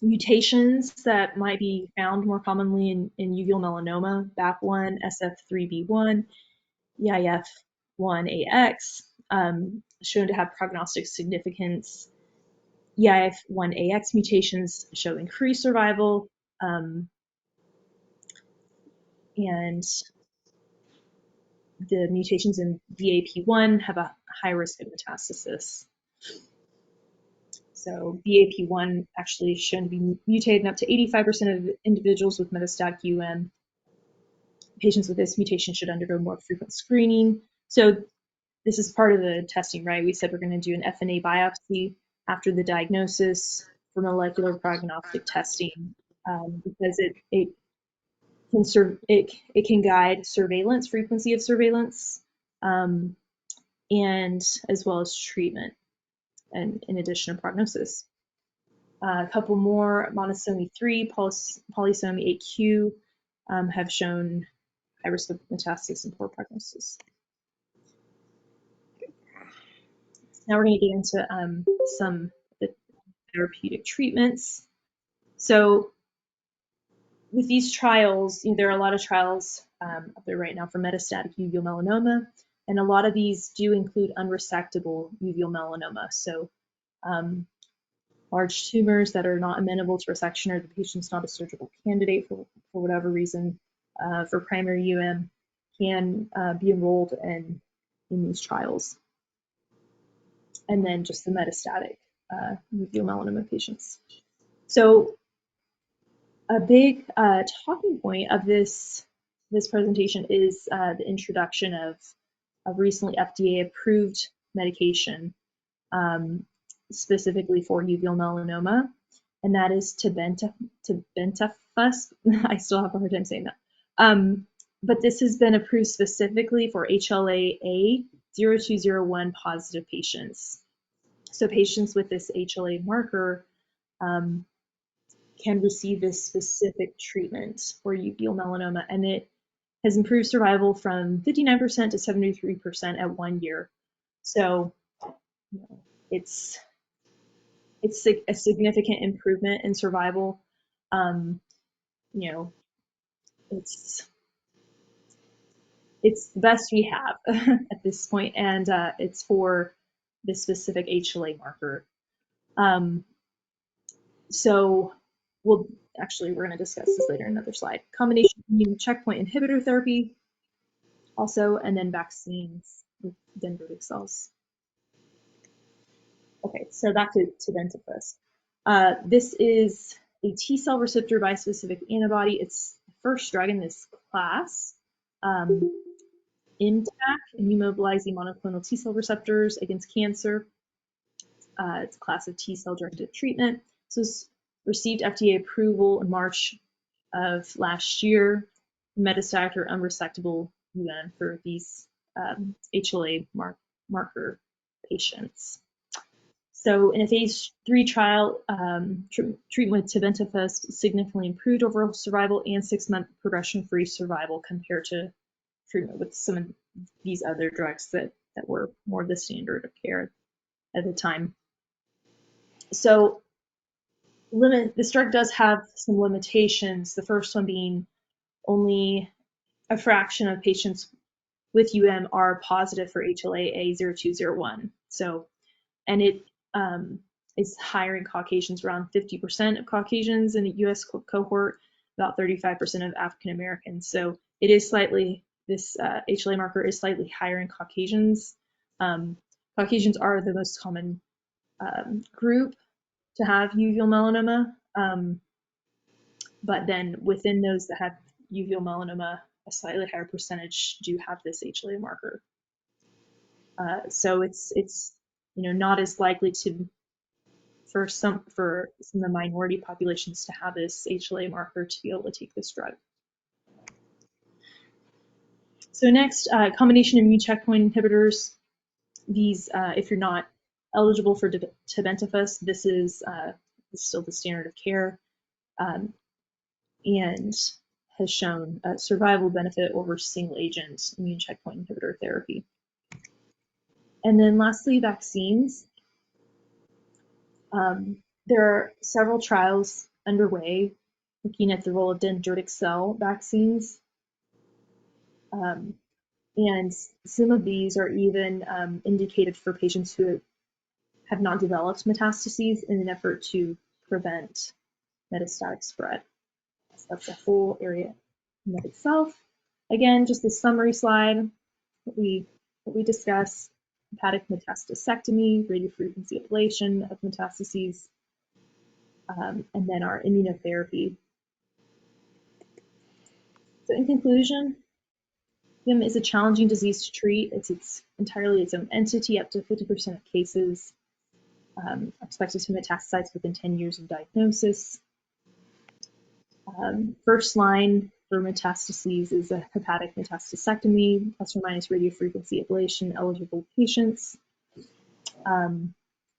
mutations that might be found more commonly in uveal melanoma: BAP1, SF3B1, EIF1AX, shown to have prognostic significance. EIF1AX mutations show increased survival, and the mutations in BAP1 have a high risk of metastasis. So BAP1 actually is shown to be mutated in up to 85% of individuals with metastatic UM. Patients with this mutation should undergo more frequent screening. So this is part of the testing, right? We said we're going to do an FNA biopsy after the diagnosis for molecular prognostic testing, because it can guide surveillance, frequency of surveillance, and as well as treatment, and in addition to prognosis. A couple more, monosomy 3, polysomy 8q, have shown high risk of metastasis and poor prognosis. Now we're going to get into some of the therapeutic treatments. So with these trials, there are a lot of trials up there right now for metastatic uveal melanoma, and a lot of these do include unresectable uveal melanoma. So large tumors that are not amenable to resection, or the patient's not a surgical candidate for whatever reason, for primary UM, can be enrolled in these trials. And then just the metastatic uveal melanoma patients. So a big talking point of this presentation is the introduction of a recently FDA approved medication specifically for uveal melanoma, and that is tebentafusp. I still have a hard time saying that. But this has been approved specifically for HLA-A 0201 positive patients. So patients with this HLA marker can receive this specific treatment for uveal melanoma, and it has improved survival from 59% to 73% at 1 year. So it's a significant improvement in survival. It's the best we have at this point, and it's for this specific HLA marker. So we're going to discuss this later in another slide. Combination immune checkpoint inhibitor therapy also, and then vaccines with dendritic cells. Okay, so back to tebentafusp. This is a T-cell receptor bispecific antibody. It's the first drug in this class. ImmTAC, immunomobilizing monoclonal T-cell receptors against cancer. It's a class of T-cell directed treatment. So received FDA approval in March of last year, metastatic or unresectable for these HLA marker patients. So in a phase 3 trial, treatment with tebentafusp significantly improved overall survival and 6-month progression-free survival compared to treatment with some of these other drugs that were more the standard of care at the time. So this drug does have some limitations, the first one being only a fraction of patients with are positive for HLA-A0201. So, and it is higher in Caucasians, around 50% of Caucasians in the US cohort, about 35% of African Americans. So it is slightly, this HLA marker is slightly higher in Caucasians. Caucasians are the most common group to have uveal melanoma, but then within those that have uveal melanoma, a slightly higher percentage do have this HLA marker. So it's not as likely for some of the minority populations to have this HLA marker to be able to take this drug. So next, combination immune checkpoint inhibitors. These, if you're not eligible for tebentafusp, this is still the standard of care, and has shown a survival benefit over single agent immune checkpoint inhibitor therapy. And then lastly, vaccines. There are several trials underway looking at the role of dendritic cell vaccines. And some of these are even indicated for patients who have not developed metastases in an effort to prevent metastatic spread. So that's a whole area in of itself. Again, just a summary slide, what we discussed: hepatic metastasectomy, radiofrequency ablation of metastases, and then our immunotherapy. So in conclusion, PIM is a challenging disease to treat. It's entirely its own entity. Up to 50% of cases are expected to metastasize within 10 years of diagnosis. First line for metastases is a hepatic metastasectomy, plus or minus radiofrequency ablation, eligible patients. Again,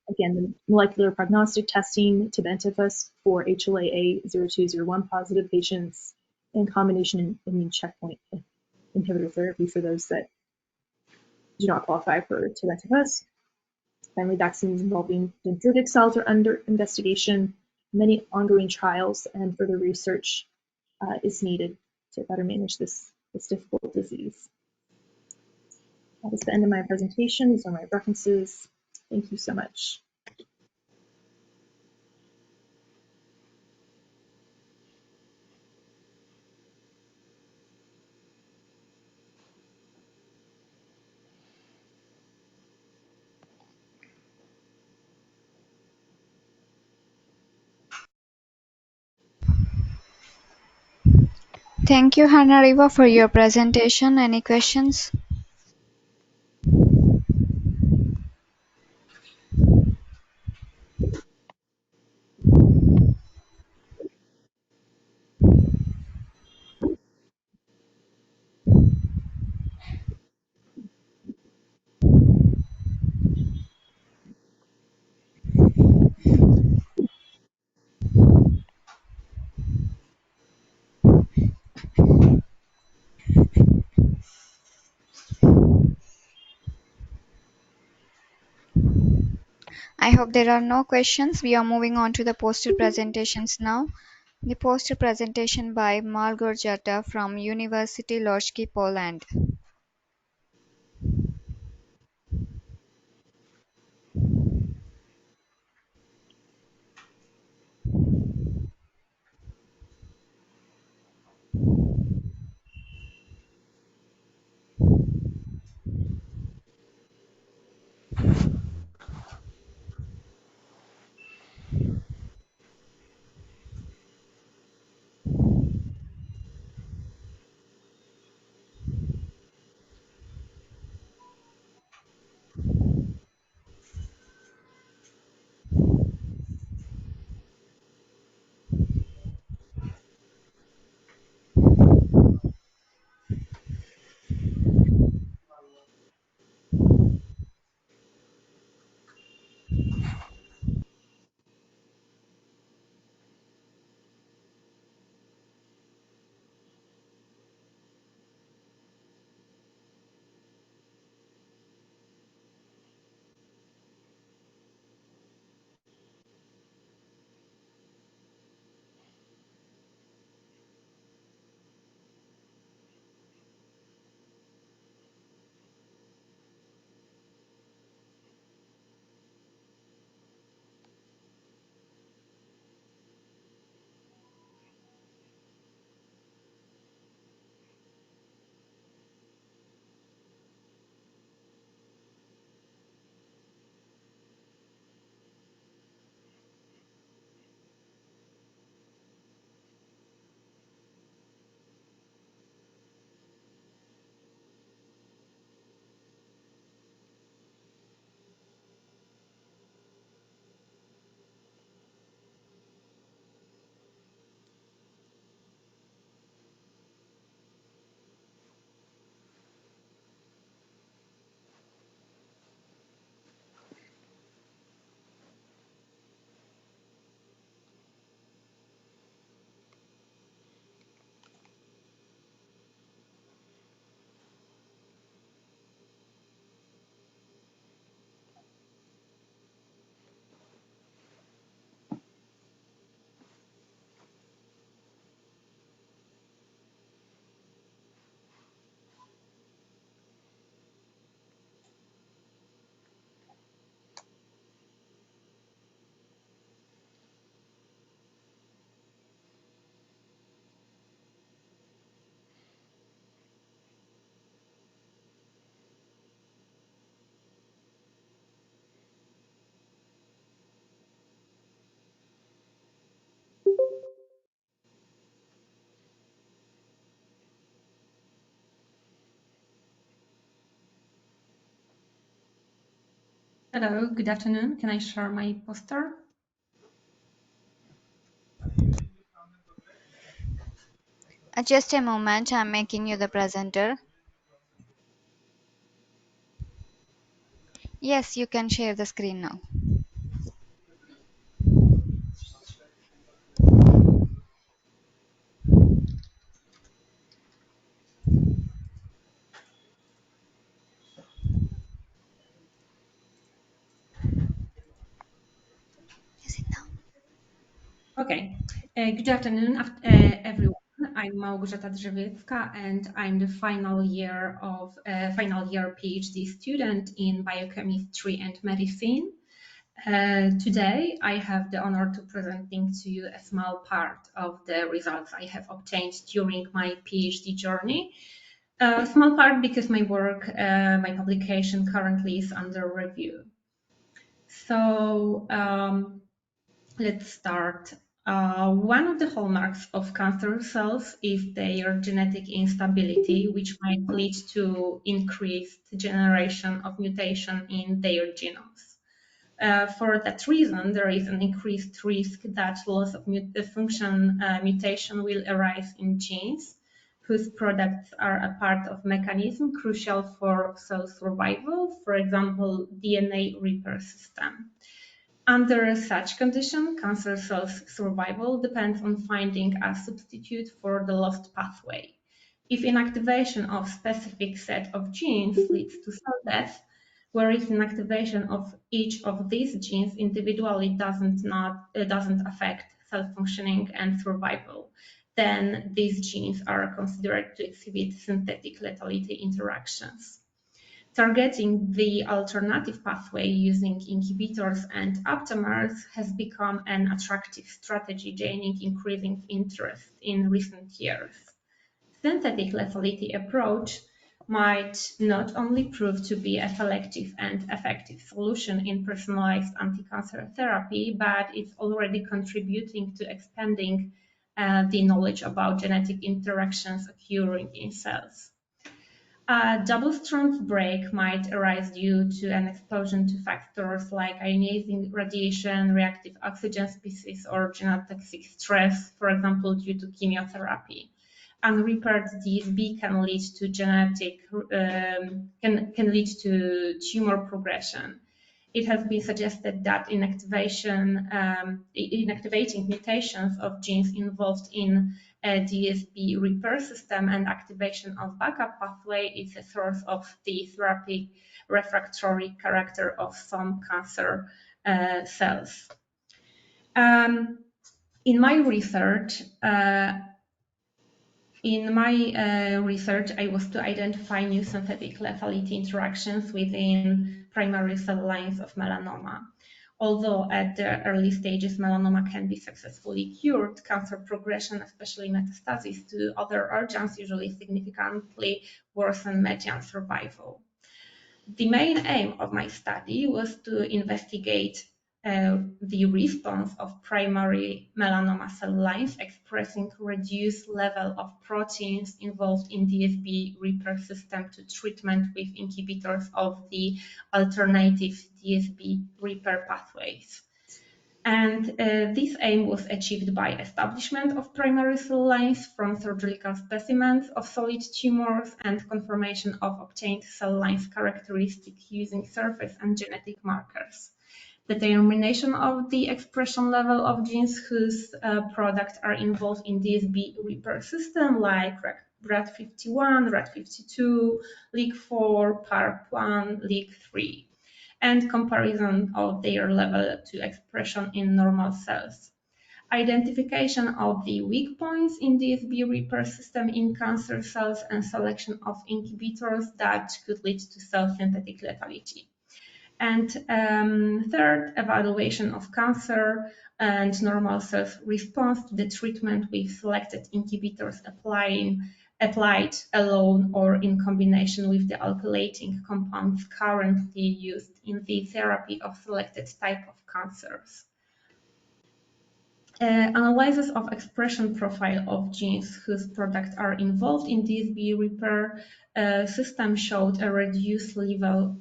the molecular prognostic testing, tebentafusp for HLA-A0201 positive patients, and combination immune checkpoint inhibitor therapy for those that do not qualify for tebentafusp. Finally, vaccines involving dendritic cells are under investigation. Many ongoing trials and further research is needed to better manage this difficult disease. That is the end of my presentation. These are my references. Thank you so much. Thank you, Hannah Riva, for your presentation. Any questions? I hope there are no questions. We are moving on to the poster presentations now. The poster presentation by Malgorzata from University Lodz, Poland. Hello, good afternoon. Can I share my poster? Just a moment, I'm making you the presenter. Yes, you can share the screen now. Okay. Good afternoon, everyone. I'm Małgorzata Drzewiecka, and I'm the final year PhD student in biochemistry and medicine. Today, I have the honor to presenting to you a small part of the results I have obtained during my PhD journey. A small part because my work, my publication currently is under review. So let's start. One of the hallmarks of cancer cells is their genetic instability, which might lead to increased generation of mutation in their genomes. For that reason, there is an increased risk that loss of function mutation will arise in genes whose products are a part of mechanism crucial for cell survival, for example, DNA repair system. Under such condition, cancer cells' survival depends on finding a substitute for the lost pathway. If inactivation of specific set of genes leads to cell death, whereas inactivation of each of these genes individually doesn't affect cell functioning and survival, then these genes are considered to exhibit synthetic lethality interactions. Targeting the alternative pathway using inhibitors and aptamers has become an attractive strategy, gaining increasing interest in recent years. Synthetic lethality approach might not only prove to be a selective and effective solution in personalized anti-cancer therapy, but it's already contributing to expanding the knowledge about genetic interactions occurring in cells. A double-strand break might arise due to an exposure to factors like ionizing radiation, reactive oxygen species, or genotoxic stress, for example, due to chemotherapy. Unrepaired DSB can lead to tumor progression. It has been suggested that inactivating mutations of genes involved in a DSB repair system and activation of backup pathway is a source of the therapy refractory character of some cancer cells. In my research, I was to identify new synthetic lethality interactions within primary cell lines of melanoma. Although at the early stages melanoma can be successfully cured, cancer progression, especially metastasis to other organs, usually significantly worsen median survival. The main aim of my study was to investigate the response of primary melanoma cell lines expressing reduced level of proteins involved in DSB repair system to treatment with inhibitors of the alternative DSB repair pathways. And this aim was achieved by establishment of primary cell lines from surgical specimens of solid tumors and confirmation of obtained cell lines characteristics using surface and genetic markers. Determination of the expression level of genes whose products are involved in DSB repair system like RAD51, RAD52, LEAK4, PARP1, LEAK3, and comparison of their level to expression in normal cells. Identification of the weak points in DSB repair system in cancer cells and selection of inhibitors that could lead to cell synthetic lethality. And third, evaluation of cancer and normal cells response to the treatment with selected inhibitors applied alone or in combination with the alkylating compounds currently used in the therapy of selected type of cancers. Analysis of expression profile of genes whose products are involved in DSB repair system showed a reduced level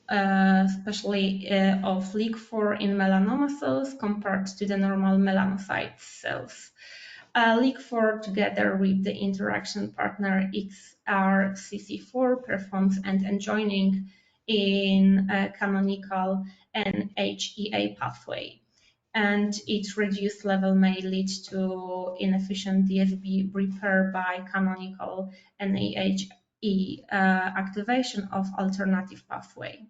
especially of LEAK4 in melanoma cells compared to the normal melanocyte cells. LEAK4 together with the interaction partner XRCC4 performs an enjoining in canonical NHEA pathway, and its reduced level may lead to inefficient DFB repair by canonical NAHE activation of alternative pathway.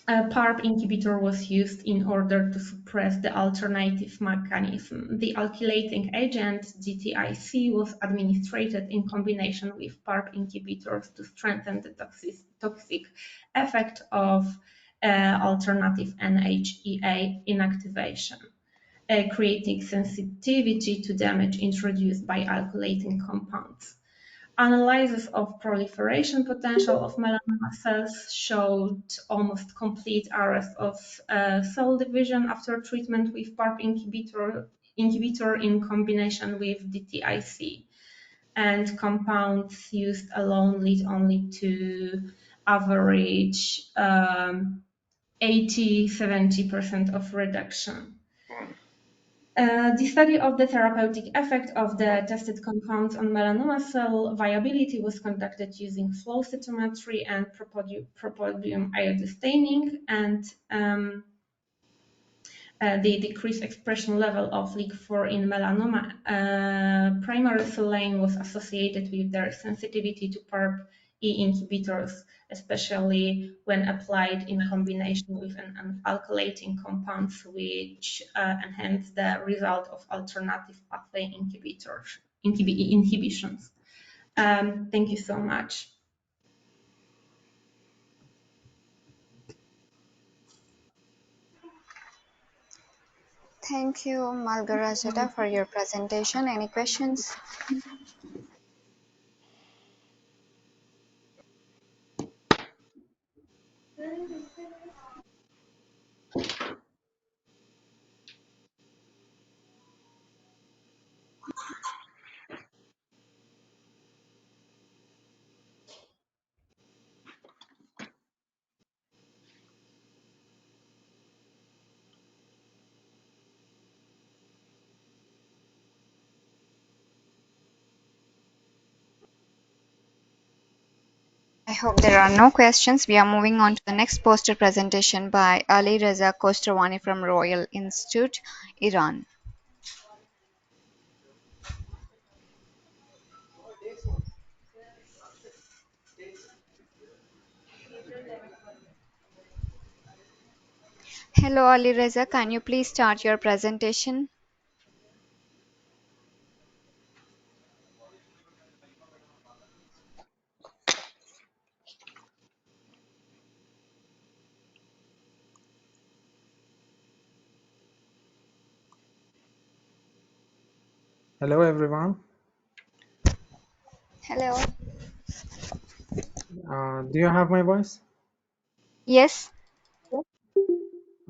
A PARP inhibitor was used in order to suppress the alternative mechanism. The alkylating agent, DTIC, was administered in combination with PARP inhibitors to strengthen the toxic effect of alternative NHEA inactivation, creating sensitivity to damage introduced by alkylating compounds. Analysis of proliferation potential of melanoma cells showed almost complete arrest of cell division after treatment with PARP inhibitor in combination with DTIC. And compounds used alone lead only to average 80–70% of reduction. The study of the therapeutic effect of the tested compounds on melanoma cell viability was conducted using flow cytometry and propodium iodide staining, and the decreased expression level of LEAK4 in melanoma primary cell line was associated with their sensitivity to PARP inhibitors, especially when applied in combination with an alkylating compounds, which enhance the result of alternative pathway inhibitions. Thank you so much. Thank you, Malgorazata, for your presentation. Any questions? I hope there are no questions. We are moving on to the next poster presentation by Ali Reza Kosterwani from Royal Institute, Iran. Hello, Ali Reza. Can you please start your presentation? Hello, everyone. Hello. Do you have my voice? Yes.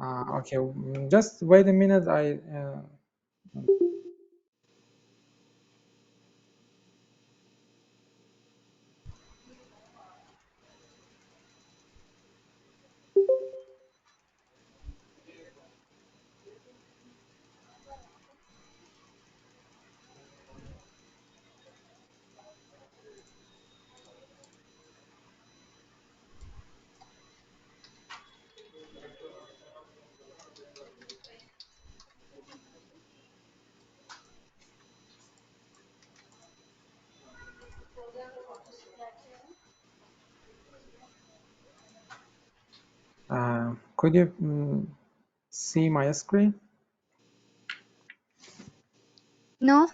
Okay, just wait a minute. Could you see my screen? No.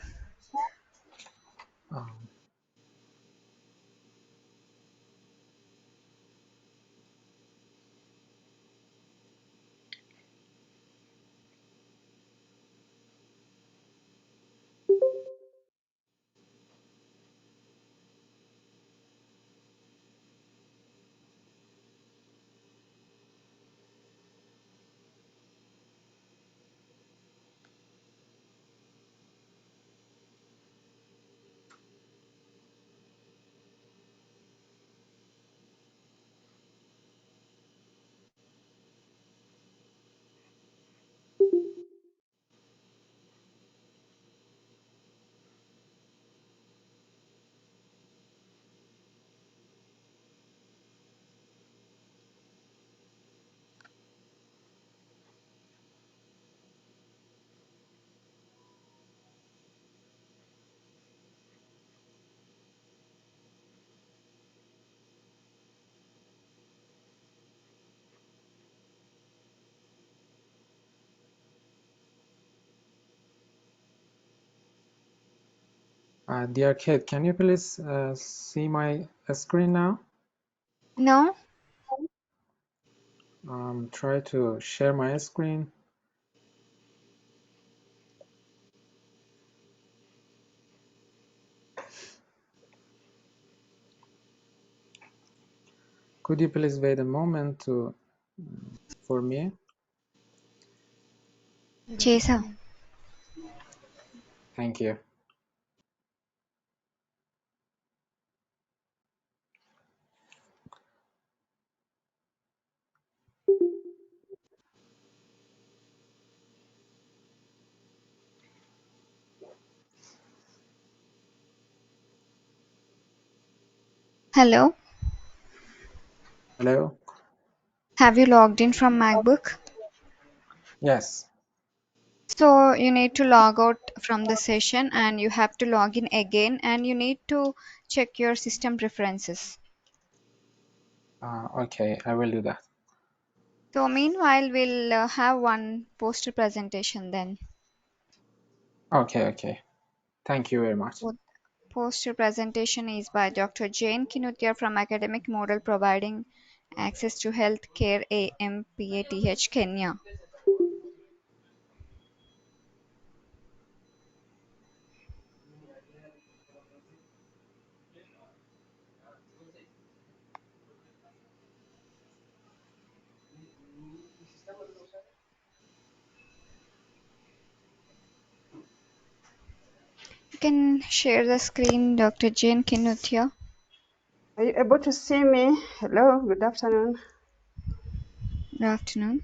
Dear Kate, can you please see my screen now? No? Try to share my screen. Could you please wait a moment for me? Chesa. Thank you. Hello? Hello? Have you logged in from MacBook? Yes. So you need to log out from the session and you have to log in again and you need to check your system preferences. Okay, I will do that. So meanwhile, we'll have one poster presentation then. Okay, okay. Thank you very much. So poster presentation is by Dr. Jane Kinutia from Academic Model Providing Access to Health Care AMPATH Kenya. You can share the screen, Dr. Jane Kinutia. Are you able to see me? Hello, good afternoon. Good afternoon.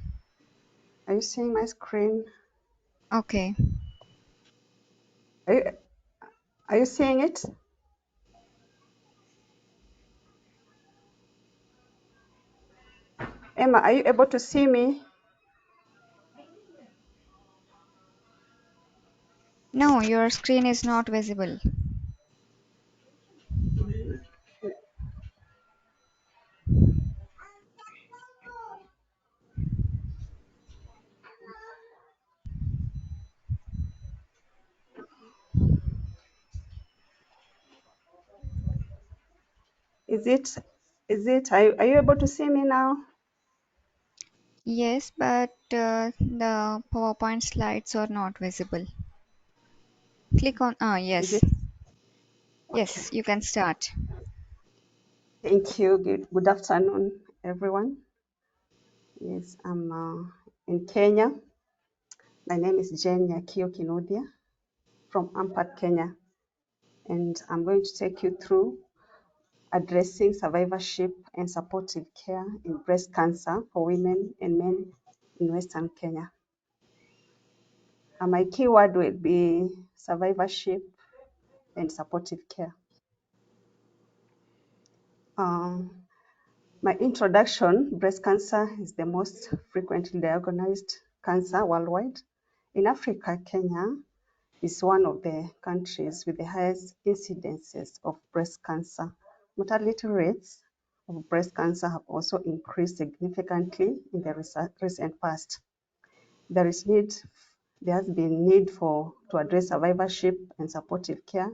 Are you seeing my screen? Okay. Are you seeing it? Emma, are you able to see me? No, your screen is not visible. Are you able to see me now? Yes, but the PowerPoint slides are not visible. Click on, Is yes. it? Okay. Yes, you can start. Thank you. Good afternoon, everyone. Yes, I'm in Kenya. My name is Jane Yakio Kinodia from Ampat, Kenya. And I'm going to take you through addressing survivorship and supportive care in breast cancer for women and men in Western Kenya. And my keyword will be survivorship and supportive care. My introduction, breast cancer is the most frequently diagnosed cancer worldwide. In Africa, Kenya is one of the countries with the highest incidences of breast cancer. Mortality rates of breast cancer have also increased significantly in the recent past. There has been need to address survivorship and supportive care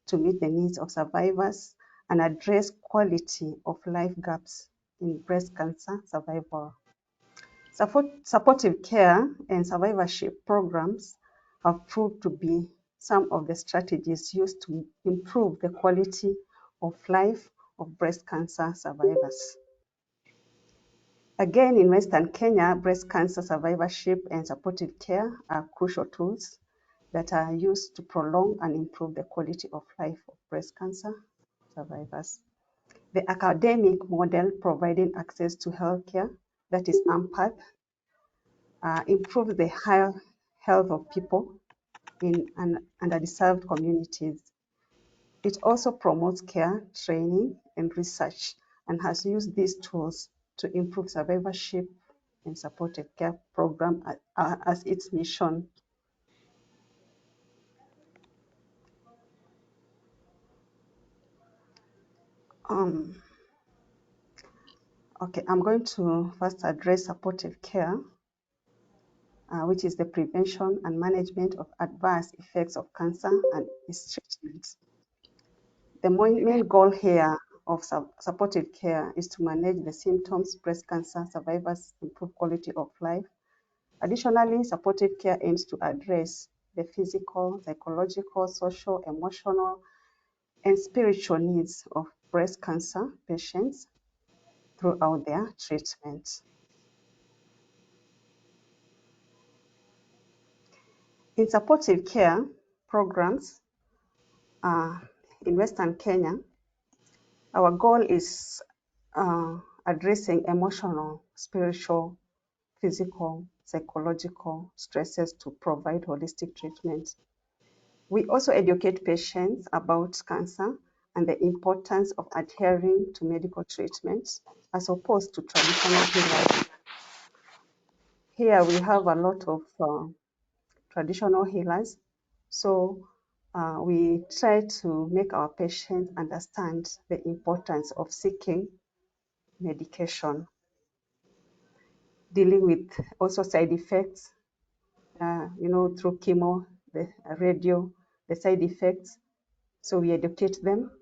to meet the needs of survivors and address quality of life gaps in breast cancer survival. Supportive care and survivorship programs have proved to be some of the strategies used to improve the quality of life of breast cancer survivors. Again, in Western Kenya, breast cancer survivorship and supportive care are crucial tools that are used to prolong and improve the quality of life of breast cancer survivors. The academic model providing access to healthcare, that is AMPATH, improves the health of people in underserved communities. It also promotes care, training, and research, and has used these tools to improve survivorship and supportive care program as its mission. Okay, I'm going to first address supportive care, which is the prevention and management of adverse effects of cancer and its treatment. The main goal here of supportive care is to manage the symptoms breast cancer survivors, improve quality of life. Additionally, supportive care aims to address the physical, psychological, social, emotional, and spiritual needs of breast cancer patients throughout their treatment. In supportive care programs in Western Kenya, our goal is addressing emotional, spiritual, physical, psychological stresses to provide holistic treatment. We also educate patients about cancer and the importance of adhering to medical treatments as opposed to traditional healers. Here we have a lot of traditional healers, so we try to make our patients understand the importance of seeking medication, dealing with also side effects, through chemo, the radio, the side effects. So we educate them.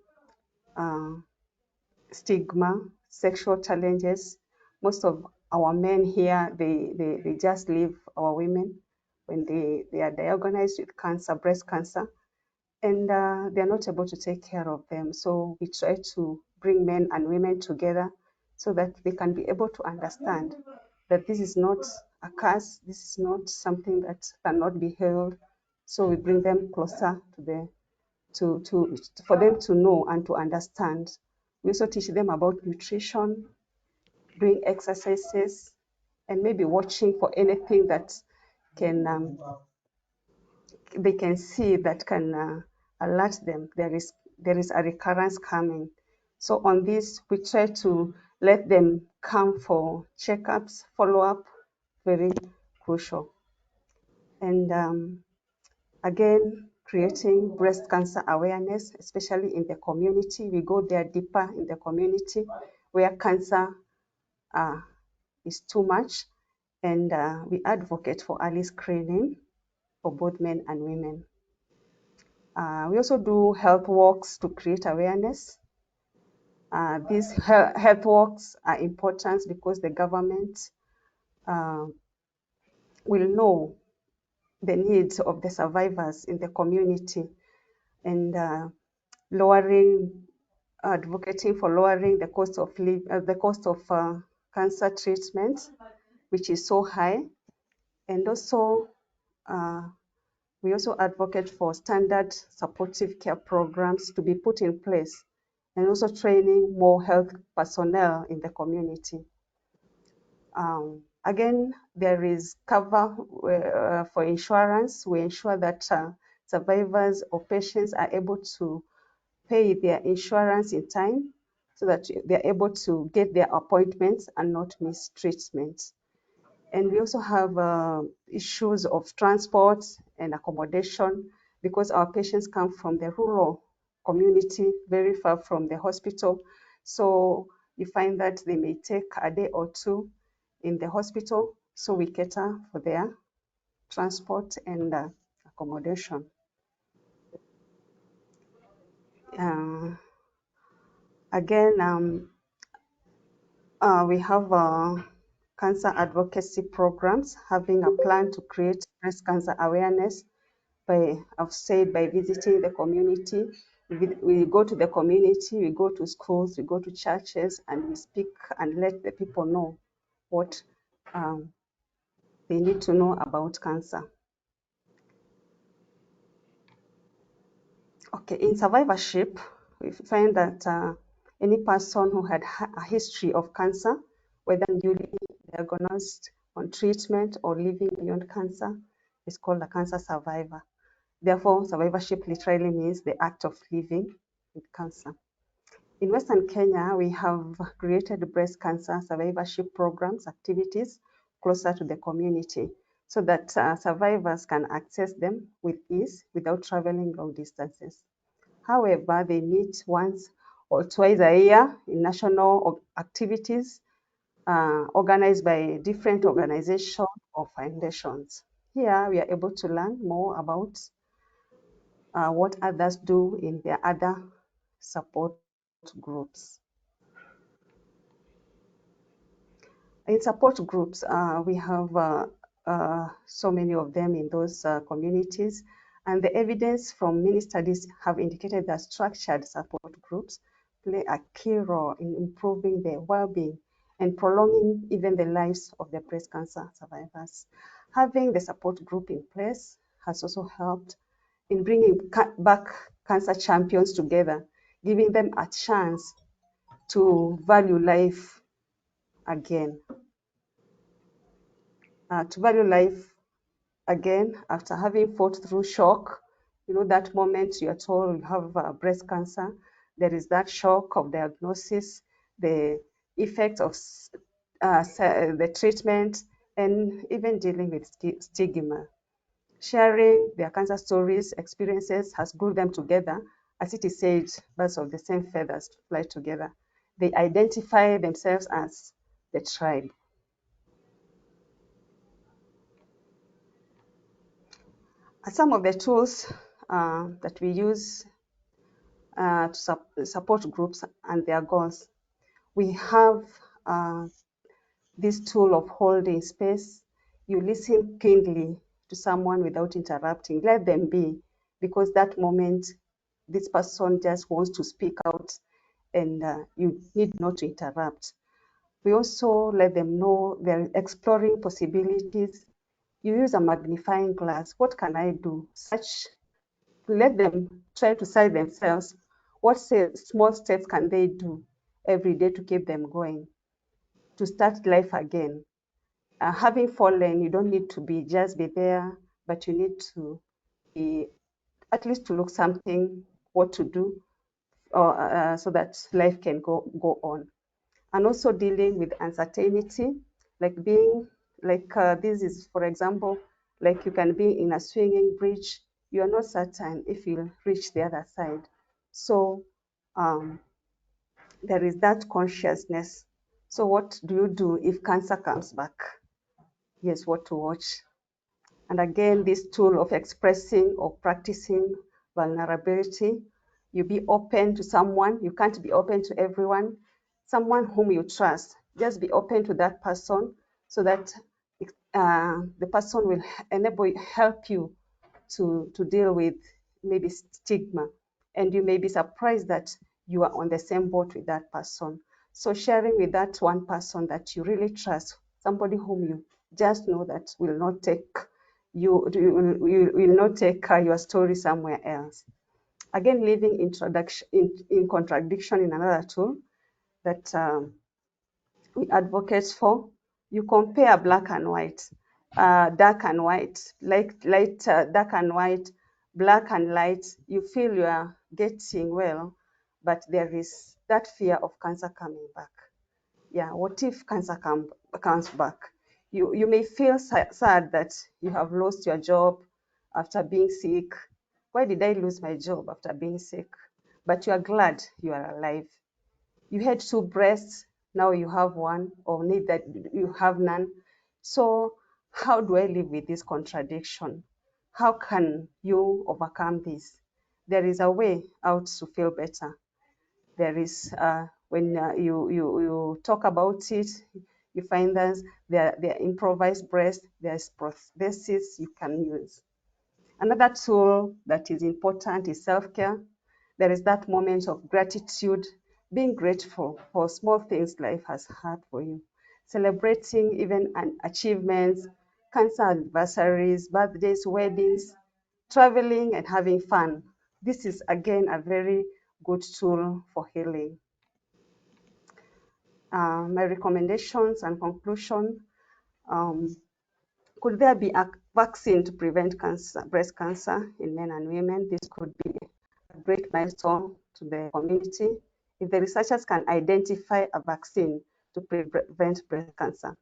Stigma, sexual challenges. Most of our men here, they just leave our women when they are diagnosed with cancer, breast cancer, and they are not able to take care of them. So we try to bring men and women together so that they can be able to understand that this is not a curse, this is not something that cannot be healed. So we bring them closer for them to know and to understand. We also teach them about nutrition, doing exercises, and maybe watching for anything that can they can see that can alert them there is a recurrence coming. So on this, we try to let them come for checkups, follow up, very crucial. And again, creating breast cancer awareness, especially in the community. We go there deeper in the community where cancer is too much, and we advocate for early screening for both men and women. We also do health walks to create awareness. These health walks are important because the government will know the needs of the survivors in the community, and advocating for lowering the cost of cancer treatment, which is so high. And also, we also advocate for standard supportive care programs to be put in place, and also training more health personnel in the community. Again, there is cover for insurance. We ensure that survivors or patients are able to pay their insurance in time so that they're able to get their appointments and not miss treatment. And we also have issues of transport and accommodation because our patients come from the rural community, very far from the hospital. So you find that they may take a day or two in the hospital. So we cater for their transport and accommodation. Again, we have cancer advocacy programs, having a plan to create breast cancer awareness by visiting the community. We go to the community, we go to schools, we go to churches, and we speak and let the people know what they need to know about cancer. Okay, in survivorship, we find that any person who had a history of cancer, whether newly diagnosed, on treatment, or living beyond cancer, is called a cancer survivor. Therefore, survivorship literally means the act of living with cancer. In Western Kenya, we have created breast cancer survivorship programs, activities closer to the community so that survivors can access them with ease without traveling long distances. However, they meet once or twice a year in national activities organized by different organizations or foundations. Here, we are able to learn more about what others do in their other support groups. In support groups, we have so many of them in those communities, and the evidence from many studies have indicated that structured support groups play a key role in improving their well-being and prolonging even the lives of the breast cancer survivors. Having the support group in place has also helped in bringing back cancer champions together, giving them a chance to value life again. To value life again after having fought through shock. You know, that moment you're told you have breast cancer, there is that shock of diagnosis, the effect of the treatment, and even dealing with stigma. Sharing their cancer stories, experiences has glued them together. As it is said, birds of the same feathers fly together. They identify themselves as the tribe. Some of the tools that we use to support groups and their goals. We have this tool of holding space. You listen keenly to someone without interrupting. Let them be, because that moment, this person just wants to speak out and you need not to interrupt. We also let them know they're exploring possibilities. You use a magnifying glass. What can I do? Let them try to size themselves. What small steps can they do every day to keep them going, to start life again? Having fallen, you don't need to just be there, but you need to be, at least to look something, what to do, so that life can go on. And also dealing with uncertainty, like this is, for example, like you can be in a swinging bridge, you are not certain if you'll reach the other side. So there is that consciousness. So what do you do if cancer comes back? Yes, what to watch. And again, this tool of expressing or practicing vulnerability. You be open to someone. You can't be open to everyone. Someone whom you trust. Just be open to that person so that the person will help you to deal with maybe stigma. And you may be surprised that you are on the same boat with that person. So sharing with that one person that you really trust, somebody whom you just know that will not take you will not take your story somewhere else. Again, living in contradiction in another tool that we advocate for. You compare black and white, dark and white, light, dark and white, black and light. You feel you are getting well, but there is that fear of cancer coming back. Yeah, what if cancer comes back? You may feel sad that you have lost your job after being sick. Why did I lose my job after being sick? But you are glad you are alive. You had two breasts, now you have one, or need that you have none. So how do I live with this contradiction? How can you overcome this? There is a way out to feel better. There is when you talk about it, you find that there are improvised breasts, there's prosthesis you can use. Another tool that is important is self-care. There is that moment of gratitude, being grateful for small things life has had for you, celebrating even achievements, cancer anniversaries, birthdays, weddings, traveling and having fun. This is again a very good tool for healing. My recommendations and conclusion, could there be a vaccine to prevent breast cancer in men and women? This could be a great milestone to the community if the researchers can identify a vaccine to prevent breast cancer.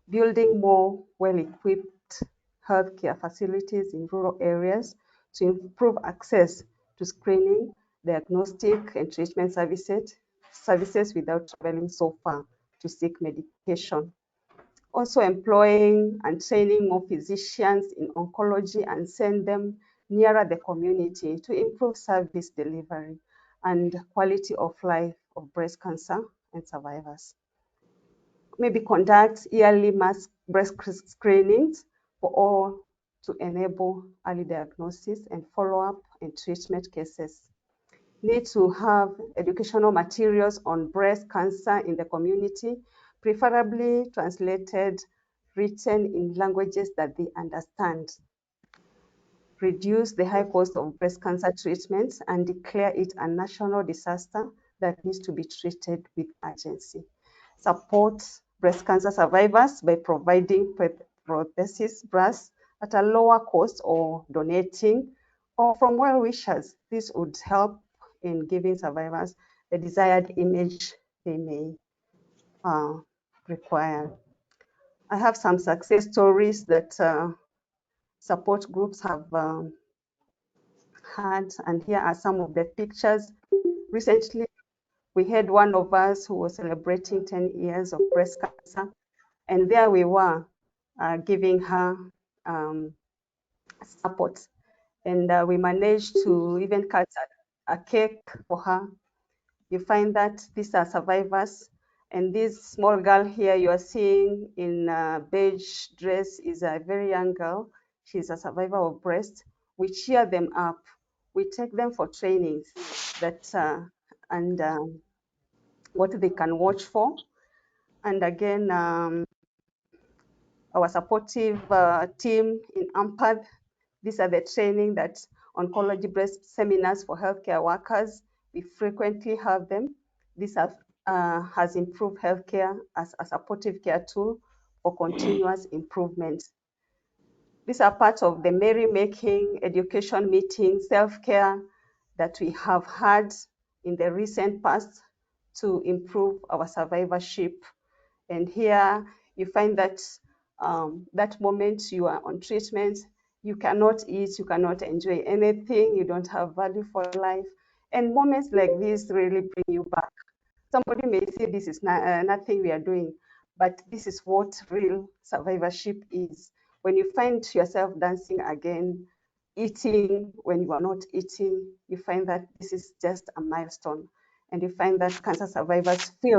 Building more well-equipped healthcare facilities in rural areas to improve access to screening, diagnostic, and treatment services without traveling so far to seek medication. Also employing and training more physicians in oncology and send them nearer the community to improve service delivery. and quality of life of breast cancer and survivors. Maybe conduct yearly mass breast screenings for all to enable early diagnosis and follow-up and treatment cases. Need to have educational materials on breast cancer in the community, preferably translated, written in languages that they understand. Reduce the high cost of breast cancer treatments and declare it a national disaster that needs to be treated with urgency. Support breast cancer survivors by providing prosthesis breasts at a lower cost or donating or from well-wishers. This would help in giving survivors the desired image they may require. I have some success stories that support groups have had, and here are some of the pictures. Recently, we had one of us who was celebrating 10 years of breast cancer, and there we were giving her support. And we managed to even cut a cake for her. You find that these are survivors. And this small girl here you are seeing in a beige dress is a very young girl. She's a survivor of breast. We cheer them up. We take them for trainings that and what they can watch for. And again, our supportive team in AMPAD, these are the training that oncology breast seminars for healthcare workers. We frequently have them. This has improved healthcare as a supportive care tool for continuous improvement. These are part of the merrymaking, education meetings, self-care that we have had in the recent past to improve our survivorship. And here you find that that moment you are on treatment, you cannot eat, you cannot enjoy anything, you don't have value for life. And moments like this really bring you back. Somebody may say this is nothing we are doing, but this is what real survivorship is. When you find yourself dancing again, eating when you are not eating, you find that this is just a milestone. And you find that cancer survivors they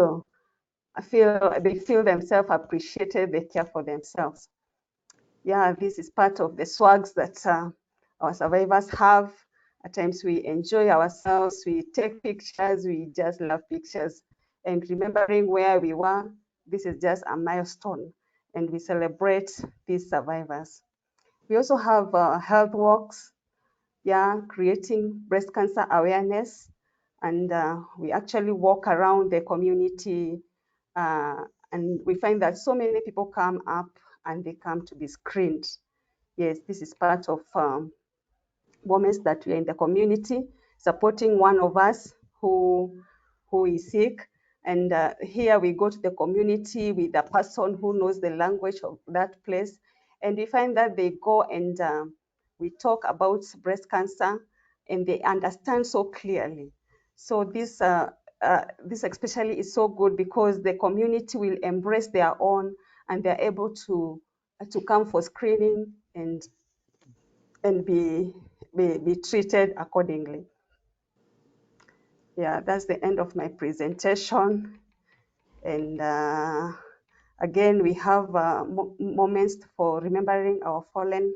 feel themselves appreciated, they care for themselves. Yeah, this is part of the swags that our survivors have. At times we enjoy ourselves, we take pictures, we just love pictures. And remembering where we were, this is just a milestone, and we celebrate these survivors. We also have health walks, yeah, creating breast cancer awareness. And we actually walk around the community and we find that so many people come up and they come to be screened. Yes, this is part of moments that we are in the community, supporting one of us who is sick. And here we go to the community with a person who knows the language of that place. And we find that they go and we talk about breast cancer and they understand so clearly. So this especially is so good because the community will embrace their own and they're able to come for screening and be treated accordingly. Yeah, that's the end of my presentation. And again, we have moments for remembering our fallen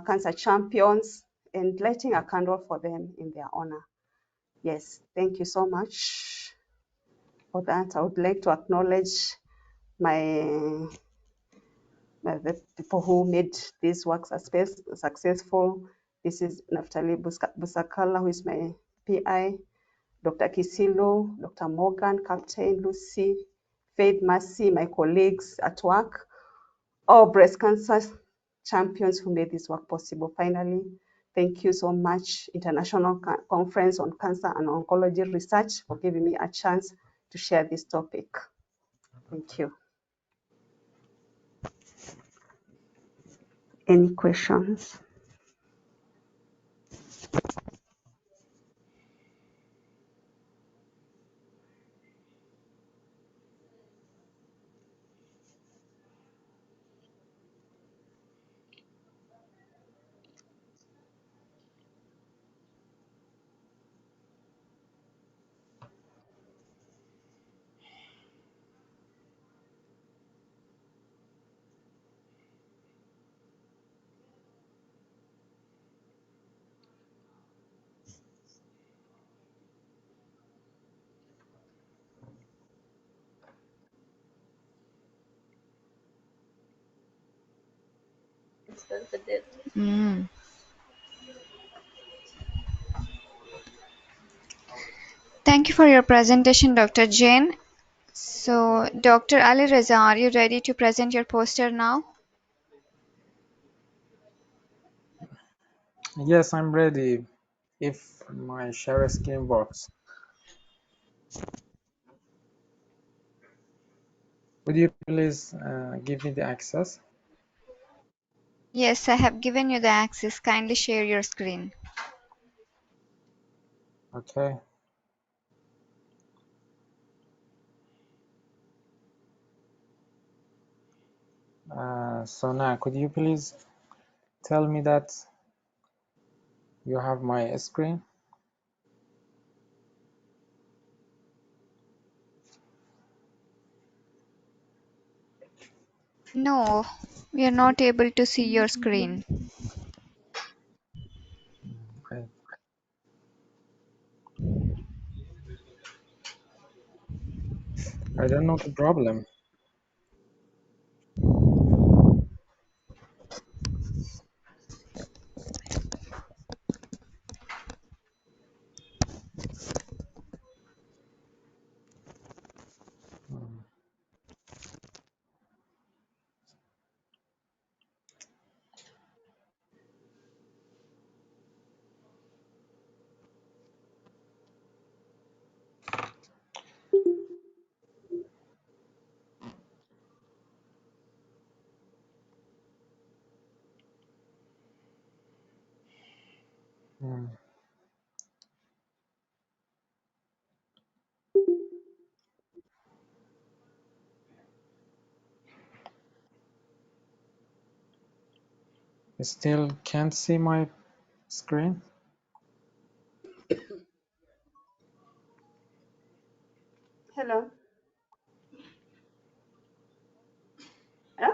cancer champions and lighting a candle for them in their honor. Yes, thank you so much for that. I would like to acknowledge the people who made these works successful. This is Naftali Busakala, who is my PI, Dr. Kisilo, Dr. Morgan, Captain Lucy, Faith Mercy, my colleagues at work, all breast cancer champions who made this work possible. Finally, thank you so much, International Conference on Cancer and Oncology Research, for giving me a chance to share this topic. Thank you. Any questions? Mm. Thank you for your presentation, Dr. Jain. So, Dr. Ali Reza, are you ready to present your poster now? Yes, I'm ready if my share screen works. Would you please give me the access? Yes, I have given you the access. Kindly share your screen. Okay. So now, could you please tell me that you have my screen? No, we are not able to see your screen. I, I don't know the problem. Hmm. You still can't see my screen? Hello. Yeah?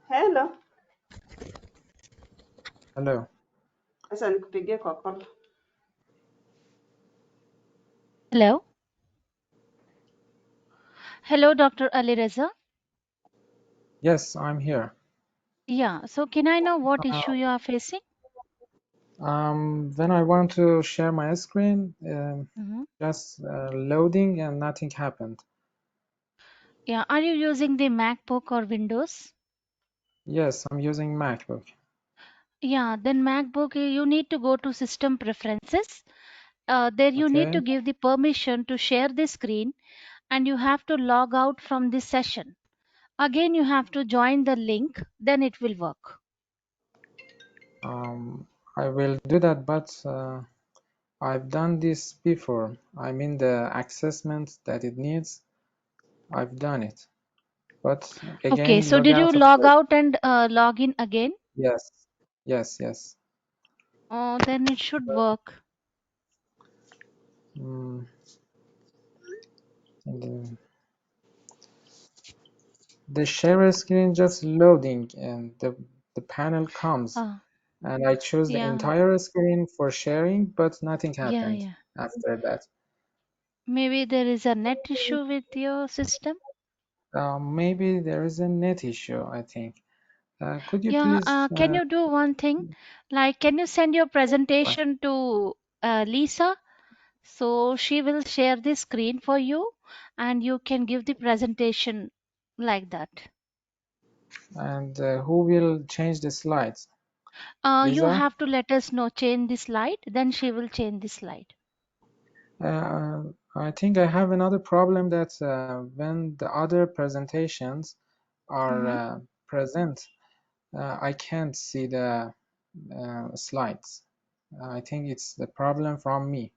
Hello. Hello. Sasa nikupigie kwa call. Hello. Hello, Dr. Ali Reza. Yes, I'm here. Yeah, so can I know what Uh, issue you are facing? when I want to share my screen, Mhm. just loading and nothing happened. Yeah, are you using the MacBook or Windows? Yes, I'm using MacBook. Yeah, then MacBook, you need to go to System Preferences. There you need Okay. to give the permission to share the screen and you have to log out from this session. Again, you have to join the link, then it will work. I will do that, but I've done this before. I mean the assessment that it needs, I've done it. But Okay, again, so log did you out of log the, out and log in again? yes, yes, yes. Oh, then it should work. Mm, and the share screen just loading and the panel comes Uh, and I choose the yeah, entire screen for sharing, but nothing yeah, happened yeah. after that. Maybe there is a net issue with your system. Maybe there is a net issue, I think. Could you Yeah, please, can you do one thing? Like, can you send your presentation to Lisa? So she will share the screen for you and you can give the presentation like that. and who will change the slides? You Lisa? have to let us know, change the slide, then she will change the slide. I think I have another problem that when the other presentations are Hmm. present, I can't see the slides. I think it's the problem from me.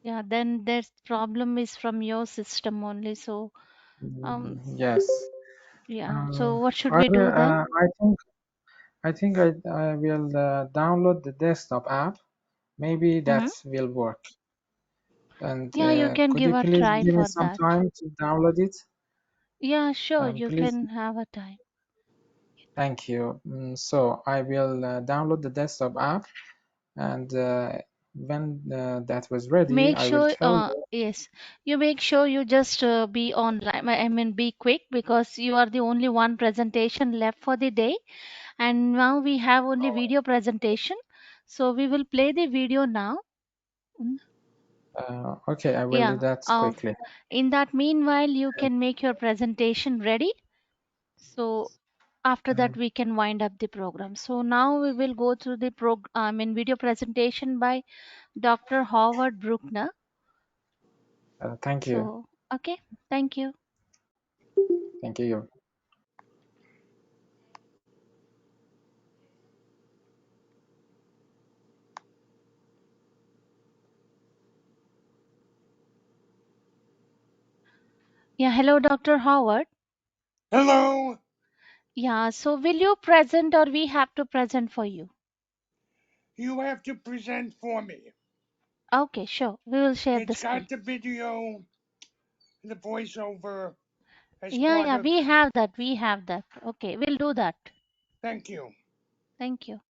Yeah, then that problem is from your system only. So, Yes. yeah. So what should I we will, do then? I will download the desktop app. Maybe Hmm. that will work. And Yeah, you can could give you a please try give me for some that. time to download it? Yeah, sure, you Please. can have a time. Thank you. So I will download the desktop app and when that was ready, Make I will sure, tell you. yes, you make sure you just be online. I mean, be quick because you are the only one presentation left for the day. And now we have only video presentation. So we will play the video now. Mm. Okay, I will do Yeah. that quickly. In that meanwhile, you can make your presentation ready. So after that, we can wind up the program. So now we will go through the video presentation by Dr. Howard Bruckner. Thank you. So, okay, thank you. Thank you. Yeah, hello, Dr. Howard. Hello. Yeah, so will you present or we have to present for you? You have to present for me. Okay, sure. We will share the It's screen. got the video, the voiceover as Yeah, part yeah, of. we have that. We have that. Okay, we'll do that. Thank you. Thank you.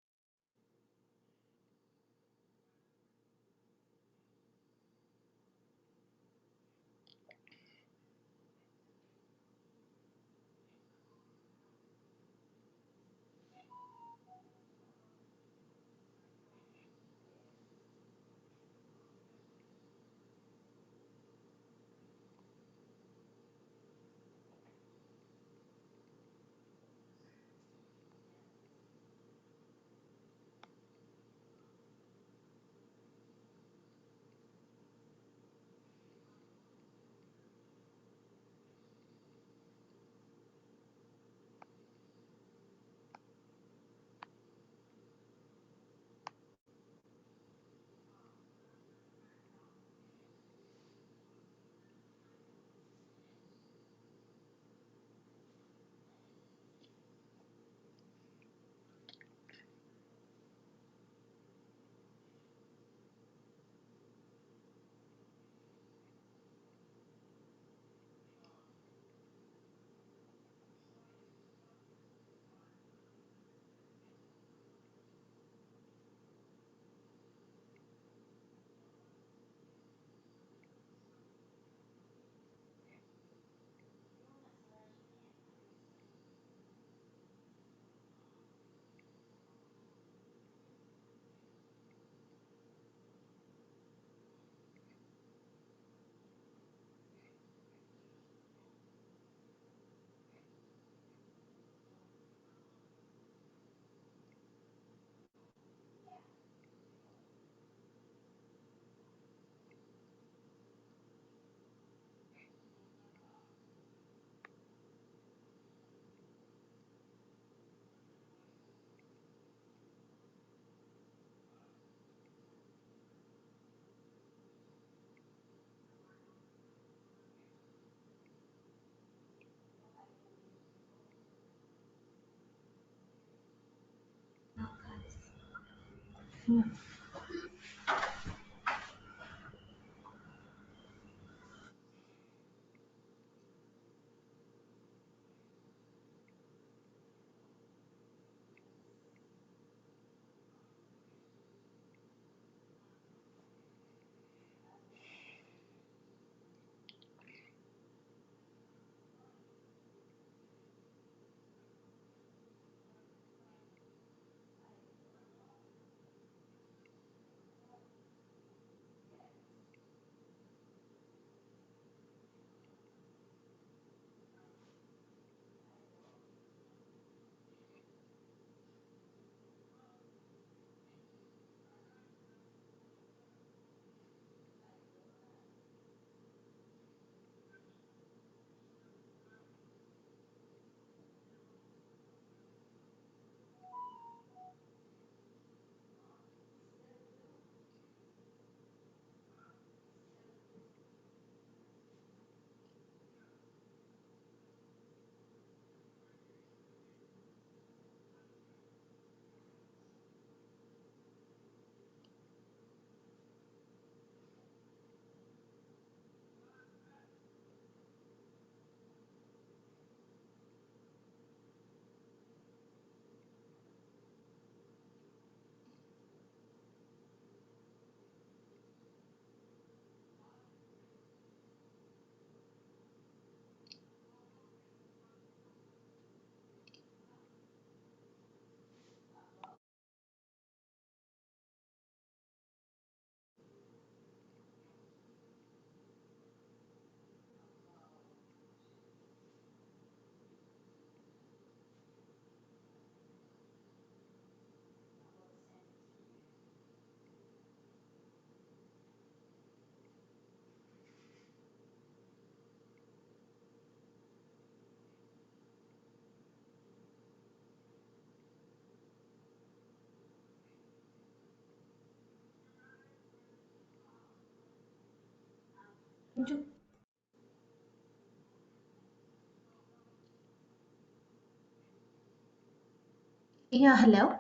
Yeah, hello.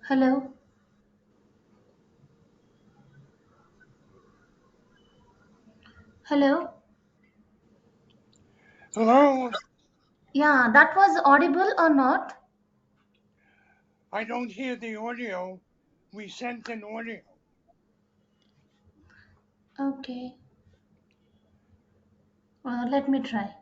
Hello. Hello. Hello? Yeah, that was audible or not? I don't hear the audio. We sent an audio. Okay. Let me try.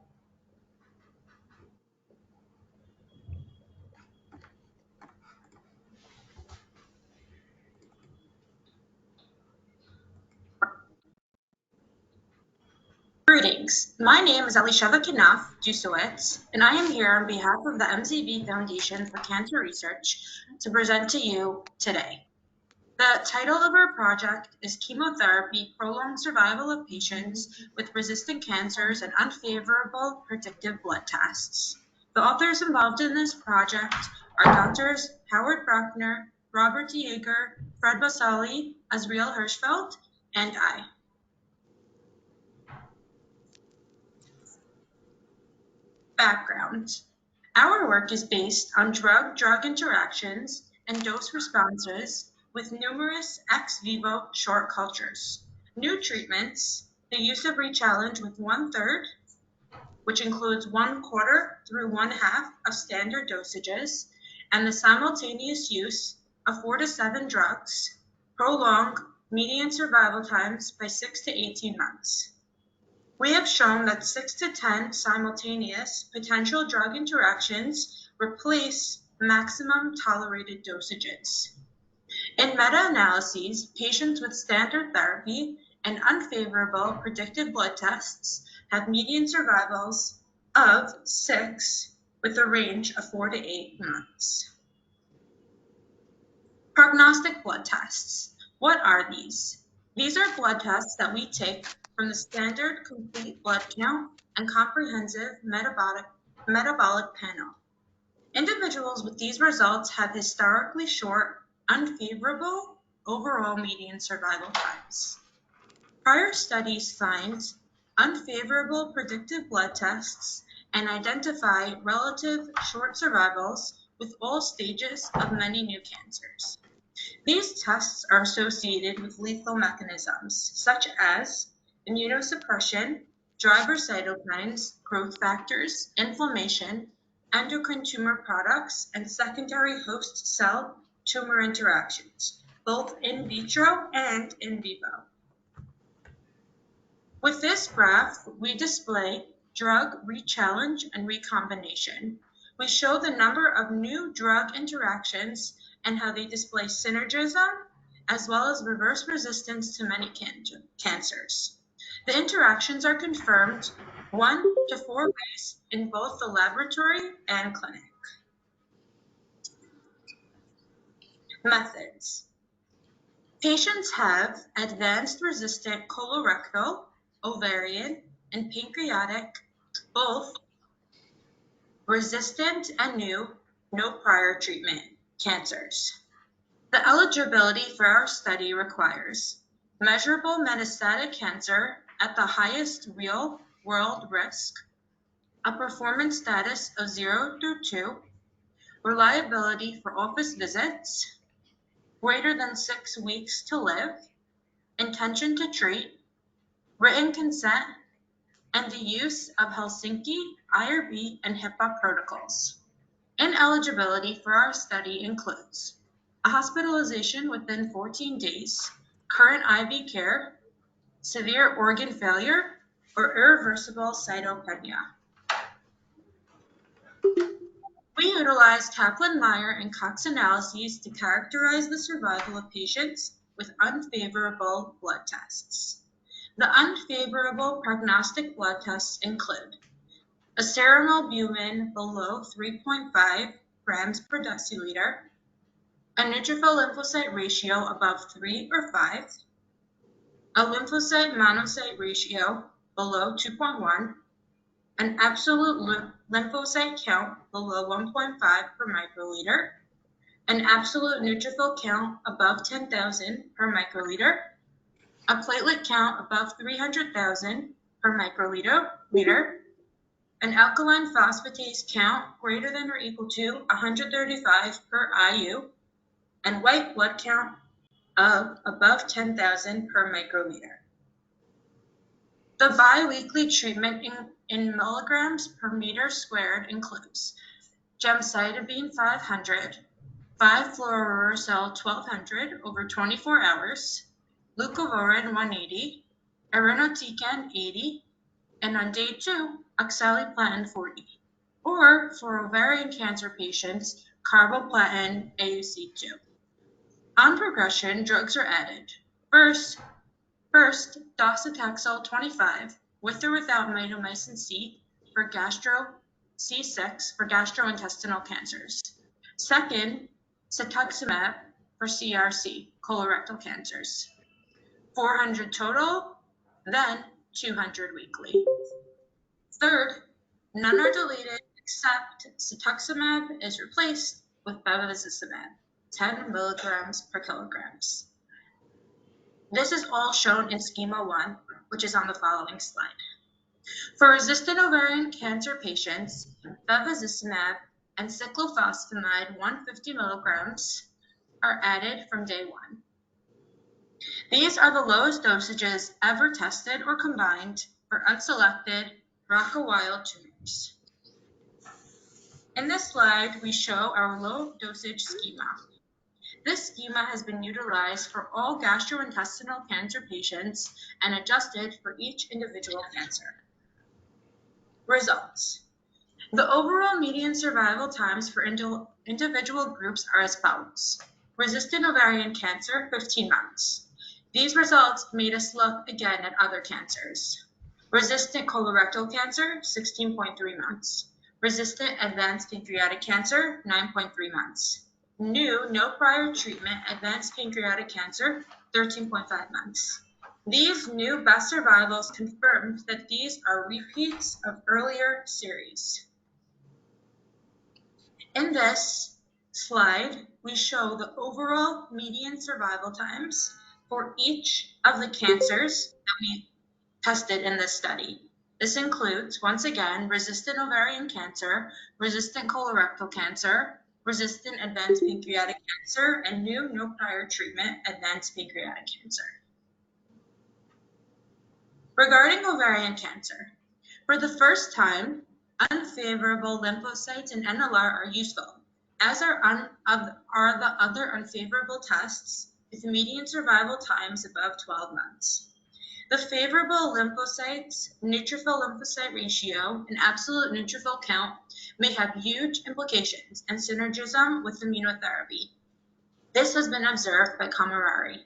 Greetings. My name is Elisheva Kinaf Jusowitz, and I am here on behalf of the MZV Foundation for Cancer Research to present to you today. The title of our project is Chemotherapy Prolonged Survival of Patients with Resistant Cancers and Unfavorable Predictive Blood Tests. The authors involved in this project are Doctors Howard Bruckner, Robert Yeager, Fred Basali, Azriel Hirschfeld, and I. Background. Our work is based on drug-drug interactions and dose responses with numerous ex vivo short cultures. New treatments, the use of rechallenge with 1/3, which includes 1/4 through 1/2 of standard dosages, and the simultaneous use of 4 to 7 drugs, prolong median survival times by 6 to 18 months. We have shown that 6 to 10 simultaneous potential drug interactions replace maximum tolerated dosages. In meta-analyses, patients with standard therapy and unfavorable predictive blood tests have median survivals of 6 with a range of 4 to 8 months. Prognostic blood tests. What are these? These are blood tests that we take from the standard complete blood count and comprehensive metabolic panel. Individuals with these results have historically short, unfavorable overall median survival times. Prior studies find unfavorable predictive blood tests and identify relative short survivals with all stages of many new cancers. These tests are associated with lethal mechanisms such as immunosuppression, driver cytokines, growth factors, inflammation, endocrine tumor products, and secondary host cell tumor interactions, both in vitro and in vivo. With this graph, we display drug rechallenge and recombination. We show the number of new drug interactions and how they display synergism, as well as reverse resistance to many cancers. The interactions are confirmed 1 to 4 ways in both the laboratory and clinic. Methods. Patients have advanced resistant colorectal, ovarian, and pancreatic, both resistant and new, no prior treatment cancers. The eligibility for our study requires measurable metastatic cancer at the highest real-world risk, a performance status of 0 through 2, reliability for office visits, greater than 6 weeks to live, intention to treat, written consent, and the use of Helsinki, IRB, and HIPAA protocols. Ineligibility for our study includes a hospitalization within 14 days, current IV care, severe organ failure, or irreversible cytopenia. We utilized Kaplan-Meier and Cox analyses to characterize the survival of patients with unfavorable blood tests. The unfavorable prognostic blood tests include a serum albumin below 3.5 grams per deciliter, a neutrophil lymphocyte ratio above 3 or 5, a lymphocyte monocyte ratio below 2.1, an absolute lymphocyte count below 1.5 per microliter, an absolute neutrophil count above 10,000 per microliter, a platelet count above 300,000 per microliter, an alkaline phosphatase count greater than or equal to 135 per IU, and white blood count of above 10,000 per microliter. The biweekly treatment in milligrams per meter squared includes gemcitabine 500, 5-fluorouracil 1200 over 24 hours, leucovorin 180, irinotecan 80, and on day 2, oxaliplatin 40, or for ovarian cancer patients, carboplatin AUC2. On progression, drugs are added. First, docetaxel 25 with or without mitomycin C for C6 for gastrointestinal cancers. Second, cetuximab for CRC, colorectal cancers. 400 total, then 200 weekly. Third, none are deleted except cetuximab is replaced with bevacizumab, 10 milligrams per kilograms. This is all shown in schema 1, which is on the following slide. For resistant ovarian cancer patients, bevacizumab and cyclophosphamide 150 milligrams are added from day 1. These are the lowest dosages ever tested or combined for unselected BRCA-wild tumors. In this slide, we show our low dosage schema. This schema has been utilized for all gastrointestinal cancer patients and adjusted for each individual cancer. Results. The overall median survival times for individual groups are as follows. Resistant ovarian cancer, 15 months. These results made us look again at other cancers. Resistant colorectal cancer, 16.3 months. Resistant advanced pancreatic cancer, 9.3 months. New, no prior treatment, advanced pancreatic cancer, 13.5 months. These new best survivals confirmed that these are repeats of earlier series. In this slide, we show the overall median survival times for each of the cancers that we tested in this study. This includes, once again, resistant ovarian cancer, resistant colorectal cancer, resistant advanced pancreatic cancer, and new, no prior treatment, advanced pancreatic cancer. Regarding ovarian cancer, for the first time, unfavorable lymphocytes and NLR are useful, as are the other unfavorable tests with median survival times above 12 months. The favorable lymphocytes, neutrophil lymphocyte ratio, and absolute neutrophil count may have huge implications and synergism with immunotherapy. This has been observed by Camerari.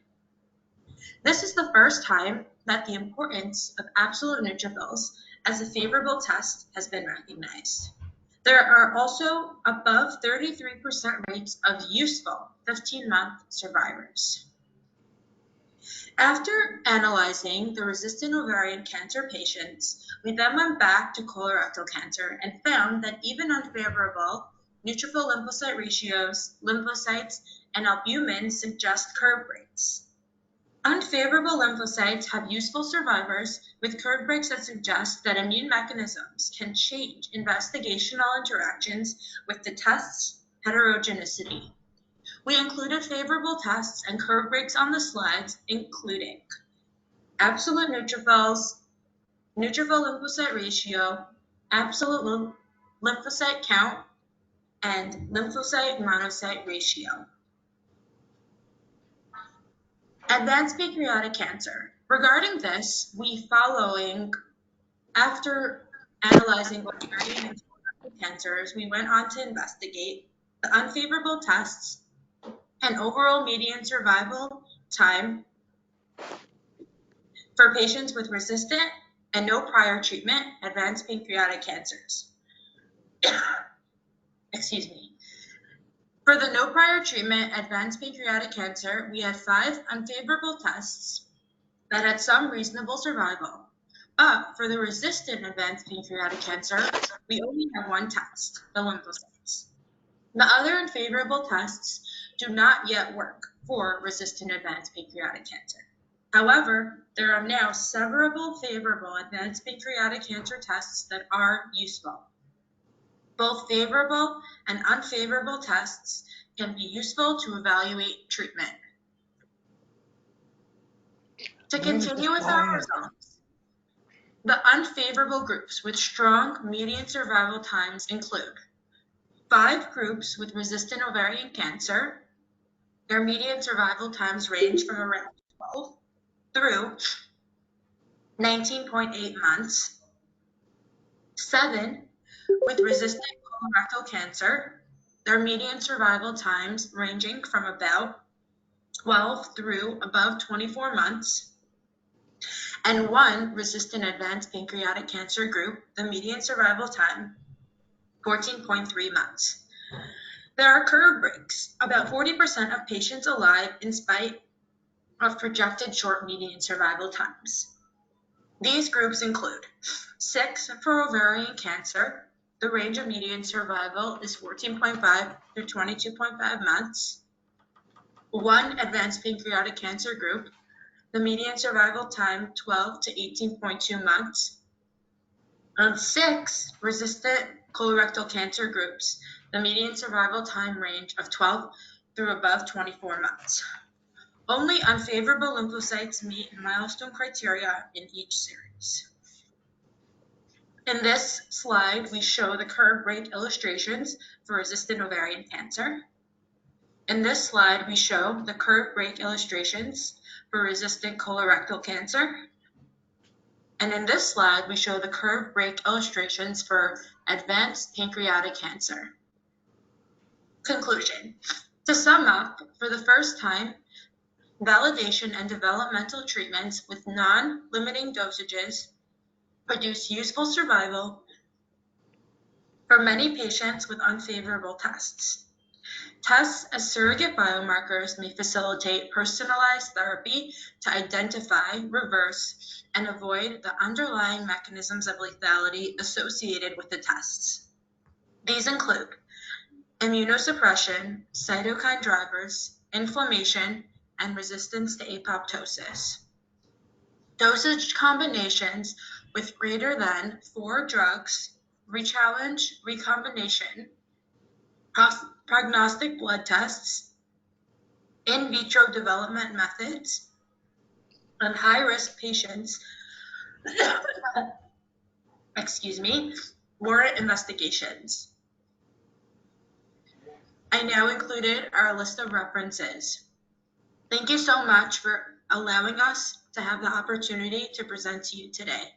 This is the first time that the importance of absolute neutrophils as a favorable test has been recognized. There are also above 33% rates of useful 15-month survivors. After analyzing the resistant ovarian cancer patients, we then went back to colorectal cancer and found that even unfavorable neutrophil lymphocyte ratios, lymphocytes, and albumin suggest curve breaks. Unfavorable lymphocytes have useful survivors with curve breaks that suggest that immune mechanisms can change investigational interactions with the test's heterogeneity. We included favorable tests and curve breaks on the slides, including absolute neutrophils, neutrophil lymphocyte ratio, absolute lymphocyte count, and lymphocyte monocyte ratio. Advanced pancreatic cancer. Regarding this, after analyzing ovarian and colorectal cancers, we went on to investigate the unfavorable tests and overall median survival time for patients with resistant and no prior treatment advanced pancreatic cancers. Excuse me. For the no prior treatment advanced pancreatic cancer, we had 5 unfavorable tests that had some reasonable survival. But for the resistant advanced pancreatic cancer, we only have 1 test, the lymphocytes. The other unfavorable tests do not yet work for resistant advanced pancreatic cancer. However, there are now several favorable advanced pancreatic cancer tests that are useful. Both favorable and unfavorable tests can be useful to evaluate treatment. To continue with our results, the unfavorable groups with strong median survival times include 5 groups with resistant ovarian cancer. Their median survival times range from around 12 through 19.8 months. 7 with resistant colorectal cancer. Their median survival times ranging from about 12 through above 24 months. And 1 resistant advanced pancreatic cancer group, the median survival time, 14.3 months. There are curve breaks, about 40% of patients alive in spite of projected short median survival times. These groups include 6 for ovarian cancer. The range of median survival is 14.5 through 22.5 months. 1 advanced pancreatic cancer group. The median survival time 12 to 18.2 months. And 6 resistant colorectal cancer groups. The median survival time range of 12 through above 24 months. Only unfavorable lymphocytes meet milestone criteria in each series. In this slide, we show the curve break illustrations for resistant ovarian cancer. In this slide, we show the curve break illustrations for resistant colorectal cancer. And in this slide, we show the curve break illustrations for advanced pancreatic cancer. Conclusion. To sum up, for the first time, validation and developmental treatments with non-limiting dosages produce useful survival for many patients with unfavorable tests. Tests as surrogate biomarkers may facilitate personalized therapy to identify, reverse, and avoid the underlying mechanisms of lethality associated with the tests. These include immunosuppression, cytokine drivers, inflammation, and resistance to apoptosis. Dosage combinations with greater than 4 drugs, rechallenge, recombination, prognostic blood tests, in vitro development methods, and high-risk patients, warrant investigations. I now included our list of references. Thank you so much for allowing us to have the opportunity to present to you today.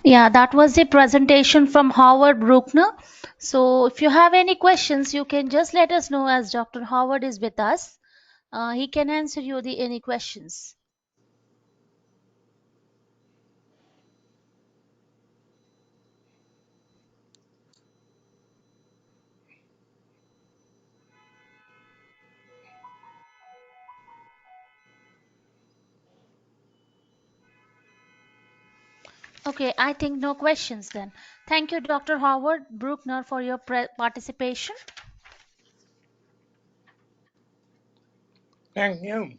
Yeah, that was the presentation from Howard Bruckner. So if you have any questions, you can just let us know as Dr. Howard is with us. He can answer you any questions. Okay, I think no questions then. Thank you, Dr. Howard Bruckner, for your participation. Thank you.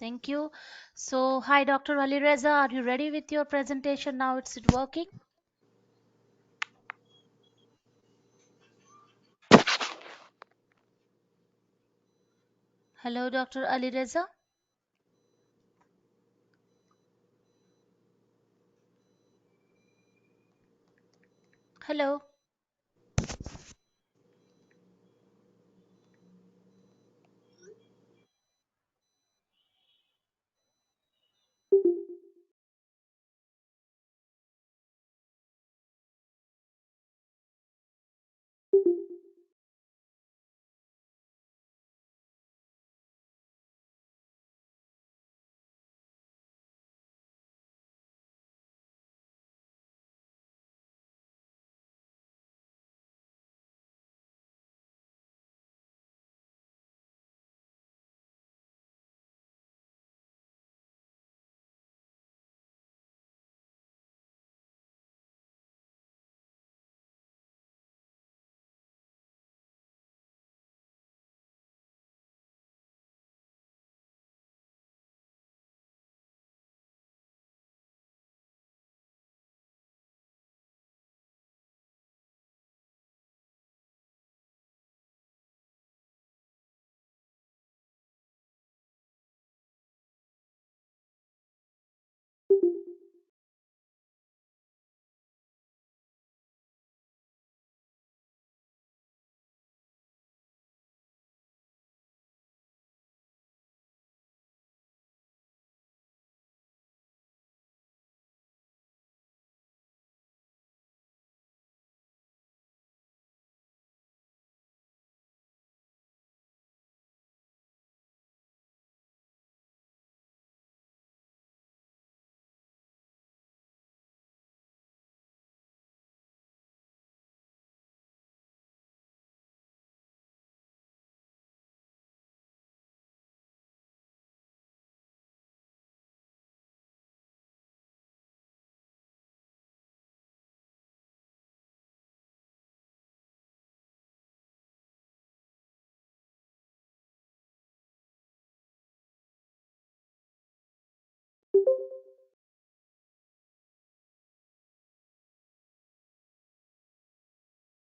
Thank you. So, hi, Dr. Alireza. Are you ready with your presentation now? It's working? Hello, Dr. Alireza. Hello.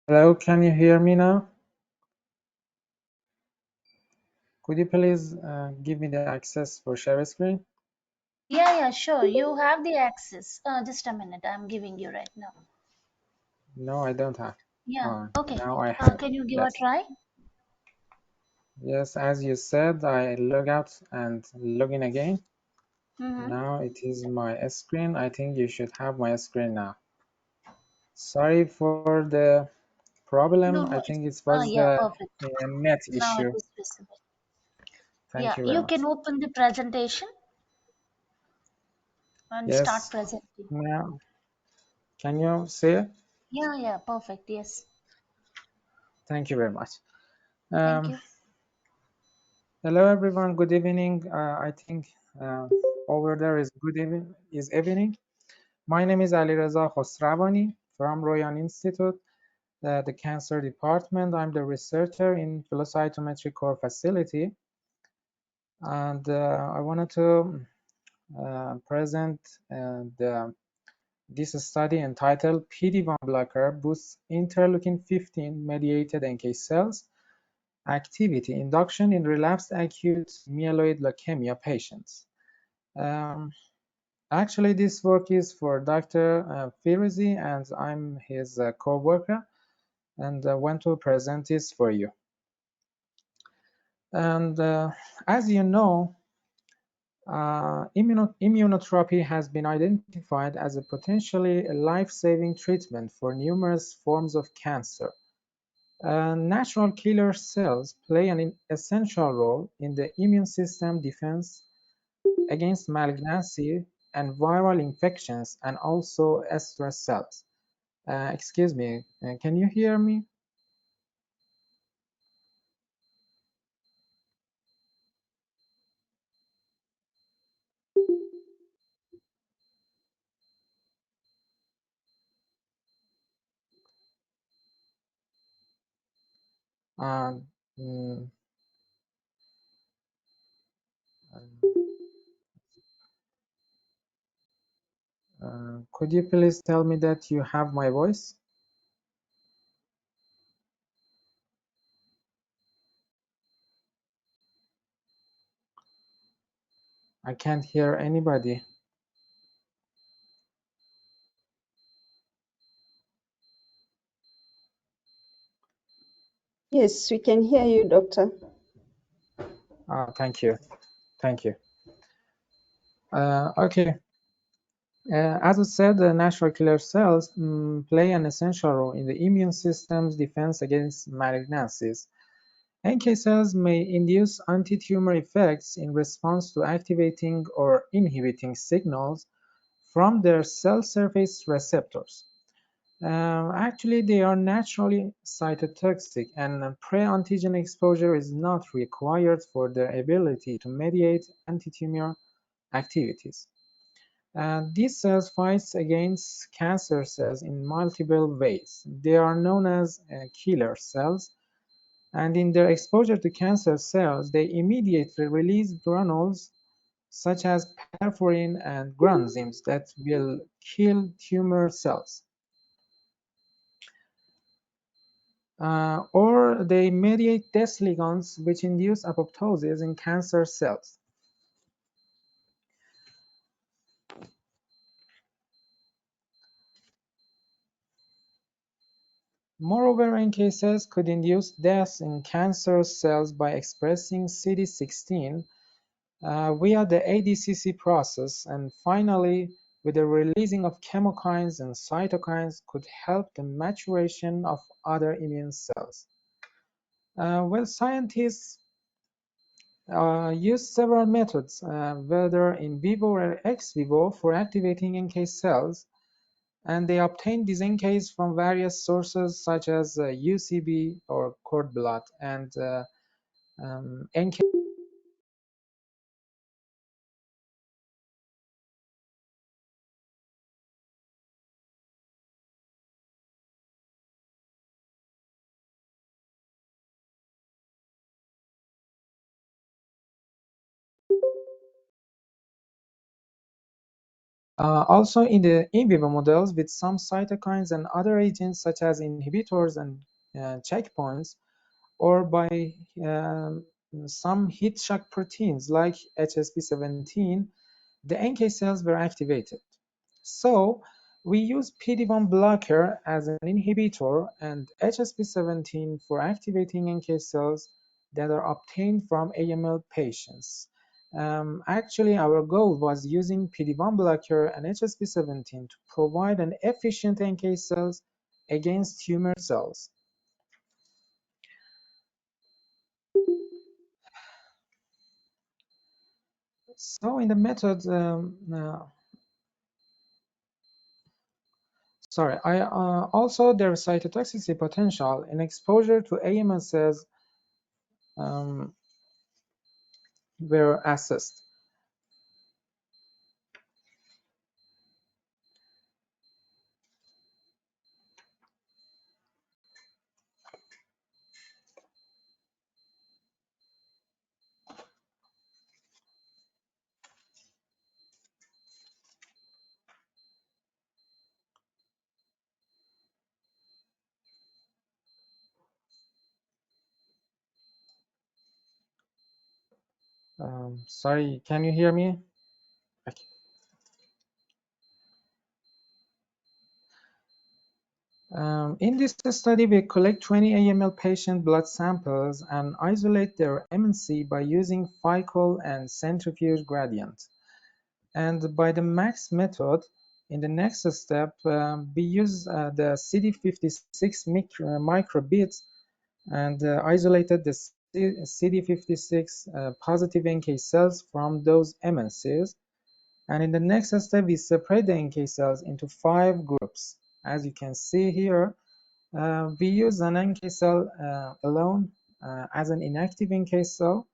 Hello, can you hear me now? Could you please give me the access for share screen? Yeah, sure. You have the access. Just a minute. I'm giving you right now. No, I don't have. Yeah. Okay. Now I have. Can you give a Yes. try? Yes, as you said, I log out and log in again. Mm-hmm. Now it is my screen. I think you should have my screen now. Sorry for the No, problem. I no. think it was Yeah, the perfect. net Now it issue. is visible. Thank Yeah, you very you much. can open the presentation and start Yes. presenting. Now, can you see it? Yeah, perfect. Yes. Thank you very much. Thank Um, you. Hello, everyone. Good evening. I think uh, over there is evening. My name is Alireza Khosravani from Royan Institute, the Cancer Department. I'm the researcher in flow cytometry core facility, and I wanted to present this study entitled PD-1 blocker boosts interleukin-15 mediated NK cells activity induction in relapsed acute myeloid leukemia patients. Actually, this work is for Dr. Firuzi, and I'm his co-worker, and I want to present this for you. And as you know, immunotherapy has been identified as a potentially life-saving treatment for numerous forms of cancer. Natural killer cells play an essential role in the immune system defense against malignancy and viral infections, and also stress cells. Excuse me, can you hear me? Uh, mm, could you please tell me that you have my voice? I can't hear anybody. Yes, we can hear you, doctor. Thank you. Thank you. Okay. As I said, the natural killer cells play an essential role in the immune system's defense against malignancies. NK cells may induce anti-tumor effects in response to activating or inhibiting signals from their cell surface receptors. Actually, they are naturally cytotoxic, and pre-antigen exposure is not required for their ability to mediate anti-tumor activities. These cells fight against cancer cells in multiple ways. They are known as killer cells, and in their exposure to cancer cells, they immediately release granules such as perforin and granzymes that will kill tumor cells. Or they mediate death ligands which induce apoptosis in cancer cells. Moreover, NK cells could induce death in cancer cells by expressing CD16 via the ADCC process, and finally, with the releasing of chemokines and cytokines, could help the maturation of other immune cells. Well, scientists use several methods, whether in vivo or ex vivo, for activating NK cells, and they obtain these NKs from various sources such as UCB or cord blood, and NK Also in the in vivo models with some cytokines and other agents such as inhibitors and checkpoints, or by some heat shock proteins like HSP17, the NK cells were activated. So we use PD-1 blocker as an inhibitor and HSP17 for activating NK cells that are obtained from AML patients. Actually, our goal was using PD-1 blocker and HSP17 to provide an efficient NK cells against tumor cells. So in the method, also their cytotoxicity potential in exposure to AML cells were assessed. Sorry, can you hear me? Okay. In this study, we collect 20 AML patient blood samples and isolate their MNC by using Ficol and centrifuge gradient. And by the MAX method, in the next step, we use the CD56 microbits and isolated the CD56 positive NK cells from those MNCs. And in the next step, we separate the NK cells into 5 groups. As you can see here, we use an NK cell alone as an inactive NK cell,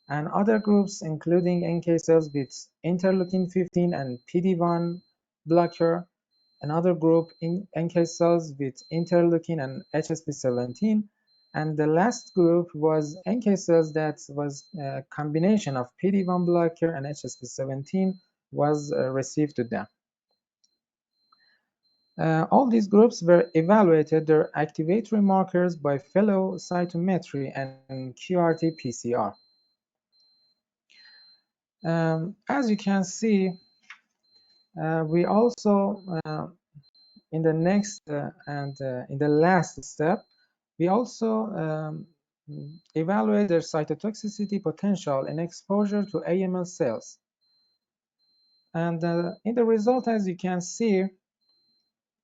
and other groups including NK cells with interleukin-15 and PD-1 blocker, another group in NK cells with interleukin and HSP17, and the last group was NK cells that was a combination of PD-1 blocker and HSP17 was received to them. All these groups were evaluated their activatory markers by flow cytometry and QRT-PCR. As you can see, we also in the next in the last step, we also evaluate their cytotoxicity potential and exposure to AML cells. And in the result, as you can see,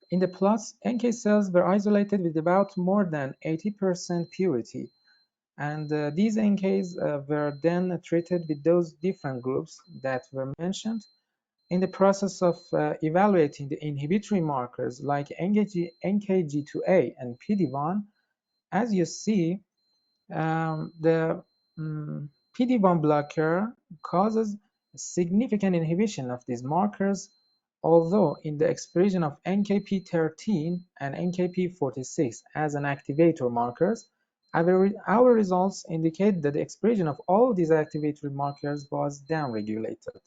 in the plots, NK cells were isolated with about more than 80% purity. And these NKs were then treated with those different groups that were mentioned in the process of evaluating the inhibitory markers like NKG2A and PD-1. As you see, the PD-1 blocker causes significant inhibition of these markers, although in the expression of NKP13 and NKP46 as an activator markers, our results indicate that the expression of all these activatory markers was downregulated.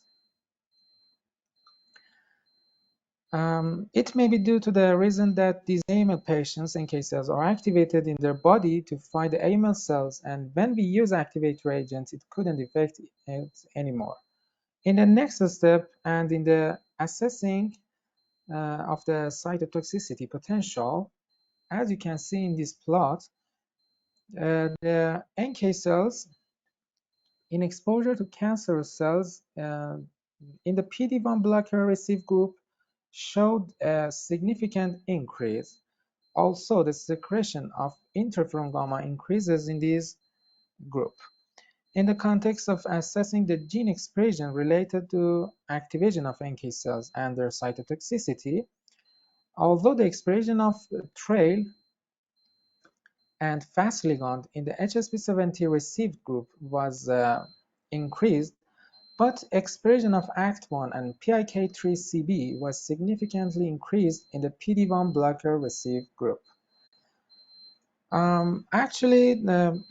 It may be due to the reason that these AML patients' NK cells are activated in their body to fight the AML cells, and when we use activator agents, it couldn't affect it anymore. In the next step, and in the assessing of the cytotoxicity potential, as you can see in this plot, the NK cells in exposure to cancerous cells in the PD-1 blocker received group showed a significant increase. Also, the secretion of interferon gamma increases in this group. In the context of assessing the gene expression related to activation of NK cells and their cytotoxicity, although the expression of trail and fast ligand in the HSP70 received group was increased, but expression of ACT1 and PIK3CB was significantly increased in the PD-1 blocker received group. Actually, in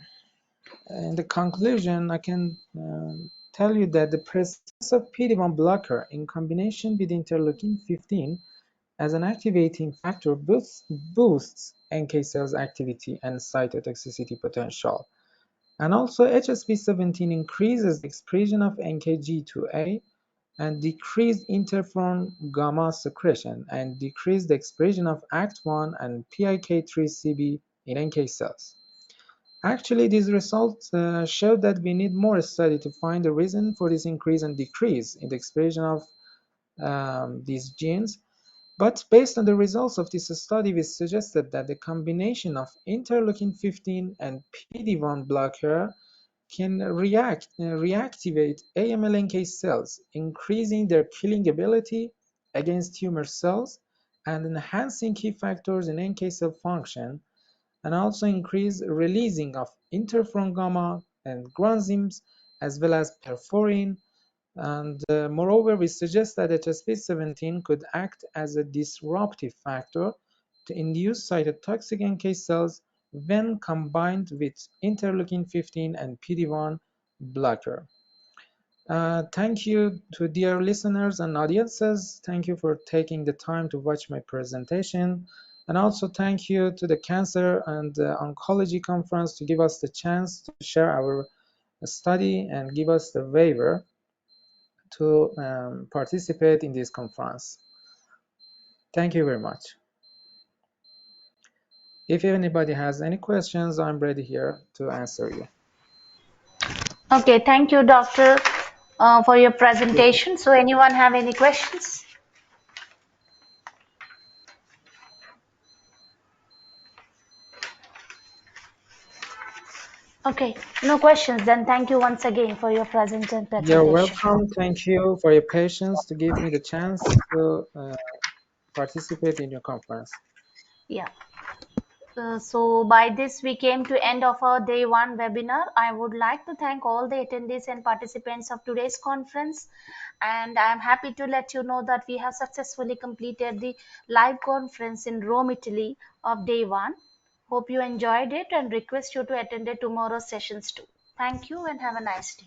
the conclusion, I can tell you that the presence of PD-1 blocker in combination with interleukin-15 as an activating factor boosts NK cells activity and cytotoxicity potential. And also HSP17 increases the expression of NKG2A and decreased interferon gamma secretion and decreased the expression of ACT1 and PIK3CB in NK cells. Actually, these results show that we need more study to find the reason for this increase and decrease in the expression of these genes. But based on the results of this study, we suggested that the combination of interleukin-15 and PD-1 blocker can reactivate AML-NK cells, increasing their killing ability against tumor cells and enhancing key factors in NK cell function, and also increase releasing of interferon gamma and granzymes, as well as perforin. And moreover, we suggest that HSP17 could act as a disruptive factor to induce cytotoxic NK cells when combined with interleukin-15 and PD-1 blocker. Thank you to dear listeners and audiences. Thank you for taking the time to watch my presentation. And also thank you to the Cancer and Oncology Conference to give us the chance to share our study and give us the waiver to participate in this conference. Thank you very much. If anybody has any questions, I'm ready here to answer you. Okay, thank you, Doctor, for your presentation. So anyone have any questions? Okay, no questions. Then thank you once again for your presence and You're presentation. welcome. Thank you for your patience to give me the chance to participate in your conference. Yeah. So by this we came to end of our day one webinar. I would like to thank all the attendees and participants of today's conference, and I am happy to let you know that we have successfully completed the live conference in Rome, Italy of day one. Hope you enjoyed it and request you to attend tomorrow's sessions too. Thank you and have a nice day.